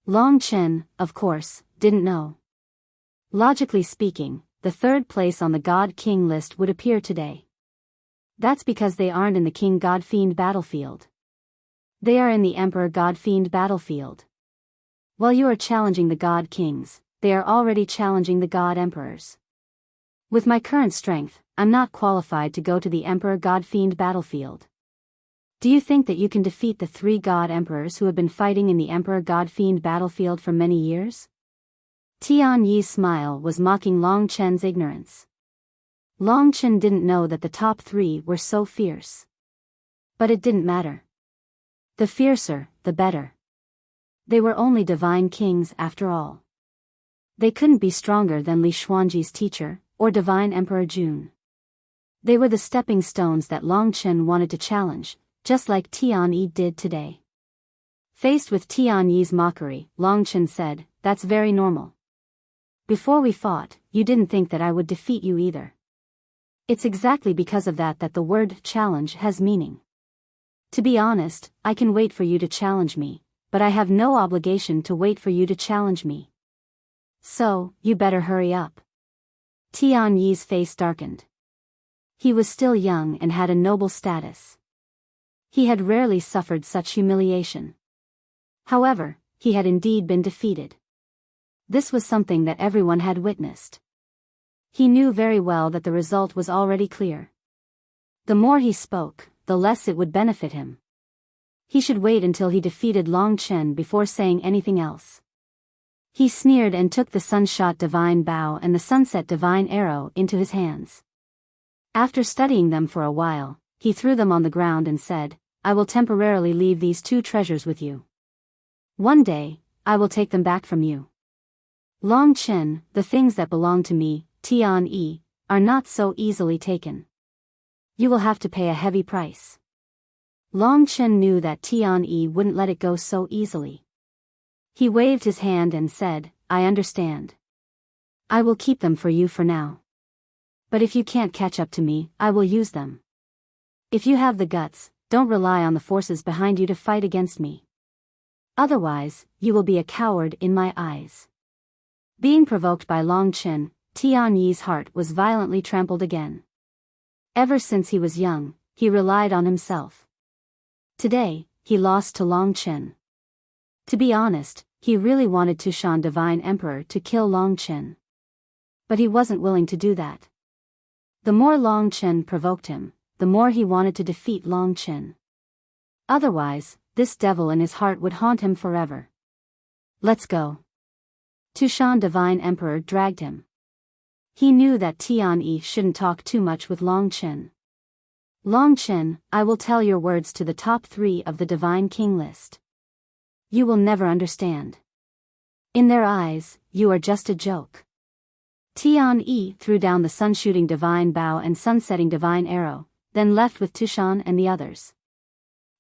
Long Chen, of course, didn't know. Logically speaking, the third place on the God King list would appear today. That's because they aren't in the King God Fiend battlefield. They are in the Emperor God Fiend battlefield. While you are challenging the God Kings, they are already challenging the God Emperors. With my current strength, I'm not qualified to go to the Emperor God Fiend battlefield. Do you think that you can defeat the 3 God Emperors who have been fighting in the Emperor God Fiend battlefield for many years? Tian-Yi's smile was mocking Long Chen's ignorance. Long Chen didn't know that the top 3 were so fierce. But it didn't matter. The fiercer, the better. They were only divine kings after all. They couldn't be stronger than Li Xuanji's teacher, or divine Emperor Jun. They were the stepping stones that Long Chen wanted to challenge, just like Tian-Yi did today. Faced with Tian-Yi's mockery, Long Chen said, "That's very normal. Before we fought, you didn't think that I would defeat you either. It's exactly because of that that the word challenge has meaning. To be honest, I can wait for you to challenge me, but I have no obligation to wait for you to challenge me. So, you better hurry up." Tian-Yi's face darkened. He was still young and had a noble status. He had rarely suffered such humiliation. However, he had indeed been defeated. This was something that everyone had witnessed. He knew very well that the result was already clear. The more he spoke, the less it would benefit him. He should wait until he defeated Long Chen before saying anything else. He sneered and took the Sunshot Divine Bow and the Sunset Divine Arrow into his hands. After studying them for a while, he threw them on the ground and said, "I will temporarily leave these 2 treasures with you. One day, I will take them back from you. Long Chen, the things that belong to me, Tian-Yi, are not so easily taken. You will have to pay a heavy price." Long Chen knew that Tian-Yi wouldn't let it go so easily. He waved his hand and said, "I understand. I will keep them for you for now. But if you can't catch up to me, I will use them. If you have the guts, don't rely on the forces behind you to fight against me. Otherwise, you will be a coward in my eyes." Being provoked by Long Chen, Tian-Yi's heart was violently trampled again. Ever since he was young, he relied on himself. Today, he lost to Long Chen. To be honest, he really wanted Tushan Divine Emperor to kill Long Chen. But he wasn't willing to do that. The more Long Chen provoked him, the more he wanted to defeat Long Chen. Otherwise, this devil in his heart would haunt him forever. "Let's go." Tushan Divine Emperor dragged him. He knew that Tian-Yi shouldn't talk too much with Long Chen. "Long Chen, I will tell your words to the top 3 of the Divine King list. You will never understand. In their eyes, you are just a joke." Tian-Yi threw down the sun-shooting Divine Bow and sun-setting Divine Arrow, then left with Tushan and the others.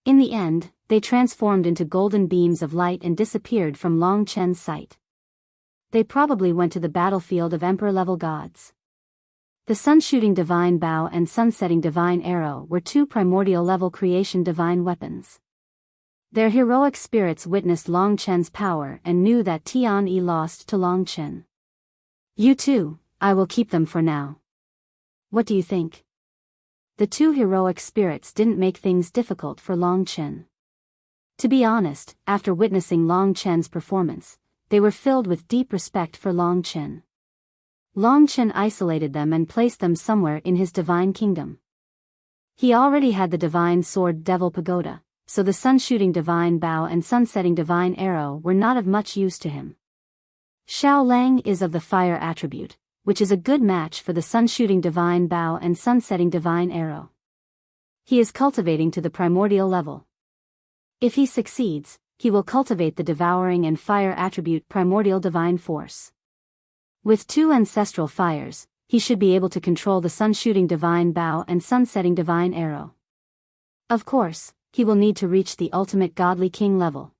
In the end, they transformed into golden beams of light and disappeared from Long Chen's sight. They probably went to the battlefield of Emperor-level gods. The sun-shooting divine bow and sun-setting divine arrow were two primordial-level creation divine weapons. Their heroic spirits witnessed Long Chen's power and knew that Tian-yi lost to Long Chen. You too, I will keep them for now. What do you think? The two heroic spirits didn't make things difficult for Long Chen. To be honest, after witnessing Long Chen's performance, they were filled with deep respect for Long Chen. Long Chen isolated them and placed them somewhere in his divine kingdom. He already had the divine sword Devil Pagoda, so the sun-shooting divine bow and sun-setting divine arrow were not of much use to him. Xiao Lang is of the fire attribute, which is a good match for the sun-shooting divine bow and sun-setting divine arrow. He is cultivating to the primordial level. If he succeeds, he will cultivate the devouring and fire attribute primordial divine force. With two ancestral fires, he should be able to control the sun-shooting divine bow and sun-setting divine arrow. Of course, he will need to reach the ultimate godly king level.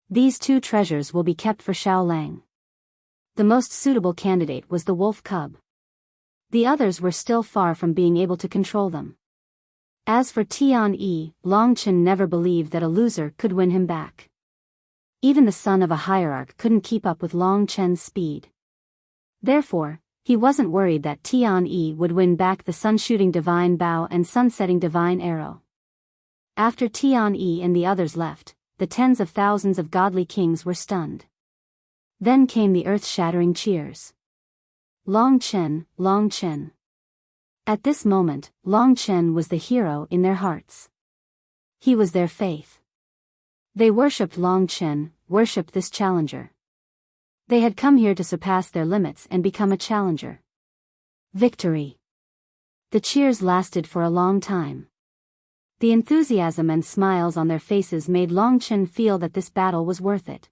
These two treasures will be kept for Xiao Lang. The most suitable candidate was the wolf cub. The others were still far from being able to control them. As for Tian-yi, Long Chen never believed that a loser could win him back. Even the son of a hierarch couldn't keep up with Long Chen's speed. Therefore, he wasn't worried that Tian-yi would win back the sun-shooting divine bow and sun-setting divine arrow. After Tian-yi and the others left, the tens of thousands of godly kings were stunned. Then came the earth-shattering cheers. Long Chen, Long Chen. At this moment, Long Chen was the hero in their hearts. He was their faith. They worshipped Long Chen, worshipped this challenger. They had come here to surpass their limits and become a challenger. Victory. The cheers lasted for a long time. The enthusiasm and smiles on their faces made Long Chen feel that this battle was worth it.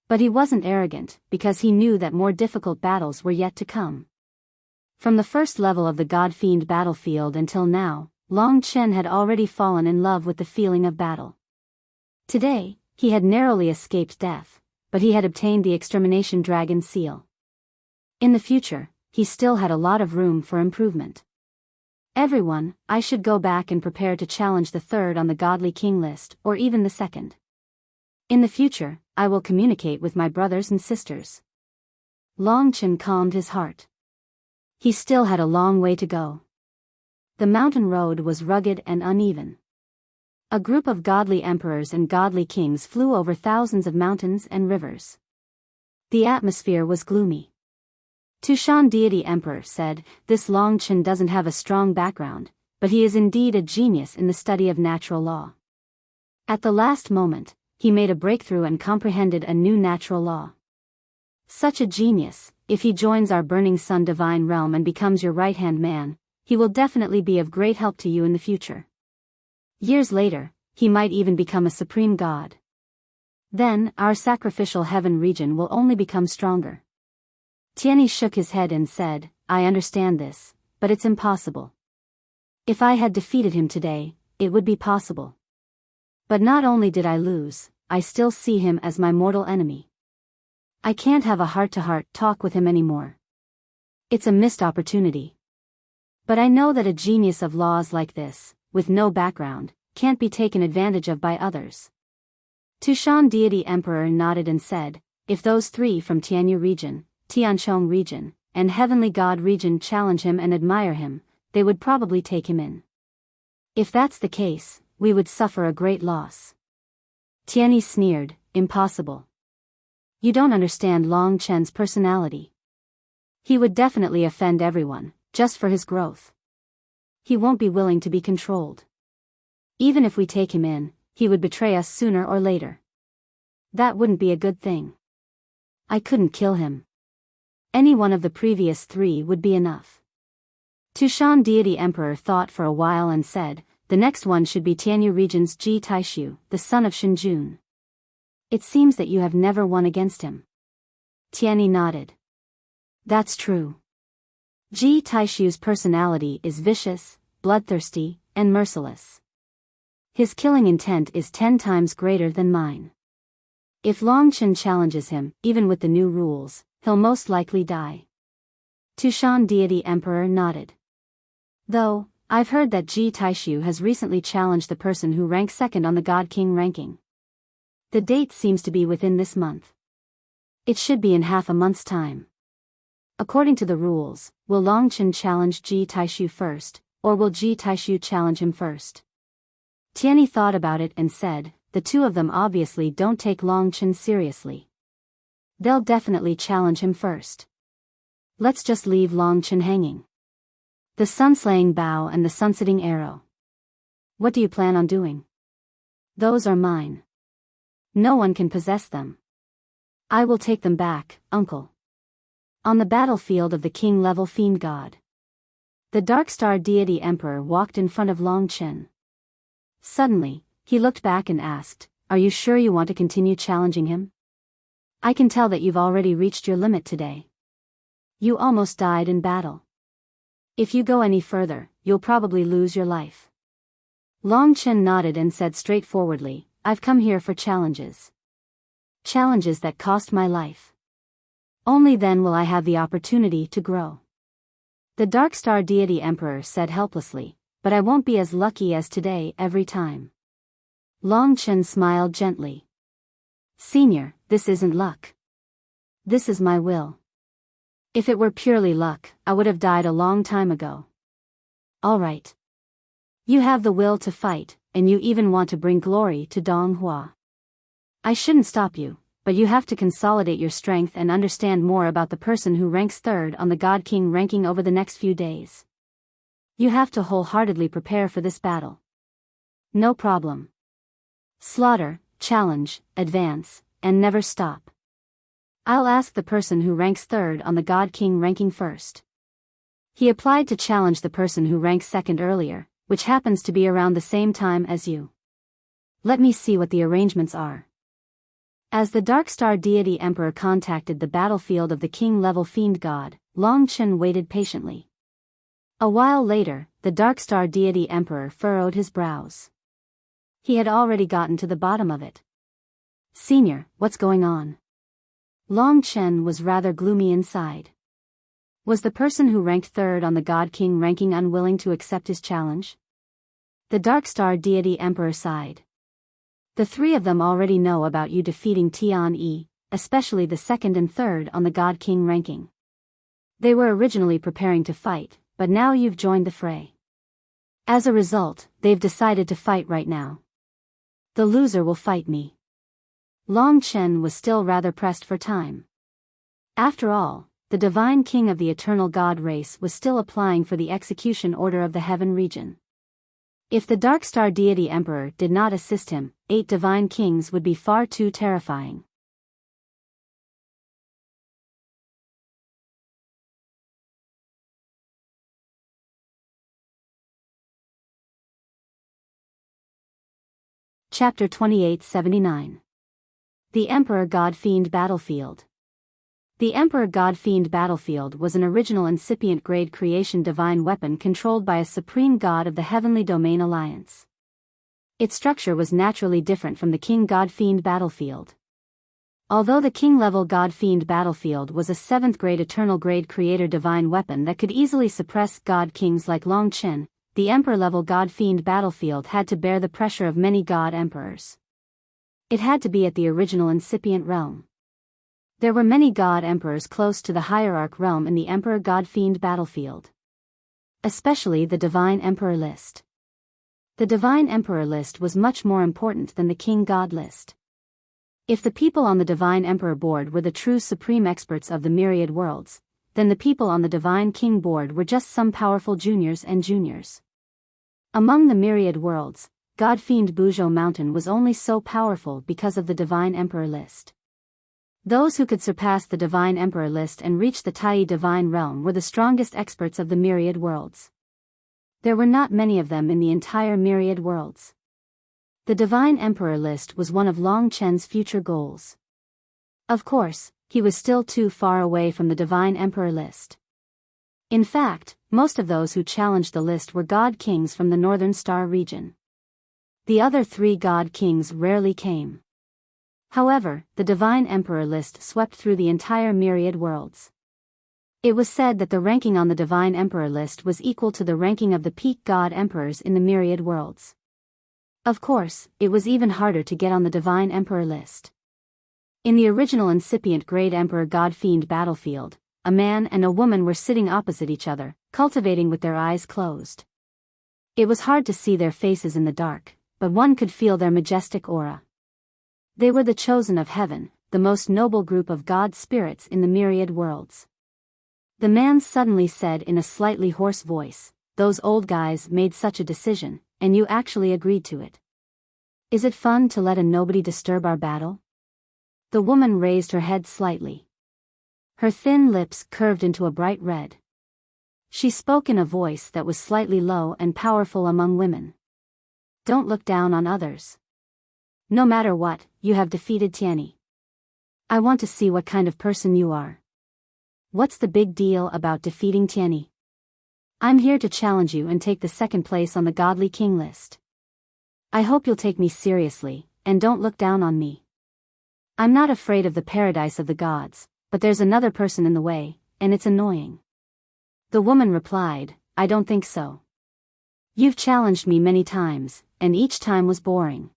But he wasn't arrogant, because he knew that more difficult battles were yet to come. From the first level of the God-fiend battlefield until now, Long Chen had already fallen in love with the feeling of battle. Today, he had narrowly escaped death, but he had obtained the extermination dragon seal. In the future, he still had a lot of room for improvement. Everyone, I should go back and prepare to challenge the third on the godly king list, or even the second. In the future, I will communicate with my brothers and sisters. Long Chen calmed his heart. He still had a long way to go. The mountain road was rugged and uneven. A group of godly emperors and godly kings flew over thousands of mountains and rivers. The atmosphere was gloomy. Tushan Deity Emperor said, "This Long Chen doesn't have a strong background, but he is indeed a genius in the study of natural law." At the last moment, he made a breakthrough and comprehended a new natural law. Such a genius, if he joins our Burning Sun divine realm and becomes your right-hand man, he will definitely be of great help to you in the future. Years later, he might even become a supreme god. Then, our sacrificial heaven region will only become stronger. Tianyi shook his head and said, "I understand this, but it's impossible. If I had defeated him today, it would be possible. But not only did I lose, I still see him as my mortal enemy. I can't have a heart-to-heart talk with him anymore. It's a missed opportunity. But I know that a genius of laws like this, with no background, can't be taken advantage of by others." Tushan Deity Emperor nodded and said, "If those three from Tianyu region, Tianchong region, and Heavenly God region challenge him and admire him, they would probably take him in. If that's the case, we would suffer a great loss." Tianyi sneered, "Impossible. You don't understand Long Chen's personality. He would definitely offend everyone, just for his growth. He won't be willing to be controlled. Even if we take him in, he would betray us sooner or later. That wouldn't be a good thing. I couldn't kill him. Any one of the previous three would be enough." Tushan Deity Emperor thought for a while and said, "The next one should be Tianyu region's Ji Taishu, the son of Shinjun. It seems that you have never won against him." Tianyi nodded. "That's true. Ji Taishu's personality is vicious, bloodthirsty, and merciless. His killing intent is 10 times greater than mine. If Long Chen challenges him, even with the new rules, he'll most likely die. Tushan deity emperor nodded. Though, I've heard that Ji Taishu has recently challenged the person who ranks second on the God King ranking. The date seems to be within this month. It should be in half a month's time. According to the rules, will Longchen challenge Ji Taishu first, or will Ji Taishu challenge him first? Tianyi thought about it and said, the two of them obviously don't take Longchen seriously. They'll definitely challenge him first. Let's just leave Longchen hanging. The sun-slaying bow and the sun-setting arrow. What do you plan on doing? Those are mine. No one can possess them. I will take them back, uncle. On the battlefield of the king-level fiend god. The Dark Star deity emperor walked in front of Longchen. Suddenly, he looked back and asked, are you sure you want to continue challenging him? I can tell that you've already reached your limit today. You almost died in battle. If you go any further, you'll probably lose your life. Longchen nodded and said straightforwardly, I've come here for challenges. Challenges that cost my life. Only then will I have the opportunity to grow. The Dark Star deity emperor said helplessly, but I won't be as lucky as today every time. Longchen smiled gently. Senior, this isn't luck. This is my will. If it were purely luck, I would have died a long time ago. All right. You have the will to fight, and you even want to bring glory to Donghua. I shouldn't stop you, but you have to consolidate your strength and understand more about the person who ranks third on the God King ranking over the next few days. You have to wholeheartedly prepare for this battle. No problem. Slaughter, challenge, advance, and never stop. I'll ask the person who ranks third on the God King ranking first. He applied to challenge the person who ranks second earlier, which happens to be around the same time as you. Let me see what the arrangements are. As the Dark Star deity emperor contacted the battlefield of the king-level fiend god, Longchen waited patiently. A while later, the Dark Star deity emperor furrowed his brows. He had already gotten to the bottom of it. Senior, what's going on? Longchen was rather gloomy inside. Was the person who ranked third on the God King ranking unwilling to accept his challenge? The Dark Star deity emperor sighed. The three of them already know about you defeating Tianyi, especially the second and third on the God King ranking. They were originally preparing to fight, but now you've joined the fray. As a result, they've decided to fight right now. The loser will fight me. Longchen was still rather pressed for time. After all, the divine king of the eternal god race was still applying for the execution order of the heaven region. If the Dark Star deity emperor did not assist him, 8 divine kings would be far too terrifying. Chapter 2879. The Emperor God Fiend Battlefield. The Emperor God Fiend Battlefield was an original incipient grade creation divine weapon controlled by a supreme god of the Heavenly Domain Alliance. Its structure was naturally different from the King God Fiend Battlefield. Although the King-level God Fiend Battlefield was a 7th grade eternal grade creator divine weapon that could easily suppress God Kings like Longchen, the Emperor-level God Fiend Battlefield had to bear the pressure of many God Emperors. It had to be at the original incipient realm. There were many God Emperors close to the hierarch realm in the Emperor God Fiend Battlefield. Especially the Divine Emperor list. The Divine Emperor list was much more important than the King God list. If the people on the Divine Emperor board were the true supreme experts of the myriad worlds, then the people on the Divine King board were just some powerful juniors and juniors. Among the myriad worlds, God Fiend Buzhou Mountain was only so powerful because of the Divine Emperor list. Those who could surpass the Divine Emperor list and reach the Tai Divine Realm were the strongest experts of the myriad worlds. There were not many of them in the entire myriad worlds. The Divine Emperor list was one of Longchen's future goals. Of course, he was still too far away from the Divine Emperor list. In fact, most of those who challenged the list were God Kings from the Northern Star region. The other 3 God Kings rarely came. However, the Divine Emperor list swept through the entire myriad worlds. It was said that the ranking on the Divine Emperor list was equal to the ranking of the peak god emperors in the myriad worlds. Of course, it was even harder to get on the Divine Emperor list. In the original incipient Great Emperor God-Fiend battlefield, a man and a woman were sitting opposite each other, cultivating with their eyes closed. It was hard to see their faces in the dark, but one could feel their majestic aura. They were the chosen of heaven, the most noble group of God spirits in the myriad worlds. The man suddenly said in a slightly hoarse voice, "Those old guys made such a decision, and you actually agreed to it. Is it fun to let a nobody disturb our battle?" The woman raised her head slightly. Her thin lips curved into a bright red. She spoke in a voice that was slightly low and powerful among women. "Don't look down on others. No matter what, you have defeated Tianyi. I want to see what kind of person you are. What's the big deal about defeating Tianyi? I'm here to challenge you and take the second place on the Godly King list. I hope you'll take me seriously, and don't look down on me. I'm not afraid of the paradise of the gods, but there's another person in the way, and it's annoying." The woman replied, "I don't think so. You've challenged me many times, and each time was boring.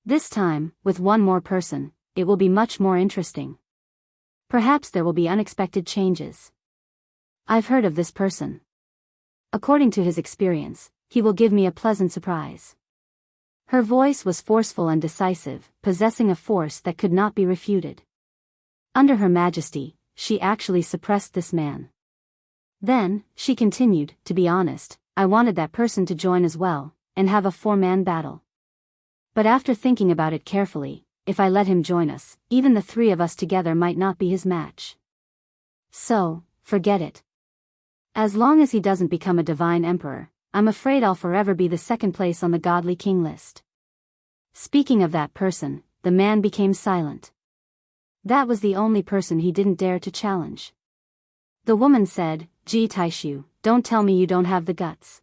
This time, with one more person, it will be much more interesting. Perhaps there will be unexpected changes. I've heard of this person. According to his experience, he will give me a pleasant surprise." Her voice was forceful and decisive, possessing a force that could not be refuted. Under Her Majesty, she actually suppressed this man. Then, she continued, "To be honest, I wanted that person to join as well, and have a four-man battle. But after thinking about it carefully, if I let him join us, even the three of us together might not be his match. So, forget it. As long as he doesn't become a divine emperor, I'm afraid I'll forever be the second place on the Godly King list." Speaking of that person, the man became silent. That was the only person he didn't dare to challenge. The woman said, "Ji Taishu, don't tell me you don't have the guts."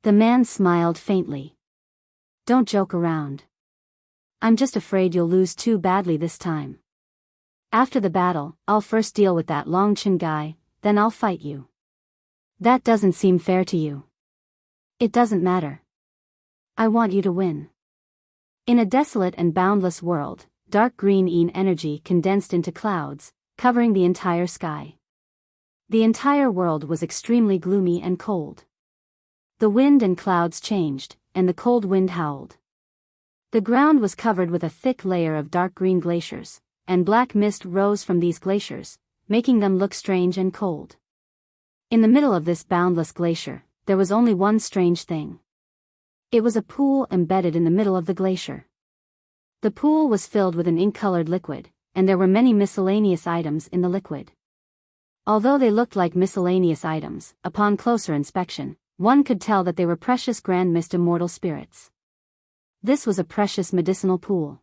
The man smiled faintly. "Don't joke around. I'm just afraid you'll lose too badly this time. After the battle, I'll first deal with that Longchen guy, then I'll fight you. That doesn't seem fair to you." "It doesn't matter. I want you to win." In a desolate and boundless world, dark green yin energy condensed into clouds, covering the entire sky. The entire world was extremely gloomy and cold. The wind and clouds changed, and the cold wind howled. The ground was covered with a thick layer of dark green glaciers, and black mist rose from these glaciers, making them look strange and cold. In the middle of this boundless glacier, there was only one strange thing. It was a pool embedded in the middle of the glacier. The pool was filled with an ink-colored liquid, and there were many miscellaneous items in the liquid. Although they looked like miscellaneous items, upon closer inspection, one could tell that they were precious grand mist immortal spirits. This was a precious medicinal pool.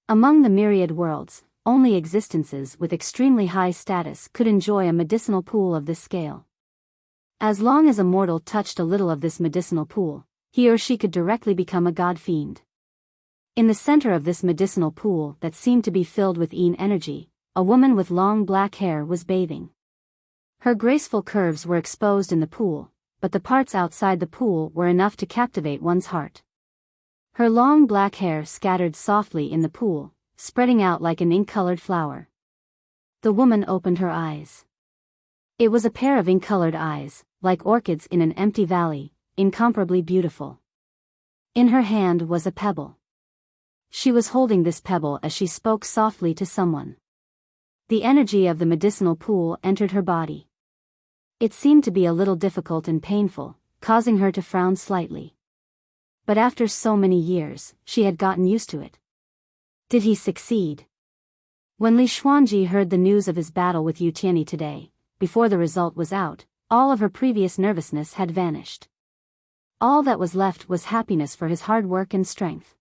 Among the myriad worlds, only existences with extremely high status could enjoy a medicinal pool of this scale. As long as a mortal touched a little of this medicinal pool, he or she could directly become a god fiend. In the center of this medicinal pool that seemed to be filled with yin energy, a woman with long black hair was bathing. Her graceful curves were exposed in the pool, but the parts outside the pool were enough to captivate one's heart. Her long black hair scattered softly in the pool, spreading out like an ink-colored flower. The woman opened her eyes. It was a pair of ink-colored eyes, like orchids in an empty valley, incomparably beautiful. In her hand was a pebble. She was holding this pebble as she spoke softly to someone. The energy of the medicinal pool entered her body. It seemed to be a little difficult and painful, causing her to frown slightly. But after so many years, she had gotten used to it. Did he succeed? When Li Xuanji heard the news of his battle with Yu Tianyi today, before the result was out, all of her previous nervousness had vanished. All that was left was happiness for his hard work and strength.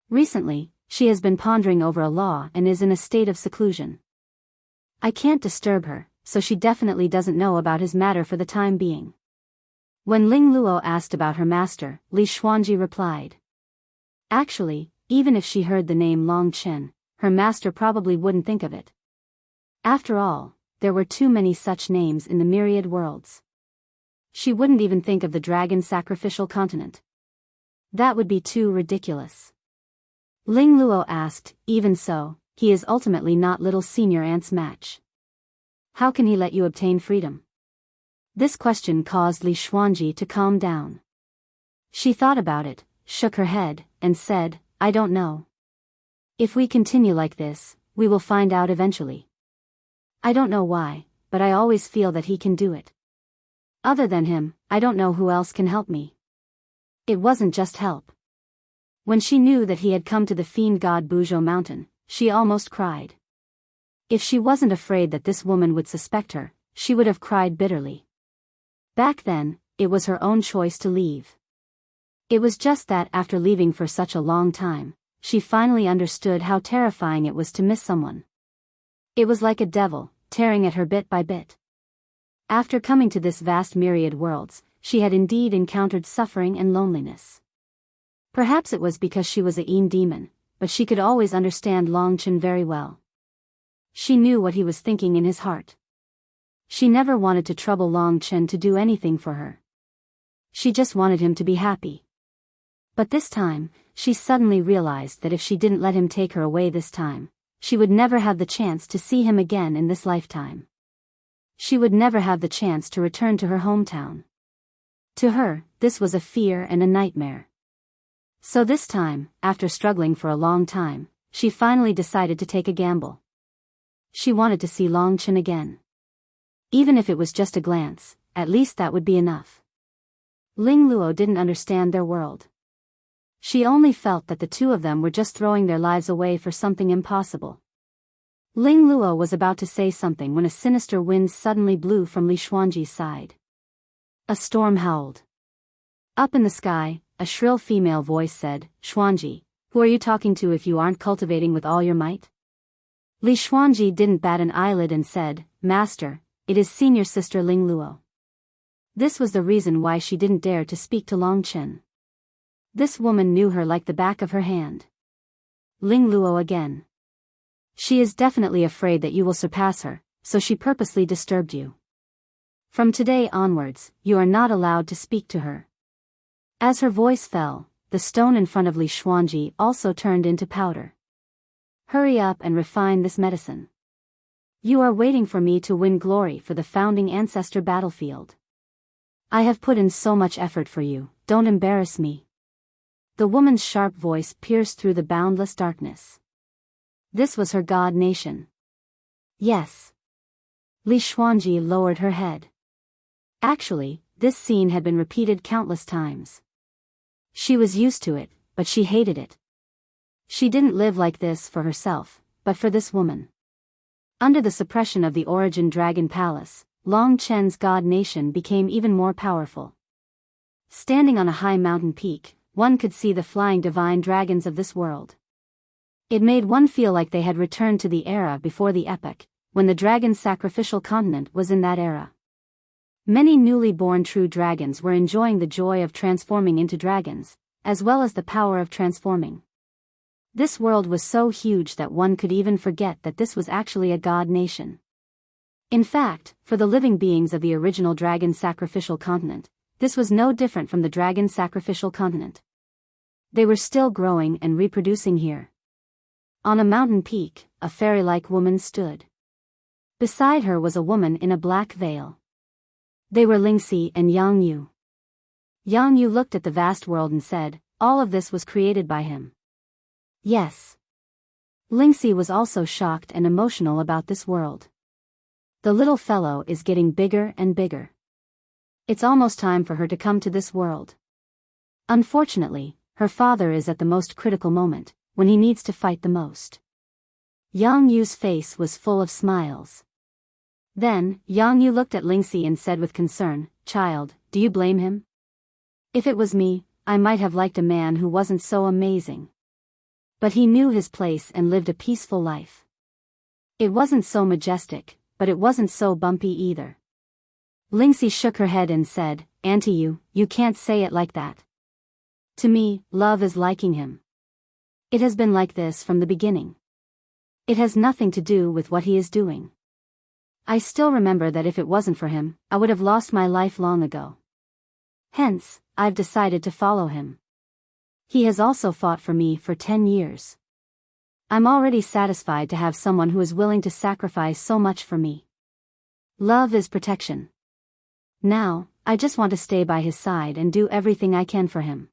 Recently, she has been pondering over a law and is in a state of seclusion. I can't disturb her, so she definitely doesn't know about his matter for the time being. When Ling Luo asked about her master, Li Xuanji replied. Actually, even if she heard the name Long Chen, her master probably wouldn't think of it. After all, there were too many such names in the myriad worlds. She wouldn't even think of the dragon sacrificial continent. That would be too ridiculous. Ling Luo asked, even so, he is ultimately not little senior aunt's match. How can he let you obtain freedom? This question caused Li Xuanji to calm down. She thought about it, shook her head, and said, I don't know. If we continue like this, we will find out eventually. I don't know why, but I always feel that he can do it. Other than him, I don't know who else can help me. It wasn't just help. When she knew that he had come to the fiend god Buzhou mountain, she almost cried. If she wasn't afraid that this woman would suspect her, she would have cried bitterly. Back then, it was her own choice to leave. It was just that after leaving for such a long time, she finally understood how terrifying it was to miss someone. It was like a devil, tearing at her bit by bit. After coming to this vast myriad worlds, she had indeed encountered suffering and loneliness. Perhaps it was because she was a Yin demon, but she could always understand Long Chen very well. She knew what he was thinking in his heart. She never wanted to trouble Long Chen to do anything for her. She just wanted him to be happy. But this time, she suddenly realized that if she didn't let him take her away this time, she would never have the chance to see him again in this lifetime. She would never have the chance to return to her hometown. To her, this was a fear and a nightmare. So this time, after struggling for a long time, she finally decided to take a gamble. She wanted to see Long Chen again. Even if it was just a glance, at least that would be enough. Ling Luo didn't understand their world. She only felt that the two of them were just throwing their lives away for something impossible. Ling Luo was about to say something when a sinister wind suddenly blew from Li Xuanji's side. A storm howled. Up in the sky, a shrill female voice said, Xuanji, who are you talking to if you aren't cultivating with all your might? Li Xuanji didn't bat an eyelid and said, Master, it is senior sister Ling Luo. This was the reason why she didn't dare to speak to Long Chen. This woman knew her like the back of her hand. Ling Luo again. She is definitely afraid that you will surpass her, so she purposely disturbed you. From today onwards, you are not allowed to speak to her. As her voice fell, the stone in front of Li Xuanji also turned into powder. Hurry up and refine this medicine. You are waiting for me to win glory for the founding ancestor battlefield. I have put in so much effort for you, don't embarrass me. The woman's sharp voice pierced through the boundless darkness. This was her god nation. Yes. Li Xuanji lowered her head. Actually, this scene had been repeated countless times. She was used to it, but she hated it. She didn't live like this for herself, but for this woman. Under the suppression of the Origin Dragon Palace, Long Chen's god nation became even more powerful. Standing on a high mountain peak, one could see the flying divine dragons of this world. It made one feel like they had returned to the era before the epoch, when the dragon sacrificial continent was in that era. Many newly born true dragons were enjoying the joy of transforming into dragons, as well as the power of transforming. This world was so huge that one could even forget that this was actually a god nation. In fact, for the living beings of the original dragon sacrificial continent, this was no different from the dragon sacrificial continent. They were still growing and reproducing here. On a mountain peak, a fairy-like woman stood. Beside her was a woman in a black veil. They were Lingxi and Yang Yu. Yang Yu looked at the vast world and said, all of this was created by him. Yes. Lingxi was also shocked and emotional about this world. The little fellow is getting bigger and bigger. It's almost time for her to come to this world. Unfortunately, her father is at the most critical moment, when he needs to fight the most. Yang Yu's face was full of smiles. Then, Yang Yu looked at Lingxi and said with concern, Child, do you blame him? If it was me, I might have liked a man who wasn't so amazing. But he knew his place and lived a peaceful life. It wasn't so majestic, but it wasn't so bumpy either. Lingxi shook her head and said, Auntie you can't say it like that. To me, love is liking him. It has been like this from the beginning. It has nothing to do with what he is doing. I still remember that if it wasn't for him, I would have lost my life long ago. Hence, I've decided to follow him. He has also fought for me for 10 years. I'm already satisfied to have someone who is willing to sacrifice so much for me. Love is protection. Now, I just want to stay by his side and do everything I can for him.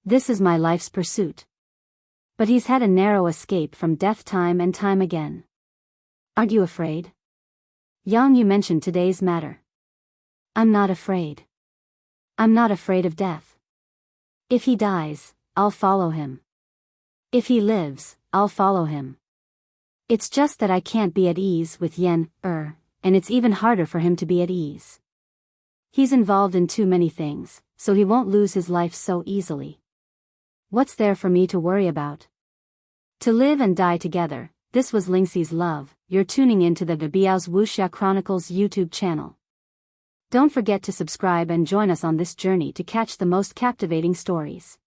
This is my life's pursuit. But he's had a narrow escape from death time and time again. Aren't you afraid? Yang, you mentioned today's matter. I'm not afraid. I'm not afraid of death. If he dies, I'll follow him. If he lives, I'll follow him. It's just that I can't be at ease with Yen, and it's even harder for him to be at ease. He's involved in too many things, so he won't lose his life so easily. What's there for me to worry about? To live and die together. This was Lingxi's love. You're tuning into the Biyao's Wuxia Chronicles YouTube channel. Don't forget to subscribe and join us on this journey to catch the most captivating stories.